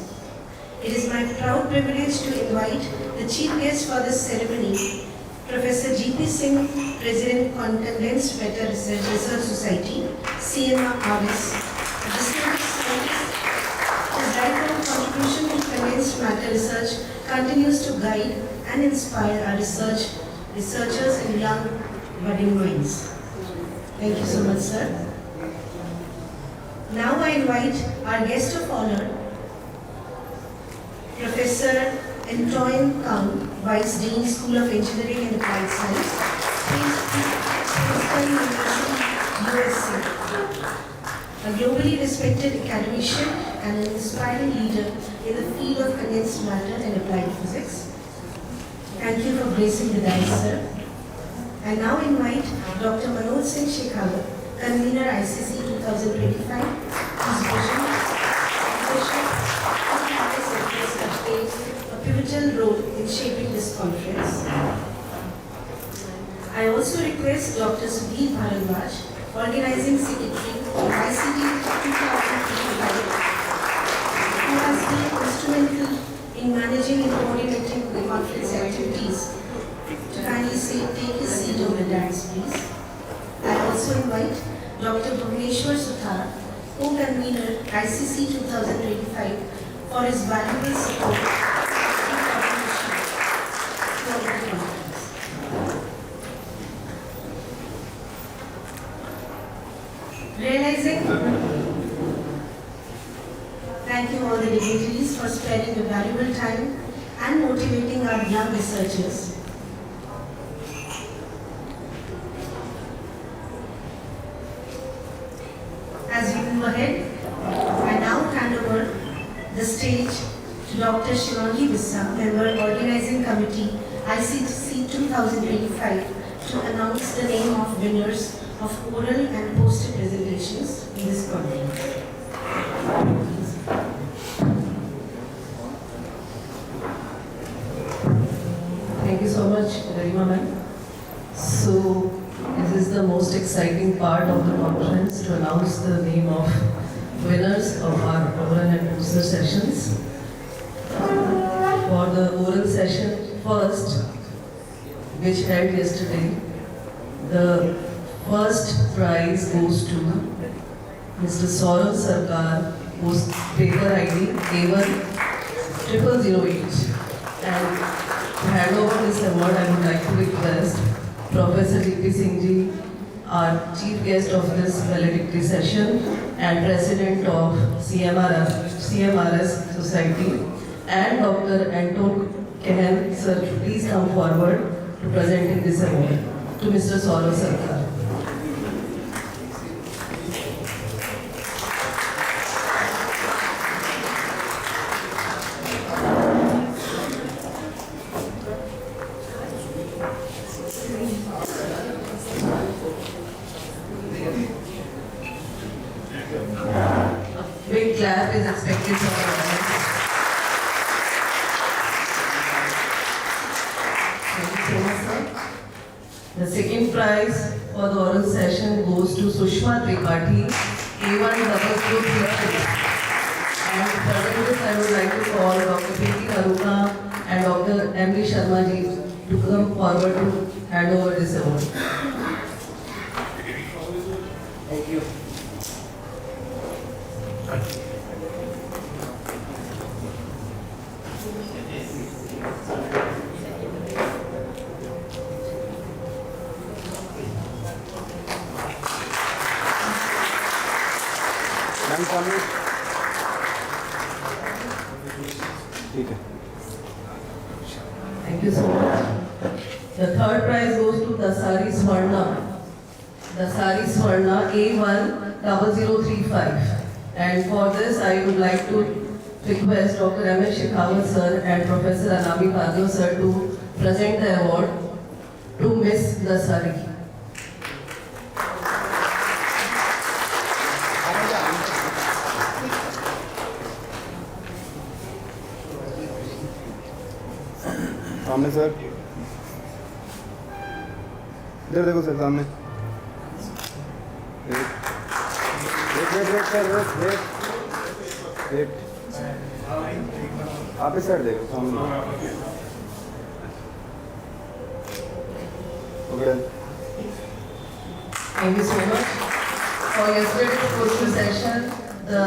It is my proud privilege to invite the chief guest for this ceremony, Professor G.P. Singh, President, Condensed Matter Research Society, CMRS. A distinguished scientist, his lifelong contribution to condensed matter research continues to guide and inspire our researchers and young budding minds. Thank you so much, sir. Now I invite our guest of honor, Professor Antoine Kang, Vice Dean, School of Engineering and Applied Science, Princeton University, USA. A globally respected academician and an inspiring leader in the field of condensed matter and applied physics. Thank you for gracing the dais, sir. I now invite Dr. Manoj Singh Shekhawat, Convener ICC 2025, whose vision, leadership, and highest interests have played a pivotal role in shaping this conference. I also request Dr. Sudhir Bharadwaj, Organizing Secretary of ICT 2025, who has been instrumental in managing and coordinating the conference activities, to kindly take his seat on the dais, please. I also invite Dr. Bhuvneshwar Suthar, co-convener ICC 2025, for his valuable support and contribution to the conference. Thank you all the dignitaries for sparing your valuable time and motivating our young researchers. As we move ahead, I now hand over the stage to Dr. Shivangi Vissa, Member Organizing Committee, ICC 2025, to announce the name of winners of oral and poster presentations in this conference. Thank you so much, Garima ma'am. So, this is the most exciting part of the conference to announce the name of winners of our oral and poster sessions. For the oral session first, which held yesterday, the first prize goes to Mr. Saurav Sarkar, whose paper ID A10008. And to hand over this award, I would like to request Professor D.P. Singh ji, our chief guest of this valedictory session and president of CMRS Society, and Dr. Anton Kehen, sir, please come forward to presenting this award to Mr. Saurav Sarkar. Big clap is expected from our audience. Thank you so much, sir. The second prize for the oral session goes to Sushma Tripathi, A10036. And further this, I would like to call Dr. P.T. Aruna and Dr. M.D. Sharma ji to come forward to hand over this award. Thank you. Thank you so much. The third prize goes to Dasari Swarna. Dasari Swarna A10035. And for this, I would like to request Dr. M.S. Shekhawat sir and Professor Anami Bhadro sir to present the award to Miss Dasari. सामने sir, इधर देखो sir, सामने wait आप इस side देखो, सामने okay. Thank you so much. For yesterday's poster session, the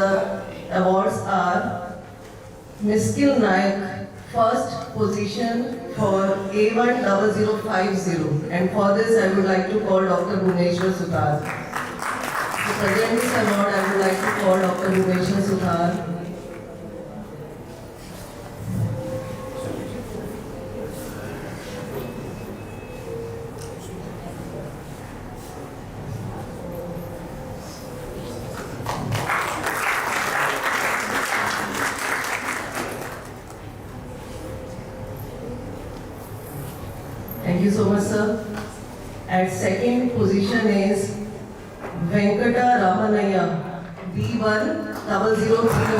awards are Miskil Naik, first position for A10050. And for this, I would like to call Dr. Bhuneshwar Sutar. To present this award, I would like to call Dr. Bhuneshwar Sutar. Thank you so much, sir. At second position is Venkata Ramanaya, B10031.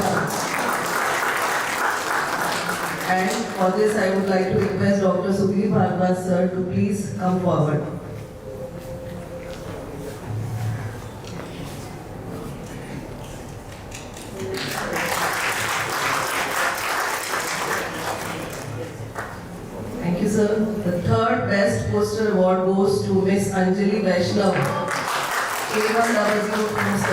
And for this, I would like to request Dr. Sugri Bhargava sir to please come forward. Thank you, sir. The third best poster award goes to Miss Anjali Vaishnav, A10047.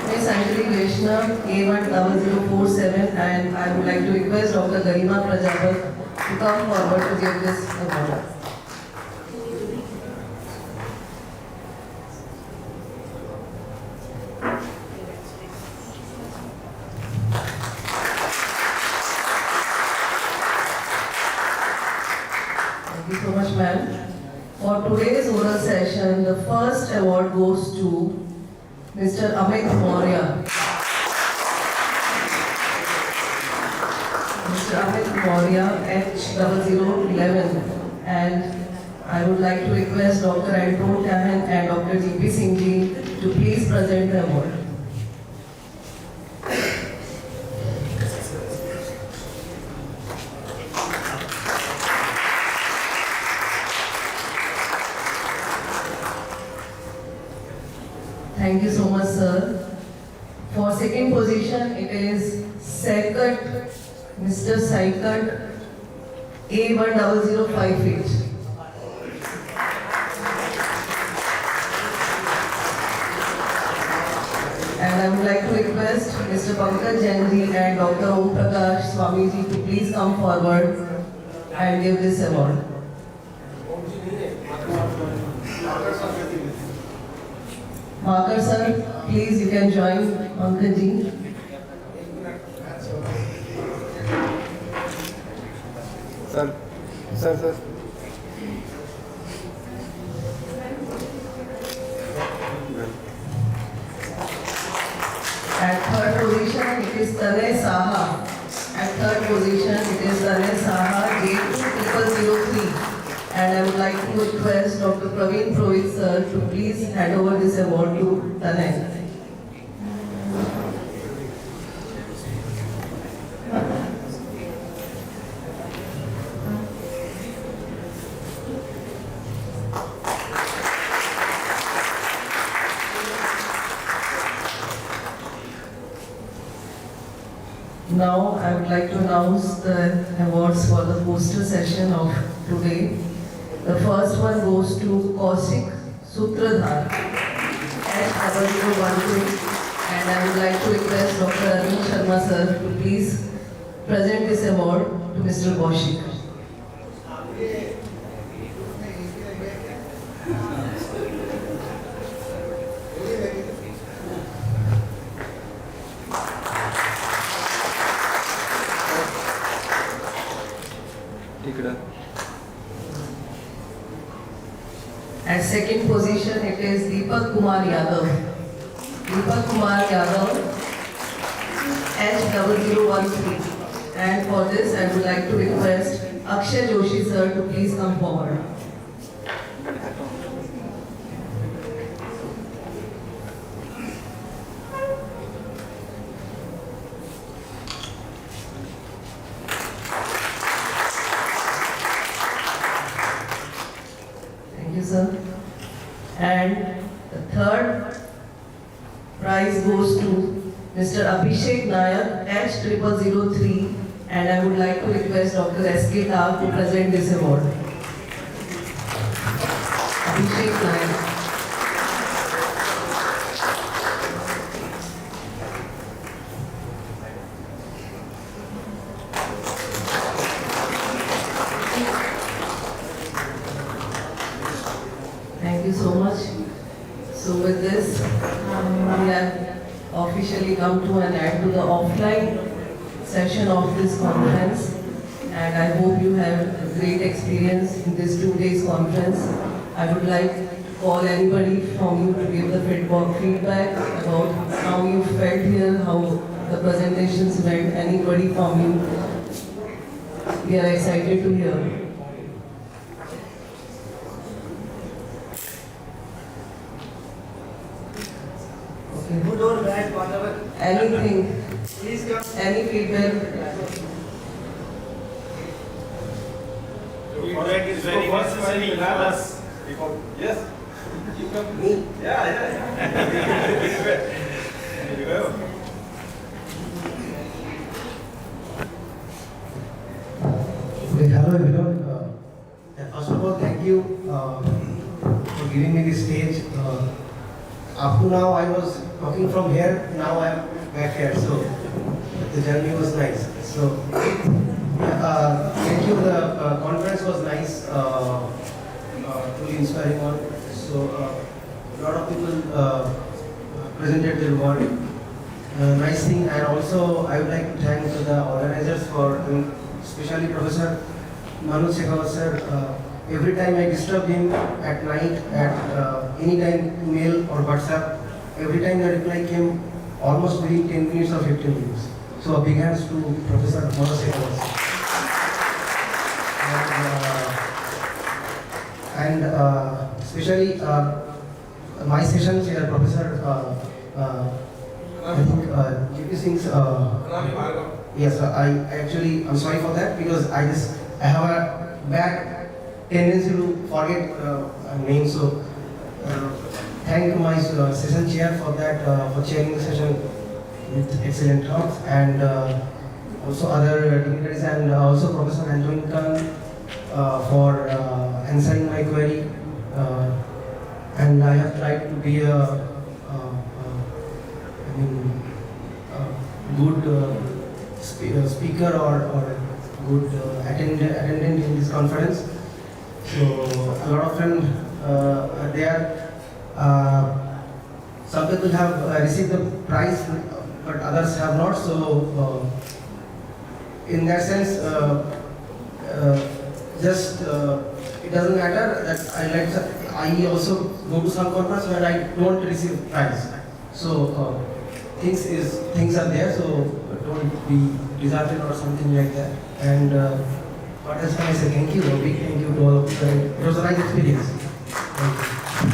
Miss Anjali Vaishnav, A10047, and I would like to request Dr. Garima Prajapat to come forward to give this award. Thank you so much, ma'am. For today's oral session, the first award goes to Mr. Amit Maurya. Mr. Amit Maurya, H0011. And I would like to request Dr. Anton Tahan and Dr. G.P. Singh ji to please present the award. Thank you so much, sir. For second position, it is Saikat, Mr. Saikat, A10058. And I would like to request Mr. Pankaj Jainji and Dr. Om Prakash Swamiji to please come forward and give this award. Marker sir, please you can join Pankaj ji. Sir. At third position, it is Tanay Saha. At third position, it is Tanay Saha, J2003. And I would like to request Dr. Praveen Purohit sir to please hand over this award to Tanay. Now I would like to announce the awards for the poster session of today. The first one goes to Kaushik Sutradhar at 0012, and I would like to request Dr. Arvind Sharma sir to please present this award to Mr. Kaushik. At second position, it is Deepak Kumar Yadav. Deepak Kumar Yadav, H0013. And for this, I would like to request Akshay Joshi sir to please come forward. Thank you, sir. And the third prize goes to Mr. Abhishek Nayak, H0003, and I would like to request Dr. S.K. Tag to present this award. Abhishek Nayak. Thank you so much. So with this, we have officially come to an end to the offline session of this conference, and I hope you have a great experience in this 2 days conference. I would like to call anybody from you to give the feedback about how you felt here, how the presentations went. Anybody from you, we are excited to hear. Good or bad, whatever. Anything. Please come. Any feedback? Feedback is very necessary in us. Yes. You come. Me? Yeah. You go. Okay, hello everyone. First of all, thank you for giving me this stage. Up to now, I was talking from here. Now I am back here. So the journey was nice. So thank you. The conference was nice. Truly inspiring one. So a lot of people presented their work. Nice thing, and also I would like to thank the organizers for, especially Professor Manoj Shekhawat sir. Every time I disturb him at night, at any time, mail or WhatsApp, every time the reply came almost within 10 minutes or 15 minutes. So a big hands to Professor Manoj Shekhawat. and especially my session chair, Professor, I think GP Singh's, yes, I'm sorry for that because I have a bad tendency to forget names. So thank my session chair for that, for chairing the session with excellent talks, and also other dignitaries, and also Professor Anton for answering my query. And I have tried to be a good speaker or good attendant in this conference. So a lot of them are there. Some people have received the prize, but others have not. So in that sense, it doesn't matter that I also go to some conference where I don't receive prize. So things are there. So don't be disheartened or something like that. And what else can I say? Thank you. A big thank you to all of you. It was a nice experience. Thank you.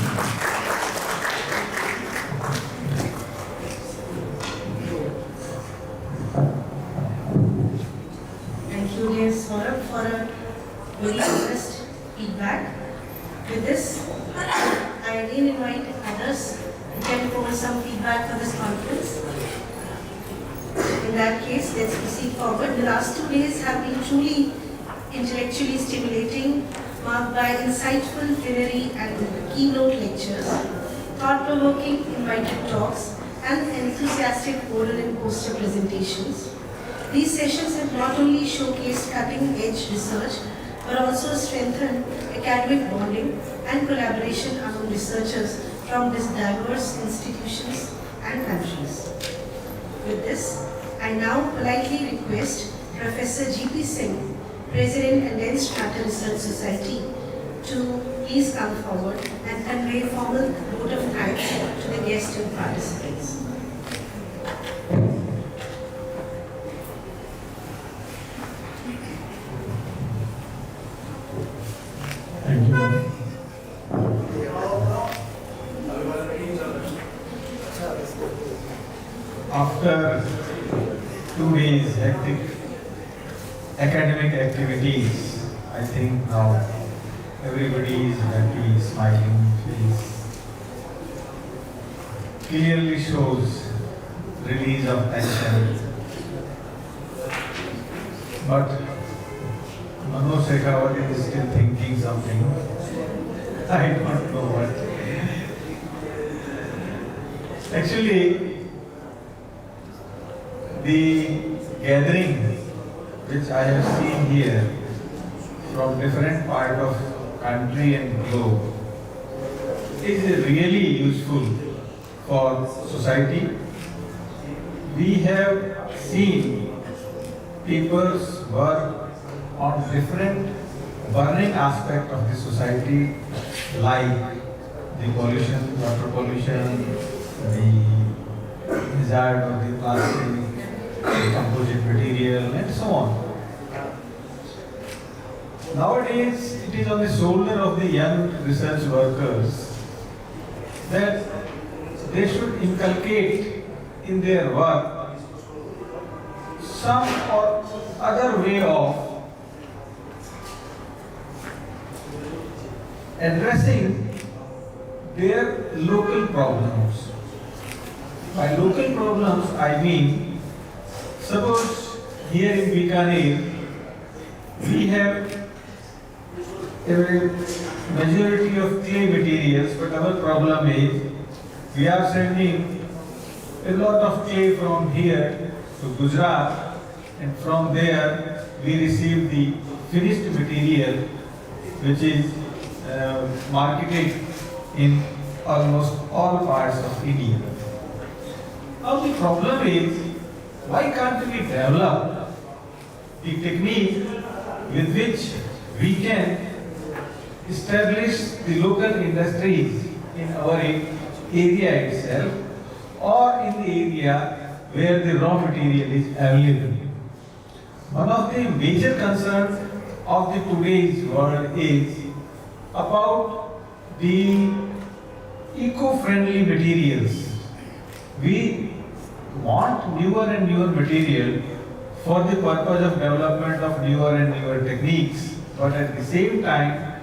Thank you, dear Saurabh, for a very honest feedback. With this, I again invite others who can provide some feedback for this conference. In that case, let's proceed forward. The last 2 days have been truly intellectually stimulating, marked by insightful plenary and keynote lectures, thought-provoking invited talks, and enthusiastic oral and poster presentations. These sessions have not only showcased cutting-edge research, but also strengthened academic bonding and collaboration among researchers from these diverse institutions and countries. With this, I now politely request Professor G.P. Singh, President Condensed Matter Research Society, to please come forward and convey formal vote of thanks to the guests and participants. Thank you. After 2 days hectic academic activities, I think now everybody is happy, smiling face. Clearly shows release of tension. But Manoj Shekhawat is still thinking something. I don't know what. Actually, the gathering which I have seen here from different part of country and globe is really useful for society. We have seen people's work on different burning aspect of the society, like the pollution, water pollution, the hazard of the plastic, the composite material, and so on. Nowadays, it is on the shoulder of the young research workers that they should inculcate in their work some or other way of addressing their local problems. By local problems, I mean, suppose here in Bikaner, we have a majority of clay materials, but our problem is we are sending a lot of clay from here to Gujarat, and from there we receive the finished material which is marketed in almost all parts of India. Now the problem is, why can't we develop the technique with which we can establish the local industries in our area itself or in the area where the raw material is available? One of the major concerns of the today's world is about the eco-friendly materials. We want newer and newer material for the purpose of development of newer and newer techniques, but at the same time,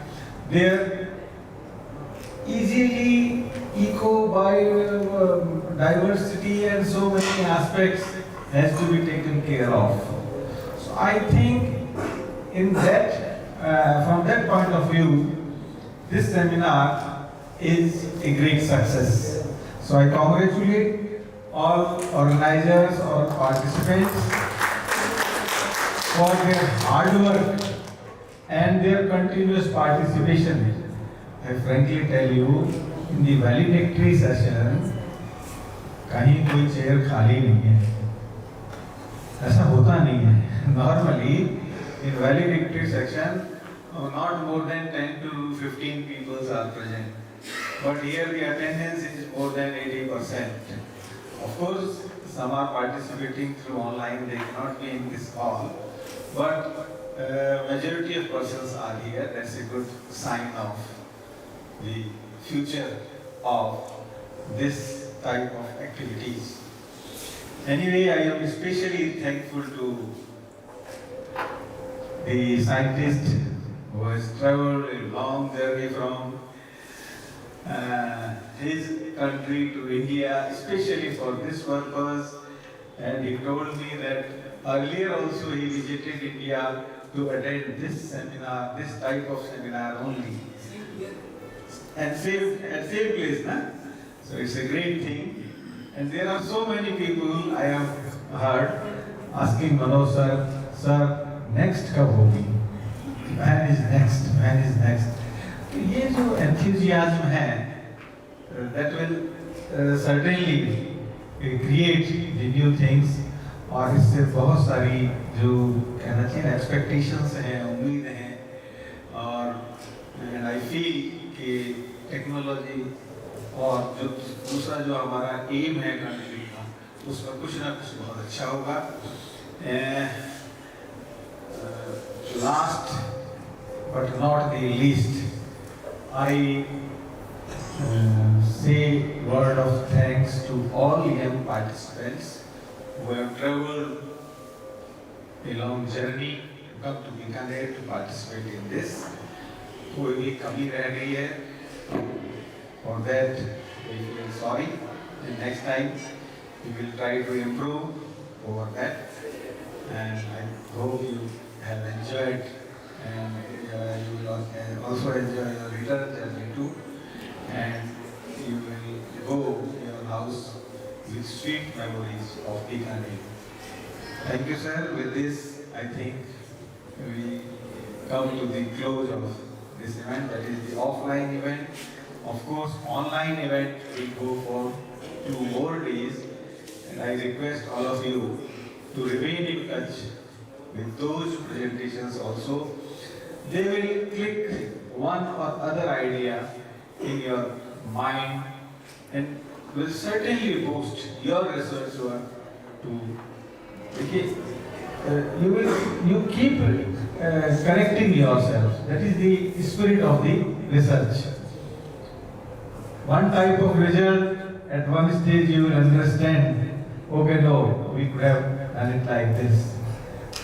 their easily biodiversity and so many aspects has to be taken care of. So I think in that, from that point of view, this seminar is a great success. So I congratulate all organizers or participants for their hard work and their continuous participation. I frankly tell you, in the valedictory session, कहीं कोई chair खाली नहीं है, ऐसा होता नहीं है. Normally, in valedictory section, not more than 10 to 15 people are present. But here the attendance is more than 80%. Of course, some are participating through online, they cannot be in this hall. But majority of persons are here. That's a good sign of the future of this type of activities. Anyway, I am especially thankful to the scientist who has traveled a long journey from his country to India, especially for this purpose. And he told me that earlier also he visited India to attend this seminar, this type of seminar only. And same place, na? So it's a great thing. And there are so many people I have heard asking Manoj sir, next kab hogi? When is next? When is next? So ये जो enthusiasm है, that will certainly create the new things. और इससे बहुत सारी जो कहना चाहिए expectations हैं, उम्मीदें हैं, और and I feel कि टेक्नोलॉजी और जो दूसरा जो हमारा एम है कंट्री का, उसमें कुछ ना कुछ बहुत अच्छा होगा. Last but not the least, I say word of thanks to all young participants who have traveled a long journey to come to Bikaner to participate in this. कोई भी कमी रह गई है, for that we feel sorry, and next time we will try to improve over that. And I hope you have enjoyed, and you will also enjoy your return journey too, and you will go to your house with sweet memories of Bikaner. Thank you, sir. With this, I think we come to the close of this event, that is the offline event. Of course, online event will go for 2 more days, and I request all of you to remain in touch with those presentations also. They will click one or other idea in your mind and will certainly boost your research work to you keep correcting yourself. That is the spirit of the research. One type of result, at one stage you will understand, okay, no, we could have done it like this.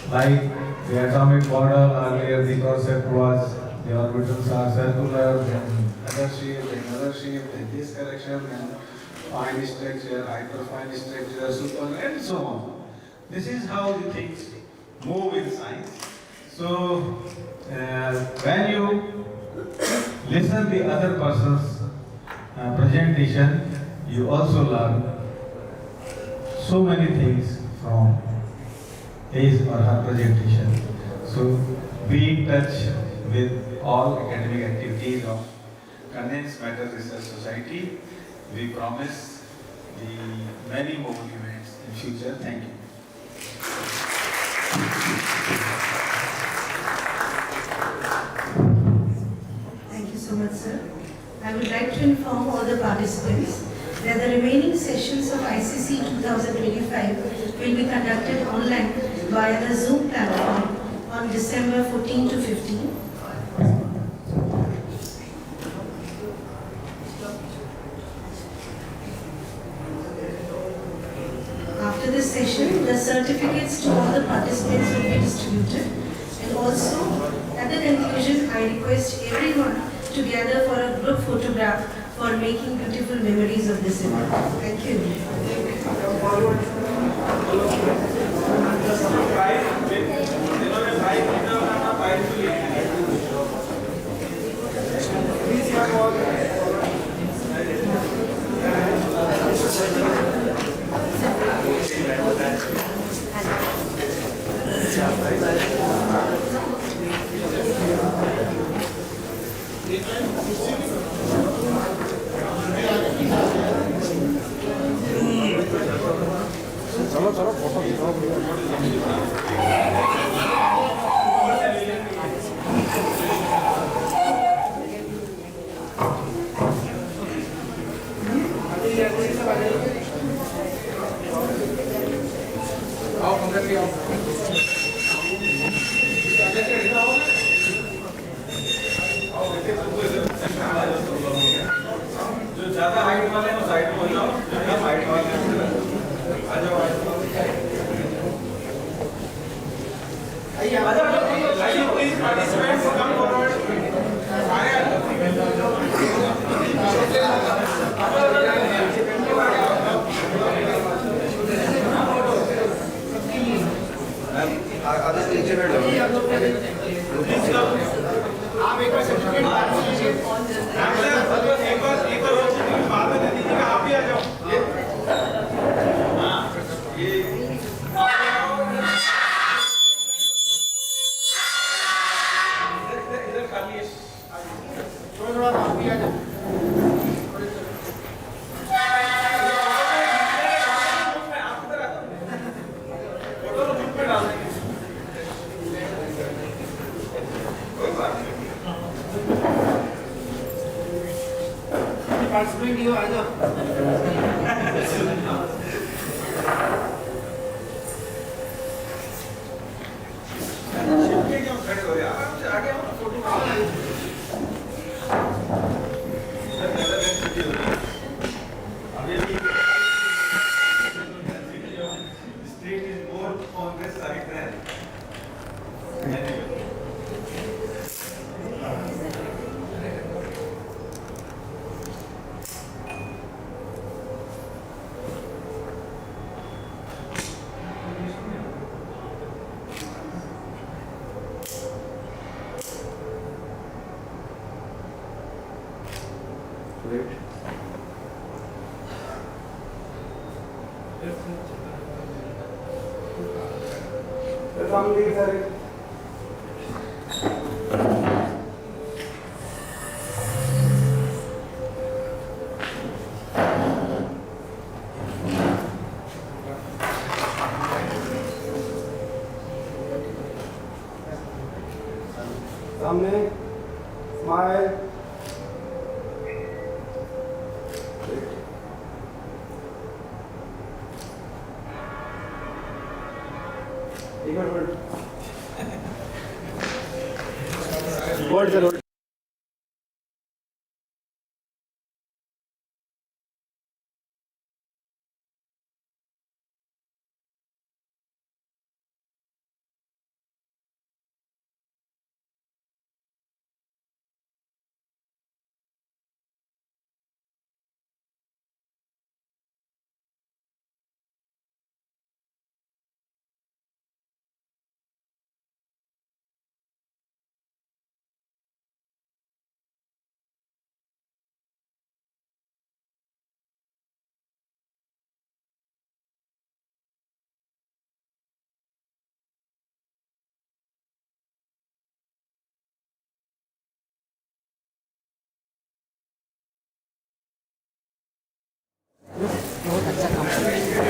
Like the atomic model, earlier the concept was the orbitals are circular, then other shape, then this correction, and fine structure, hyperfine structure, super, and so on. This is how the things move in science. So, when you listen the other person's presentation, you also learn so many things from his or her presentation. So, be in touch with all academic activities of Condensed Matter Research Society. We promise the many more events in future. Thank you. Thank you so much, sir. I would like to inform all the participants that the remaining sessions of ICC 2025 will be conducted online via the Zoom platform on December 14 to 15. after this session, the certificates to all the participants will be distributed. And also, at the conclusion, I request everyone to gather for a group photograph for making beautiful memories of this event. Thank you. चलो चलो photo खिंचाओ आओ पंकज भी आओ जो ज्यादा height वाले हैं वो साइड में हो जाओ, जो कम हाइट वाले हैं आ जाओ प्लीज पार्टिसिपेंट्स कम फॉरवर्ड आधा नीचे बैठ जाओ आप एक बार सर्टिफिकेट बात कीजिए एक बार बाद में दे दीजिएगा आप भी आ जाओ हाँ ये इधर खाली है थोड़ा आप भी आ जाओ पार्टिसिपेंट ही हो आ जाओ शिफ्ट क्यों खड़े हो यार आराम से आगे आओ फोटो अभी street is more on this side then सामने स्माइल एक मिनट वर्ड जरूर बहुत अच्छा काम